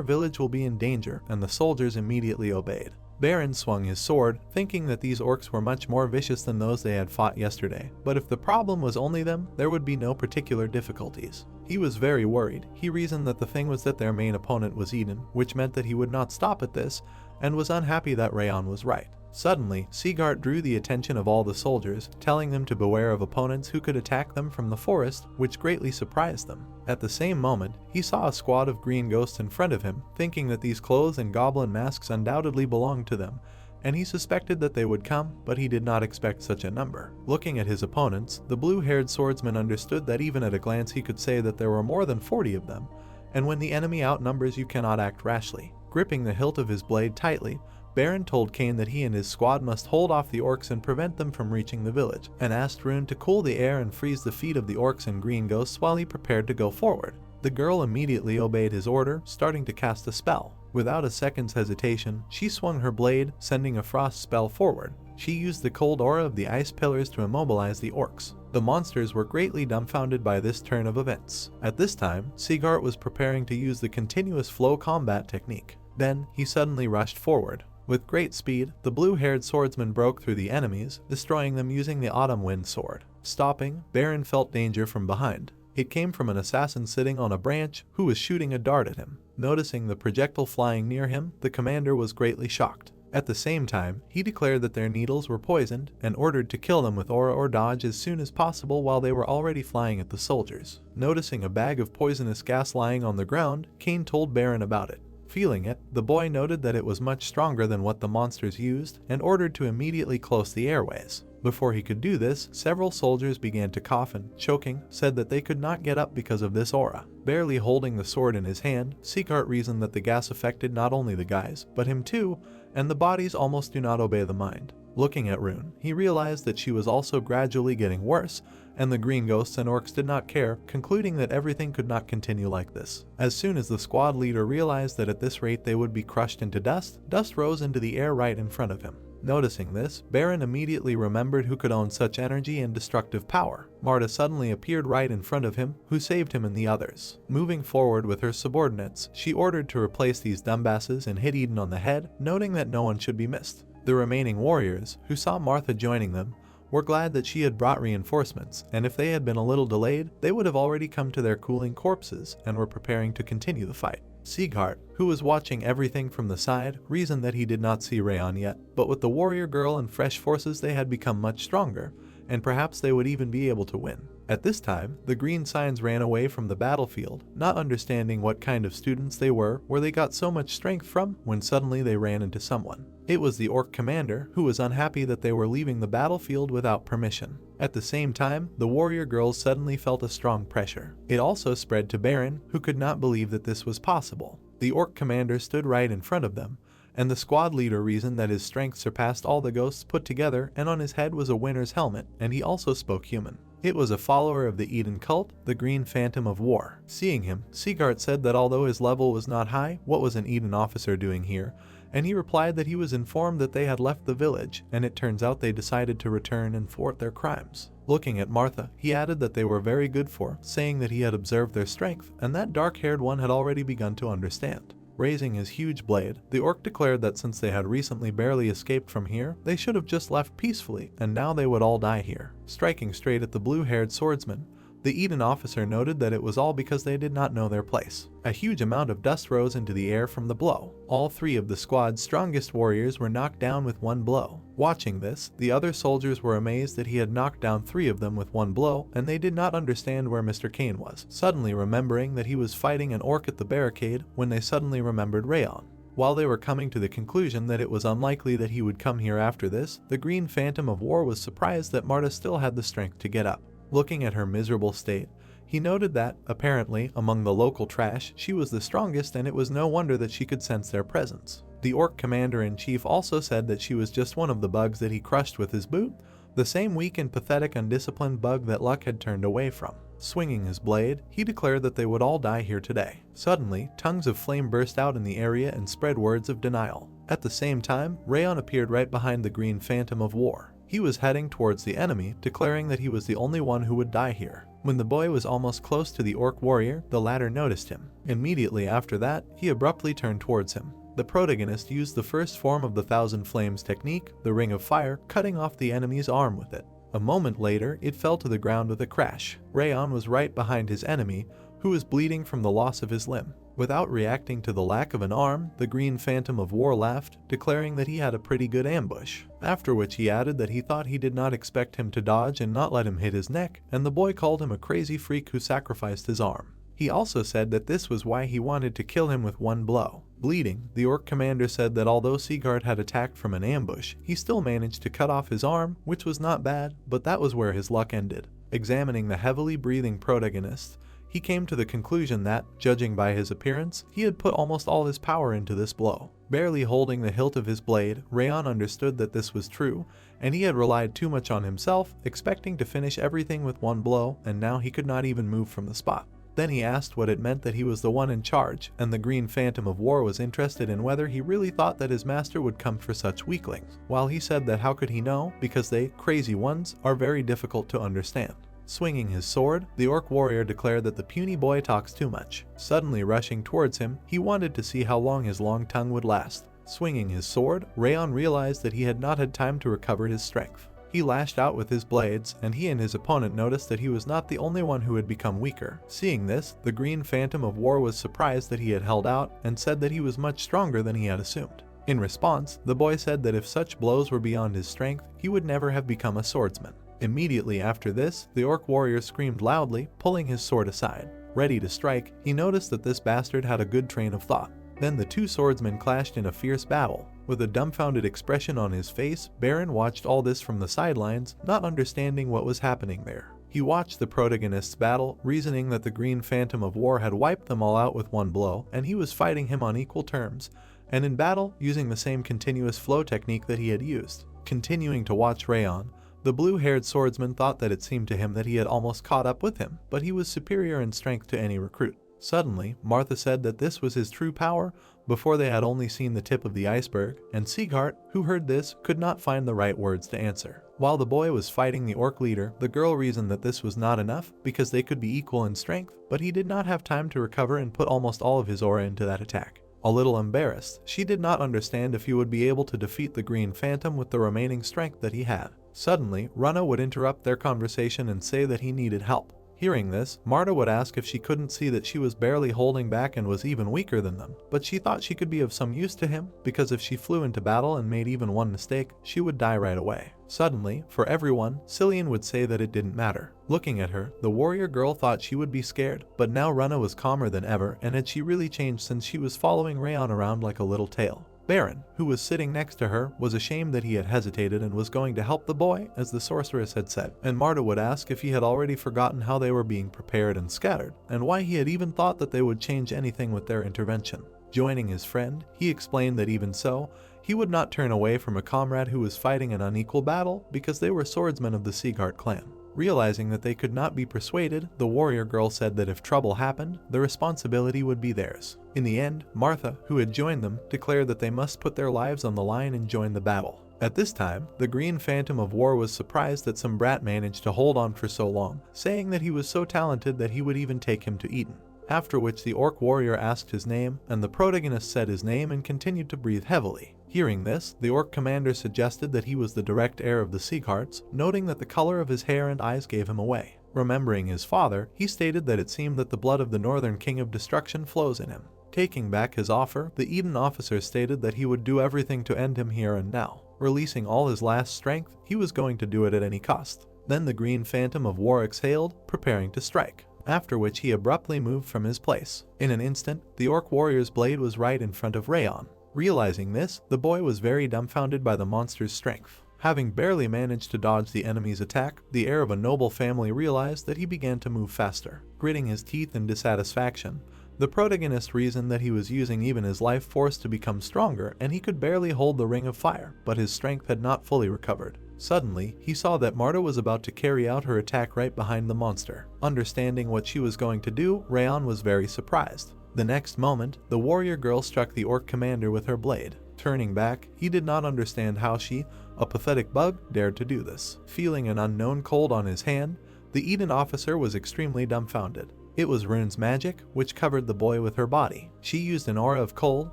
village will be in danger, and the soldiers immediately obeyed. Baron swung his sword, thinking that these orcs were much more vicious than those they had fought yesterday, but if the problem was only them, there would be no particular difficulties. He was very worried. He reasoned that the thing was that their main opponent was Eden, which meant that he would not stop at this, and was unhappy that Rayon was right. Suddenly, Sigurd drew the attention of all the soldiers, telling them to beware of opponents who could attack them from the forest, which greatly surprised them. At the same moment, he saw a squad of green ghosts in front of him, thinking that these clothes and goblin masks undoubtedly belonged to them, and he suspected that they would come, but he did not expect such a number. Looking at his opponents, the blue-haired swordsman understood that even at a glance he could say that there were more than 40 of them, and when the enemy outnumbers you cannot act rashly. Gripping the hilt of his blade tightly, Baron told Cain that he and his squad must hold off the orcs and prevent them from reaching the village, and asked Rune to cool the air and freeze the feet of the orcs and green ghosts while he prepared to go forward. The girl immediately obeyed his order, starting to cast a spell. Without a second's hesitation, she swung her blade, sending a frost spell forward. She used the cold aura of the ice pillars to immobilize the orcs. The monsters were greatly dumbfounded by this turn of events. At this time, Sigurd was preparing to use the continuous flow combat technique. Then, he suddenly rushed forward. With great speed, the blue-haired swordsman broke through the enemies, destroying them using the autumn wind sword. Stopping, Baron felt danger from behind. It came from an assassin sitting on a branch who was shooting a dart at him. Noticing the projectile flying near him, the commander was greatly shocked. At the same time, he declared that their needles were poisoned and ordered to kill them with aura or dodge as soon as possible while they were already flying at the soldiers. Noticing a bag of poisonous gas lying on the ground, Cain told Baron about it. Feeling it, the boy noted that it was much stronger than what the monsters used and ordered to immediately close the airways. Before he could do this, several soldiers began to cough and, choking, said that they could not get up because of this aura. Barely holding the sword in his hand, Sigurd reasoned that the gas affected not only the guys, but him too, and the bodies almost do not obey the mind. Looking at Rune, he realized that she was also gradually getting worse, and the green ghosts and orcs did not care, concluding that everything could not continue like this. As soon as the squad leader realized that at this rate they would be crushed into dust, dust rose into the air right in front of him. Noticing this, Baron immediately remembered who could own such energy and destructive power. Marta suddenly appeared right in front of him, who saved him and the others. Moving forward with her subordinates, she ordered to replace these dumbasses and hit Eden on the head, noting that no one should be missed. The remaining warriors, who saw Martha joining them, were glad that she had brought reinforcements, and if they had been a little delayed, they would have already come to their cooling corpses and were preparing to continue the fight. Sieghart, who was watching everything from the side, reasoned that he did not see Rayon yet, but with the warrior girl and fresh forces they had become much stronger, and perhaps they would even be able to win. At this time, the green signs ran away from the battlefield, not understanding what kind of students they were, where they got so much strength from, when suddenly they ran into someone. It was the orc commander, who was unhappy that they were leaving the battlefield without permission. At the same time, the warrior girls suddenly felt a strong pressure. It also spread to Baron, who could not believe that this was possible. The orc commander stood right in front of them, and the squad leader reasoned that his strength surpassed all the ghosts put together, and on his head was a winner's helmet, and he also spoke human. It was a follower of the Eden cult, the Green Phantom of War. Seeing him, Sieghart said that although his level was not high, what was an Eden officer doing here? And he replied that he was informed that they had left the village, and it turns out they decided to return and thwart their crimes. Looking at Martha, he added that they were very good for, saying that he had observed their strength, and that dark-haired one had already begun to understand. Raising his huge blade, the orc declared that since they had recently barely escaped from here, they should have just left peacefully, and now they would all die here. Striking straight at the blue-haired swordsman, the Eden officer noted that it was all because they did not know their place. A huge amount of dust rose into the air from the blow. All three of the squad's strongest warriors were knocked down with one blow. Watching this, the other soldiers were amazed that he had knocked down 3 of them with one blow, and they did not understand where Mr. Kane was, suddenly remembering that he was fighting an orc at the barricade when they suddenly remembered Rayon. While they were coming to the conclusion that it was unlikely that he would come here after this, the Green Phantom of War was surprised that Marta still had the strength to get up. Looking at her miserable state, he noted that, apparently, among the local trash, she was the strongest, and it was no wonder that she could sense their presence. The orc commander-in-chief also said that she was just one of the bugs that he crushed with his boot, the same weak and pathetic undisciplined bug that Luck had turned away from. Swinging his blade, he declared that they would all die here today. Suddenly, tongues of flame burst out in the area and spread words of denial. At the same time, Rayon appeared right behind the Green Phantom of War. He was heading towards the enemy, declaring that he was the only one who would die here. When the boy was almost close to the orc warrior, the latter noticed him. Immediately after that, he abruptly turned towards him. The protagonist used the first form of the Thousand Flames technique, the Ring of Fire, cutting off the enemy's arm with it. A moment later, it fell to the ground with a crash. Rayon was right behind his enemy, who was bleeding from the loss of his limb. Without reacting to the lack of an arm, the Green Phantom of War laughed, declaring that he had a pretty good ambush. After which he added that he thought he did not expect him to dodge and not let him hit his neck, and the boy called him a crazy freak who sacrificed his arm. He also said that this was why he wanted to kill him with one blow. Bleeding, the orc commander said that although Sieghart had attacked from an ambush, he still managed to cut off his arm, which was not bad, but that was where his luck ended. Examining the heavily breathing protagonist, he came to the conclusion that, judging by his appearance, he had put almost all his power into this blow. Barely holding the hilt of his blade, Rayon understood that this was true, and he had relied too much on himself, expecting to finish everything with one blow, and now he could not even move from the spot. Then he asked what it meant that he was the one in charge, and the Green Phantom of War was interested in whether he really thought that his master would come for such weaklings, while he said that how could he know, because they, crazy ones, are very difficult to understand. Swinging his sword, the orc warrior declared that the puny boy talks too much. Suddenly rushing towards him, he wanted to see how long his long tongue would last. Swinging his sword, Rayon realized that he had not had time to recover his strength. He lashed out with his blades, and he and his opponent noticed that he was not the only one who had become weaker. Seeing this, the Green Phantom of War was surprised that he had held out, and said that he was much stronger than he had assumed. In response, the boy said that if such blows were beyond his strength, he would never have become a swordsman. Immediately after this, the orc warrior screamed loudly, pulling his sword aside. Ready to strike, he noticed that this bastard had a good train of thought. Then the two swordsmen clashed in a fierce battle. With a dumbfounded expression on his face, Baron watched all this from the sidelines, not understanding what was happening there. He watched the protagonists battle, reasoning that the Green Phantom of War had wiped them all out with one blow, and he was fighting him on equal terms, and in battle, using the same continuous flow technique that he had used. Continuing to watch Rayon, The blue-haired swordsman thought that it seemed to him that he had almost caught up with him, but he was superior in strength to any recruit. Suddenly, Martha said that this was his true power, before they had only seen the tip of the iceberg, and Sieghart, who heard this, could not find the right words to answer. While the boy was fighting the orc leader, the girl reasoned that this was not enough, because they could be equal in strength, but he did not have time to recover and put almost all of his aura into that attack. A little embarrassed, she did not understand if he would be able to defeat the Green Phantom with the remaining strength that he had. Suddenly, Rana would interrupt their conversation and say that he needed help. Hearing this, Marta would ask if she couldn't see that she was barely holding back and was even weaker than them, but she thought she could be of some use to him, because if she flew into battle and made even one mistake, she would die right away. Suddenly, for everyone, Cillian would say that it didn't matter. Looking at her, the warrior girl thought she would be scared, but now Rana was calmer than ever, and had she really changed since she was following Rayon around like a little tail. Baron, who was sitting next to her, was ashamed that he had hesitated and was going to help the boy, as the sorceress had said, and Marta would ask if he had already forgotten how they were being prepared and scattered, and why he had even thought that they would change anything with their intervention. Joining his friend, he explained that even so, he would not turn away from a comrade who was fighting an unequal battle because they were swordsmen of the Sieghart clan. Realizing that they could not be persuaded, the warrior girl said that if trouble happened, the responsibility would be theirs. In the end, Martha, who had joined them, declared that they must put their lives on the line and join the battle. At this time, the Green Phantom of War was surprised that some brat managed to hold on for so long, saying that he was so talented that he would even take him to Eden. After which the orc warrior asked his name, and the protagonist said his name and continued to breathe heavily. Hearing this, the orc commander suggested that he was the direct heir of the Siegharts, noting that the color of his hair and eyes gave him away. Remembering his father, he stated that it seemed that the blood of the Northern King of Destruction flows in him. Taking back his offer, the Eden officer stated that he would do everything to end him here and now. Releasing all his last strength, he was going to do it at any cost. Then the Green Phantom of War exhaled, preparing to strike, after which he abruptly moved from his place. In an instant, the orc warrior's blade was right in front of Rayon. Realizing this, the boy was very dumbfounded by the monster's strength. Having barely managed to dodge the enemy's attack, the heir of a noble family realized that he began to move faster. Gritting his teeth in dissatisfaction, the protagonist reasoned that he was using even his life force to become stronger, and he could barely hold the ring of fire, but his strength had not fully recovered. Suddenly, he saw that Marta was about to carry out her attack right behind the monster. Understanding what she was going to do, Rayon was very surprised. The next moment, the warrior girl struck the orc commander with her blade. Turning back, he did not understand how she, a pathetic bug, dared to do this. Feeling an unknown cold on his hand, the Eden officer was extremely dumbfounded. It was Rune's magic, which covered the boy with her body. She used an aura of cold,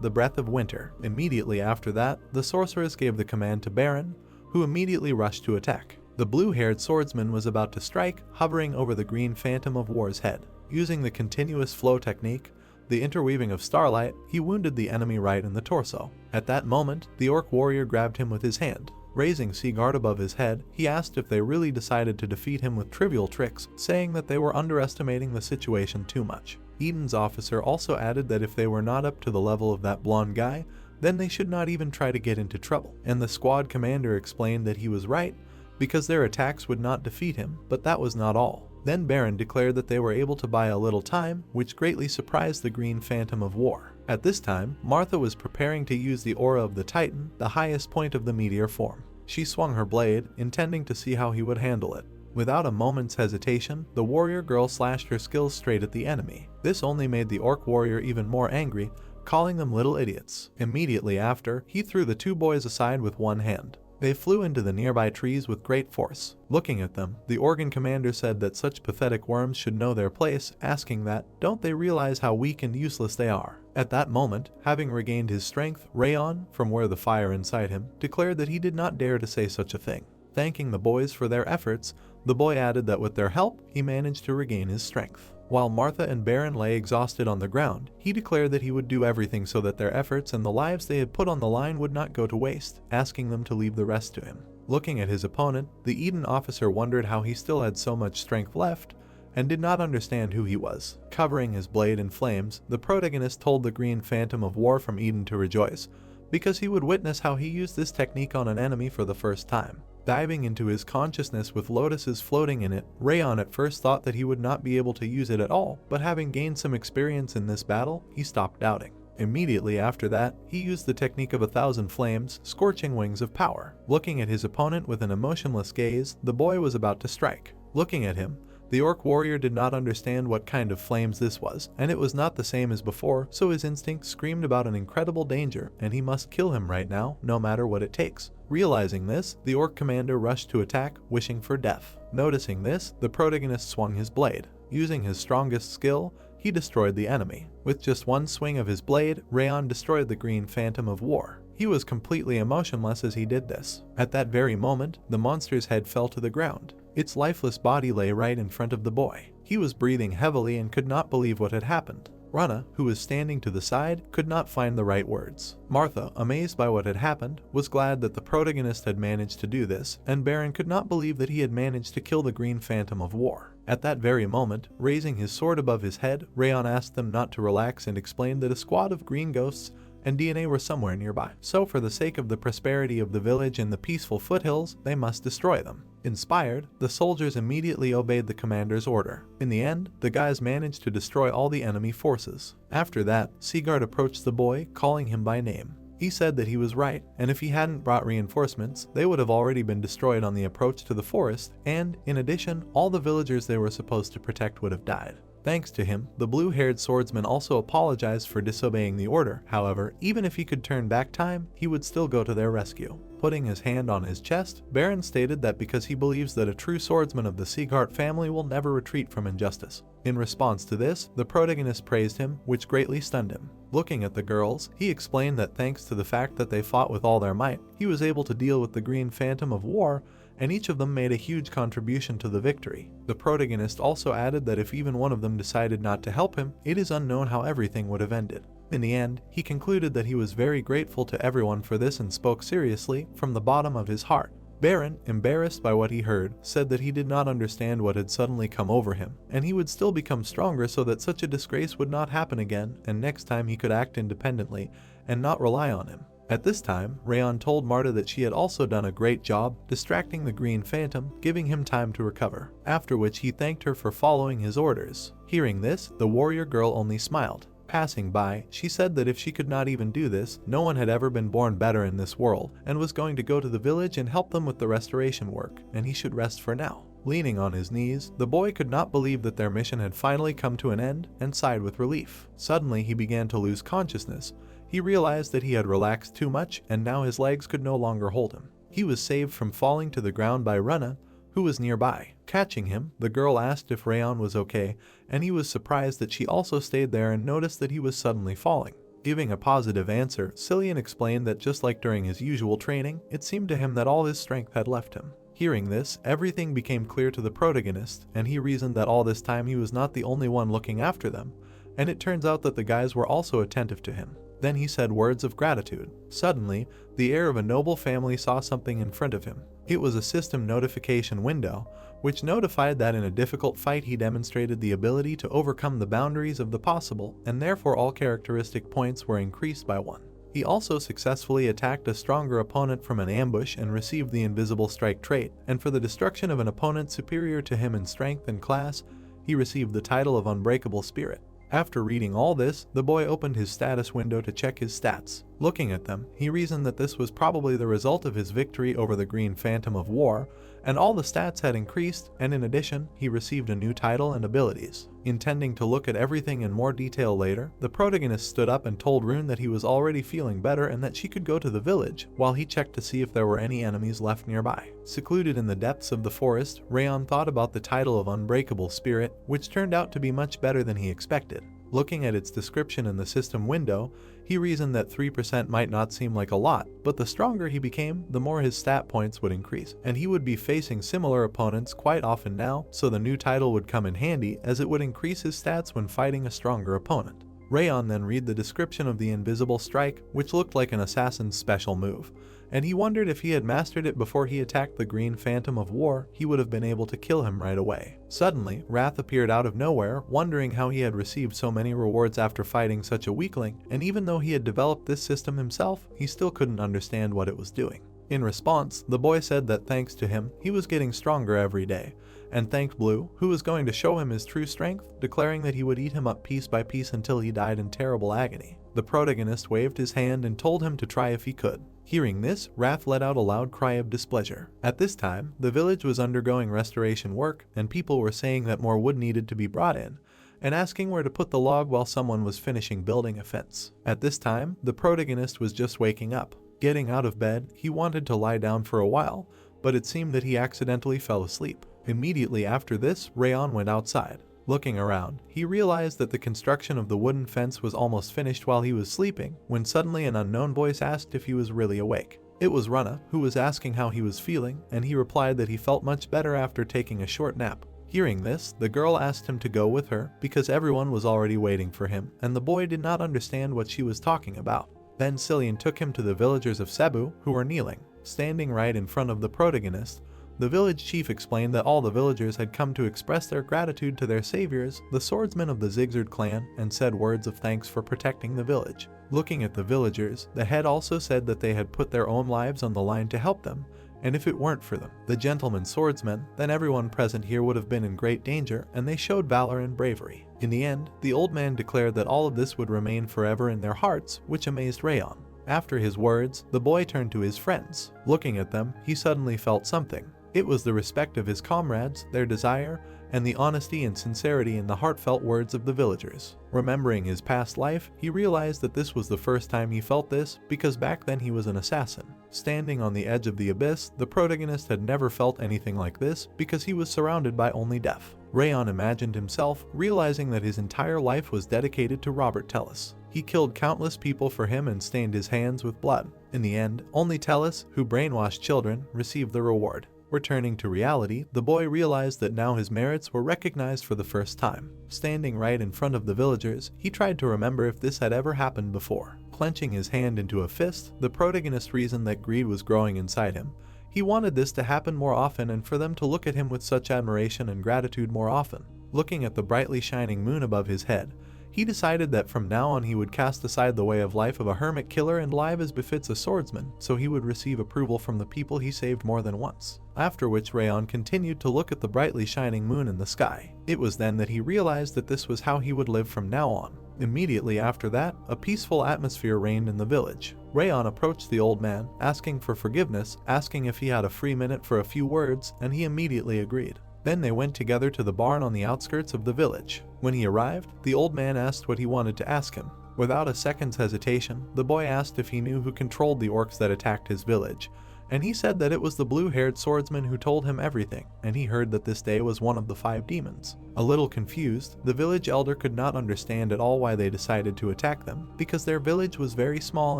the breath of winter. Immediately after that, the sorceress gave the command to Baron, who immediately rushed to attack. The blue-haired swordsman was about to strike, hovering over the Green Phantom of War's head. Using the continuous flow technique, the interweaving of starlight, he wounded the enemy right in the torso. At that moment, the orc warrior grabbed him with his hand. Raising Sieghart above his head, he asked if they really decided to defeat him with trivial tricks, saying that they were underestimating the situation too much. Eden's officer also added that if they were not up to the level of that blonde guy, then they should not even try to get into trouble. And the squad commander explained that he was right, because their attacks would not defeat him, but that was not all. Then Baron declared that they were able to buy a little time, which greatly surprised the Green Phantom of War. At this time, Martha was preparing to use the aura of the Titan, the highest point of the meteor form. She swung her blade, intending to see how he would handle it. Without a moment's hesitation, the warrior girl slashed her skills straight at the enemy. This only made the orc warrior even more angry, calling them little idiots. Immediately after, he threw the two boys aside with one hand. They flew into the nearby trees with great force. Looking at them, the organ commander said that such pathetic worms should know their place, asking that, don't they realize how weak and useless they are? At that moment, having regained his strength, Rayon, from where the fire inside him, declared that he did not dare to say such a thing. Thanking the boys for their efforts, the boy added that with their help, he managed to regain his strength. While Martha and Baron lay exhausted on the ground, he declared that he would do everything so that their efforts and the lives they had put on the line would not go to waste, asking them to leave the rest to him. Looking at his opponent, the Eden officer wondered how he still had so much strength left, and did not understand who he was. Covering his blade in flames, the protagonist told the Green Phantom of War from Eden to rejoice, because he would witness how he used this technique on an enemy for the first time. Diving into his consciousness with lotuses floating in it, Rayon at first thought that he would not be able to use it at all, but having gained some experience in this battle, he stopped doubting. Immediately after that, he used the technique of 1,000 flames, scorching wings of power. Looking at his opponent with an emotionless gaze, the boy was about to strike. Looking at him, the orc warrior did not understand what kind of flames this was, and it was not the same as before, so his instinct screamed about an incredible danger, and he must kill him right now, no matter what it takes. Realizing this, the orc commander rushed to attack, wishing for death. Noticing this, the protagonist swung his blade. Using his strongest skill, he destroyed the enemy. With just one swing of his blade, Rayon destroyed the green phantom of war. He was completely emotionless as he did this. At that very moment, the monster's head fell to the ground. Its lifeless body lay right in front of the boy. He was breathing heavily and could not believe what had happened. Rana, who was standing to the side, could not find the right words. Martha, amazed by what had happened, was glad that the protagonist had managed to do this, and Baron could not believe that he had managed to kill the green phantom of war. At that very moment, raising his sword above his head, Rayon asked them not to relax and explained that a squad of green ghosts and DNA were somewhere nearby. So for the sake of the prosperity of the village and the peaceful foothills, they must destroy them. Inspired, the soldiers immediately obeyed the commander's order. In the end, the guys managed to destroy all the enemy forces. After that, Sigurd approached the boy, calling him by name. He said that he was right, and if he hadn't brought reinforcements, they would have already been destroyed on the approach to the forest, and, in addition, all the villagers they were supposed to protect would have died. Thanks to him, the blue-haired swordsman also apologized for disobeying the order. However, even if he could turn back time, he would still go to their rescue. Putting his hand on his chest, Baron stated that because he believes that a true swordsman of the Sigurd family will never retreat from injustice. In response to this, the protagonist praised him, which greatly stunned him. Looking at the girls, he explained that thanks to the fact that they fought with all their might, he was able to deal with the green phantom of war, and each of them made a huge contribution to the victory. The protagonist also added that if even one of them decided not to help him, it is unknown how everything would have ended. In the end, he concluded that he was very grateful to everyone for this and spoke seriously from the bottom of his heart. Baron, embarrassed by what he heard, said that he did not understand what had suddenly come over him, and he would still become stronger so that such a disgrace would not happen again, and next time he could act independently and not rely on him. At this time, Rayon told Marta that she had also done a great job distracting the green phantom, giving him time to recover, after which he thanked her for following his orders. Hearing this, the warrior girl only smiled. Passing by, she said that if she could not even do this, no one had ever been born better in this world, and was going to go to the village and help them with the restoration work, and he should rest for now. Leaning on his knees, the boy could not believe that their mission had finally come to an end, and sighed with relief. Suddenly he began to lose consciousness. He realized that he had relaxed too much, and now his legs could no longer hold him. He was saved from falling to the ground by Rana, who was nearby. Catching him, the girl asked if Rayon was okay, and he was surprised that she also stayed there and noticed that he was suddenly falling. Giving a positive answer, Cillian explained that just like during his usual training, it seemed to him that all his strength had left him. Hearing this, everything became clear to the protagonist, and he reasoned that all this time he was not the only one looking after them, and it turns out that the guys were also attentive to him. Then he said words of gratitude. Suddenly, the heir of a noble family saw something in front of him. It was a system notification window, which notified that in a difficult fight he demonstrated the ability to overcome the boundaries of the possible, and therefore all characteristic points were increased by 1. He also successfully attacked a stronger opponent from an ambush and received the invisible strike trait, and for the destruction of an opponent superior to him in strength and class, he received the title of Unbreakable Spirit. After reading all this, the boy opened his status window to check his stats. Looking at them, he reasoned that this was probably the result of his victory over the Green Phantom of War, and all the stats had increased, and in addition, he received a new title and abilities. Intending to look at everything in more detail later, the protagonist stood up and told Rune that he was already feeling better and that she could go to the village, while he checked to see if there were any enemies left nearby. Secluded in the depths of the forest, Rayon thought about the title of Unbreakable Spirit, which turned out to be much better than he expected. Looking at its description in the system window, he reasoned that 3% might not seem like a lot, but the stronger he became, the more his stat points would increase, and he would be facing similar opponents quite often now, so the new title would come in handy as it would increase his stats when fighting a stronger opponent. Rayon then read the description of the invisible strike, which looked like an assassin's special move, and he wondered if he had mastered it before he attacked the Green Phantom of War, he would have been able to kill him right away. Suddenly, Wrath appeared out of nowhere, wondering how he had received so many rewards after fighting such a weakling, and even though he had developed this system himself, he still couldn't understand what it was doing. In response, the boy said that thanks to him, he was getting stronger every day, and thanked Blue, who was going to show him his true strength, declaring that he would eat him up piece by piece until he died in terrible agony. The protagonist waved his hand and told him to try if he could. Hearing this, Wrath let out a loud cry of displeasure. At this time, the village was undergoing restoration work, and people were saying that more wood needed to be brought in, and asking where to put the log while someone was finishing building a fence. At this time, the protagonist was just waking up. Getting out of bed, he wanted to lie down for a while, but it seemed that he accidentally fell asleep. Immediately after this, Rayon went outside. Looking around, he realized that the construction of the wooden fence was almost finished while he was sleeping, when suddenly an unknown voice asked if he was really awake. It was Rana, who was asking how he was feeling, and he replied that he felt much better after taking a short nap. Hearing this, the girl asked him to go with her, because everyone was already waiting for him, and the boy did not understand what she was talking about. Then Cillian took him to the villagers of Cebu, who were kneeling. Standing right in front of the protagonist, the village chief explained that all the villagers had come to express their gratitude to their saviors, the swordsmen of the Zigzard clan, and said words of thanks for protecting the village. Looking at the villagers, the head also said that they had put their own lives on the line to help them, and if it weren't for them, the gentleman swordsmen, then everyone present here would have been in great danger, and they showed valor and bravery. In the end, the old man declared that all of this would remain forever in their hearts, which amazed Rayon. After his words, the boy turned to his friends. Looking at them, he suddenly felt something. It was the respect of his comrades, their desire, and the honesty and sincerity in the heartfelt words of the villagers. Remembering his past life, he realized that this was the first time he felt this, because back then he was an assassin. Standing on the edge of the abyss, the protagonist had never felt anything like this, because he was surrounded by only death. Rayon imagined himself, realizing that his entire life was dedicated to Robert Tellis. He killed countless people for him and stained his hands with blood. In the end, only Tellis, who brainwashed children, received the reward. Returning to reality, the boy realized that now his merits were recognized for the first time. Standing right in front of the villagers, he tried to remember if this had ever happened before. Clenching his hand into a fist, the protagonist reasoned that greed was growing inside him. He wanted this to happen more often and for them to look at him with such admiration and gratitude more often. Looking at the brightly shining moon above his head, he decided that from now on he would cast aside the way of life of a hermit killer and live as befits a swordsman, so he would receive approval from the people he saved more than once. After which Rayon continued to look at the brightly shining moon in the sky. It was then that he realized that this was how he would live from now on. Immediately after that, a peaceful atmosphere reigned in the village. Rayon approached the old man, asking for forgiveness, asking if he had a free minute for a few words, and he immediately agreed. Then they went together to the barn on the outskirts of the village. When he arrived, the old man asked what he wanted to ask him. Without a second's hesitation, the boy asked if he knew who controlled the orcs that attacked his village, and he said that it was the blue-haired swordsman who told him everything, and he heard that this day was one of the 5 demons. A little confused, the village elder could not understand at all why they decided to attack them, because their village was very small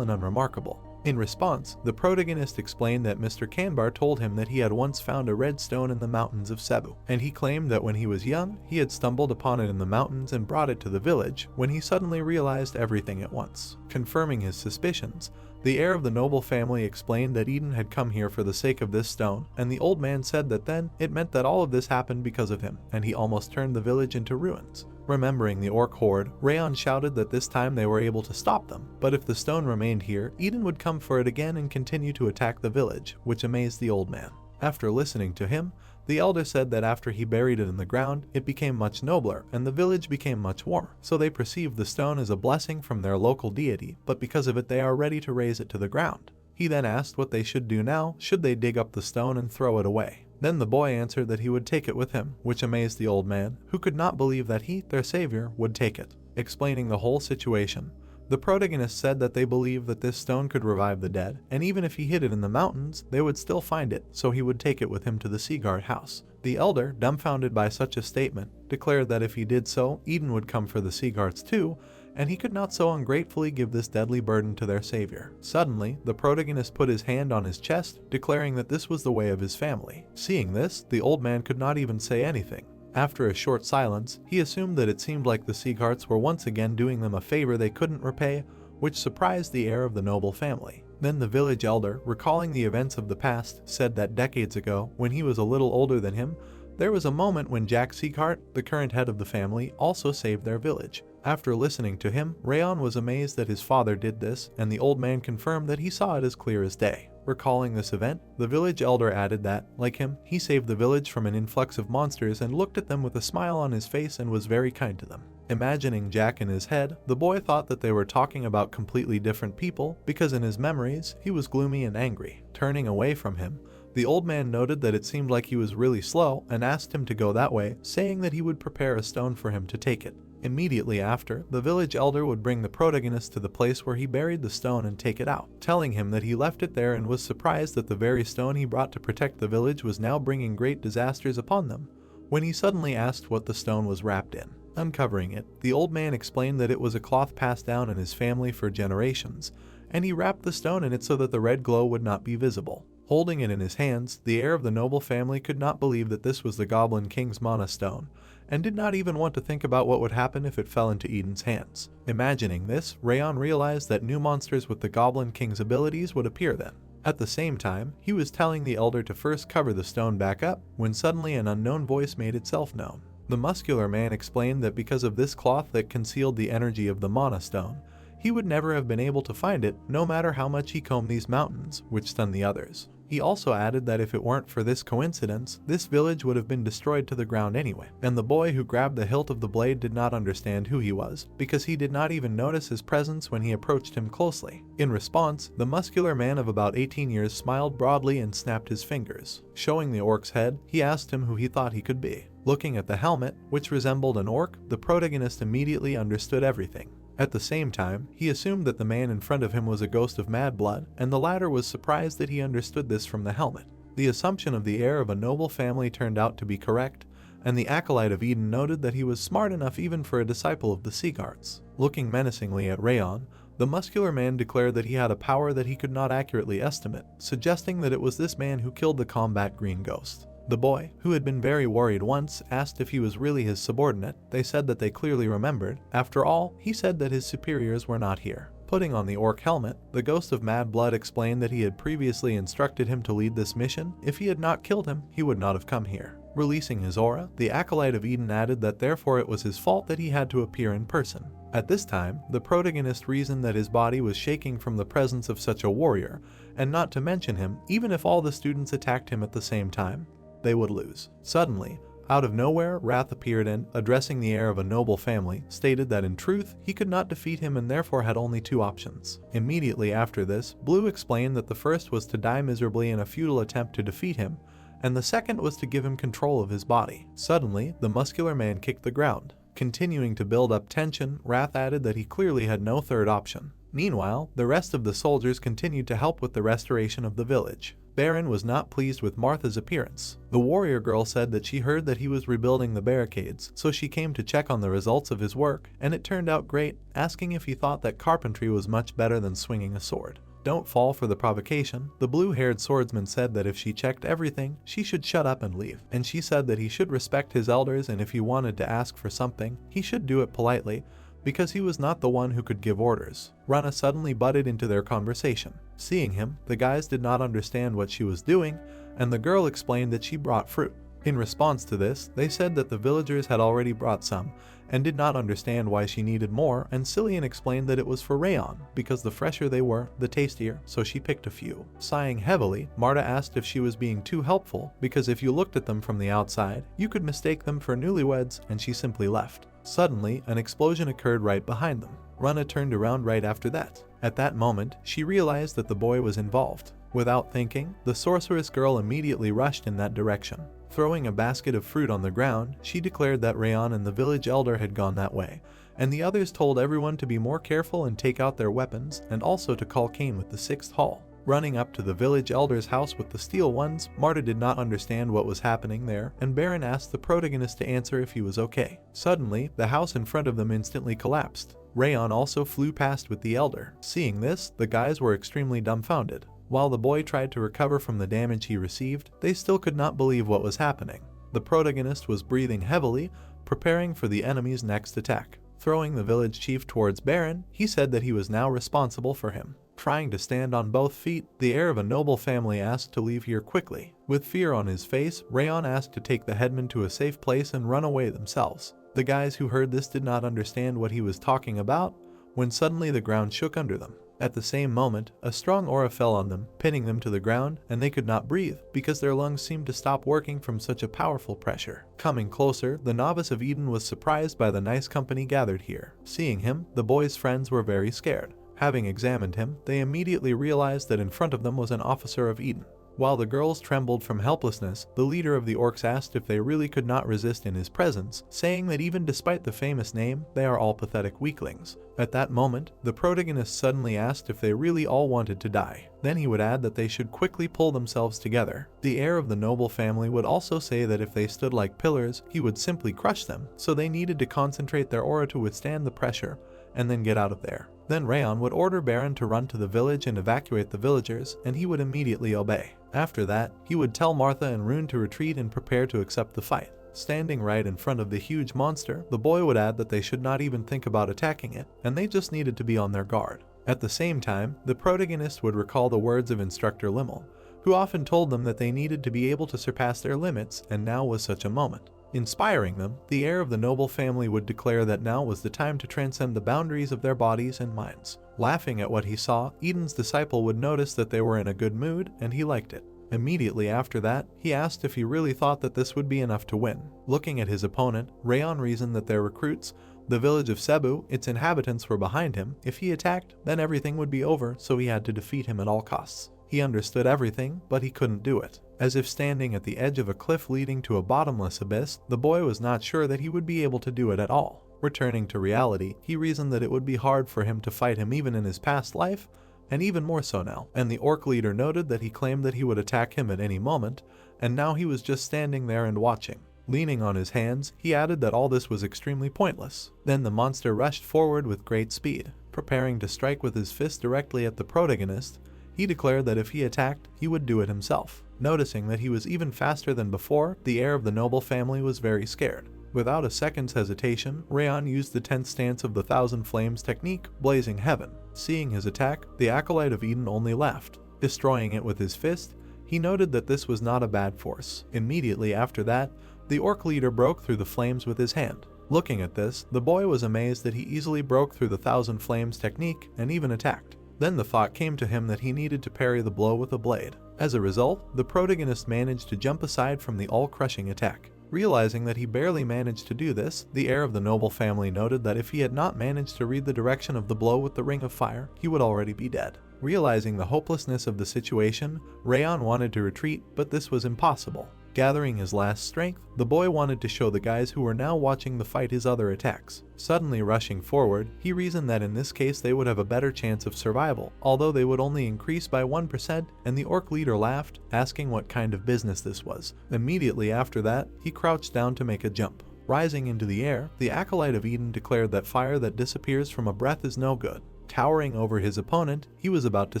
and unremarkable. In response, the protagonist explained that Mr. Kanbar told him that he had once found a red stone in the mountains of Cebu, and he claimed that when he was young, he had stumbled upon it in the mountains and brought it to the village, when he suddenly realized everything at once. Confirming his suspicions, the heir of the noble family explained that Eden had come here for the sake of this stone, and the old man said that then, it meant that all of this happened because of him, and he almost turned the village into ruins. Remembering the orc horde, Rayon shouted that this time they were able to stop them, but if the stone remained here, Eden would come for it again and continue to attack the village, which amazed the old man. After listening to him, the elder said that after he buried it in the ground, it became much nobler, and the village became much warmer, so they perceived the stone as a blessing from their local deity, but because of it they are ready to raise it to the ground. He then asked what they should do now, should they dig up the stone and throw it away. Then the boy answered that he would take it with him, which amazed the old man, who could not believe that he, their savior, would take it. Explaining the whole situation, the protagonist said that they believed that this stone could revive the dead, and even if he hid it in the mountains, they would still find it, so he would take it with him to the Seaguard house. The elder, dumbfounded by such a statement, declared that if he did so, Eden would come for the Seaguards too, and he could not so ungratefully give this deadly burden to their savior. Suddenly, the protagonist put his hand on his chest, declaring that this was the way of his family. Seeing this, the old man could not even say anything. After a short silence, he assumed that it seemed like the Seaguards were once again doing them a favor they couldn't repay, which surprised the heir of the noble family. Then the village elder, recalling the events of the past, said that decades ago, when he was a little older than him, there was a moment when Jack Seaghart, the current head of the family, also saved their village. After listening to him, Rayon was amazed that his father did this, and the old man confirmed that he saw it as clear as day. Recalling this event, the village elder added that, like him, he saved the village from an influx of monsters and looked at them with a smile on his face and was very kind to them. Imagining Jack in his head, the boy thought that they were talking about completely different people because in his memories, he was gloomy and angry. Turning away from him, the old man noted that it seemed like he was really slow and asked him to go that way, saying that he would prepare a stone for him to take it. Immediately after, the village elder would bring the protagonist to the place where he buried the stone and take it out, telling him that he left it there and was surprised that the very stone he brought to protect the village was now bringing great disasters upon them, when he suddenly asked what the stone was wrapped in. Uncovering it, the old man explained that it was a cloth passed down in his family for generations, and he wrapped the stone in it so that the red glow would not be visible. Holding it in his hands, the heir of the noble family could not believe that this was the Goblin King's mana stone, and did not even want to think about what would happen if it fell into Eden's hands. Imagining this, Rayon realized that new monsters with the Goblin King's abilities would appear then. At the same time, he was telling the elder to first cover the stone back up, when suddenly an unknown voice made itself known. The muscular man explained that because of this cloth that concealed the energy of the mana stone, he would never have been able to find it no matter how much he combed these mountains, which stunned the others. He also added that if it weren't for this coincidence, this village would have been destroyed to the ground anyway. And the boy who grabbed the hilt of the blade did not understand who he was, because he did not even notice his presence when he approached him closely. In response, the muscular man of about 18 years smiled broadly and snapped his fingers. Showing the orc's head, he asked him who he thought he could be. Looking at the helmet, which resembled an orc, the protagonist immediately understood everything. At the same time, he assumed that the man in front of him was a ghost of mad blood, and the latter was surprised that he understood this from the helmet. The assumption of the heir of a noble family turned out to be correct, and the acolyte of Eden noted that he was smart enough even for a disciple of the sea guards. Looking menacingly at Rayon, the muscular man declared that he had a power that he could not accurately estimate, suggesting that it was this man who killed the combat green ghost. The boy, who had been very worried once, asked if he was really his subordinate. They said that they clearly remembered. After all, he said that his superiors were not here. Putting on the orc helmet, the ghost of mad blood explained that he had previously instructed him to lead this mission. If he had not killed him, he would not have come here. Releasing his aura, the acolyte of Eden added that therefore it was his fault that he had to appear in person. At this time, the protagonist reasoned that his body was shaking from the presence of such a warrior, and not to mention him, even if all the students attacked him at the same time, they would lose. Suddenly, out of nowhere, Wrath appeared and, addressing the heir of a noble family, stated that in truth, he could not defeat him and therefore had only two options. Immediately after this, Blue explained that the first was to die miserably in a futile attempt to defeat him, and the second was to give him control of his body. Suddenly, the muscular man kicked the ground. Continuing to build up tension, Wrath added that he clearly had no third option. Meanwhile, the rest of the soldiers continued to help with the restoration of the village. Baron was not pleased with Martha's appearance. The warrior girl said that she heard that he was rebuilding the barricades, so she came to check on the results of his work, and it turned out great, asking if he thought that carpentry was much better than swinging a sword. Don't fall for the provocation. The blue-haired swordsman said that if she checked everything, she should shut up and leave. And she said that he should respect his elders, and if he wanted to ask for something, he should do it politely, because he was not the one who could give orders. Rana suddenly butted into their conversation. Seeing him, the guys did not understand what she was doing, and the girl explained that she brought fruit. In response to this, they said that the villagers had already brought some, and did not understand why she needed more, and Cillian explained that it was for Rayon, because the fresher they were, the tastier, so she picked a few. Sighing heavily, Marta asked if she was being too helpful, because if you looked at them from the outside, you could mistake them for newlyweds, and she simply left. Suddenly, an explosion occurred right behind them. Rana turned around right after that. At that moment, she realized that the boy was involved. Without thinking, the sorceress girl immediately rushed in that direction. Throwing a basket of fruit on the ground, she declared that Rayon and the village elder had gone that way, and the others told everyone to be more careful and take out their weapons, and also to call Cain with the 6th hall. Running up to the village elder's house with the steel ones, Marta did not understand what was happening there, and Baron asked the protagonist to answer if he was okay. Suddenly, the house in front of them instantly collapsed. Rayon also flew past with the elder. Seeing this, the guys were extremely dumbfounded. While the boy tried to recover from the damage he received, they still could not believe what was happening. The protagonist was breathing heavily, preparing for the enemy's next attack. Throwing the village chief towards Baron, he said that he was now responsible for him. Trying to stand on both feet, the heir of a noble family asked to leave here quickly. With fear on his face, Rayon asked to take the headman to a safe place and run away themselves. The guys who heard this did not understand what he was talking about, when suddenly the ground shook under them. At the same moment, a strong aura fell on them, pinning them to the ground, and they could not breathe because their lungs seemed to stop working from such a powerful pressure. Coming closer, the novice of Eden was surprised by the nice company gathered here. Seeing him, the boy's friends were very scared. Having examined him, they immediately realized that in front of them was an officer of Eden. While the girls trembled from helplessness, the leader of the orcs asked if they really could not resist in his presence, saying that even despite the famous name, they are all pathetic weaklings. At that moment, the protagonist suddenly asked if they really all wanted to die. Then he would add that they should quickly pull themselves together. The heir of the noble family would also say that if they stood like pillars, he would simply crush them, so they needed to concentrate their aura to withstand the pressure, and then get out of there. Then Rayon would order Baron to run to the village and evacuate the villagers, and he would immediately obey. After that, he would tell Martha and Rune to retreat and prepare to accept the fight. Standing right in front of the huge monster, the boy would add that they should not even think about attacking it, and they just needed to be on their guard. At the same time, the protagonist would recall the words of Instructor Rimer, who often told them that they needed to be able to surpass their limits, and now was such a moment. Inspiring them, the heir of the noble family would declare that now was the time to transcend the boundaries of their bodies and minds. Laughing at what he saw, Eden's disciple would notice that they were in a good mood, and he liked it. Immediately after that, he asked if he really thought that this would be enough to win. Looking at his opponent, Rayon reasoned that their recruits, the village of Cebu, its inhabitants were behind him. If he attacked, then everything would be over, so he had to defeat him at all costs. He understood everything, but he couldn't do it. As if standing at the edge of a cliff leading to a bottomless abyss, the boy was not sure that he would be able to do it at all. Returning to reality, he reasoned that it would be hard for him to fight him even in his past life, and even more so now. And the orc leader noted that he claimed that he would attack him at any moment, and now he was just standing there and watching. Leaning on his hands, he added that all this was extremely pointless. Then the monster rushed forward with great speed. Preparing to strike with his fist directly at the protagonist, he declared that if he attacked, he would do it himself. Noticing that he was even faster than before, the heir of the noble family was very scared. Without a second's hesitation, Rayon used the 10th stance of the Thousand Flames technique, Blazing Heaven. Seeing his attack, the Acolyte of Eden only laughed. Destroying it with his fist, he noted that this was not a bad force. Immediately after that, the orc leader broke through the flames with his hand. Looking at this, the boy was amazed that he easily broke through the Thousand Flames technique and even attacked. Then the thought came to him that he needed to parry the blow with a blade. As a result, the protagonist managed to jump aside from the all-crushing attack. Realizing that he barely managed to do this, the heir of the noble family noted that if he had not managed to read the direction of the blow with the ring of fire, he would already be dead. Realizing the hopelessness of the situation, Rayon wanted to retreat, but this was impossible. Gathering his last strength, the boy wanted to show the guys who were now watching the fight his other attacks. Suddenly rushing forward, he reasoned that in this case they would have a better chance of survival, although they would only increase by 1%, and the orc leader laughed, asking what kind of business this was. Immediately after that, he crouched down to make a jump. Rising into the air, the Acolyte of Eden declared that fire that disappears from a breath is no good. Towering over his opponent, he was about to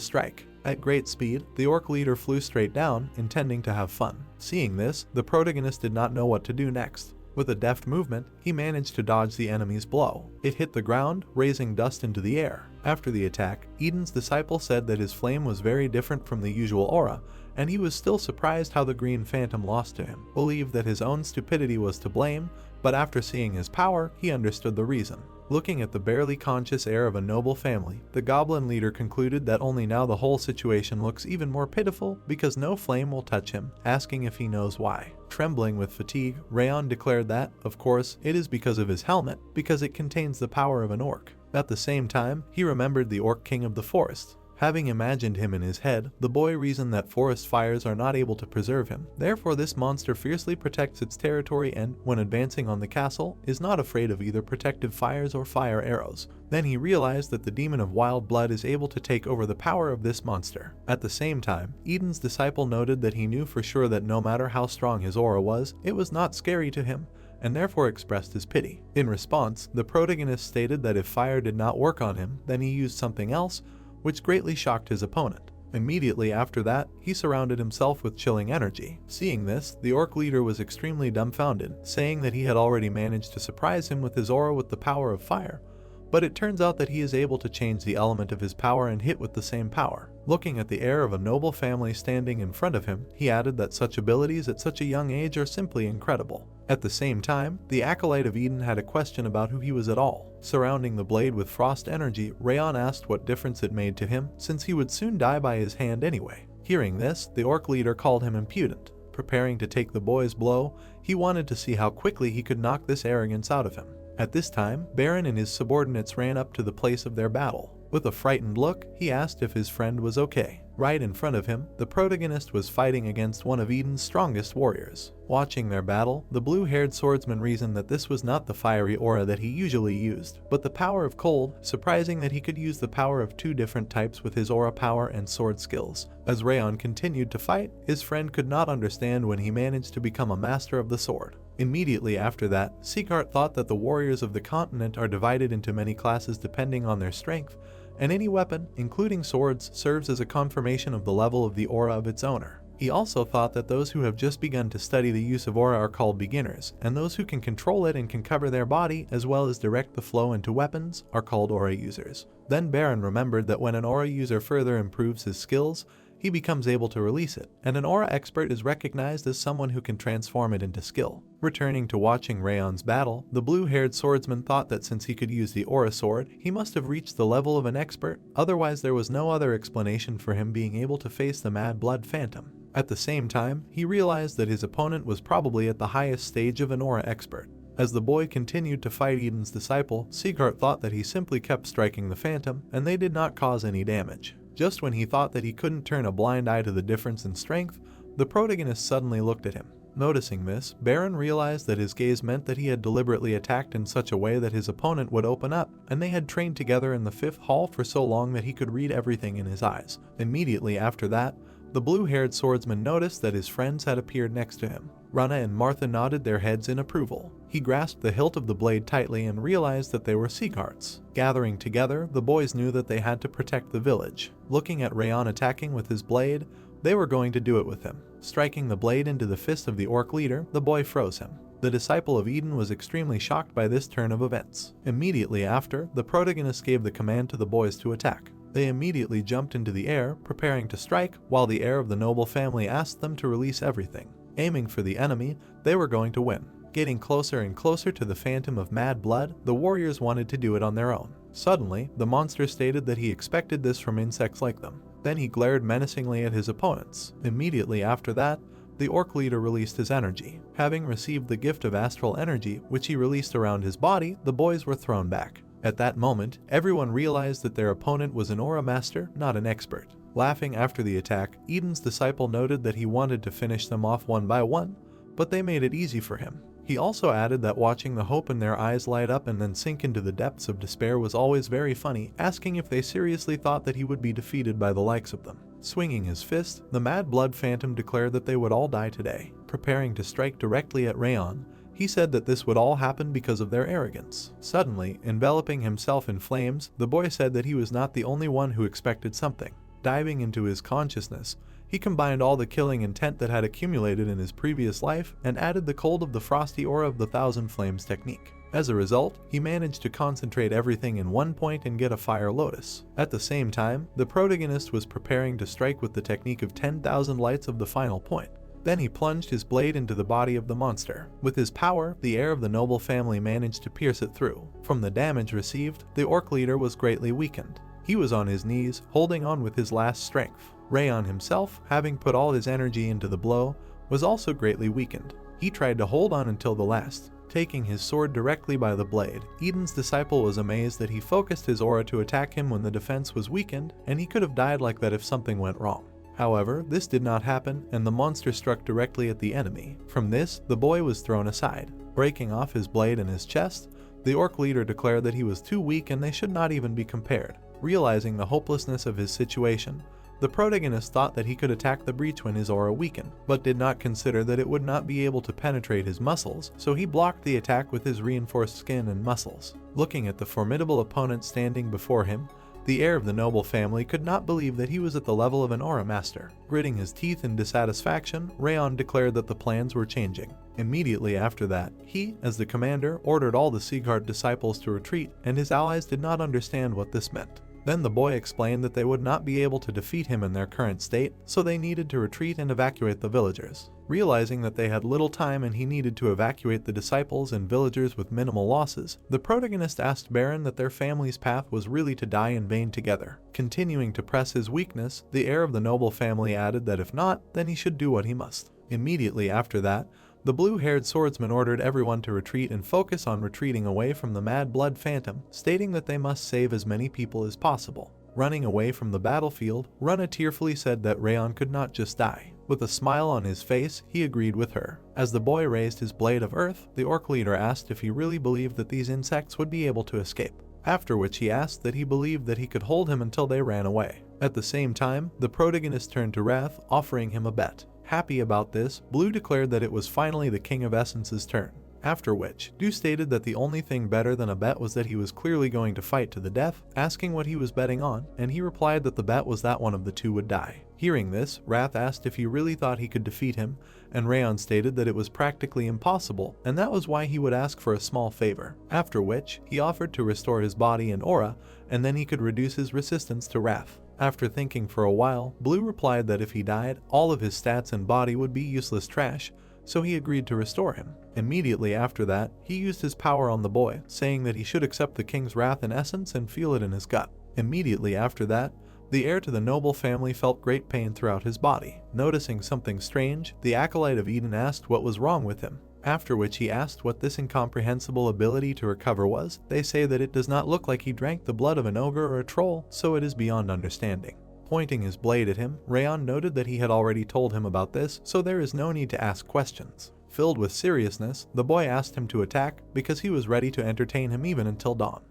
strike. At great speed, the orc leader flew straight down, intending to have fun. Seeing this, the protagonist did not know what to do next. With a deft movement, he managed to dodge the enemy's blow. It hit the ground, raising dust into the air. After the attack, Eden's disciple said that his flame was very different from the usual aura, and he was still surprised how the green phantom lost to him. Believed that his own stupidity was to blame, but after seeing his power, he understood the reason. Looking at the barely conscious heir of a noble family, the goblin leader concluded that only now the whole situation looks even more pitiful because no flame will touch him, asking if he knows why. Trembling with fatigue, Rayon declared that, of course, it is because of his helmet, because it contains the power of an orc. At the same time, he remembered the orc king of the forest. Having imagined him in his head, the boy reasoned that forest fires are not able to preserve him. Therefore, this monster fiercely protects its territory and, when advancing on the castle, is not afraid of either protective fires or fire arrows. Then he realized that the demon of wild blood is able to take over the power of this monster. At the same time, Eden's disciple noted that he knew for sure that no matter how strong his aura was, it was not scary to him, and therefore expressed his pity. In response, the protagonist stated that if fire did not work on him, then he used something else, which greatly shocked his opponent. Immediately after that, he surrounded himself with chilling energy. Seeing this, the orc leader was extremely dumbfounded, saying that he had already managed to surprise him with his aura with the power of fire, but it turns out that he is able to change the element of his power and hit with the same power. Looking at the heir of a noble family standing in front of him, he added that such abilities at such a young age are simply incredible. At the same time, the Acolyte of Eden had a question about who he was at all. Surrounding the blade with frost energy, Rayon asked what difference it made to him, since he would soon die by his hand anyway. Hearing this, the orc leader called him impudent. Preparing to take the boy's blow, he wanted to see how quickly he could knock this arrogance out of him. At this time, Baron and his subordinates ran up to the place of their battle. With a frightened look, he asked if his friend was okay. Right in front of him, the protagonist was fighting against one of Eden's strongest warriors. Watching their battle, the blue-haired swordsman reasoned that this was not the fiery aura that he usually used, but the power of cold, surprising that he could use the power of two different types with his aura power and sword skills. As Rayon continued to fight, his friend could not understand when he managed to become a master of the sword. Immediately after that, Sieghart thought that the warriors of the continent are divided into many classes depending on their strength, and any weapon, including swords, serves as a confirmation of the level of the aura of its owner. He also thought that those who have just begun to study the use of aura are called beginners, and those who can control it and can cover their body as well as direct the flow into weapons are called aura users. Then Baron remembered that when an aura user further improves his skills, he becomes able to release it, and an aura expert is recognized as someone who can transform it into skill. Returning to watching Rayon's battle, the blue-haired swordsman thought that since he could use the aura sword, he must have reached the level of an expert, otherwise there was no other explanation for him being able to face the Mad Blood Phantom. At the same time, he realized that his opponent was probably at the highest stage of an aura expert. As the boy continued to fight Eden's disciple, Sieghart thought that he simply kept striking the Phantom, and they did not cause any damage. Just when he thought that he couldn't turn a blind eye to the difference in strength, the protagonist suddenly looked at him. Noticing this, Baron realized that his gaze meant that he had deliberately attacked in such a way that his opponent would open up, and they had trained together in the 5th hall for so long that he could read everything in his eyes. Immediately after that, the blue-haired swordsman noticed that his friends had appeared next to him. Rana and Martha nodded their heads in approval. He grasped the hilt of the blade tightly and realized that they were Sieghart's. Gathering together, the boys knew that they had to protect the village. Looking at Rayon attacking with his blade, they were going to do it with him. Striking the blade into the fist of the orc leader, the boy froze him. The disciple of Eden was extremely shocked by this turn of events. Immediately after, the protagonist gave the command to the boys to attack. They immediately jumped into the air, preparing to strike, while the heir of the noble family asked them to release everything. Aiming for the enemy, they were going to win. Getting closer and closer to the phantom of mad blood, the warriors wanted to do it on their own. Suddenly, the monster stated that he expected this from insects like them. Then he glared menacingly at his opponents. Immediately after that, the orc leader released his energy. Having received the gift of astral energy, which he released around his body, the boys were thrown back. At that moment, everyone realized that their opponent was an aura master, not an expert. Laughing after the attack, Eden's disciple noted that he wanted to finish them off one by one, but they made it easy for him. He also added that watching the hope in their eyes light up and then sink into the depths of despair was always very funny, asking if they seriously thought that he would be defeated by the likes of them. Swinging his fist, the Mad Blood Phantom declared that they would all die today. Preparing to strike directly at Rayon, he said that this would all happen because of their arrogance. Suddenly, enveloping himself in flames, the boy said that he was not the only one who expected something. Diving into his consciousness, he combined all the killing intent that had accumulated in his previous life and added the cold of the frosty aura of the Thousand Flames technique. As a result, he managed to concentrate everything in one point and get a fire lotus. At the same time, the protagonist was preparing to strike with the technique of 10,000 lights of the final point. Then he plunged his blade into the body of the monster. With his power, the heir of the noble family managed to pierce it through. From the damage received, the orc leader was greatly weakened. He was on his knees, holding on with his last strength. Rayon himself, having put all his energy into the blow, was also greatly weakened. He tried to hold on until the last, taking his sword directly by the blade. Eden's disciple was amazed that he focused his aura to attack him when the defense was weakened, and he could have died like that if something went wrong. However, this did not happen, and the monster struck directly at the enemy. From this, the boy was thrown aside. Breaking off his blade in his chest, the orc leader declared that he was too weak and they should not even be compared. Realizing the hopelessness of his situation, the protagonist thought that he could attack the breach when his aura weakened, but did not consider that it would not be able to penetrate his muscles, so he blocked the attack with his reinforced skin and muscles. Looking at the formidable opponent standing before him, the heir of the noble family could not believe that he was at the level of an aura master. Gritting his teeth in dissatisfaction, Rayon declared that the plans were changing. Immediately after that, he, as the commander, ordered all the Sieghart disciples to retreat, and his allies did not understand what this meant. Then the boy explained that they would not be able to defeat him in their current state, so they needed to retreat and evacuate the villagers. Realizing that they had little time and he needed to evacuate the disciples and villagers with minimal losses, the protagonist asked Baron that their family's path was really to die in vain together. Continuing to press his weakness, the heir of the noble family added that if not, then he should do what he must. Immediately after that, the blue-haired swordsman ordered everyone to retreat and focus on retreating away from the Mad Blood Phantom, stating that they must save as many people as possible. Running away from the battlefield, Runa tearfully said that Rayon could not just die. With a smile on his face, he agreed with her. As the boy raised his blade of earth, the orc leader asked if he really believed that these insects would be able to escape, after which he asked that he believed that he could hold him until they ran away. At the same time, the protagonist turned to Wrath, offering him a bet. Happy about this, Blue declared that it was finally the King of Essence's turn, after which Du stated that the only thing better than a bet was that he was clearly going to fight to the death, asking what he was betting on, and he replied that the bet was that one of the two would die. Hearing this, Wrath asked if he really thought he could defeat him, and Rayon stated that it was practically impossible, and that was why he would ask for a small favor, after which he offered to restore his body and aura, and then he could reduce his resistance to Wrath. After thinking for a while, Blue replied that if he died, all of his stats and body would be useless trash, so he agreed to restore him. Immediately after that, he used his power on the boy, saying that he should accept the king's wrath in essence and feel it in his gut. Immediately after that, the heir to the noble family felt great pain throughout his body. Noticing something strange, the Acolyte of Eden asked what was wrong with him, after which he asked what this incomprehensible ability to recover was. They say that it does not look like he drank the blood of an ogre or a troll, so it is beyond understanding. Pointing his blade at him, Rayon noted that he had already told him about this, so there is no need to ask questions. Filled with seriousness, the boy asked him to attack because he was ready to entertain him even until dawn.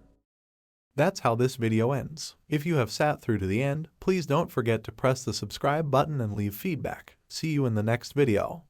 That's how this video ends. If you have sat through to the end, please don't forget to press the subscribe button and leave feedback. See you in the next video.